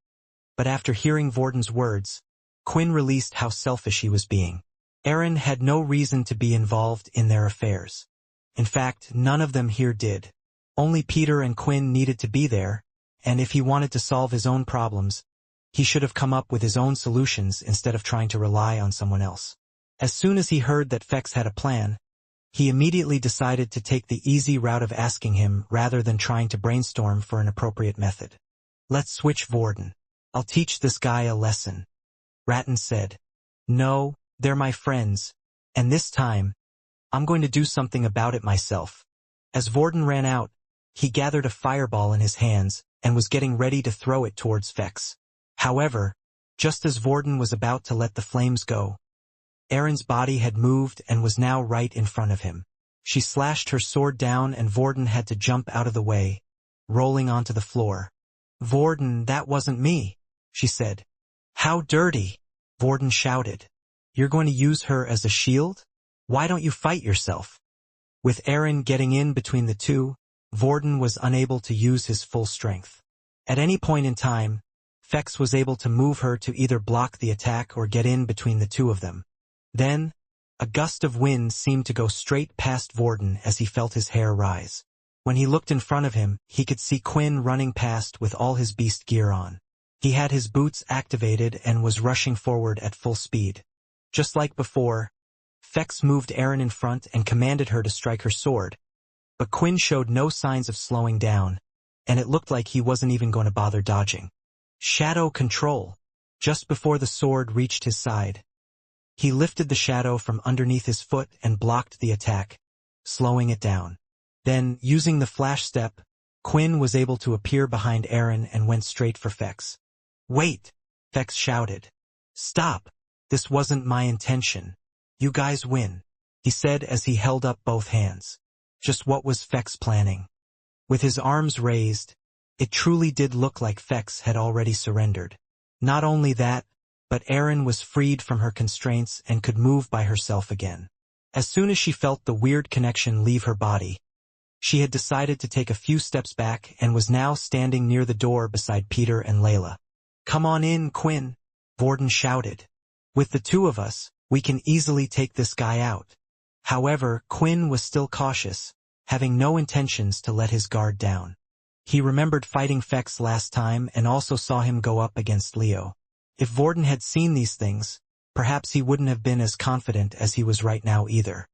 But after hearing Vorden's words, Quinn released how selfish he was being. Erin had no reason to be involved in their affairs. In fact, none of them here did. Only Peter and Quinn needed to be there, and if he wanted to solve his own problems, he should have come up with his own solutions instead of trying to rely on someone else. As soon as he heard that Fex had a plan, he immediately decided to take the easy route of asking him rather than trying to brainstorm for an appropriate method. Let's switch, Vorden. I'll teach this guy a lesson, Ratton said. No, they're my friends, and this time, I'm going to do something about it myself. As Vorden ran out, he gathered a fireball in his hands and was getting ready to throw it towards Fex. However, just as Vorden was about to let the flames go, Erin's body had moved and was now right in front of him. She slashed her sword down and Vorden had to jump out of the way, rolling onto the floor. Vorden, that wasn't me, she said. How dirty, Vorden shouted. You're going to use her as a shield? Why don't you fight yourself? With Erin getting in between the two, Vorden was unable to use his full strength. At any point in time, Fex was able to move her to either block the attack or get in between the two of them. Then, a gust of wind seemed to go straight past Vorden as he felt his hair rise. When he looked in front of him, he could see Quinn running past with all his beast gear on. He had his boots activated and was rushing forward at full speed. Just like before, Fex moved Erin in front and commanded her to strike her sword, but Quinn showed no signs of slowing down, and it looked like he wasn't even going to bother dodging. Shadow control. Just before the sword reached his side, he lifted the shadow from underneath his foot and blocked the attack, slowing it down. Then, using the flash step, Quinn was able to appear behind Erin and went straight for Fex. Wait, Fex shouted. Stop. This wasn't my intention. You guys win, he said as he held up both hands. Just what was Fex planning? With his arms raised, it truly did look like Fex had already surrendered. Not only that, but Erin was freed from her constraints and could move by herself again. As soon as she felt the weird connection leave her body, she had decided to take a few steps back and was now standing near the door beside Peter and Layla. Come on in, Quinn, Vorden shouted. With the two of us, we can easily take this guy out. However, Quinn was still cautious, having no intentions to let his guard down. He remembered fighting Fex last time and also saw him go up against Leo. If Vorden had seen these things, perhaps he wouldn't have been as confident as he was right now either.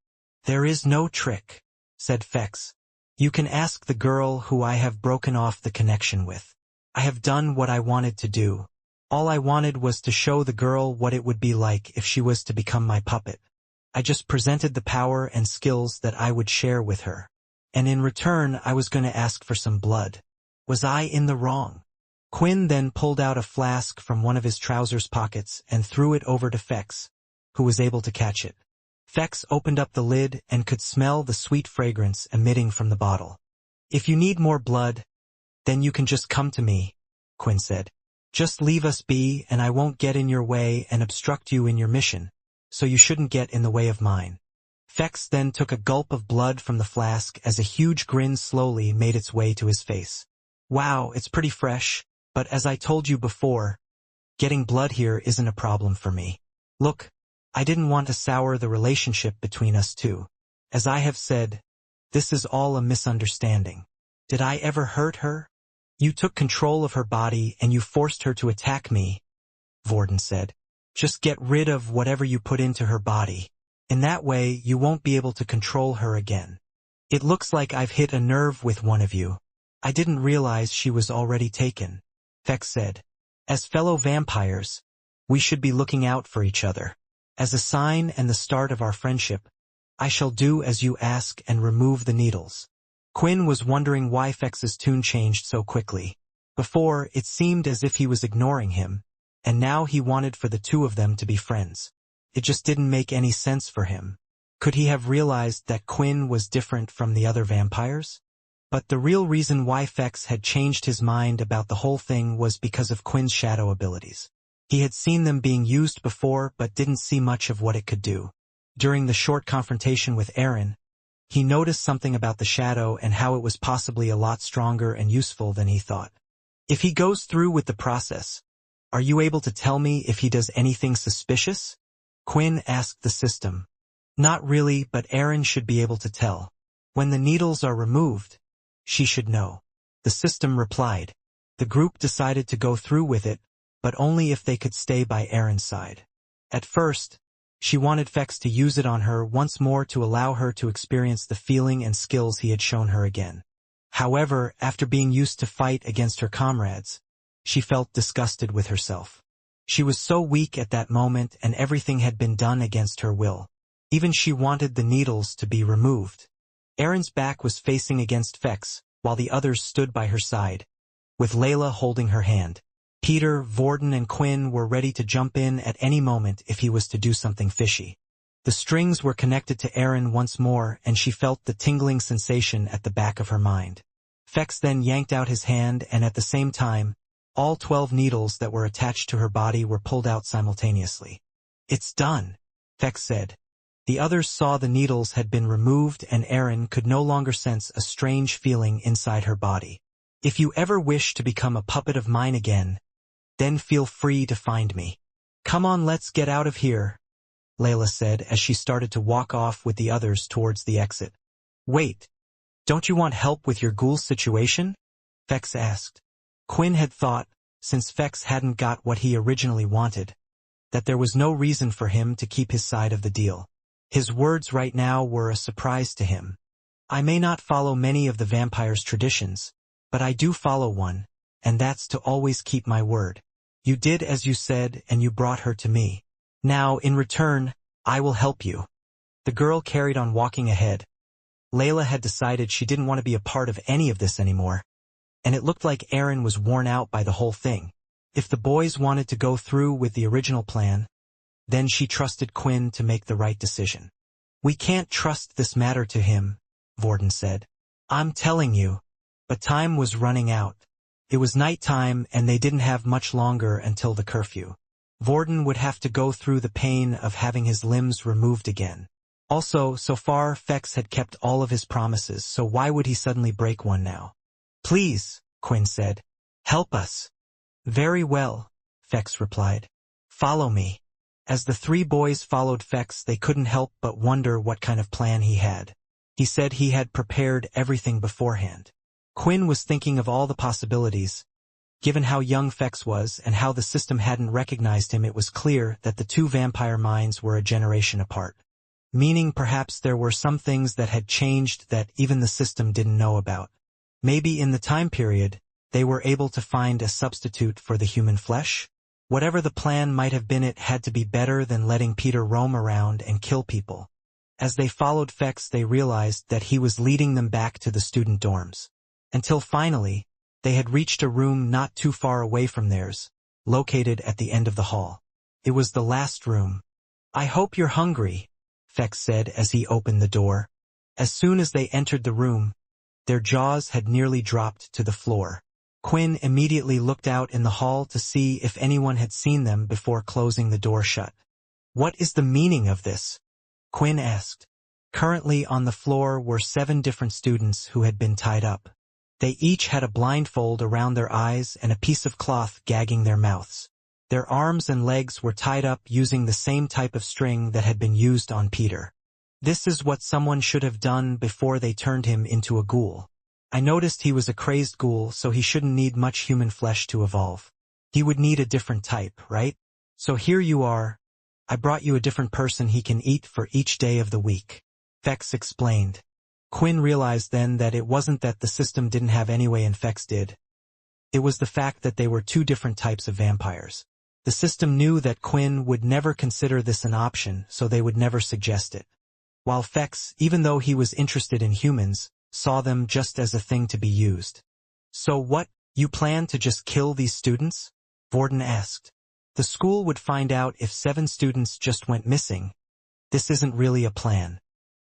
There is no trick, said Fex. You can ask the girl who I have broken off the connection with. I have done what I wanted to do. All I wanted was to show the girl what it would be like if she was to become my puppet. I just presented the power and skills that I would share with her. And in return, I was going to ask for some blood. Was I in the wrong? Quinn then pulled out a flask from one of his trousers pockets and threw it over to Fex, who was able to catch it. Fex opened up the lid and could smell the sweet fragrance emitting from the bottle. If you need more blood, then you can just come to me, Quinn said. Just leave us be and I won't get in your way and obstruct you in your mission, so you shouldn't get in the way of mine. Fex then took a gulp of blood from the flask as a huge grin slowly made its way to his face. Wow, it's pretty fresh, but as I told you before, getting blood here isn't a problem for me. Look, I didn't want to sour the relationship between us two. As I have said, this is all a misunderstanding. Did I ever hurt her? You took control of her body and you forced her to attack me, Vorden said. Just get rid of whatever you put into her body. In that way, you won't be able to control her again. It looks like I've hit a nerve with one of you. I didn't realize she was already taken, Fex said. As fellow vampires, we should be looking out for each other. As a sign and the start of our friendship, I shall do as you ask and remove the needles. Quinn was wondering why Fex's tune changed so quickly. Before, it seemed as if he was ignoring him, and now he wanted for the two of them to be friends. It just didn't make any sense for him. Could he have realized that Quinn was different from the other vampires? But the real reason why Fex had changed his mind about the whole thing was because of Quinn's shadow abilities. He had seen them being used before but didn't see much of what it could do. During the short confrontation with Aaron, he noticed something about the shadow and how it was possibly a lot stronger and useful than he thought. If he goes through with the process, are you able to tell me if he does anything suspicious? Quinn asked the system. Not really, but Aaron should be able to tell. When the needles are removed, she should know. The system replied. The group decided to go through with it, but only if they could stay by Aaron's side. At first, she wanted Fex to use it on her once more to allow her to experience the feeling and skills he had shown her again. However, after being used to fight against her comrades, she felt disgusted with herself. She was so weak at that moment and everything had been done against her will. Even she wanted the needles to be removed. Aaron's back was facing against Fex, while the others stood by her side, with Layla holding her hand. Peter, Vorden, and Quinn were ready to jump in at any moment if he was to do something fishy. The strings were connected to Aaron once more, and she felt the tingling sensation at the back of her mind. Fex then yanked out his hand, and at the same time, all 12 needles that were attached to her body were pulled out simultaneously. It's done, Fex said. The others saw the needles had been removed, and Aaron could no longer sense a strange feeling inside her body. If you ever wish to become a puppet of mine again, then feel free to find me. Come on, let's get out of here, Layla said as she started to walk off with the others towards the exit. Wait, don't you want help with your ghoul situation? Fex asked. Quinn had thought, since Fex hadn't got what he originally wanted, that there was no reason for him to keep his side of the deal. His words right now were a surprise to him. I may not follow many of the vampire's traditions, but I do follow one, and that's to always keep my word. You did as you said, and you brought her to me. Now, in return, I will help you. The girl carried on walking ahead. Layla had decided she didn't want to be a part of any of this anymore, and it looked like Aaron was worn out by the whole thing. If the boys wanted to go through with the original plan, then she trusted Quinn to make the right decision. We can't trust this matter to him, Vorden said. I'm telling you. But time was running out. It was nighttime and they didn't have much longer until the curfew. Vorden would have to go through the pain of having his limbs removed again. Also, so far Fex had kept all of his promises, so why would he suddenly break one now? Please, Quinn said. Help us. Very well, Fex replied. Follow me. As the 3 boys followed Fex, they couldn't help but wonder what kind of plan he had. He said he had prepared everything beforehand. Quinn was thinking of all the possibilities. Given how young Fex was and how the system hadn't recognized him, it was clear that the 2 vampire minds were a generation apart. Meaning perhaps there were some things that had changed that even the system didn't know about. Maybe in the time period, they were able to find a substitute for the human flesh? Whatever the plan might have been, it had to be better than letting Peter roam around and kill people. As they followed Fex, they realized that he was leading them back to the student dorms. Until finally, they had reached a room not too far away from theirs, located at the end of the hall. It was the last room. "I hope you're hungry," Fex said as he opened the door. As soon as they entered the room, their jaws had nearly dropped to the floor. Quinn immediately looked out in the hall to see if anyone had seen them before closing the door shut. "What is the meaning of this?" Quinn asked. Currently on the floor were 7 different students who had been tied up. They each had a blindfold around their eyes and a piece of cloth gagging their mouths. Their arms and legs were tied up using the same type of string that had been used on Peter. This is what someone should have done before they turned him into a ghoul. I noticed he was a crazed ghoul, so he shouldn't need much human flesh to evolve. He would need a different type, right? So here you are. I brought you a different person he can eat for each day of the week," Fex explained. Quinn realized then that it wasn't that the system didn't have any way and Fex did. It was the fact that they were 2 different types of vampires. The system knew that Quinn would never consider this an option, so they would never suggest it. While Fex, even though he was interested in humans, saw them just as a thing to be used. "So what, you plan to just kill these students?" Vorden asked. "The school would find out if 7 students just went missing. This isn't really a plan."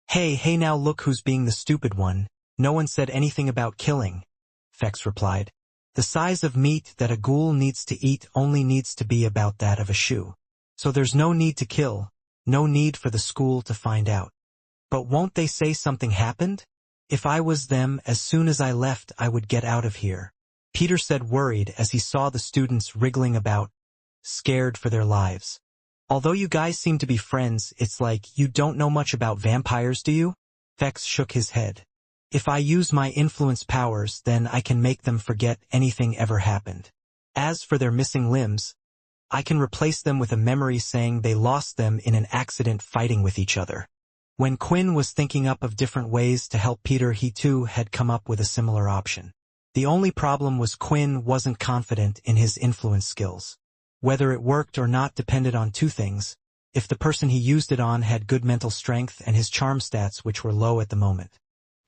Hey now look who's being the stupid one. No one said anything about killing," Fex replied. "The size of meat that a ghoul needs to eat only needs to be about that of a shoe. So there's no need to kill, no need for the school to find out." "But won't they say something happened? If I was them, as soon as I left I would get out of here," Peter said, worried as he saw the students wriggling about, scared for their lives. "Although you guys seem to be friends, it's like you don't know much about vampires, do you?" Fex shook his head. "If I use my influence powers, then I can make them forget anything ever happened. As for their missing limbs, I can replace them with a memory saying they lost them in an accident fighting with each other." When Quinn was thinking up of different ways to help Peter, he too had come up with a similar option. The only problem was Quinn wasn't confident in his influence skills. Whether it worked or not depended on 2 things: if the person he used it on had good mental strength and his charm stats, which were low at the moment.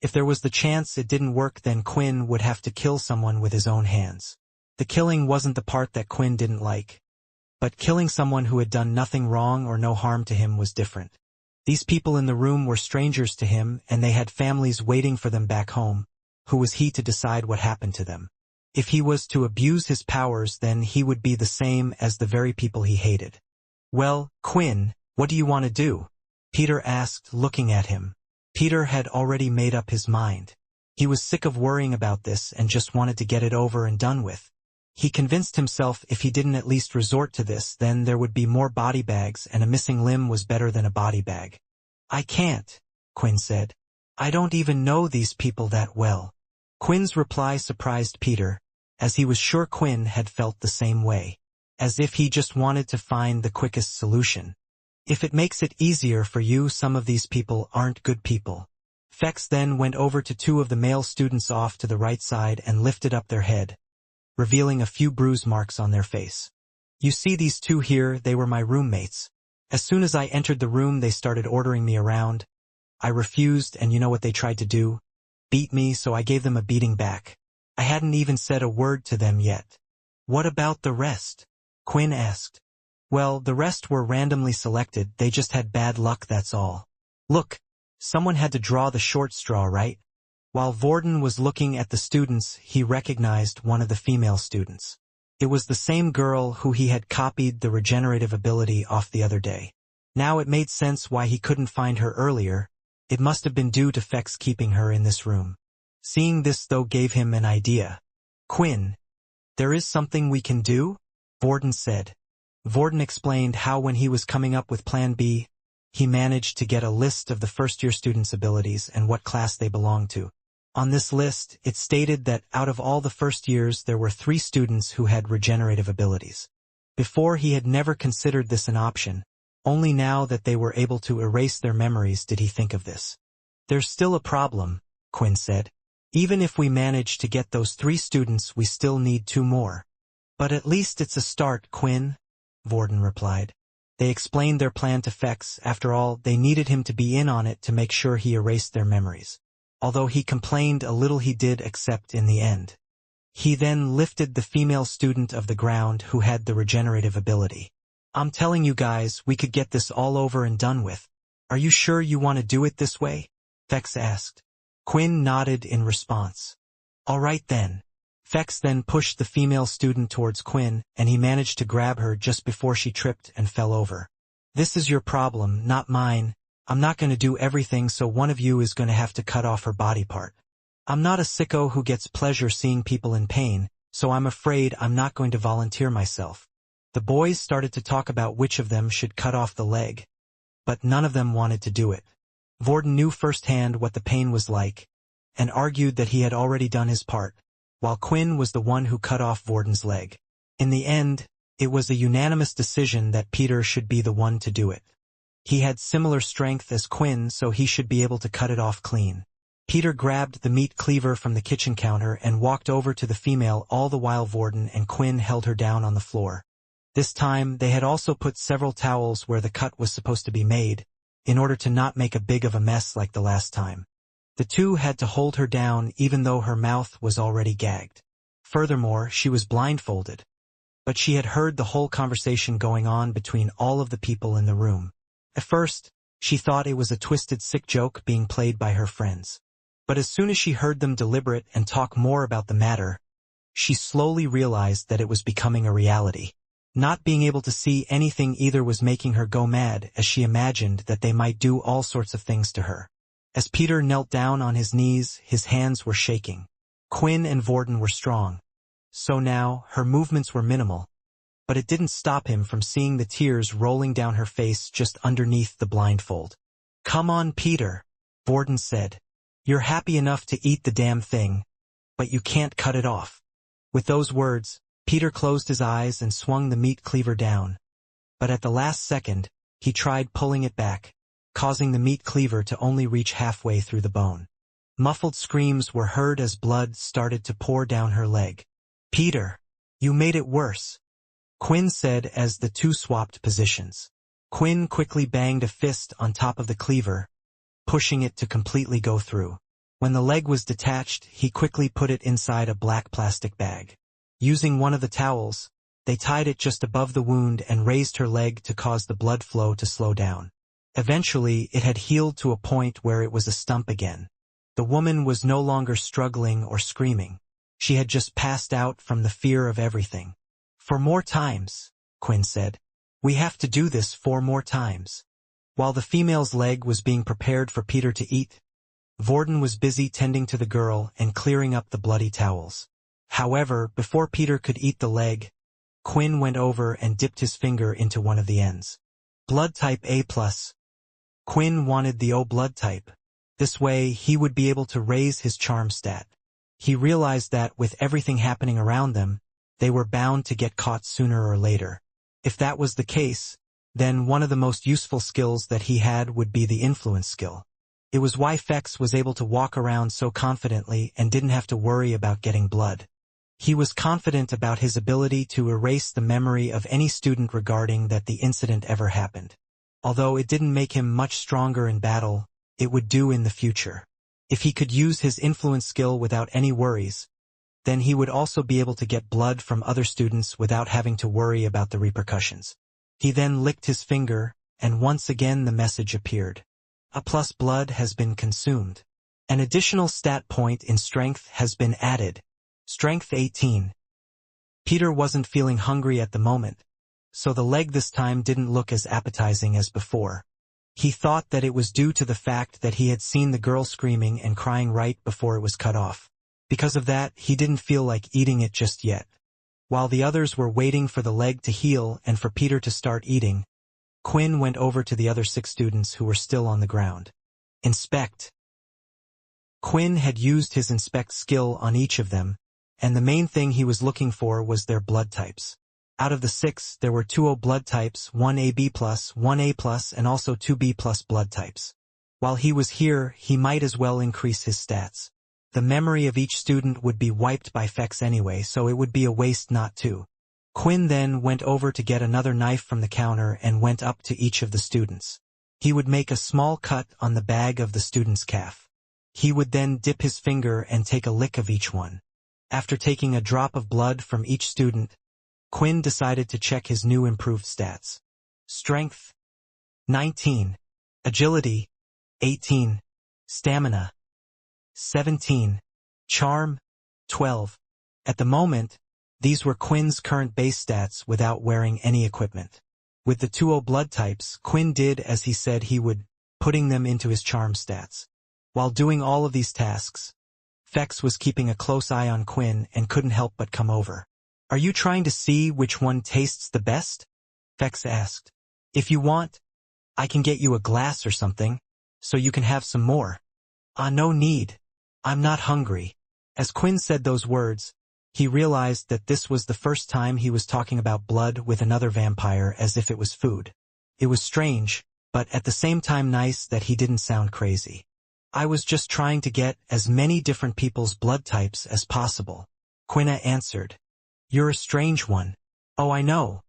If there was the chance it didn't work, then Quinn would have to kill someone with his own hands. The killing wasn't the part that Quinn didn't like. But killing someone who had done nothing wrong or no harm to him was different. These people in the room were strangers to him, and they had families waiting for them back home. Who was he to decide what happened to them? If he was to abuse his powers, then he would be the same as the very people he hated. "Well, Quinn, what do you want to do?" Peter asked, looking at him. Peter had already made up his mind. He was sick of worrying about this and just wanted to get it over and done with. He convinced himself if he didn't at least resort to this, then there would be more body bags, and a missing limb was better than a body bag. "I can't," Quinn said. "I don't even know these people that well." Quinn's reply surprised Peter, as he was sure Quinn had felt the same way. As if he just wanted to find the quickest solution. "If it makes it easier for you, some of these people aren't good people." Fex then went over to 2 of the male students off to the right side and lifted up their head, revealing a few bruise marks on their face. "You see these 2 here, they were my roommates. As soon as I entered the room they started ordering me around. I refused, and you know what they tried to do? Beat me, so I gave them a beating back. I hadn't even said a word to them yet." "What about the rest?" Quinn asked. "Well, the rest were randomly selected, they just had bad luck, that's all. Look, someone had to draw the short straw, right?" While Vorden was looking at the students, he recognized one of the female students. It was the same girl who he had copied the regenerative ability off the other day. Now it made sense why he couldn't find her earlier. It must have been due to Fex keeping her in this room. Seeing this, though, gave him an idea. "Quinn, there is something we can do?" Vorden said. Vorden explained how when he was coming up with Plan B, he managed to get a list of the first-year students' abilities and what class they belonged to. On this list, it stated that out of all the first years there were 3 students who had regenerative abilities. Before, he had never considered this an option. Only now that they were able to erase their memories did he think of this. "There's still a problem," Quinn said. "Even if we manage to get those 3 students, we still need 2 more. But at least it's a start, Quinn," Vorden replied. They explained their plan to Fex. After all, they needed him to be in on it to make sure he erased their memories. Although he complained a little, he did accept in the end. He then lifted the female student of the ground who had the regenerative ability. I'm telling you guys, we could get this all over and done with. Are you sure you want to do it this way? Fex asked. Quinn nodded in response. All right then. Fex then pushed the female student towards Quinn, and he managed to grab her just before she tripped and fell over. This is your problem, not mine. I'm not going to do everything, so one of you is going to have to cut off her body part. I'm not a sicko who gets pleasure seeing people in pain, so I'm afraid I'm not going to volunteer myself. The boys started to talk about which of them should cut off the leg, but none of them wanted to do it. Vorden knew firsthand what the pain was like, and argued that he had already done his part, while Quinn was the one who cut off Vorden's leg. In the end, it was a unanimous decision that Peter should be the one to do it. He had similar strength as Quinn, so he should be able to cut it off clean. Peter grabbed the meat cleaver from the kitchen counter and walked over to the female, all the while Vorden and Quinn held her down on the floor. This time, they had also put several towels where the cut was supposed to be made, in order to not make a big of a mess like the last time. The two had to hold her down even though her mouth was already gagged. Furthermore, she was blindfolded. But she had heard the whole conversation going on between all of the people in the room. At first, she thought it was a twisted sick joke being played by her friends. But as soon as she heard them deliberate and talk more about the matter, she slowly realized that it was becoming a reality. Not being able to see anything either was making her go mad, as she imagined that they might do all sorts of things to her. As Peter knelt down on his knees, his hands were shaking. Quinn and Vorden were strong. So now, her movements were minimal. But it didn't stop him from seeing the tears rolling down her face just underneath the blindfold. Come on, Peter, Vorden said. You're happy enough to eat the damn thing, but you can't cut it off. With those words, Peter closed his eyes and swung the meat cleaver down. But at the last second, he tried pulling it back, causing the meat cleaver to only reach halfway through the bone. Muffled screams were heard as blood started to pour down her leg. Peter, you made it worse, Quinn said as the two swapped positions. Quinn quickly banged a fist on top of the cleaver, pushing it to completely go through. When the leg was detached, he quickly put it inside a black plastic bag. Using one of the towels, they tied it just above the wound and raised her leg to cause the blood flow to slow down. Eventually, it had healed to a point where it was a stump again. The woman was no longer struggling or screaming. She had just passed out from the fear of everything. 4 more times, Quinn said. We have to do this 4 more times. While the female's leg was being prepared for Peter to eat, Vorden was busy tending to the girl and clearing up the bloody towels. However, before Peter could eat the leg, Quinn went over and dipped his finger into one of the ends. Blood type A+. Quinn wanted the O blood type. This way, he would be able to raise his charm stat. He realized that, with everything happening around them, they were bound to get caught sooner or later. If that was the case, then one of the most useful skills that he had would be the influence skill. It was why Fex was able to walk around so confidently and didn't have to worry about getting blood. He was confident about his ability to erase the memory of any student regarding that the incident ever happened. Although it didn't make him much stronger in battle, it would do in the future. If he could use his influence skill without any worries, then he would also be able to get blood from other students without having to worry about the repercussions. He then licked his finger, and once again the message appeared. A+ blood has been consumed. An additional stat point in strength has been added. Strength 18. Peter wasn't feeling hungry at the moment, so the leg this time didn't look as appetizing as before. He thought that it was due to the fact that he had seen the girl screaming and crying right before it was cut off. Because of that, he didn't feel like eating it just yet. While the others were waiting for the leg to heal and for Peter to start eating, Quinn went over to the other 6 students who were still on the ground. Inspect. Quinn had used his inspect skill on each of them, and the main thing he was looking for was their blood types. Out of the 6, there were 2 O blood types, 1 AB+, 1 A+, and also 2 B+ blood types. While he was here, he might as well increase his stats. The memory of each student would be wiped by Fex anyway, so it would be a waste not to. Quinn then went over to get another knife from the counter and went up to each of the students. He would make a small cut on the bag of the student's calf. He would then dip his finger and take a lick of each one. After taking a drop of blood from each student, Quinn decided to check his new improved stats. Strength, 19. Agility, 18. Stamina, 17. Charm, 12. At the moment, these were Quinn's current base stats without wearing any equipment. With the 2O blood types, Quinn did as he said he would, putting them into his charm stats. While doing all of these tasks, Fex was keeping a close eye on Quinn and couldn't help but come over. "Are you trying to see which one tastes the best?" Fex asked. "If you want, I can get you a glass or something, so you can have some more." No need. I'm not hungry." As Quinn said those words, he realized that this was the first time he was talking about blood with another vampire as if it was food. It was strange, but at the same time nice that he didn't sound crazy. "I was just trying to get as many different people's blood types as possible," Quinn answered. "You're a strange one." "Oh, I know.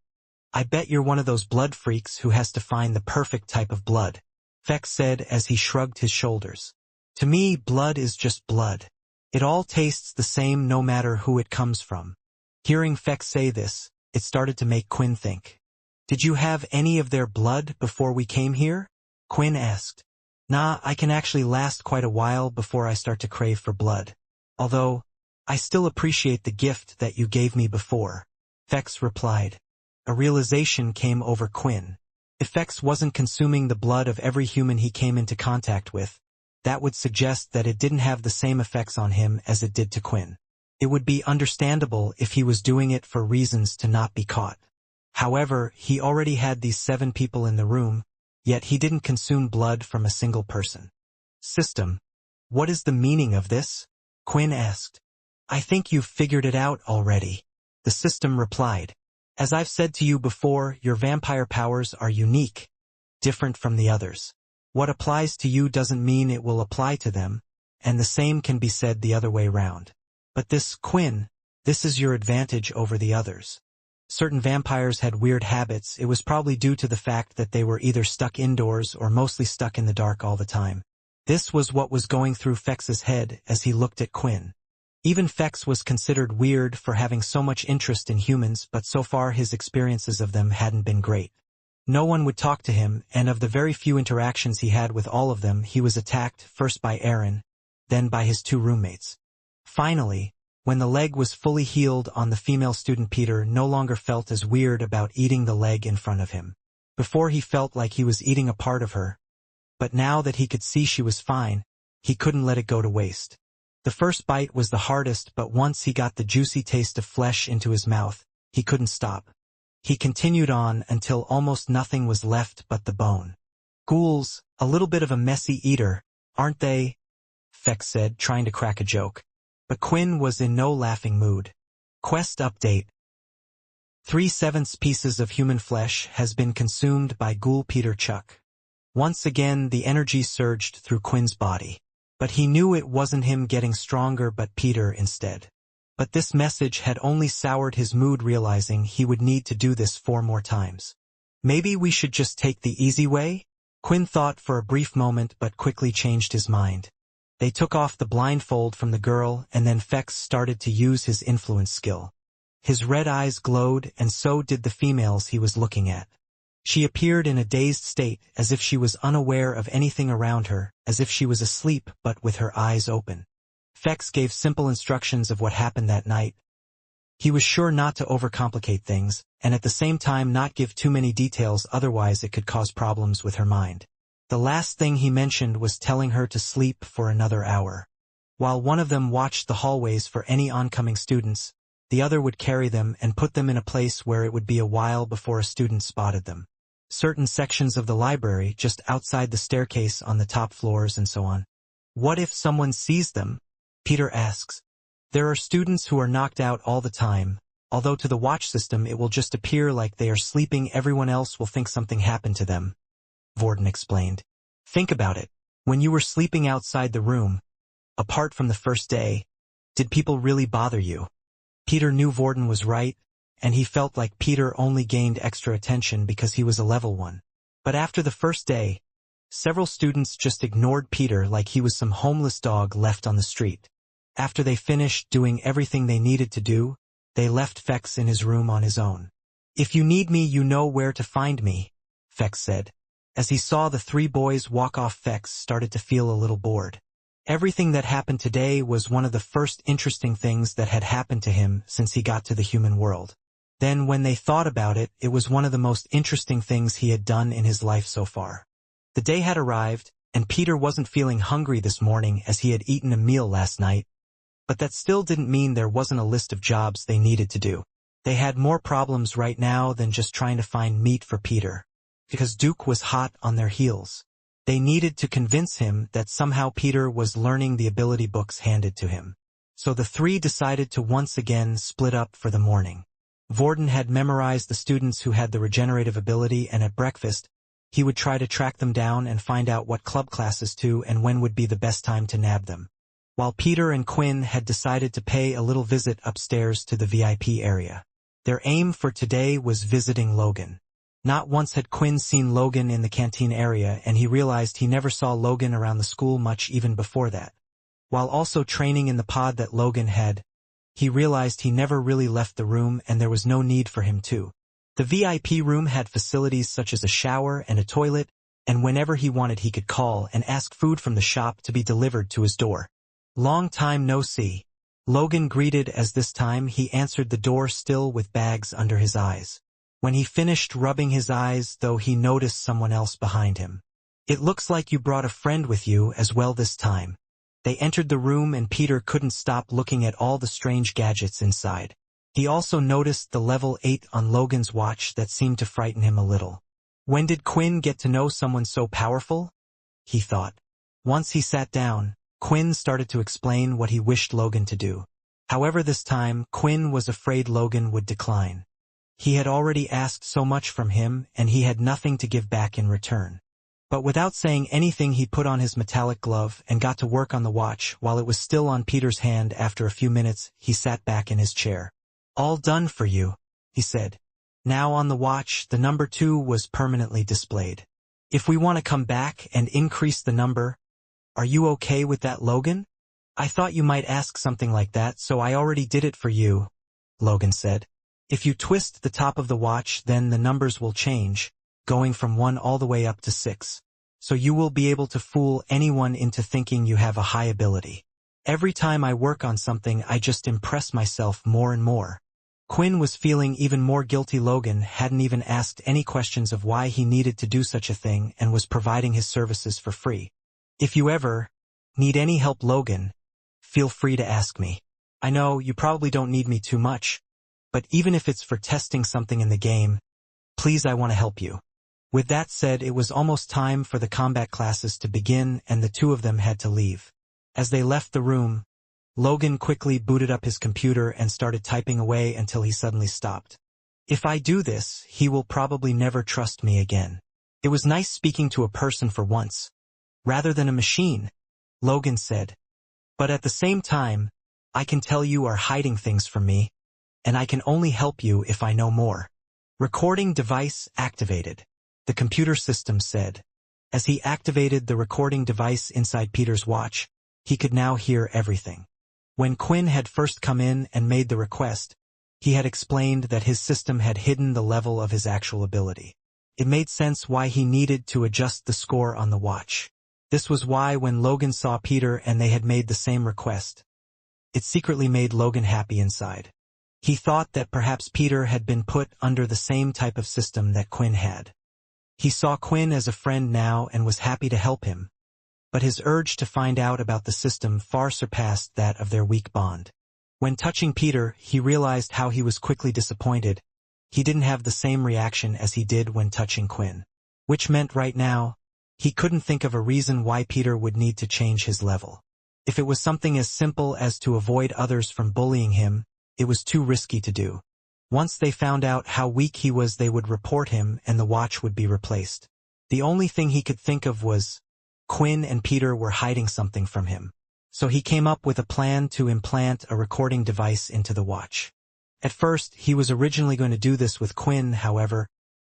I bet you're one of those blood freaks who has to find the perfect type of blood," Fex said as he shrugged his shoulders. "To me, blood is just blood. It all tastes the same no matter who it comes from." Hearing Fex say this, it started to make Quinn think. "Did you have any of their blood before we came here?" Quinn asked. "Nah, I can actually last quite a while before I start to crave for blood. Although, I still appreciate the gift that you gave me before," Fex replied. A realization came over Quinn. If Fex wasn't consuming the blood of every human he came into contact with, that would suggest that it didn't have the same effects on him as it did to Quinn. It would be understandable if he was doing it for reasons to not be caught. However, he already had these 7 people in the room, yet he didn't consume blood from a single person. "System, what is the meaning of this?" Quinn asked. "I think you've figured it out already," the system replied. "As I've said to you before, your vampire powers are unique, different from the others. What applies to you doesn't mean it will apply to them, and the same can be said the other way round. But this, Quinn, this is your advantage over the others. Certain vampires had weird habits. It was probably due to the fact that they were either stuck indoors or mostly stuck in the dark all the time." This was what was going through Fex's head as he looked at Quinn. Even Fex was considered weird for having so much interest in humans, but so far his experiences of them hadn't been great. No one would talk to him, and of the very few interactions he had with all of them, he was attacked first by Aaron, then by his 2 roommates. Finally, when the leg was fully healed on the female student, Peter no longer felt as weird about eating the leg in front of him. Before he felt like he was eating a part of her, but now that he could see she was fine, he couldn't let it go to waste. The first bite was the hardest, but once he got the juicy taste of flesh into his mouth, he couldn't stop. He continued on until almost nothing was left but the bone. "Ghouls, a little bit of a messy eater, aren't they?" Fex said, trying to crack a joke. But Quinn was in no laughing mood. Quest update. 3/7 pieces of human flesh has been consumed by Ghoul Peter Chuck. Once again the energy surged through Quinn's body. But he knew it wasn't him getting stronger but Peter instead. But this message had only soured his mood, realizing he would need to do this 4 more times. "Maybe we should just take the easy way?" Quinn thought for a brief moment but quickly changed his mind. They took off the blindfold from the girl, and then Fex started to use his influence skill. His red eyes glowed, and so did the females he was looking at. She appeared in a dazed state, as if she was unaware of anything around her, as if she was asleep but with her eyes open. Fex gave simple instructions of what happened that night. He was sure not to overcomplicate things, and at the same time not give too many details, otherwise it could cause problems with her mind. The last thing he mentioned was telling her to sleep for another hour. While one of them watched the hallways for any oncoming students, the other would carry them and put them in a place where it would be a while before a student spotted them. Certain sections of the library just outside the staircase on the top floors and so on. "What if someone sees them?" Peter asks. "There are students who are knocked out all the time, although to the watch system it will just appear like they are sleeping. Everyone else will think something happened to them," Vorden explained. "Think about it. When you were sleeping outside the room, apart from the first day, did people really bother you?" Peter knew Vorden was right, and he felt like Peter only gained extra attention because he was a level 1. But after the first day, several students just ignored Peter like he was some homeless dog left on the street. After they finished doing everything they needed to do, they left Fex in his room on his own. "If you need me, you know where to find me," Fex said. As he saw the 3 boys walk off, Fex started to feel a little bored. Everything that happened today was one of the first interesting things that had happened to him since he got to the human world. Then when they thought about it, it was one of the most interesting things he had done in his life so far. The day had arrived, and Peter wasn't feeling hungry this morning as he had eaten a meal last night. But that still didn't mean there wasn't a list of jobs they needed to do. They had more problems right now than just trying to find meat for Peter, because Duke was hot on their heels. They needed to convince him that somehow Peter was learning the ability books handed to him. So the 3 decided to once again split up for the morning. Vorden had memorized the students who had the regenerative ability, and at breakfast, he would try to track them down and find out what club classes to and when would be the best time to nab them. While Peter and Quinn had decided to pay a little visit upstairs to the VIP area. Their aim for today was visiting Logan. Not once had Quinn seen Logan in the canteen area, and he realized he never saw Logan around the school much even before that. While also training in the pod that Logan had, he realized he never really left the room and there was no need for him to. The VIP room had facilities such as a shower and a toilet, and whenever he wanted he could call and ask food from the shop to be delivered to his door. "Long time no see," Logan greeted as this time he answered the door still with bags under his eyes. When he finished rubbing his eyes, though, he noticed someone else behind him. "It looks like you brought a friend with you as well this time." They entered the room and Peter couldn't stop looking at all the strange gadgets inside. He also noticed the level 8 on Logan's watch that seemed to frighten him a little. When did Quinn get to know someone so powerful? He thought. Once he sat down, Quinn started to explain what he wished Logan to do. However, this time, Quinn was afraid Logan would decline. He had already asked so much from him, and he had nothing to give back in return. But without saying anything, he put on his metallic glove and got to work on the watch. While it was still on Peter's hand, after a few minutes, he sat back in his chair. "All done for you," he said. Now on the watch, the number 2 was permanently displayed. "If we want to come back and increase the number, are you okay with that, Logan?" "I thought you might ask something like that, so I already did it for you," Logan said. "If you twist the top of the watch, then the numbers will change, going from 1 all the way up to 6. So you will be able to fool anyone into thinking you have a high ability. Every time I work on something, I just impress myself more and more." Quinn was feeling even more guilty. Logan hadn't even asked any questions of why he needed to do such a thing and was providing his services for free. "If you ever need any help, Logan, feel free to ask me. I know you probably don't need me too much, but even if it's for testing something in the game, please, I want to help you." With that said, it was almost time for the combat classes to begin, and the 2 of them had to leave. As they left the room, Logan quickly booted up his computer and started typing away until he suddenly stopped. "If I do this, he will probably never trust me again." It was nice speaking to a person for once, rather than a machine, Logan said. "But at the same time, I can tell you are hiding things from me, and I can only help you if I know more." "Recording device activated," the computer system said. As he activated the recording device inside Peter's watch, he could now hear everything. When Quinn had first come in and made the request, he had explained that his system had hidden the level of his actual ability. It made sense why he needed to adjust the score on the watch. This was why when Logan saw Peter and they had made the same request, it secretly made Logan happy inside. He thought that perhaps Peter had been put under the same type of system that Quinn had. He saw Quinn as a friend now and was happy to help him, but his urge to find out about the system far surpassed that of their weak bond. When touching Peter, he realized how he was quickly disappointed. He didn't have the same reaction as he did when touching Quinn, which meant right now, he couldn't think of a reason why Peter would need to change his level. If it was something as simple as to avoid others from bullying him, it was too risky to do. Once they found out how weak he was, they would report him and the watch would be replaced. The only thing he could think of was Quinn and Peter were hiding something from him. So he came up with a plan to implant a recording device into the watch. At first, he was originally going to do this with Quinn, however,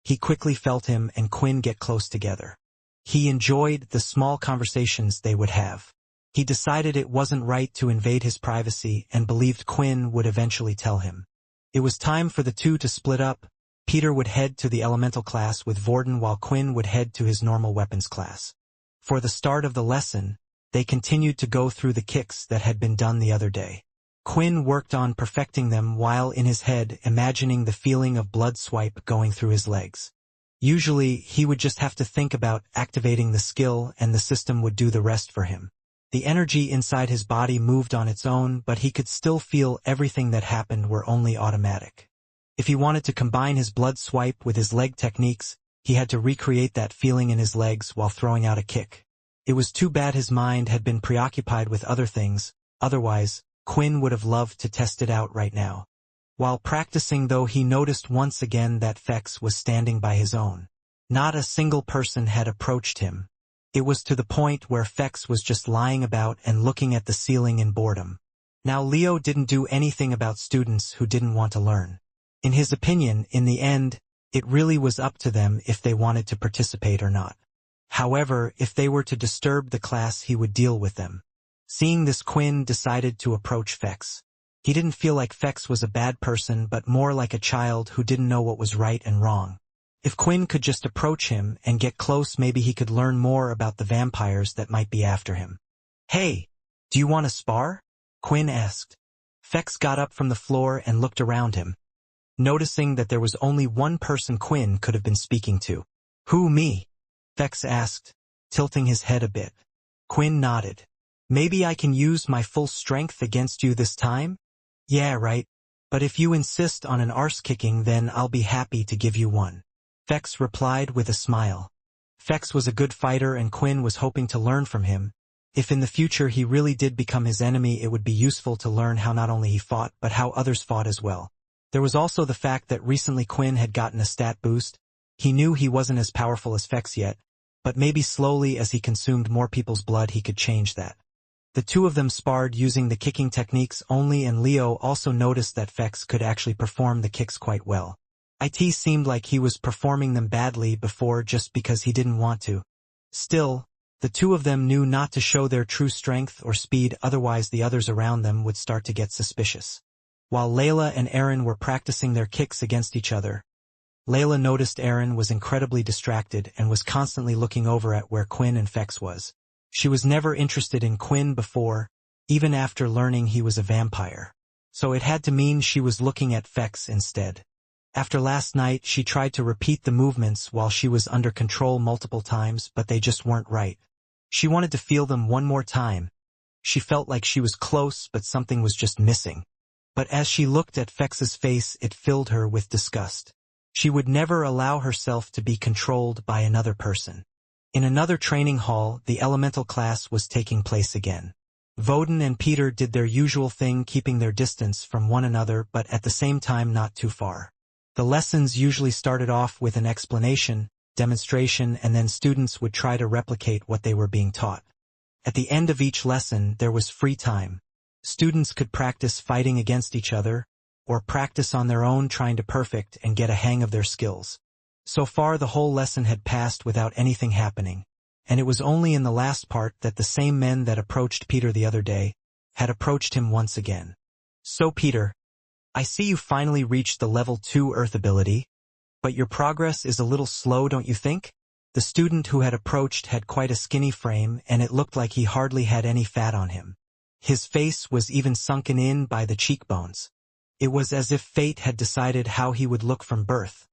he quickly felt him and Quinn get close together. He enjoyed the small conversations they would have. He decided it wasn't right to invade his privacy and believed Quinn would eventually tell him. It was time for the two to split up. Peter would head to the elemental class with Vorden while Quinn would head to his normal weapons class. For the start of the lesson, they continued to go through the kicks that had been done the other day. Quinn worked on perfecting them while in his head imagining the feeling of blood swipe going through his legs. Usually, he would just have to think about activating the skill and the system would do the rest for him. The energy inside his body moved on its own, but he could still feel everything that happened were only automatic. If he wanted to combine his blood swipe with his leg techniques, he had to recreate that feeling in his legs while throwing out a kick. It was too bad his mind had been preoccupied with other things, otherwise, Quinn would have loved to test it out right now. While practicing though, he noticed once again that Fex was standing by his own. Not a single person had approached him. It was to the point where Fex was just lying about and looking at the ceiling in boredom. Now Leo didn't do anything about students who didn't want to learn. In his opinion, in the end, it really was up to them if they wanted to participate or not. However, if they were to disturb the class, he would deal with them. Seeing this, Quinn decided to approach Fex. He didn't feel like Fex was a bad person, but more like a child who didn't know what was right and wrong. If Quinn could just approach him and get close, maybe he could learn more about the vampires that might be after him. "Hey, do you want to spar?" Quinn asked. Fex got up from the floor and looked around him, noticing that there was only one person Quinn could have been speaking to. "Who, me?" Fex asked, tilting his head a bit. Quinn nodded. "Maybe I can use my full strength against you this time?" "Yeah, right. But if you insist on an arse kicking, then I'll be happy to give you one," Fex replied with a smile. Fex was a good fighter and Quinn was hoping to learn from him. If in the future he really did become his enemy, it would be useful to learn how not only he fought, but how others fought as well. There was also the fact that recently Quinn had gotten a stat boost. He knew he wasn't as powerful as Fex yet, but maybe slowly as he consumed more people's blood he could change that. The two of them sparred using the kicking techniques only, and Leo also noticed that Fex could actually perform the kicks quite well. It seemed like he was performing them badly before just because he didn't want to. Still, the two of them knew not to show their true strength or speed, otherwise the others around them would start to get suspicious. While Layla and Aaron were practicing their kicks against each other, Layla noticed Aaron was incredibly distracted and was constantly looking over at where Quinn and Fex was. She was never interested in Quinn before, even after learning he was a vampire. So it had to mean she was looking at Fex instead. After last night, she tried to repeat the movements while she was under control multiple times, but they just weren't right. She wanted to feel them one more time. She felt like she was close, but something was just missing. But as she looked at Fex's face, it filled her with disgust. She would never allow herself to be controlled by another person. In another training hall, the elemental class was taking place again. Vorden and Peter did their usual thing, keeping their distance from one another, but at the same time not too far. The lessons usually started off with an explanation, demonstration, and then students would try to replicate what they were being taught. At the end of each lesson, there was free time. Students could practice fighting against each other, or practice on their own trying to perfect and get a hang of their skills. So far the whole lesson had passed without anything happening, and it was only in the last part that the same men that approached Peter the other day had approached him once again. "So Peter, I see you finally reached the level 2 Earth ability, but your progress is a little slow, don't you think?" The student who had approached had quite a skinny frame, and it looked like he hardly had any fat on him. His face was even sunken in by the cheekbones. It was as if fate had decided how he would look from birth.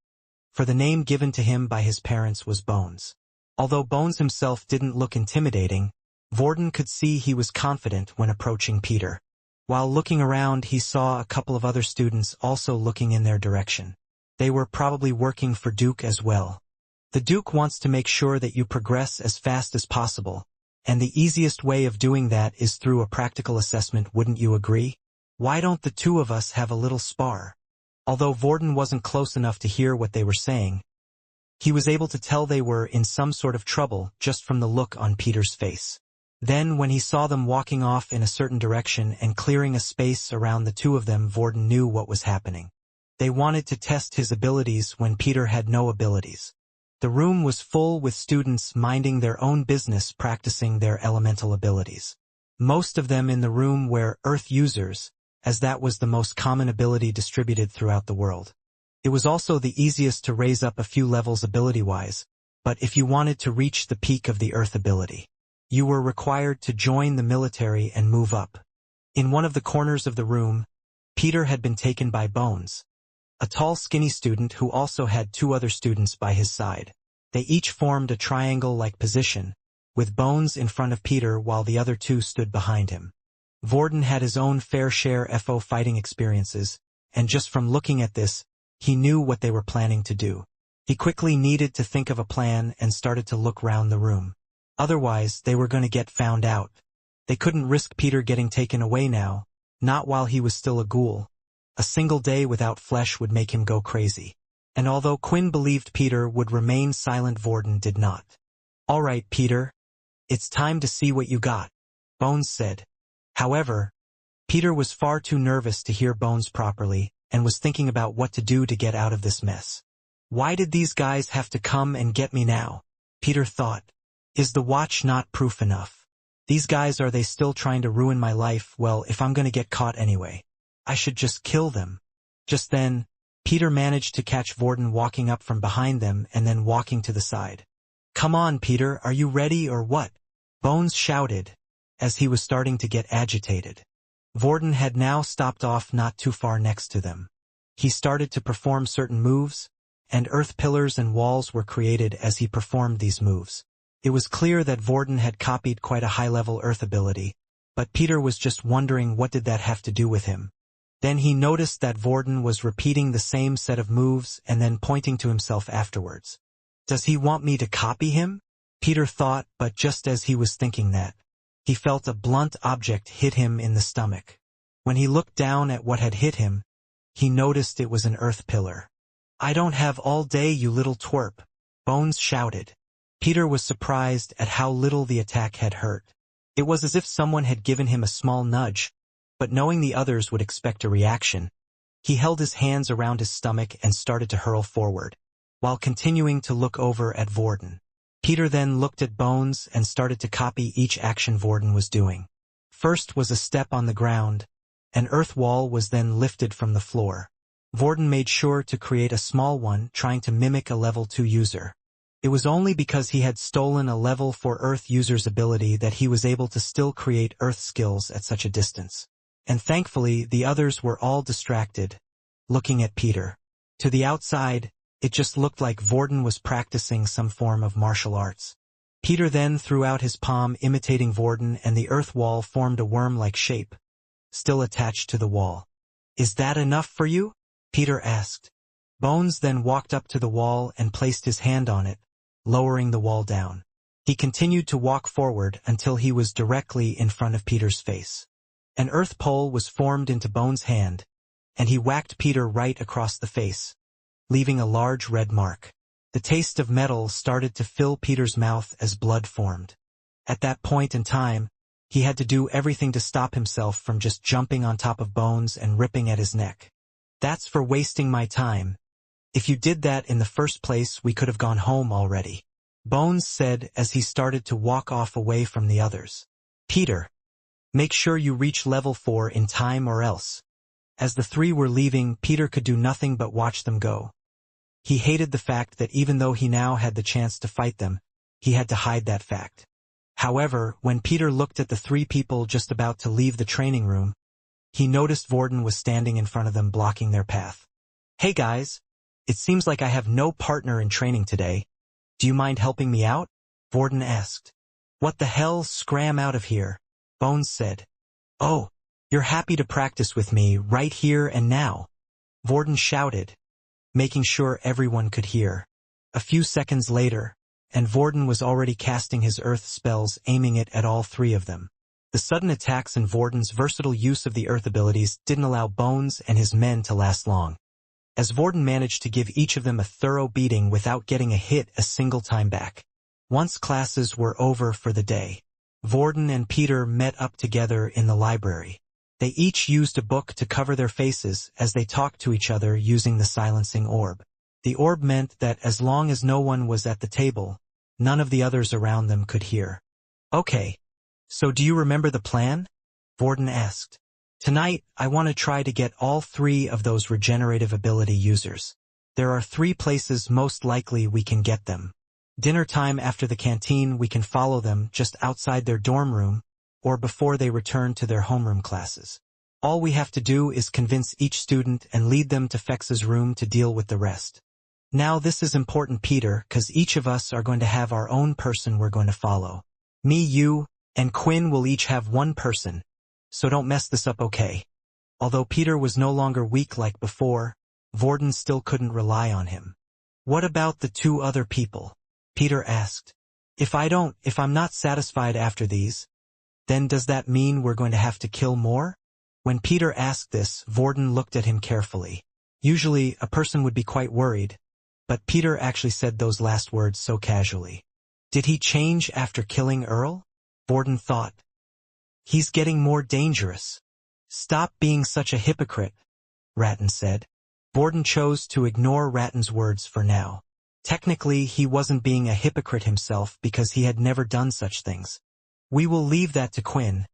For the name given to him by his parents was Bones. Although Bones himself didn't look intimidating, Vorden could see he was confident when approaching Peter. While looking around, he saw a couple of other students also looking in their direction. They were probably working for Duke as well. The Duke wants to make sure that you progress as fast as possible, and the easiest way of doing that is through a practical assessment, wouldn't you agree? Why don't the two of us have a little spar? Although Vorden wasn't close enough to hear what they were saying, he was able to tell they were in some sort of trouble just from the look on Peter's face. Then, when he saw them walking off in a certain direction and clearing a space around the two of them, Vorden knew what was happening. They wanted to test his abilities when Peter had no abilities. The room was full with students minding their own business, practicing their elemental abilities. Most of them in the room were Earth users, as that was the most common ability distributed throughout the world. It was also the easiest to raise up a few levels ability-wise, but if you wanted to reach the peak of the Earth ability, you were required to join the military and move up. In one of the corners of the room, Peter had been taken by Bones, a tall, skinny student who also had two other students by his side. They each formed a triangle-like position, with Bones in front of Peter while the other two stood behind him. Vorden had his own fair share FO fighting experiences, and just from looking at this, he knew what they were planning to do. He quickly needed to think of a plan and started to look round the room. Otherwise, they were going to get found out. They couldn't risk Peter getting taken away now, not while he was still a ghoul. A single day without flesh would make him go crazy. And although Quinn believed Peter would remain silent, Vorden did not. "All right, Peter. It's time to see what you got," Bones said. However, Peter was far too nervous to hear Bones properly and was thinking about what to do to get out of this mess. Why did these guys have to come and get me now? Peter thought. Is the watch not proof enough? These guys, are they still trying to ruin my life? Well, if I'm gonna get caught anyway, I should just kill them. Just then, Peter managed to catch Vorden walking up from behind them and then walking to the side. "Come on, Peter, are you ready or what?" Bones shouted, as he was starting to get agitated. Vorden had now stopped off not too far next to them. He started to perform certain moves, and earth pillars and walls were created as he performed these moves. It was clear that Vorden had copied quite a high-level earth ability, but Peter was just wondering what did that have to do with him. Then he noticed that Vorden was repeating the same set of moves and then pointing to himself afterwards. Does he want me to copy him? Peter thought, but just as he was thinking that, he felt a blunt object hit him in the stomach. When he looked down at what had hit him, he noticed it was an earth pillar. "I don't have all day, you little twerp," Bones shouted. Peter was surprised at how little the attack had hurt. It was as if someone had given him a small nudge, but knowing the others would expect a reaction, he held his hands around his stomach and started to hurl forward, while continuing to look over at Vorden. Peter then looked at Bones and started to copy each action Vorden was doing. First was a step on the ground. An earth wall was then lifted from the floor. Vorden made sure to create a small one, trying to mimic a level 2 user. It was only because he had stolen a level 4 Earth user's ability that he was able to still create Earth skills at such a distance. And thankfully, the others were all distracted, looking at Peter. To the outside, it just looked like Vorden was practicing some form of martial arts. Peter then threw out his palm, imitating Vorden, and the earth wall formed a worm-like shape, still attached to the wall. "Is that enough for you?" Peter asked. Bones then walked up to the wall and placed his hand on it, lowering the wall down. He continued to walk forward until he was directly in front of Peter's face. An earth pole was formed into Bones' hand, and he whacked Peter right across the face, leaving a large red mark. The taste of metal started to fill Peter's mouth as blood formed. At that point in time, he had to do everything to stop himself from just jumping on top of Bones and ripping at his neck. "That's for wasting my time. If you did that in the first place, we could have gone home already," Bones said as he started to walk off away from the others. "Peter, make sure you reach level 4 in time or else." As the three were leaving, Peter could do nothing but watch them go. He hated the fact that even though he now had the chance to fight them, he had to hide that fact. However, when Peter looked at the three people just about to leave the training room, he noticed Vorden was standing in front of them, blocking their path. "Hey guys, it seems like I have no partner in training today. Do you mind helping me out?" Vorden asked. "What the hell, scram out of here," Bones said. "Oh, you're happy to practice with me right here and now," Vorden shouted, making sure everyone could hear. A few seconds later, and Vorden was already casting his earth spells, aiming it at all three of them. The sudden attacks and Vorden's versatile use of the earth abilities didn't allow Bones and his men to last long, as Vorden managed to give each of them a thorough beating without getting a hit a single time back. Once classes were over for the day, Vorden and Peter met up together in the library. They each used a book to cover their faces as they talked to each other using the silencing orb. The orb meant that as long as no one was at the table, none of the others around them could hear. "Okay. So do you remember the plan?" Vorden asked. "Tonight, I want to try to get all 3 of those regenerative ability users. There are 3 places most likely we can get them. Dinner time after the canteen, we can follow them just outside their dorm room, or before they return to their homeroom classes. All we have to do is convince each student and lead them to Fex's room to deal with the rest. Now this is important, Peter, 'cause each of us are going to have our own person we're going to follow. Me, you, and Quinn will each have one person, so don't mess this up, okay?" Although Peter was no longer weak like before, Vorden still couldn't rely on him. "What about the 2 other people?" Peter asked. If I'm not satisfied after these, then does that mean we're going to have to kill more?" When Peter asked this, Vorden looked at him carefully. Usually, a person would be quite worried, but Peter actually said those last words so casually. Did he change after killing Earl? Vorden thought. He's getting more dangerous. "Stop being such a hypocrite," Ratton said. Vorden chose to ignore Ratton's words for now. Technically, he wasn't being a hypocrite himself because he had never done such things. "We will leave that to Quinn.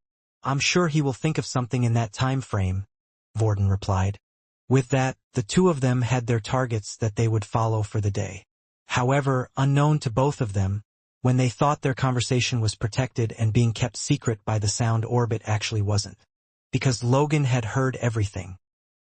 I'm sure he will think of something in that time frame," Vorden replied. With that, the 2 of them had their targets that they would follow for the day. However, unknown to both of them, when they thought their conversation was protected and being kept secret by the sound orb, it actually wasn't. Because Logan had heard everything.